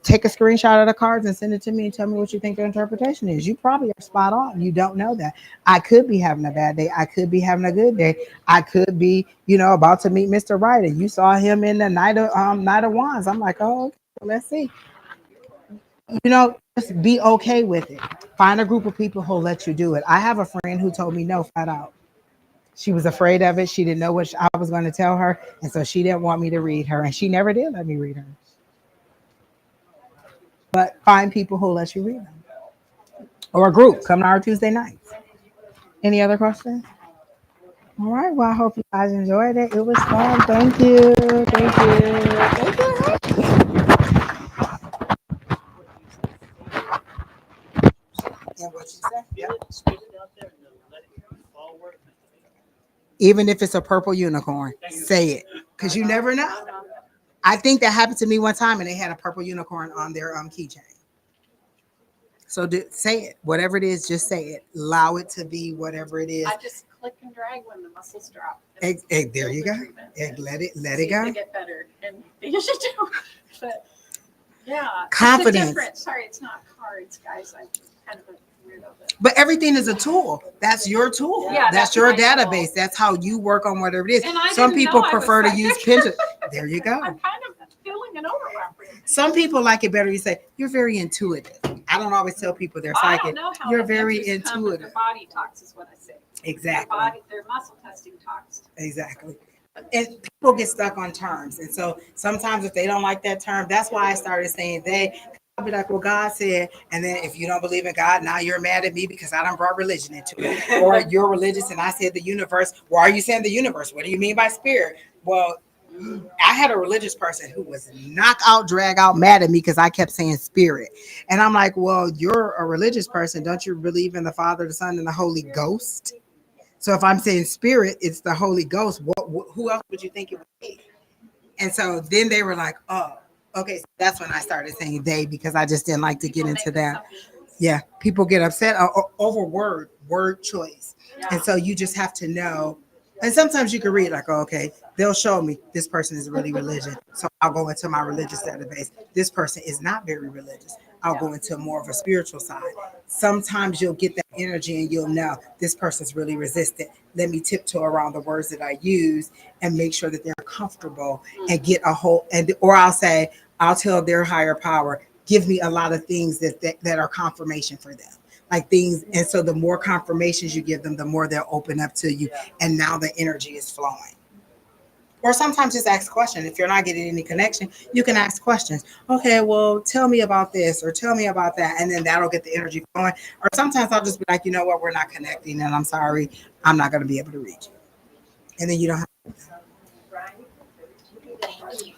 Take a screenshot of the cards and send it to me and tell me what you think the interpretation is. You probably are spot on. You don't know that. I could be having a bad day. I could be having a good day. I could be, about to meet Mr. Right, and you saw him in the Knight of Wands. I'm like, oh, okay, well, let's see. Just be okay with it. Find a group of people who'll let you do it. I have a friend who told me no, flat out. She was afraid of it. She didn't know what I was going to tell her. And so she didn't want me to read her. And she never did let me read her. But find people who let you read them. Or a group. Come to our Tuesday nights. Any other questions? All right. Well, I hope you guys enjoyed it. It was fun. Thank you. Thank you. Thank you. And what you said? Yep. Even if it's a purple unicorn, say it, because you never know. I think that happened to me one time, and they had a purple unicorn on their keychain. So say it, whatever it is, just say it. Allow it to be whatever it is. I just click and drag when the muscles drop. There you go. Let it go. They get better, and they usually do. But yeah, confidence. Sorry, it's not cards, guys. I'm kind of a weirdo. But everything is a tool. That's your tool. Yeah, that's your database. Tool. That's how you work on whatever it is. Some people prefer to use Pinterest. There you go. I'm kind of feeling an overlap. Some people like it better. You say, you're very intuitive. I don't always tell people they're psychic. I don't know how you're very intuitive. Their body talks is what I say. Exactly. Their muscle testing talks. Exactly. And people get stuck on terms. And so sometimes if they don't like that term, that's why I started saying they. I'll be like, well, God said, and then if you don't believe in God, now you're mad at me because I done brought religion into it. Or you're religious and I said the universe. Why are you saying the universe? What do you mean by spirit? Well, I had a religious person who was knock out, drag out, mad at me because I kept saying spirit. And I'm like, well, you're a religious person. Don't you believe in the Father, the Son, and the Holy Ghost? So if I'm saying spirit, it's the Holy Ghost. Who else would you think it would be? And so then they were like, oh. Okay, so that's when I started saying they, because I just didn't like to get into that. Yeah, people get upset over word choice. Yeah. And so you just have to know. And sometimes you can read like, oh, okay, they'll show me this person is really religious. So I'll go into my religious database. This person is not very religious. I'll go into more of a spiritual side. Sometimes you'll get that energy and you'll know this person's really resistant. Let me tiptoe around the words that I use and make sure that they're comfortable and get a whole, or I'll tell their higher power, give me a lot of things that are confirmation for them. Like things, and so the more confirmations you give them, the more they'll open up to you. And now the energy is flowing. Or sometimes just ask questions. If you're not getting any connection, you can ask questions. Okay, well, tell me about this or tell me about that. And then that'll get the energy flowing. Or sometimes I'll just be like, you know what, we're not connecting and I'm sorry, I'm not going to be able to reach you. And then you don't have to.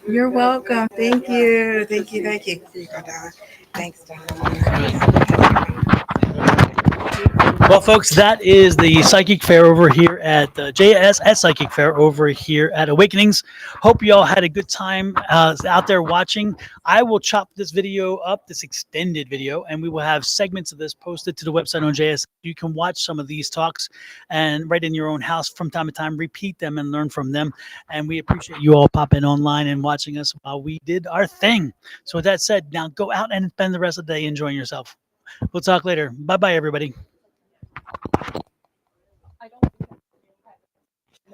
You're welcome. Thank you. Thank you. Thank you. Here you go, Don. Thanks, Don. Well, folks, that is the Psychic Fair over here at the JSS Psychic Fair over here at Awakenings. Hope you all had a good time out there watching. I will chop this video up, this extended video, and we will have segments of this posted to the website on JSS. You can watch some of these talks and right in your own house from time to time, repeat them and learn from them. And we appreciate you all popping online and watching us while we did our thing. So with that said, now go out and spend the rest of the day enjoying yourself. We'll talk later. Bye-bye, everybody.